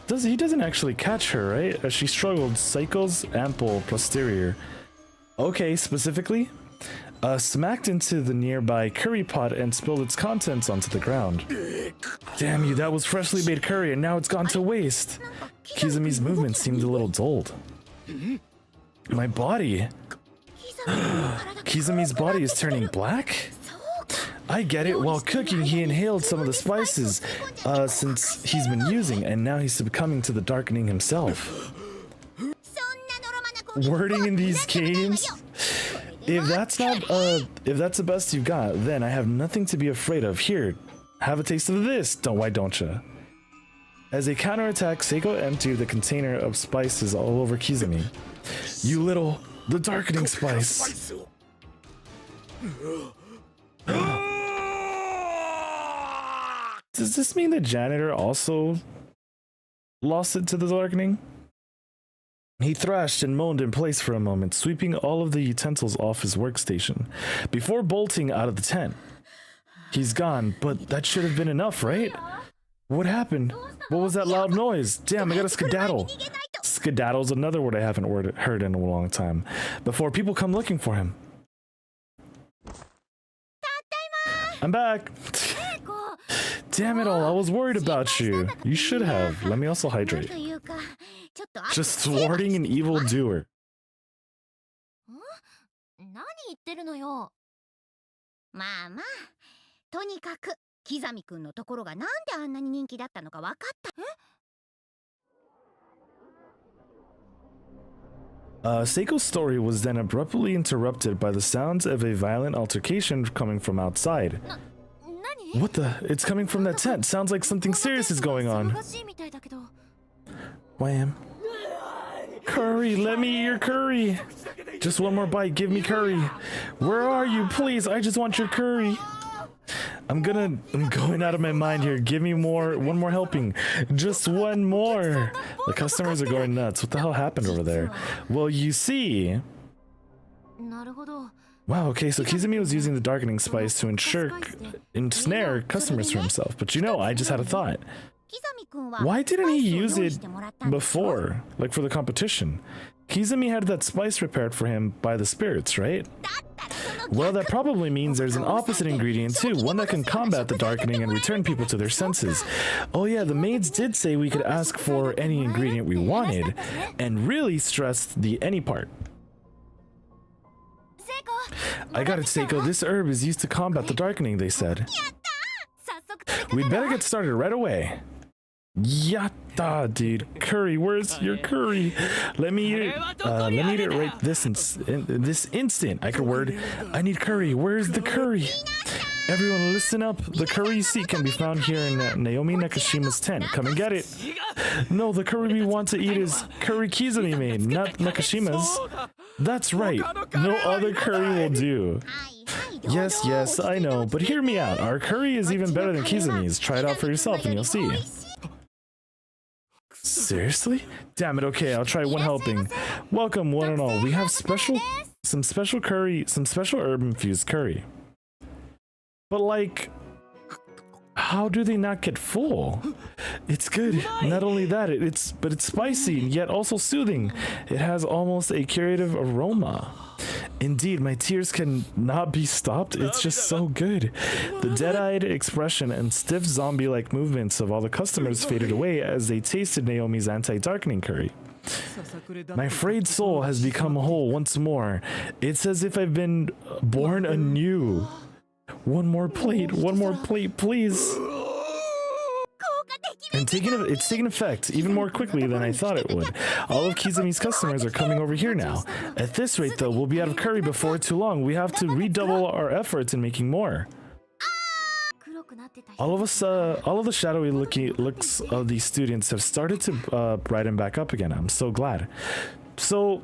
He doesn't actually catch her, right? As she struggled, Seiko's ample posterior, okay, specifically, smacked into the nearby curry pot and spilled its contents onto the ground. Damn you, that was freshly made curry and now it's gone to waste. Kizumi's movement seemed a little dulled. My body. Kizumi's body is turning black? I get it. While cooking, he inhaled some of the spices since he's been using, and now he's succumbing to the darkening himself. Wording in these games? If that's the best you've got, then I have nothing to be afraid of. Here, have a taste of this. Why don't ya? As a counterattack, Seiko emptied the container of spices all over Kizumi. The darkening spice. Does this mean the janitor also lost it to the darkening? He thrashed and moaned in place for a moment, sweeping all of the utensils off his workstation, before bolting out of the tent. He's gone, but that should have been enough, right? What happened? What was that loud noise? Damn, I gotta skedaddle. Skedaddle's another word I haven't heard in a long time. Before people come looking for him. I'm back. Damn it all, I was worried about you. You should have. Let me also hydrate. Just thwarting an evildoer. 何言ってるのよ。まあまあ、とにかくキザミくんのところがなんであんなに人気だったのか分かった。Seiko's story was then abruptly interrupted by the sounds of a violent altercation coming from outside. What the? It's coming from that tent. Sounds like something serious is going on. Wham. Curry, let me eat your curry. Just one more bite, give me curry. Where are you? Please, I just want your curry. I'm going out of my mind here. Give me one more helping. Just one more. The customers are going nuts. What the hell happened over there? Well, you see. Wow, okay, so Kizumi was using the darkening spice to ensnare customers for himself. But you know, I just had a thought. Why didn't he use it before, like for the competition? Kizumi had that spice prepared for him by the spirits, right? Well, that probably means there's an opposite ingredient too, one that can combat the darkening and return people to their senses. Oh yeah, the maids did say we could ask for any ingredient we wanted, and really stressed the any part. I got it, Seiko. This herb is used to combat the darkening, they said. We'd better get started right away. Yatta, dude. Curry, where's your curry? Let me eat it. Let me eat it right this instant. I could word. I need curry. Where's the curry? Everyone listen up. The curry you seek can be found here in Naomi Nakashima's tent. Come and get it. No, the curry we want to eat is curry Kizumi made, not Nakashima's. That's right. No other curry will do. Yes, I know. But hear me out. Our curry is even better than Kizumi's. Try it out for yourself and you'll see. Seriously? Damn it, okay, I'll try one helping. Welcome, one and all. We have some special herb-infused curry. But like, how do they not get full? It's good. Not only that, but it's spicy, yet also soothing. It has almost a curative aroma. Indeed, my tears can not be stopped. It's just so good. The dead-eyed expression and stiff zombie-like movements of all the customers faded away as they tasted Naomi's anti-darkening curry. My frayed soul has become whole once more. It's as if I've been born anew. One more plate, please. And it's taking effect even more quickly than I thought it would. All of Kizami's customers are coming over here now. At this rate, though, we'll be out of curry before too long. We have to redouble our efforts in making more. All of the shadowy looks of these students have started to brighten back up again. I'm so glad. So,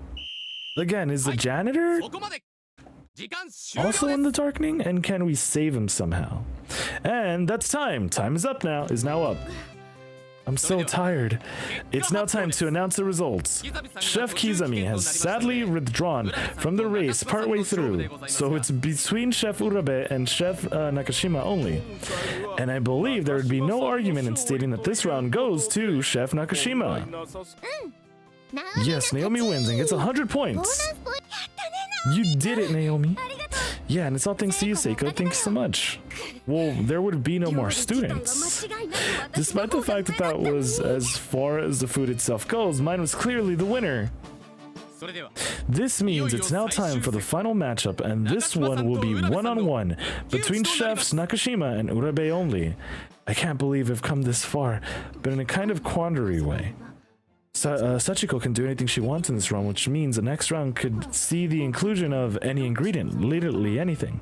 again, is the janitor also in the darkening? And can we save him somehow? And that's time. Time is up now. Is now up. I'm so tired. It's now time to announce the results. Chef Kizami has sadly withdrawn from the race partway through, so it's between Chef Urabe and Chef Nakashima only. And I believe there would be no argument in stating that this round goes to Chef Nakashima. Yes, Naomi wins and gets 100 points. You did it, Naomi. Yeah, and it's all thanks to you, Seiko. Thanks so much. Well, there would be no more students. Despite the fact that that was as far as the food itself goes, mine was clearly the winner. This means it's now time for the final matchup, and this one will be one-on-one between chefs Nakashima and Urabe only. I can't believe I've come this far, but in a kind of quandary way. Sachiko can do anything she wants in this round, which means the next round could see the inclusion of any ingredient, literally anything.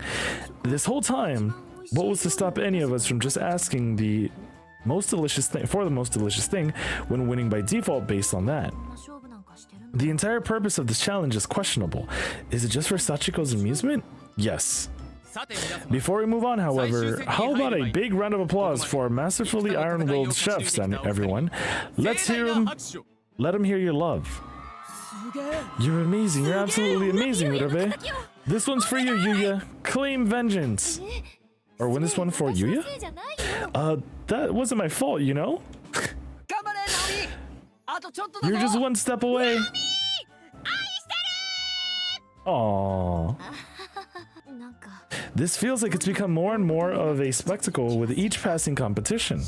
This whole time, what was to stop any of us from just asking the most delicious thing for the most delicious thing when winning by default based on that? The entire purpose of this challenge is questionable. Is it just for Sachiko's amusement? Yes. Before we move on, however, how about a big round of applause for our masterfully iron-willed chefs and everyone? Let's hear them. Let him hear your love. You're amazing. You're absolutely amazing, Urabe. This one's for you, Yuya. Claim vengeance. Or win this one for Yuya? That wasn't my fault, you know? You're just one step away. Aww. This feels like it's become more and more of a spectacle with each passing competition.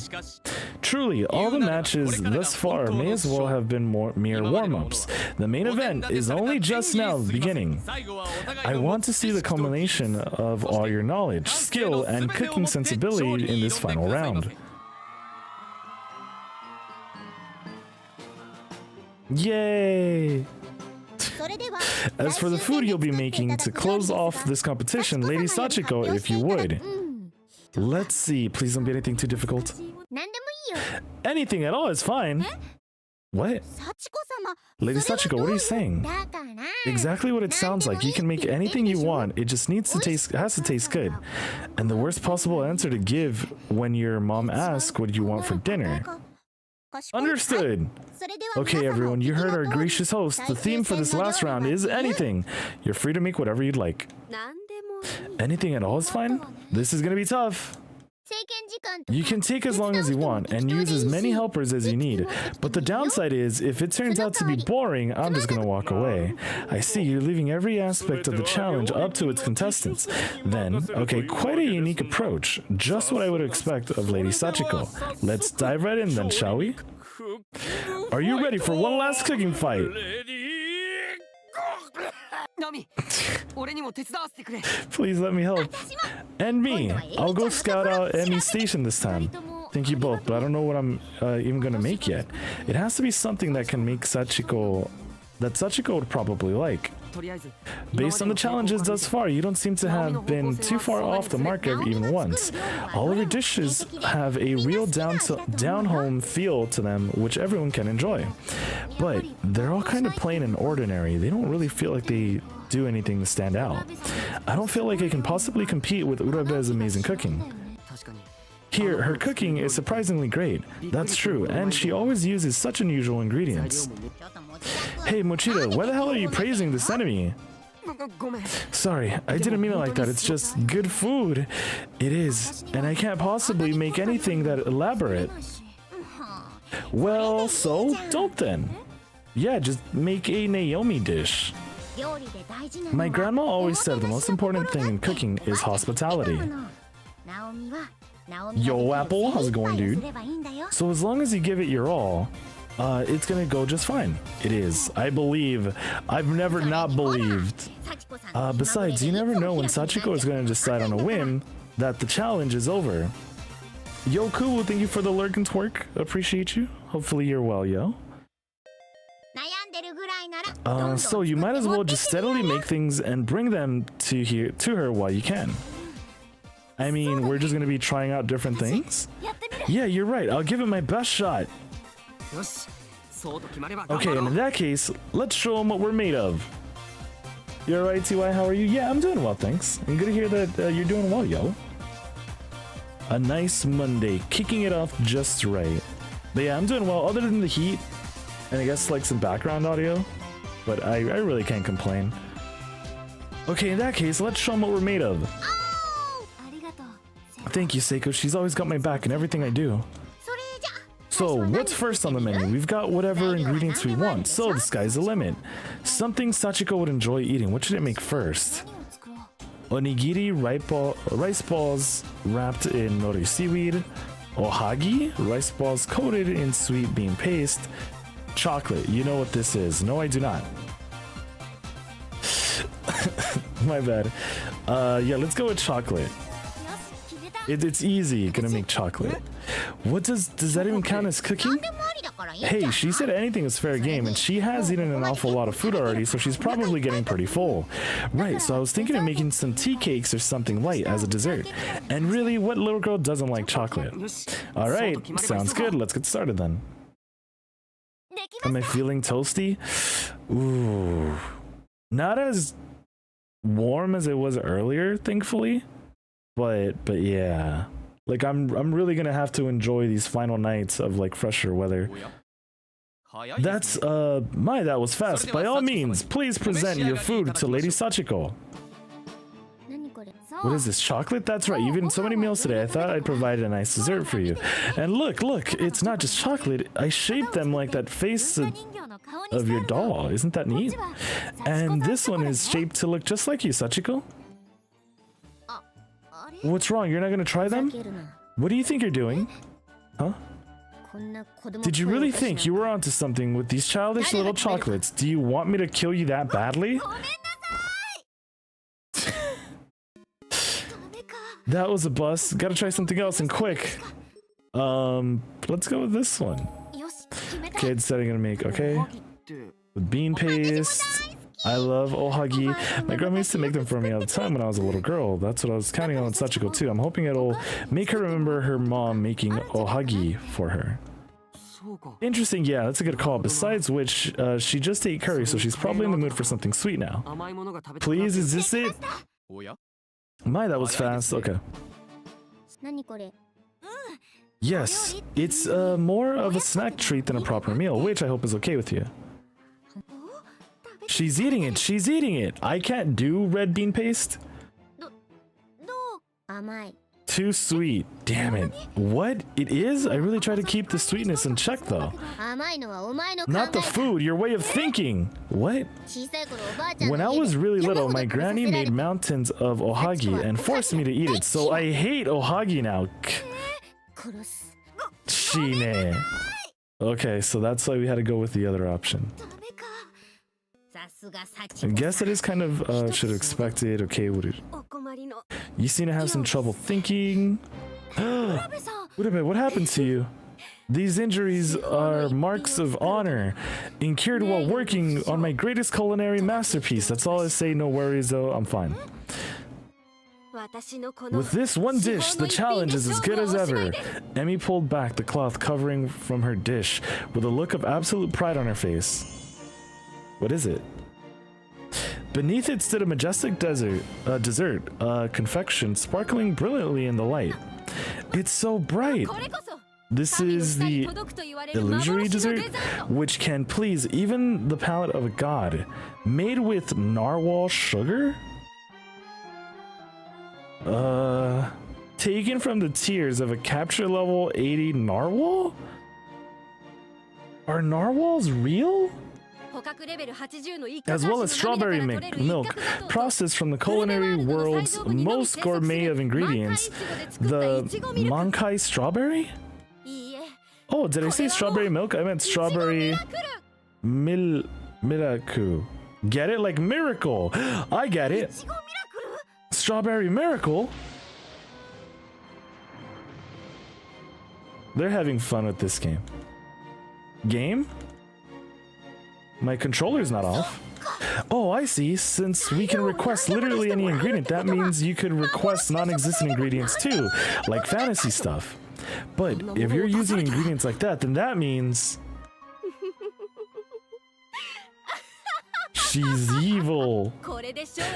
Truly, all the matches thus far may as well have been mere warm-ups. The main event is only just now beginning. I want to see the culmination of all your knowledge, skill, and cooking sensibility in this final round. Yay! As for the food you'll be making to close off this competition, Lady Sachiko, if you would. Let's see, please don't be anything too difficult. Anything at all is fine. What? Lady Sachiko, what are you saying? Exactly what it sounds like. You can make anything you want. It just has to taste good. And the worst possible answer to give when your mom asks what you want for dinner. Understood. Okay, everyone, you heard our gracious host. The theme for this last round is anything. You're free to make whatever you'd like. Anything at all is fine? This is gonna be tough. You can take as long as you want and use as many helpers as you need, but the downside is if it turns out to be boring, I'm just gonna walk away. I see you're leaving every aspect of the challenge up to its contestants. Then, okay, quite a unique approach. Just what I would expect of Lady Sachiko. Let's dive right in then, shall we? Are you ready for one last cooking fight? Please let me help. And me. I'll go scout out Emi's station this time. Thank you both, but I don't know what I'm even gonna make yet. It has to be something that can make Sachiko would probably like. Based on the challenges thus far, you don't seem to have been too far off the mark even once. All of your dishes have a real down-home feel to them, which everyone can enjoy. But they're all kind of plain and ordinary. They don't really feel like they do anything to stand out. I don't feel like I can possibly compete with Urabe's amazing cooking. Here, her cooking is surprisingly great. That's true, and she always uses such unusual ingredients. Hey, Mochida, why the hell are you praising this enemy? Sorry, I didn't mean it like that. It's just good food. It is, and I can't possibly make anything that elaborate. Well, so don't then. Yeah, just make a Naomi dish. My grandma always said the most important thing in cooking is hospitality. Yo, Apple, how's it going, dude? So as long as you give it your all, it's gonna go just fine. It is. I believe. I've never not believed. Besides, you never know when Sachiko is gonna decide on a whim that the challenge is over. Yo, cool. Thank you for the lurk and twerk. Appreciate you. Hopefully you're well, yo. So you might as well just steadily make things and bring them to her while you can. I mean, we're just gonna be trying out different things. Yeah, you're right. I'll give it my best shot. Okay, and in that case, let's show them what we're made of. You alright, TY? How are you? Yeah, I'm doing well, thanks. I'm good to hear that you're doing well, yo. A nice Monday, kicking it off just right. But yeah, I'm doing well, other than the heat, and I guess like some background audio. But I really can't complain. Okay, in that case, let's show them what we're made of. Thank you, Seiko. She's always got my back in everything I do. So, what's first on the menu? We've got whatever ingredients we want, so the sky's the limit. Something Sachiko would enjoy eating. What should it make first? Onigiri, rice balls wrapped in nori seaweed. Ohagi, rice balls coated in sweet bean paste. Chocolate, you know what this is. No, I do not. My bad. Yeah, let's go with chocolate. It's easy, gonna make chocolate. What does that even count as cooking? Hey, she said anything is fair game, and she has eaten an awful lot of food already, so she's probably getting pretty full. Right, so I was thinking of making some tea cakes or something light as a dessert. And really, what little girl doesn't like chocolate? Alright, sounds good, let's get started then. Am I feeling toasty? Ooh. Not as warm as it was earlier, thankfully. But yeah. Like I'm really gonna have to enjoy these final nights of like fresher weather. That's that was fast. By all means, please present your food to Lady Sachiko. What is this, chocolate? That's right, you've eaten so many meals today, I thought I'd provide a nice dessert for you. And look, it's not just chocolate, I shaped them like that face of your doll. Isn't that neat? And this one is shaped to look just like you, Sachiko. What's wrong? You're not gonna try them? What do you think you're doing? Huh? Did you really think you were onto something with these childish little chocolates? Do you want me to kill you that badly? That was a bust. Gotta try something else and quick. Let's go with this one. Okay, it's that I'm gonna make, okay? With bean paste. I love ohagi. My grandma used to make them for me all the time when I was a little girl. That's what I was counting on with Sachiko too. I'm hoping it'll make her remember her mom making ohagi for her. Interesting, yeah, that's a good call. Besides which, she just ate curry, so she's probably in the mood for something sweet now. Please, is this it? My, that was fast. Okay. Yes, it's more of a snack treat than a proper meal, which I hope is okay with you. She's eating it, she's eating it! I can't do red bean paste? Too sweet. Damn it. What? It is? I really try to keep the sweetness in check though. Not the food, your way of thinking! What? When I was really little, my granny made mountains of ohagi and forced me to eat it, so I hate ohagi now. Shine. Okay, so that's why we had to go with the other option. I guess it is kind of, should have expected. Okay, you seem to have some trouble thinking. What happened to you? These injuries are marks of honor, incurred while working on my greatest culinary masterpiece. That's all I say, no worries though, I'm fine. With this one dish, the challenge is as good as ever. Emmy pulled back the cloth covering from her dish with a look of absolute pride on her face. What is it? Beneath it stood a majestic dessert confection sparkling brilliantly in the light. It's so bright. This is the illusory dessert, which can please even the palate of a god. Made with narwhal sugar? Taken from the tears of a capture level 80 narwhal? Are narwhals real? As well as strawberry milk, processed from the culinary world's most gourmet of ingredients, the Mankai strawberry? Oh, did I say strawberry milk? I meant strawberry miracle. Get it? Like miracle. I get it. Strawberry miracle? They're having fun with this game. Game? My controller's not off. Oh, I see. Since we can request literally any ingredient, that means you could request non-existent ingredients too, like fantasy stuff. But if you're using ingredients like that, then that means she's evil.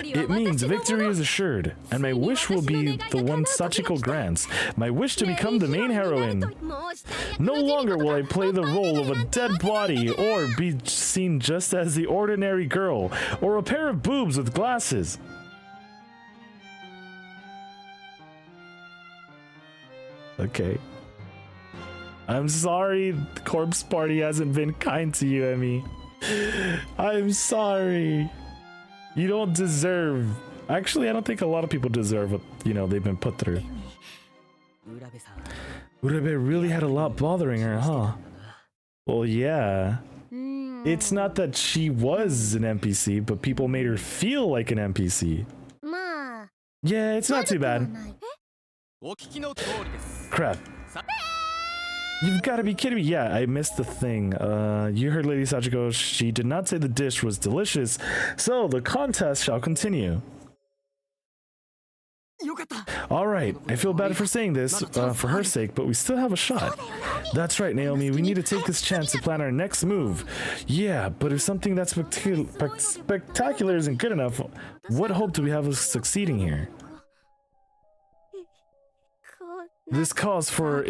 It means victory is assured, and my wish will be the one Sachiko grants. My wish to become the main heroine. No longer will I play the role of a dead body or be seen just as the ordinary girl or a pair of boobs with glasses. Okay. I'm sorry the corpse party hasn't been kind to you, Emmy. I'm sorry. You don't deserve... Actually, I don't think a lot of people deserve what, you know, they've been put through. Urabe really had a lot bothering her, huh? Well, yeah. It's not that she was an NPC, but people made her feel like an NPC. Yeah, it's not too bad. Crap. You've got to be kidding me. Yeah, I missed the thing. You heard Lady Sachiko. She did not say the dish was delicious, so the contest shall continue. All right, I feel bad for saying this for her sake, but we still have a shot. That's right, Naomi. We need to take this chance to plan our next move. Yeah, but if something that's spectacular isn't good enough, what hope do we have of succeeding here? This calls for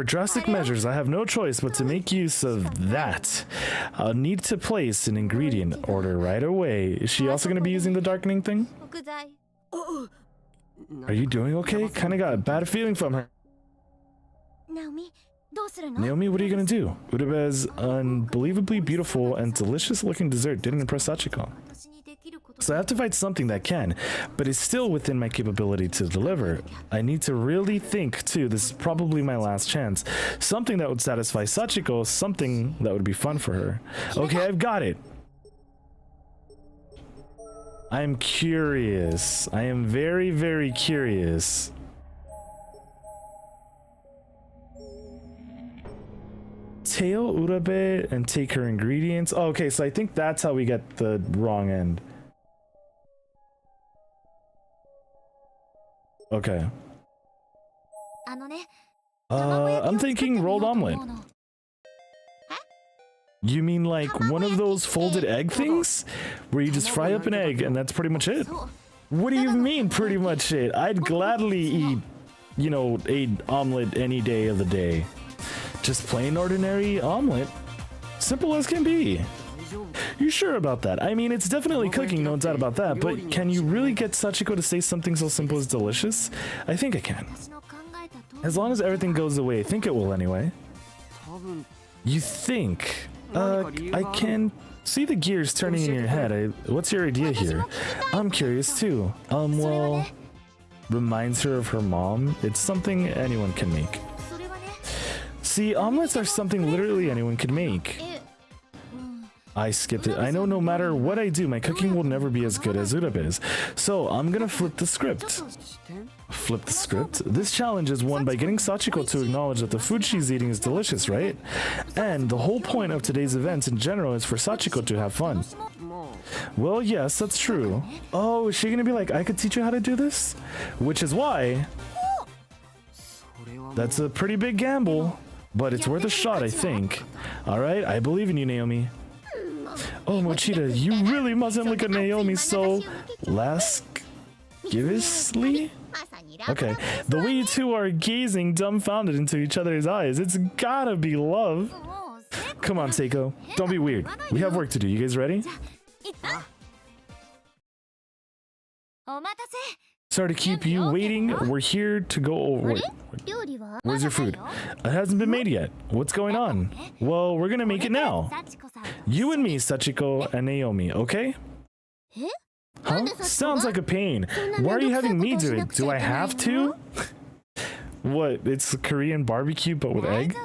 drastic measures. I have no choice but to make use of that. I'll need to place an ingredient order right away. Is she also going to be using the darkening thing? Are you doing okay? Kinda got a bad feeling from her. Naomi, what are you gonna do? Urabe's unbelievably beautiful and delicious looking dessert didn't impress Sachiko. So I have to find something that can, but is still within my capability to deliver. I need to really think too. This is probably my last chance. Something that would satisfy Sachiko, something that would be fun for her. Okay, I've got it. I'm curious. I am very, very curious. Tail Urabe and take her ingredients. Oh, okay, so I think that's how we get the wrong end. Okay. I'm thinking rolled omelet. You mean like one of those folded egg things? Where you just fry up an egg and that's pretty much it? What do you mean pretty much it? I'd gladly eat, you know, an omelet any day of the day. Just plain ordinary omelet. Simple as can be. You sure about that? I mean, it's definitely cooking, no doubt about that, but can you really get Sachiko to say something so simple as delicious? I think I can. As long as everything goes the way I think it will anyway. You think? I can see the gears turning in your head. What's your idea here? I'm curious too. Well, reminds her of her mom. It's something anyone can make. See, omelets are something literally anyone can make. I skipped it. I know no matter what I do, my cooking will never be as good as Urabe's. So I'm gonna flip the script. Flip the script? This challenge is won by getting Sachiko to acknowledge that the food she's eating is delicious, right? And the whole point of today's events in general is for Sachiko to have fun. Well, yes, that's true. Oh, is she gonna be like, I could teach you how to do this? Which is why... That's a pretty big gamble, but it's worth a shot, I think. Alright, I believe in you, Naomi. Oh, Mochida, you really mustn't look at Naomi so... lasciviously? Okay, the way you two are gazing dumbfounded into each other's eyes, it's gotta be love. Come on, Seiko, don't be weird. We have work to do. You guys ready? Sorry to keep you waiting. We're here to go over. Where's your food? It hasn't been made yet. What's going on? Well, we're gonna make it now. You and me, Sachiko and Naomi, okay? Huh? Sounds like a pain. Why are you having me do it? Do I have to? What? It's Korean barbecue but with egg?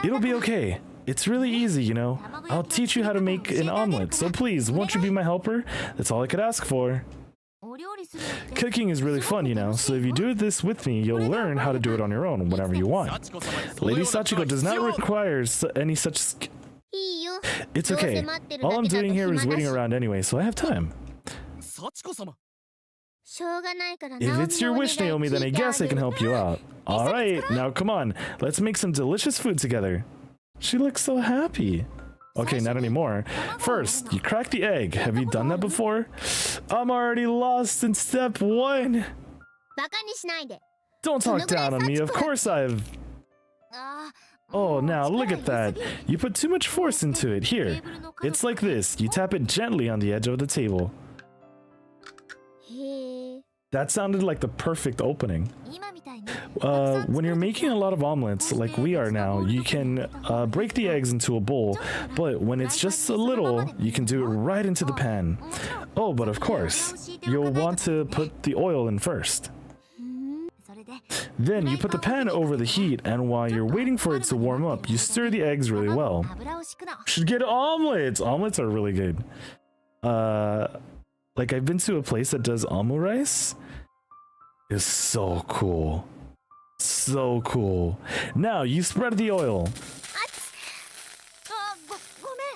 It'll be okay. It's really easy, you know. I'll teach you how to make an omelet. So please, won't you be my helper? That's all I could ask for. Cooking is really fun, you know, so if you do this with me, you'll learn how to do it on your own whenever you want. Lady Sachiko does not require any such... It's okay. All I'm doing here is waiting around anyway, so I have time. If it's your wish, Naomi, then I guess I can help you out. Alright, now come on. Let's make some delicious food together. She looks so happy. Okay, not anymore. First, you crack the egg. Have you done that before? I'm already lost in step 1. Don't talk down on me. Of course I've... Oh, now look at that. You put too much force into it. Here, it's like this. You tap it gently on the edge of the table. That sounded like the perfect opening. When you're making a lot of omelets, like we are now, you can break the eggs into a bowl, but when it's just a little, you can do it right into the pan. Oh, but of course, you'll want to put the oil in first. Then you put the pan over the heat, and while you're waiting for it to warm up, you stir the eggs really well. Should get omelets! Omelets are really good. Like I've been to a place that does omurice. It's so cool. So cool. Now you spread the oil.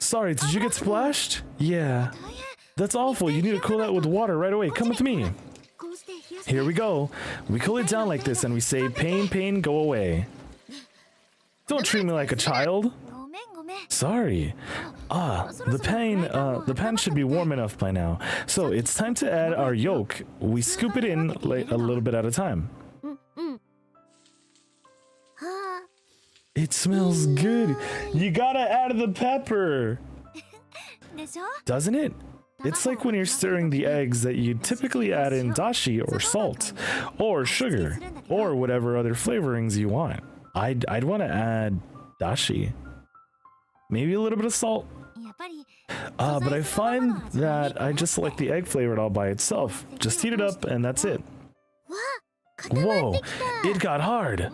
Sorry, did you get splashed? Yeah. That's awful. You need to cool that with water right away. Come with me. Here we go. We cool it down like this and we say, pain, pain, go away. Don't treat me like a child. Sorry. The pan should be warm enough by now. So it's time to add our yolk. We scoop it in like a little bit at a time. It smells good. You gotta add the pepper. Doesn't it? It's like when you're stirring the eggs that you typically add in dashi or salt or sugar or whatever other flavorings you want. I'd want to add dashi. Maybe a little bit of salt. But I find that I just like the egg flavored all by itself. Just heat it up and that's it. Whoa, it got hard.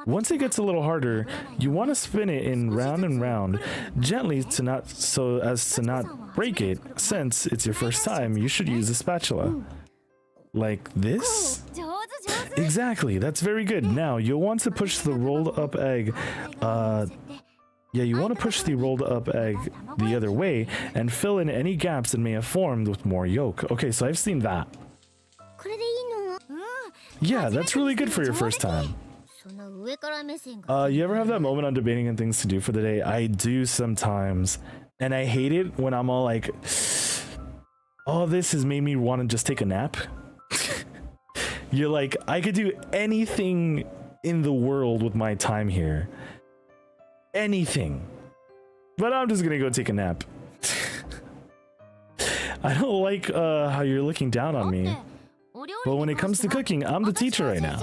Once it gets a little harder, you want to spin it in round and round, gently so as to not break it. Since it's your first time, you should use a spatula. Like this? Exactly, that's very good. Now, you'll want to push the rolled up egg, you want to push the rolled up egg the other way and fill in any gaps that may have formed with more yolk. Okay, so I've seen that. Yeah, that's really good for your first time. You ever have that moment on debating and things to do for the day? I do sometimes. And I hate it when I'm all like, oh, this has made me want to just take a nap. You're like, I could do anything in the world with my time here. Anything. But I'm just gonna go take a nap. I don't like how you're looking down on me. But when it comes to cooking, I'm the teacher right now.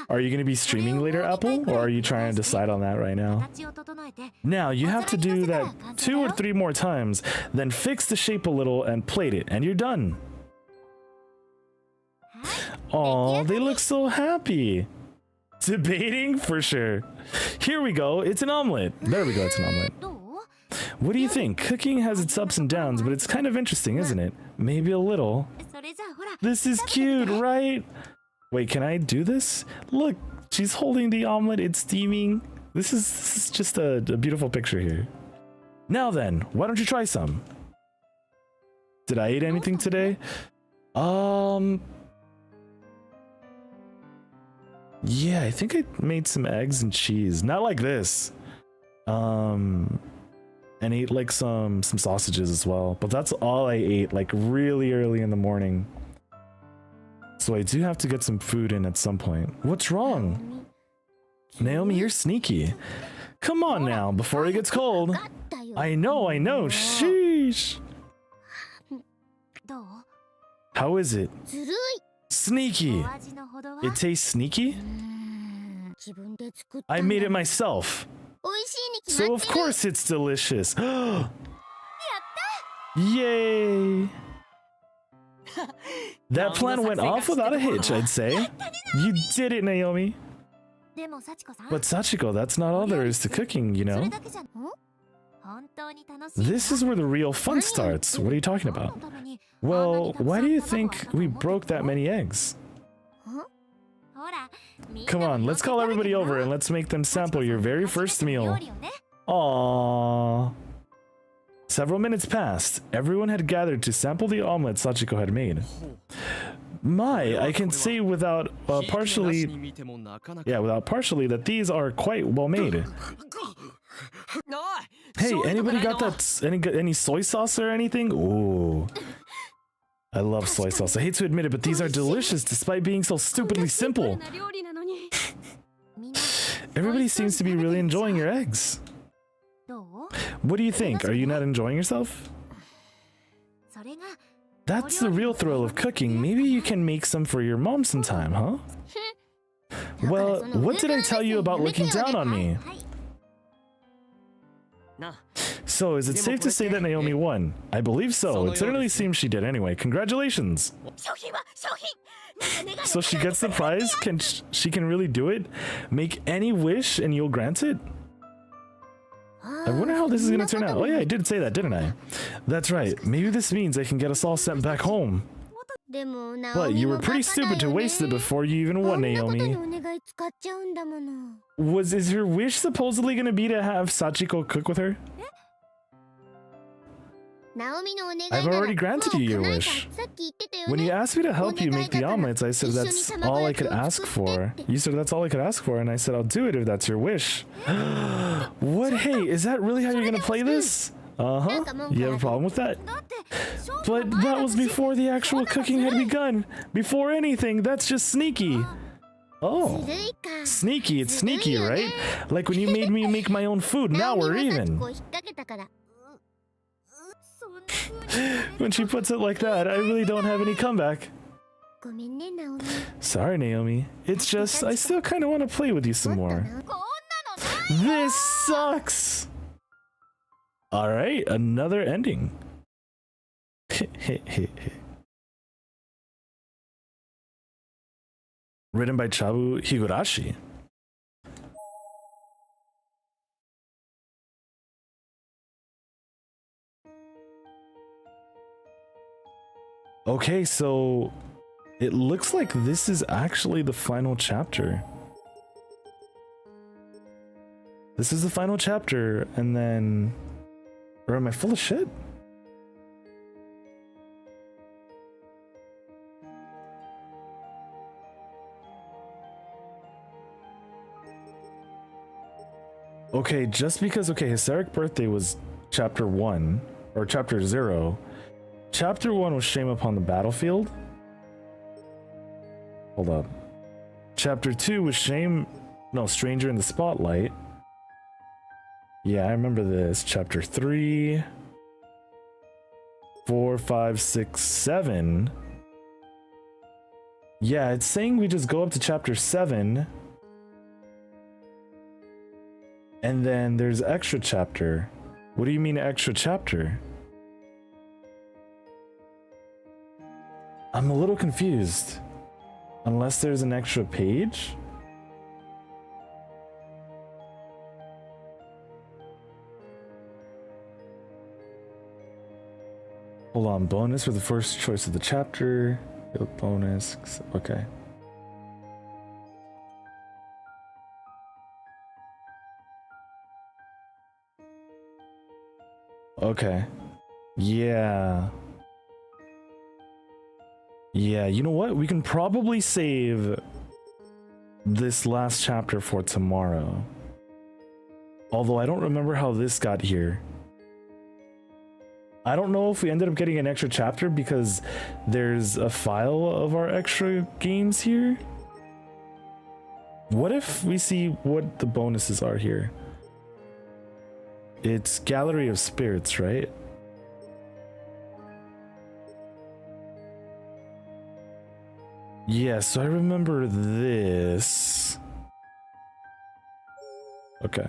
Are you gonna be streaming later, Apple? Or are you trying to decide on that right now? Now, you have to do that 2 or 3 more times, then fix the shape a little and plate it, and you're done. Aw, they look so happy. Debating? For sure. Here we go. It's an omelet. There we go. It's an omelet. What do you think? Cooking has its ups and downs, but it's kind of interesting, isn't it? Maybe a little. This is cute, right? Wait, can I do this? Look, she's holding the omelet. It's steaming. This is just a beautiful picture here. Now then, why don't you try some? Did I eat anything today? Yeah, I think I made some eggs and cheese. Not like this. And ate like some sausages as well. But that's all I ate, like really early in the morning. So I do have to get some food in at some point. What's wrong? Naomi, you're sneaky. Come on now, before it gets cold. I know. Sheesh. How is it? Sneaky. It tastes sneaky? I made it myself. So of course it's delicious. Yay! That plan went off without a hitch, I'd say. You did it, Naomi. But Sachiko, that's not all there is to cooking, you know? This is where the real fun starts. What are you talking about? Well, why do you think we broke that many eggs? Come on, let's call everybody over and let's make them sample your very first meal. Aww. Several minutes passed. Everyone had gathered to sample the omelet Sachiko had made. My, I can say without partially that these are quite well made. Hey, anybody got that any soy sauce or anything? Ooh. I love soy sauce. I hate to admit it, but these are delicious despite being so stupidly simple. Everybody seems to be really enjoying your eggs. What do you think? Are you not enjoying yourself? That's the real thrill of cooking. Maybe you can make some for your mom sometime, huh? Well, what did I tell you about looking down on me? So, is it safe to say that Naomi won? I believe so. It certainly seems she did anyway. Congratulations! So she gets the prize? She can really do it? Make any wish and you'll grant it? I wonder how this is gonna turn out. Oh yeah, I did say that, didn't I? That's right. Maybe this means I can get us all sent back home. But you were pretty stupid to waste it before you even won, Naomi. Is your wish supposedly gonna be to have Sachiko cook with her? I've already granted you your wish. When you asked me to help you make the omelets, I said that's all I could ask for. You said that's all I could ask for, and I said I'll do it if that's your wish. What? Hey, is that really how you're gonna play this? Uh-huh. You have a problem with that? But that was before the actual cooking had begun. Before anything, that's just sneaky. Oh. Sneaky, it's sneaky, right? Like when you made me make my own food, now we're even. When she puts it like that, I really don't have any comeback. Sorry, Naomi. It's just, I still kind of want to play with you some more. This sucks! Alright, another ending. Written by Chabu Higurashi. Okay, so it looks like this is actually the final chapter. This is the final chapter, and then... Or am I full of shit? Okay, just because, okay, Hysteric Birthday was chapter 1, or chapter 0. Chapter 1 was Shame Upon the Battlefield. Hold up. Chapter 2 was Stranger in the Spotlight. Yeah, I remember this. Chapter 3, 4, 5, 6, 7. Yeah, it's saying we just go up to chapter 7. And then there's extra chapter. What do you mean extra chapter? I'm a little confused. Unless there's an extra page? Hold on, bonus for the first choice of the chapter. Bonus, okay. Okay. Yeah. Yeah, you know what? We can probably save this last chapter for tomorrow. Although I don't remember how this got here. I don't know if we ended up getting an extra chapter because there's a file of our extra games here. What if we see what the bonuses are here? It's Gallery of Spirits, right? Yeah, so I remember this. Okay.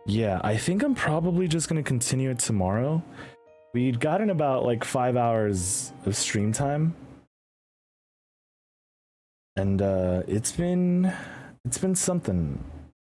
Yeah, I think I'm probably just gonna continue it tomorrow. We'd gotten about like 5 hours of stream time. And it's been something.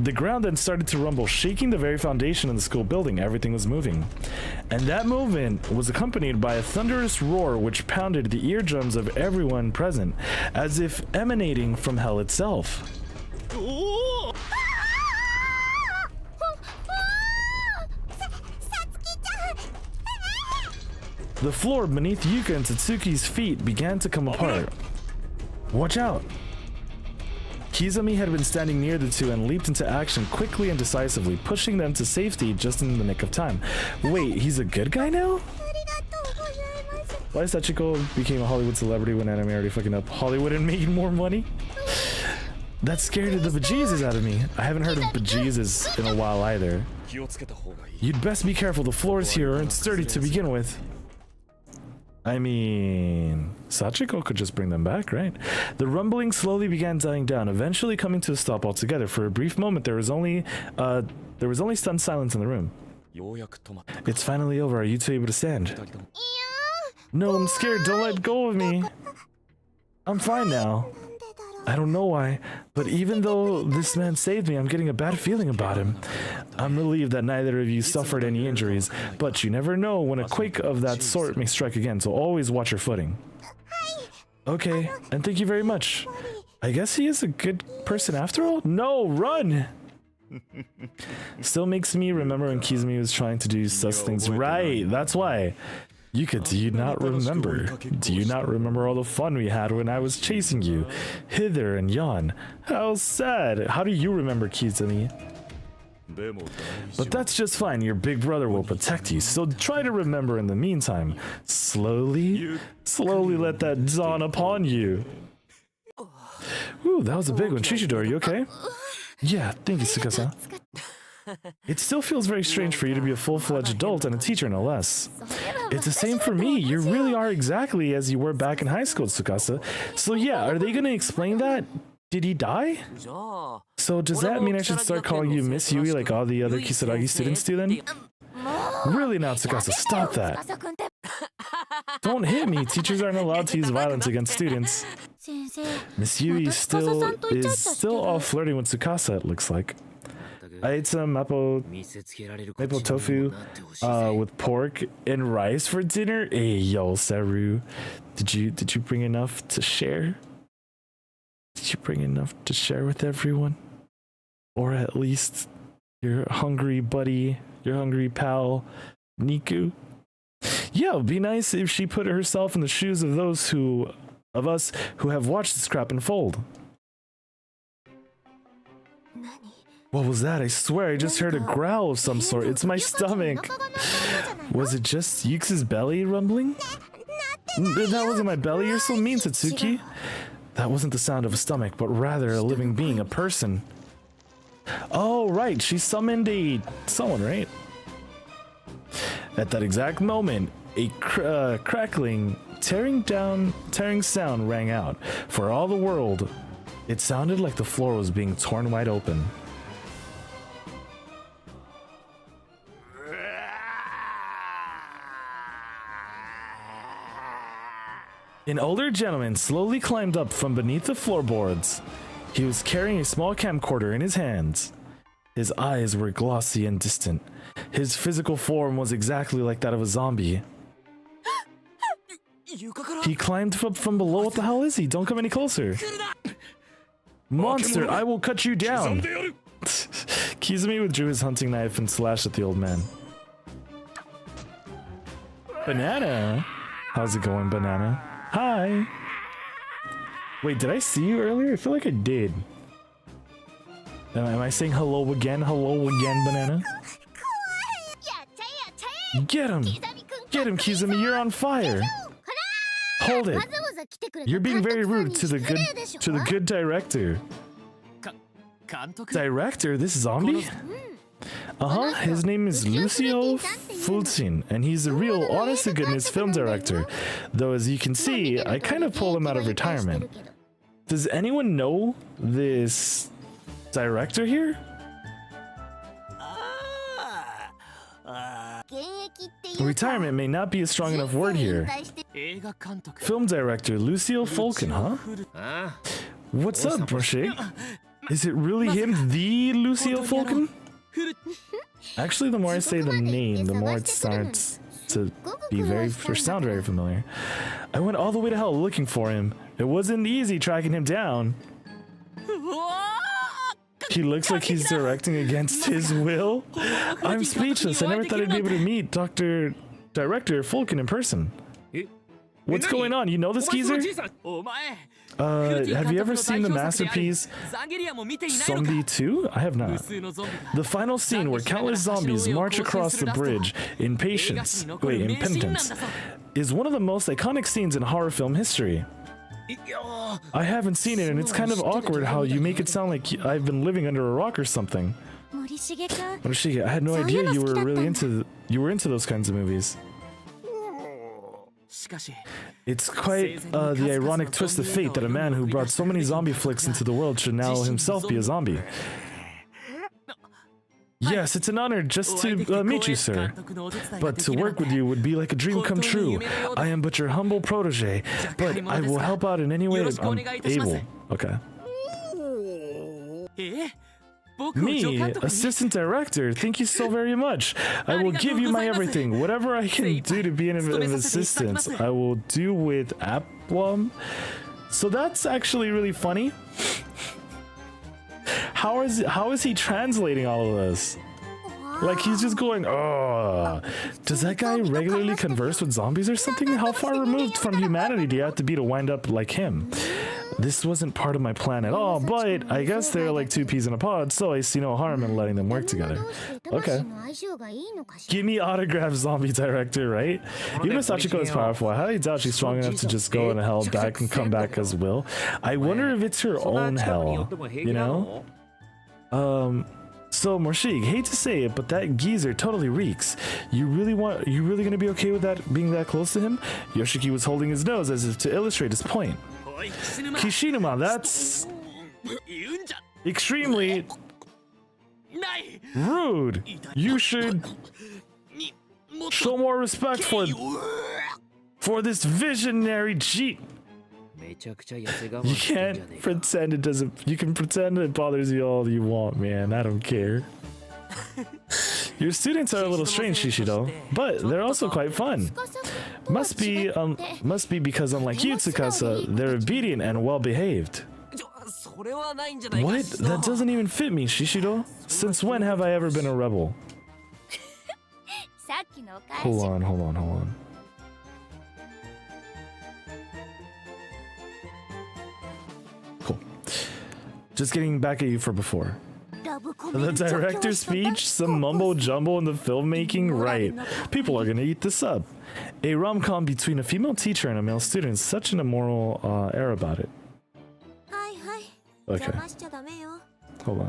The ground then started to rumble, shaking the very foundation of the school building. Everything was moving. And that movement was accompanied by a thunderous roar which pounded the eardrums of everyone present, as if emanating from hell itself. The floor beneath Yuka and Tatsuki's feet began to come apart. Watch out! Kizami had been standing near the two and leaped into action quickly and decisively, pushing them to safety just in the nick of time. Wait, he's a good guy now? Why Sachiko became a Hollywood celebrity when anime already fucking up Hollywood and made more money? That scared the bejesus out of me. I haven't heard of bejesus in a while either. You'd best be careful, the floors here aren't sturdy to begin with. I mean, Sachiko could just bring them back, right? The rumbling slowly began dying down, eventually coming to a stop altogether. For a brief moment, there was only stunned silence in the room. It's finally over. Are you two able to stand? No, I'm scared. Don't let go of me. I'm fine now. I don't know why, but even though this man saved me, I'm getting a bad feeling about him. I'm relieved that neither of you suffered any injuries, but you never know when a quake of that sort may strike again, so always watch your footing. Okay, and thank you very much. I guess he is a good person after all? No, run! Still makes me remember when Kizumi was trying to do such things. Right, that's why. Yuka, do you not remember? Do you not remember all the fun we had when I was chasing you hither and yon? How sad. How do you remember, Kizumi? But that's just fine. Your big brother will protect you, so try to remember in the meantime. Slowly let that dawn upon you. Ooh, that was a big one. Shishido, are you okay? Yeah, thank you, Tsukasa. It still feels very strange for you to be a full-fledged adult and a teacher, no less. It's the same for me. You really are exactly as you were back in high school, Tsukasa. So yeah, are they gonna explain that? Did he die? So does that mean I should start calling you Miss Yui like all the other Kisaragi students do then? Really now, Tsukasa, stop that. Don't hit me. Teachers aren't allowed to use violence against students. Miss Yui is still all flirting with Tsukasa, it looks like. I ate some mapo tofu with pork and rice for dinner. Hey, yo, Saru, did you bring enough to share? Did you bring enough to share with everyone? Or at least your hungry buddy, your hungry pal, Niku? Yeah, it'd be nice if she put herself in the shoes of those of us who have watched this crap unfold. What was that? I swear I just heard a growl of some sort. It's my stomach. Was it just Yux's belly rumbling? That wasn't my belly. You're so mean, Satsuki. That wasn't the sound of a stomach, but rather a living being, a person. Oh, right. She summoned someone, right? At that exact moment, a crackling, tearing sound rang out. For all the world, it sounded like the floor was being torn wide open. An older gentleman slowly climbed up from beneath the floorboards. He was carrying a small camcorder in his hands. His eyes were glossy and distant. His physical form was exactly like that of a zombie. He climbed up from below. What the hell is he? Don't come any closer. Monster, I will cut you down. Kizumi withdrew his hunting knife and slashed at the old man. Banana? How's it going, Banana? Hi. Wait, did I see you earlier? I feel like I did. Am I saying hello again? Hello again, Banana? Get him! Get him, Kizumi, you're on fire! Hold it! You're being very rude to the good director. Director? This zombie? His name is Lucio Fulcin, and he's a real honest-to-goodness film director. Though, as you can see, I kind of pulled him out of retirement. Does anyone know this director here? Retirement may not be a strong enough word here. Film director Lucio Fulcin, huh? What's up, Brushe? Is it really him, the Lucio Fulkin? Actually, the more I say the name, the more it starts to sound very familiar. I went all the way to hell looking for him. It wasn't easy tracking him down. He looks like he's directing against his will. I'm speechless. I never thought I'd be able to meet Director Fulkin in person. What's going on? You know this geezer? Have you ever seen the masterpiece Zombie 2? I have not. The final scene where countless zombies march across the bridge in penitence is one of the most iconic scenes in horror film history. I haven't seen it, and it's kind of awkward how you make it sound like I've been living under a rock or something. Morishige, I had no idea you were really into those kinds of movies. It's quite the ironic twist of fate that a man who brought so many zombie flicks into the world should now himself be a zombie. Yes, it's an honor just to meet you, sir. But to work with you would be like a dream come true. I am but your humble protege, but I will help out in any way I'm able. Okay. Me, assistant director, thank you so very much. I will give you my everything. Whatever I can do to be an assistant, I will do with aplomb. So that's actually really funny. How is he translating all of this? Like, he's just going, oh. Does that guy regularly converse with zombies or something? How far removed from humanity do you have to be to wind up like him? This wasn't part of my plan at all, but I guess they're like two peas in a pod, so I see no harm in letting them work together. Okay. Give me autograph, zombie director, right? Even if Sachiko is powerful, I highly doubt she's strong enough to just go into hell back and come back as will. I wonder if it's her own hell, you know? So Morshig, hate to say it, but that geezer totally reeks. You really gonna be okay with that being that close to him? Yoshiki was holding his nose as if to illustrate his point. Kishinuma, that's extremely rude. You should show more respect for this visionary cheat. You can't pretend it doesn't. You can pretend it bothers you all you want, man. I don't care. Your students are a little strange, Shishido, but they're also quite fun. Must be because unlike you, Tsukasa, they're obedient and well behaved. What? That doesn't even fit me, Shishido. Since when have I ever been a rebel? Hold on. Cool. Just getting back at you for before. The director's speech, some mumbo jumbo in the filmmaking, right? People are gonna eat this up. A rom-com between a female teacher and a male student, such an immoral air about it. Okay. Hold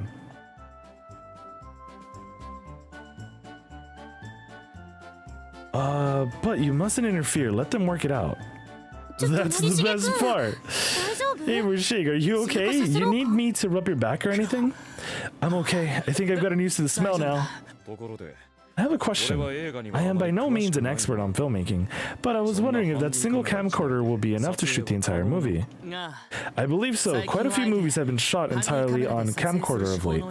on. But you mustn't interfere. Let them work it out. That's the best part. Hey, Morshig, are you okay? You need me to rub your back or anything? I'm okay. I think I've gotten used to the smell now. I have a question. I am by no means an expert on filmmaking, but I was wondering if that single camcorder will be enough to shoot the entire movie. I believe so. Quite a few movies have been shot entirely on camcorder of late,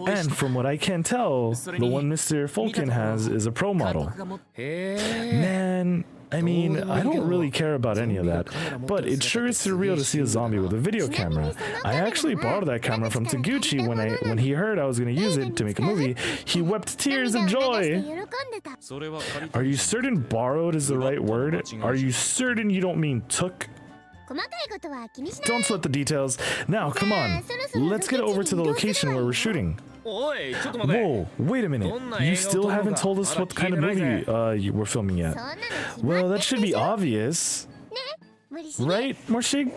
and from what I can tell, the one Mr. Fulkin has is a pro model. Man, I mean, I don't really care about any of that, but it sure is surreal to see a zombie with a video camera. I actually borrowed that camera from Taguchi when he heard I was going to use it to make a movie. He wept tears of joy. Are you certain borrowed is the right word? Are you certain you don't mean took? Don't sweat the details. Now, come on. Let's get over to the location where we're shooting. Whoa, wait a minute. You still haven't told us what kind of movie you were filming yet. Well, that should be obvious. Right, Morshig?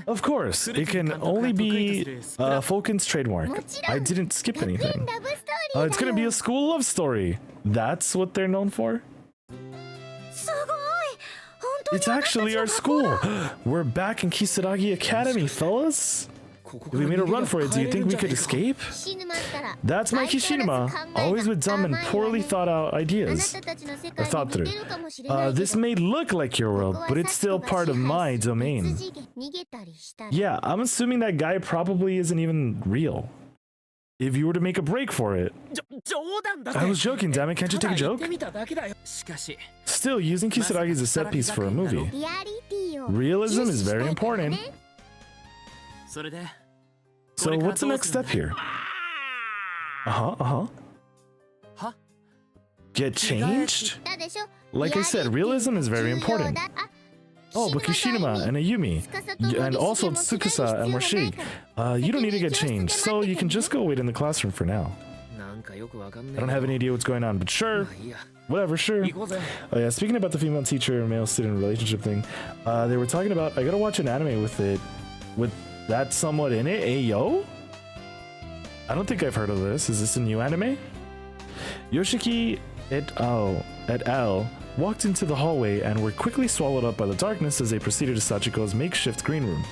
Of course. It can only be Fulkin's trademark. I didn't skip anything. It's gonna be a school love story. That's what they're known for? It's actually our school. We're back in Kisaragi Academy, fellas. If we made a run for it, do you think we could escape? That's my Kishinuma, always with dumb and poorly thought out ideas. Or thought through. This may look like your world, but it's still part of my domain. Yeah, I'm assuming that guy probably isn't even real. If you were to make a break for it. I was joking, damn it, can't you take a joke? Still, using Kisaragi as a set piece for a movie. Realism is very important. So what's the next step here? Get changed? Like I said, realism is very important. Oh, but Kishinuma and Ayumi, and also Tsukasa and Morshi, you don't need to get changed, so you can just go wait in the classroom for now. I don't have any idea what's going on, but sure. Whatever, sure. Oh yeah, speaking about the female teacher and male student relationship thing, they were talking about, I gotta watch an anime with that somewhat in it. Ayo? I don't think I've heard of this. Is this a new anime? Yoshiki et al. Walked into the hallway and were quickly swallowed up by the darkness as they proceeded to Sachiko's makeshift green room.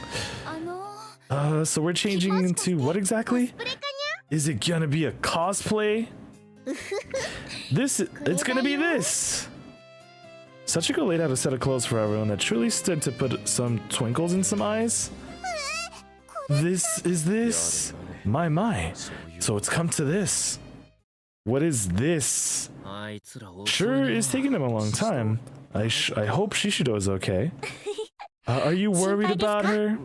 So we're changing into what exactly? Is it gonna be a cosplay? It's gonna be this! Sachiko laid out a set of clothes for everyone that truly stood to put some twinkles in some eyes. This? My. So it's come to this. What is this? Sure, it's taking them a long time. I hope Shishido is okay. Are you worried about her?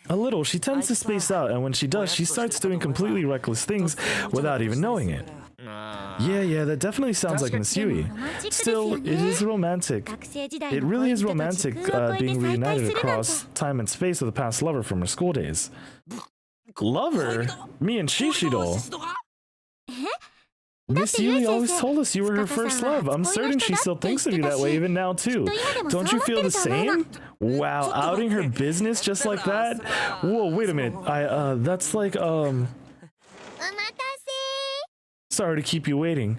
A little. She tends to space out, and when she does, she starts doing completely reckless things without even knowing it. Yeah, that definitely sounds like Miss Yui. Still, it is romantic. It really is romantic being reunited across time and space with a past lover from her school days. Lover? Me and Shishido? Miss Yui always told us you were her first love. I'm certain she still thinks of you that way even now too. Don't you feel the same? Wow, outing her business just like that? Whoa, wait a minute. That's like, sorry to keep you waiting.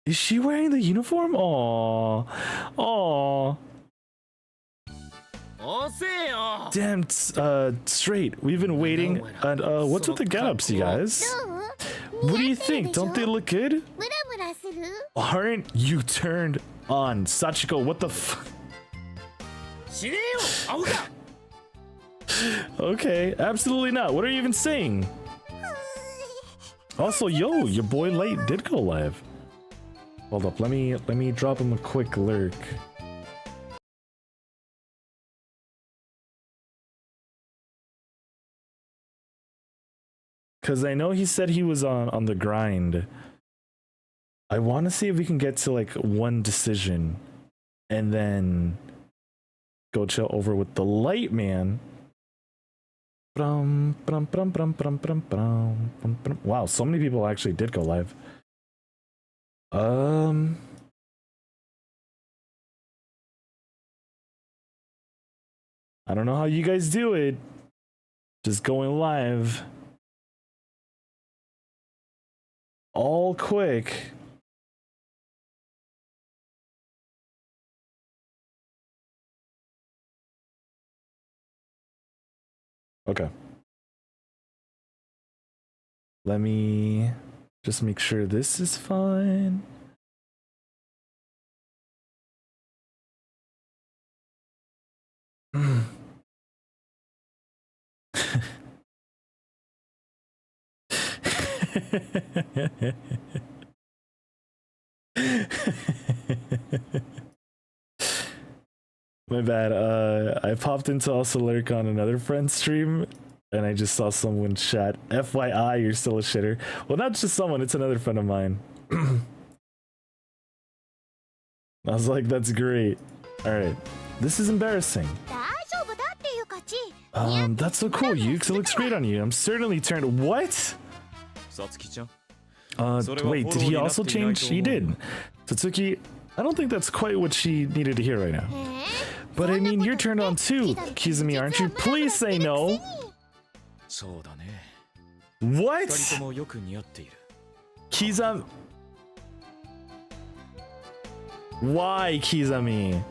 Is she wearing the uniform? Aww. Damn, straight. We've been waiting. And, what's with the get-ups, you guys? What do you think? Don't they look good? Aren't you turned on? Sachiko, what the f- Okay, absolutely not. What are you even saying? Also, yo, your boy Light did go live. Hold up, let me drop him a quick lurk. Cause I know he said he was on the grind. I want to see if we can get to like one decision and then go chill over with the Light Man. Wow, so many people actually did go live. I don't know how you guys do it. Just going live. All quick. Okay. Let me just make sure this is fine. My bad. I popped into also lurk on another friend's stream and I just saw someone chat, FYI, you're still a shitter. Well, not just someone, it's another friend of mine. I was like, that's great. Alright. This is embarrassing. That's so cool, Yukes. It looks great on you. I'm certainly turned. What? Wait, did he also change? He did. Satsuki, I don't think that's quite what she needed to hear right now. But I mean, you're turned on too, Kizumi, aren't you? Please say no. What? Kizami. Why, Kizami?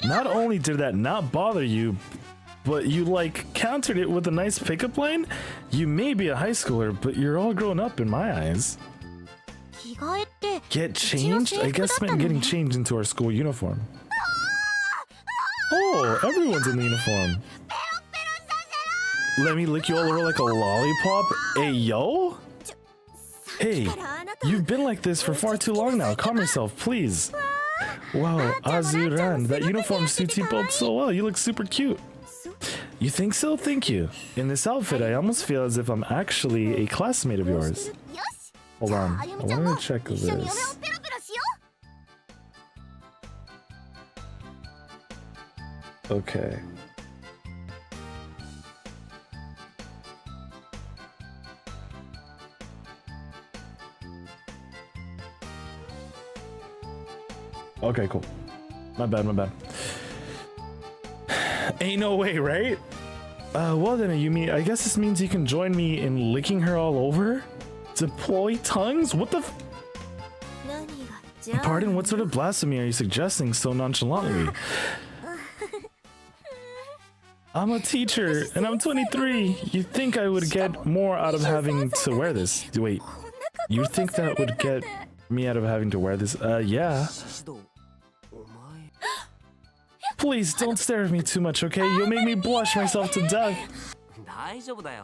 Not only did that not bother you, but you like countered it with a nice pickup line? You may be a high schooler, but you're all grown up in my eyes. Get changed? I guess meant getting changed into our school uniform. Oh, everyone's in the uniform. Let me lick you all over like a lollipop? Hey, yo? Hey, you've been like this for far too long now. Calm yourself, please. Wow, Azuran, that uniform suits you both so well. You look super cute. You think so? Thank you. In this outfit, I almost feel as if I'm actually a classmate of yours. Hold on, I wanted to check this. Okay. Okay, cool. My bad. Ain't no way, right? Well then, Ayumi, I guess this means you can join me in licking her all over? Deploy tongues? What the Pardon, what sort of blasphemy are you suggesting so nonchalantly? I'm a teacher, and I'm 23. You think I would get more out of having to wear this? Wait, you think that would get me out of having to wear this? Yeah. Please don't stare at me too much, okay? You'll make me blush myself to death.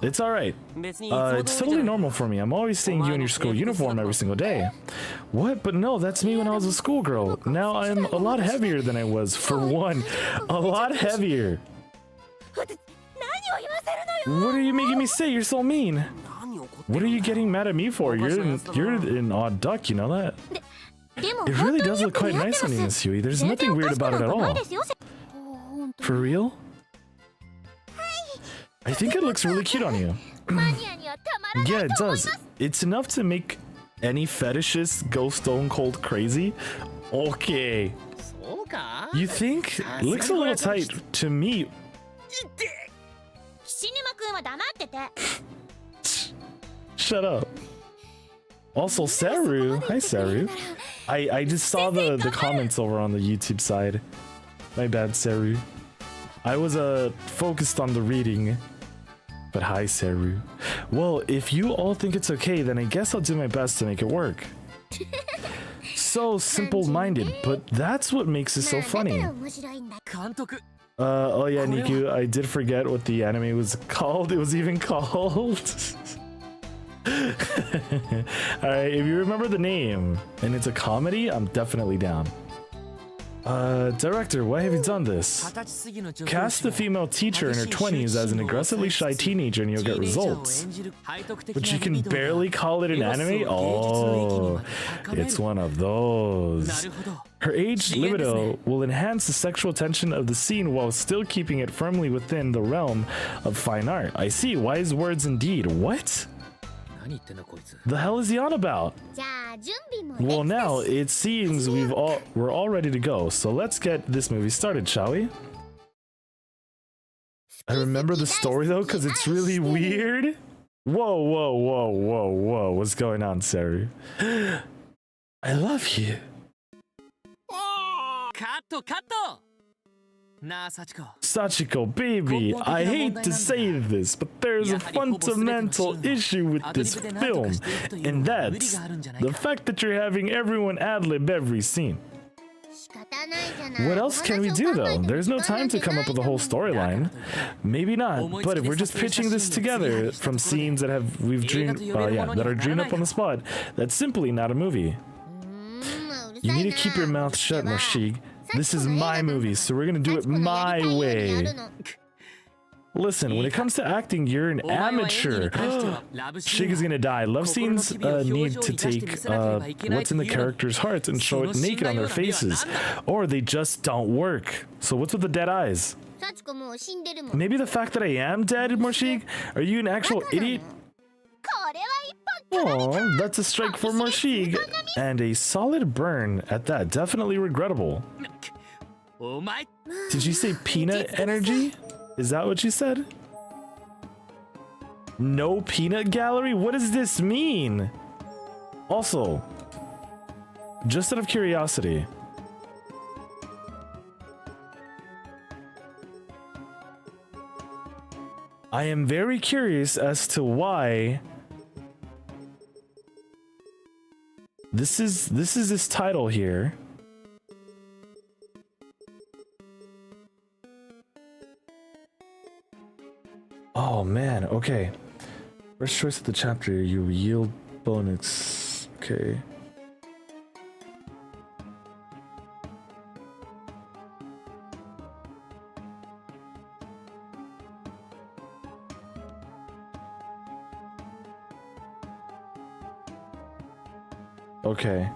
It's alright. It's totally normal for me. I'm always seeing you in your school uniform every single day. What? But no, that's me when I was a schoolgirl. Now I'm a lot heavier than I was, for one. A lot heavier. What are you making me say? You're so mean. What are you getting mad at me for? You're an odd duck, you know that? It really does look quite nice on you, Miss Yui. There's nothing weird about it at all. For real? I think it looks really cute on you. Yeah, it does. It's enough to make any fetishist go stone cold crazy. Okay. You think? It looks a little tight to me. Shut up. Also, Saru. Hi, Saru. I just saw the comments over on the YouTube side. My bad, Saru. I was focused on the reading. But hi, Saru. Well, if you all think it's okay, then I guess I'll do my best to make it work. So simple-minded, but that's what makes it so funny. Oh yeah, Niku, I did forget what the anime was called. It was even called. Alright, if you remember the name and it's a comedy, I'm definitely down. Director, why have you done this? Cast the female teacher in her 20s as an aggressively shy teenager and you'll get results. But you can barely call it an anime? Oh, it's one of those. Her age libido will enhance the sexual tension of the scene while still keeping it firmly within the realm of fine art. I see, wise words indeed. What? The hell is he on about? Well, now it seems we're all ready to go, so let's get this movie started, shall we? I remember the story though, because it's really weird. Whoa, what's going on, Saru? I love you. Sachiko, baby, I hate to say this, but there's a fundamental issue with this film, and that's the fact that you're having everyone ad-lib every scene. What else can we do though? There's no time to come up with a whole storyline. Maybe not, but if we're just pitching this together from scenes that that are dreamed up on the spot, that's simply not a movie. You need to keep your mouth shut, Moshig. This is my movie, so we're gonna do it my way. Listen, when it comes to acting, you're an amateur. Shig is gonna die. Love scenes need to take what's in the character's hearts and show it naked on their faces, or they just don't work. So what's with the dead eyes? Maybe the fact that I am dead, Moshig? Are you an actual idiot? Oh, that's a strike for Moshig, and a solid burn at that. Definitely regrettable. Did you say peanut energy? Is that what you said? No peanut gallery? What does this mean? Also, just out of curiosity, I am very curious as to why this is this title here. Oh man, okay. First choice of the chapter, you yield bonus. Okay. Okay.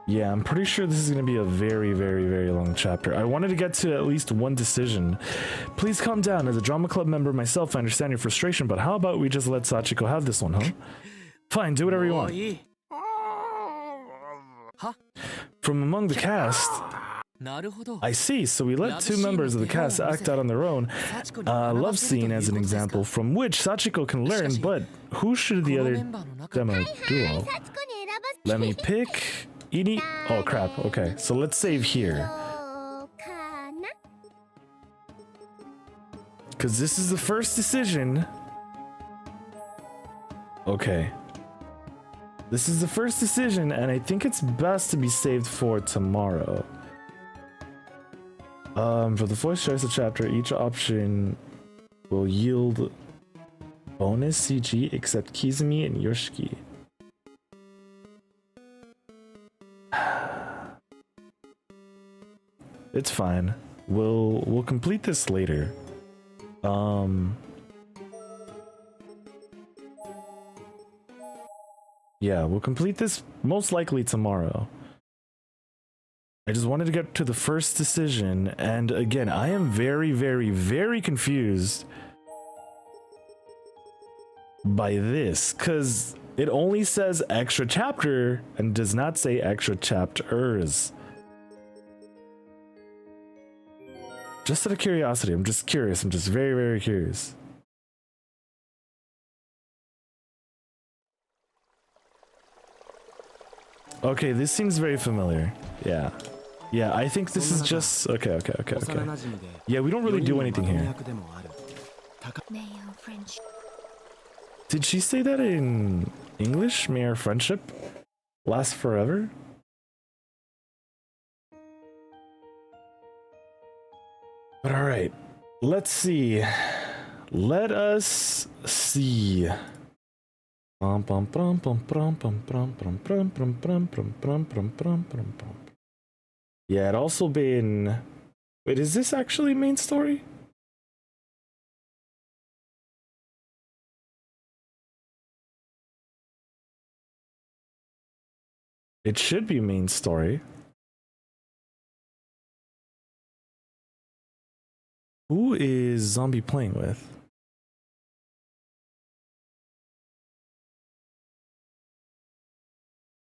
Yeah, I'm pretty sure this is going to be a very, very, very long chapter. I wanted to get to at least one decision. Please calm down. As a drama club member myself, I understand your frustration, but how about we just let Sachiko have this one, huh? Fine, do whatever you want. From among the cast... I see, so we let two members of the cast act out on their own. Love scene as an example from which Sachiko can learn, but who should the other demo duo? Let me pick... Ini... Oh crap, okay. So let's save here. Because this is the first decision. Okay. This is the first decision, and I think it's best to be saved for tomorrow. For the voice choice of chapter, each option will yield bonus CG except Kizumi and Yoshiki. It's fine. We'll complete this later. Yeah, we'll complete this most likely tomorrow. I just wanted to get to the first decision, and again, I am very, very, very confused by this, because it only says extra chapter and does not say extra chapters. Just out of curiosity, I'm just curious, I'm just very, very curious. Okay, this seems very familiar. Yeah. Yeah, I think this is just... Okay. Yeah, we don't really do anything here. Did she say that in English? May our friendship last forever? But alright, let's see. Let us see. Yeah, it also been... Wait, is this actually main story? It should be main story. Who is Zombie playing with?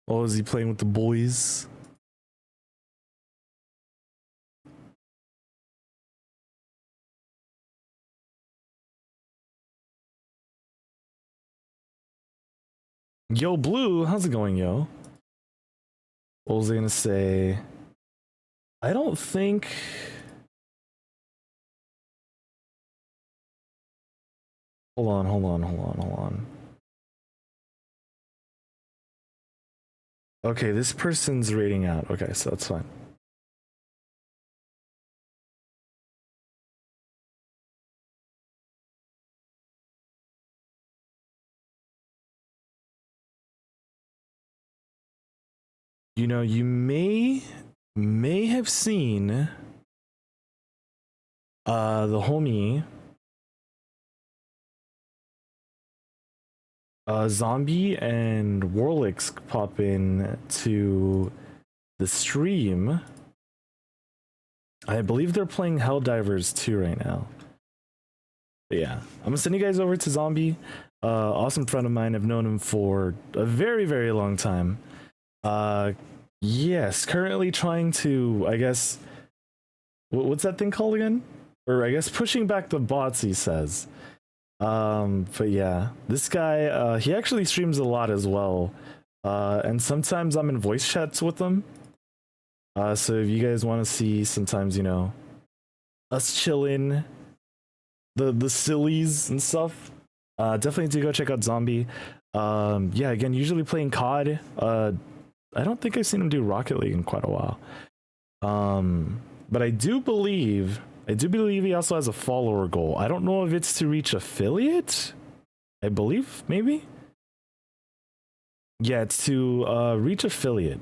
Oh, is he playing with the boys? Yo, Blue, how's it going, yo? What was I gonna say? I don't think... Hold on. Okay, this person's rating out. Okay, so that's fine. You know, you may have seen the homie Zombie and Warlix pop in to the stream. I believe they're playing Helldivers 2 right now. But yeah, I'm gonna send you guys over to Zombie. Awesome friend of mine. I've known him for a very, very long time. Yes, currently trying to, I guess, what's that thing called again? Or I guess pushing back the bots, he says. But yeah, this guy, he actually streams a lot as well. And sometimes I'm in voice chats with him. So if you guys want to see sometimes, you know, us chilling the sillies and stuff. Definitely do go check out Zombie. Yeah, again, usually playing COD. I don't think I've seen him do Rocket League in quite a while. But I do believe he also has a follower goal. I don't know if it's to reach affiliate. I believe maybe. Yeah, it's to reach affiliate.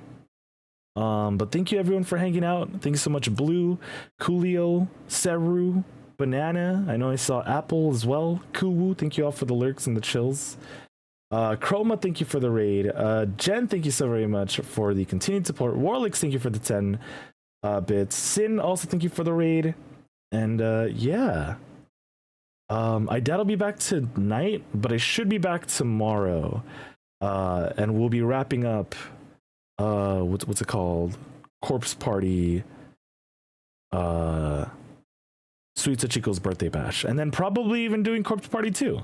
But thank you everyone for hanging out. Thank you so much, Blue, Coolio, Seru, Banana. I know I saw Apple as well. Kuwu, thank you all for the lurks and the chills. Chroma, thank you for the raid. Jen, thank you so very much for the continued support. Warlix, thank you for the 10 bits. Sin, also thank you for the raid. And yeah. I doubt I'll be back tonight, but I should be back tomorrow. And we'll be wrapping up what's it called? Corpse Party, Sweet Sachiko's birthday bash, and then probably even doing Corpse Party 2.